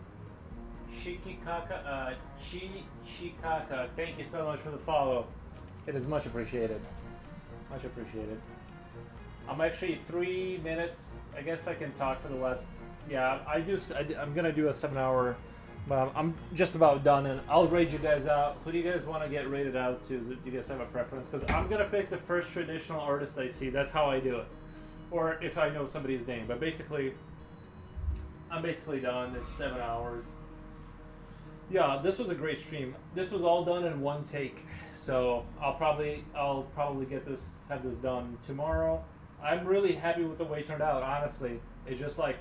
Chikaka, Chikaka, thank you so much for the follow. It is much appreciated. Much appreciated. I'm actually 3 minutes. I guess I can talk for the last. Yeah, I'm gonna do a 7-hour. But I'm just about done, and I'll rate you guys out. Who do you guys want to get rated out to? Do you guys have a preference? Because I'm gonna pick the first traditional artist I see. That's how I do it, or if I know somebody's name. But basically, I'm basically done. It's 7 hours. Yeah, this was a great stream. This was all done in one take, so I'll probably have this done tomorrow. I'm really happy with the way it turned out. Honestly, it just like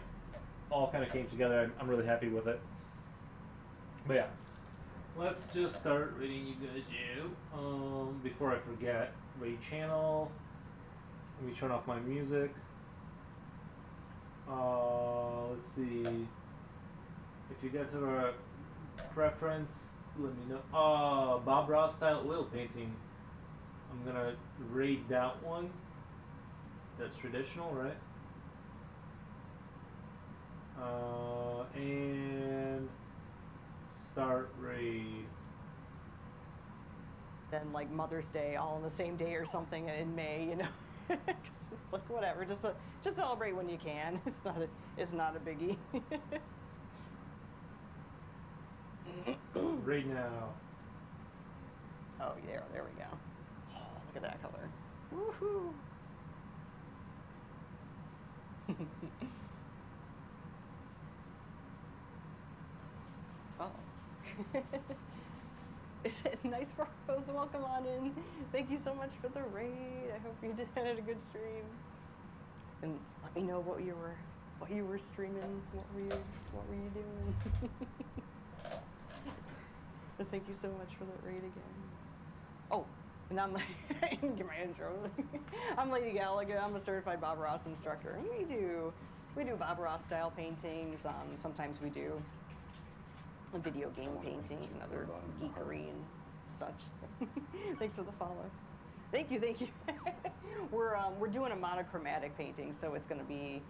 all kind of came together. I'm really happy with it. But yeah, let's just start reading you guys out. Before I forget, rate channel. Let me turn off my music. Let's see. If you guys have a preference, let me know. Bob Ross style oil painting. I'm gonna rate that one. That's traditional, right? And start raid. Then like Mother's Day all on the same day or something in May, you know. It's like whatever, just celebrate when you can. It's not a biggie. Raid now. Oh yeah, there we go. Oh, look at that color. Woohoo! Oh. Is it nice for Rose? Welcome on in. Thank you so much for the raid. I hope you had a good stream. And let me know what you were streaming. What were you doing? But thank you so much for the raid again. Oh, and I'm like, get my intro. I'm Lady Gallagher. I'm a certified Bob Ross instructor. And we do Bob Ross style paintings. Sometimes we do video game paintings and other geekery and such. So thanks for the follow. Thank you. We're doing a monochromatic painting, so it's going to be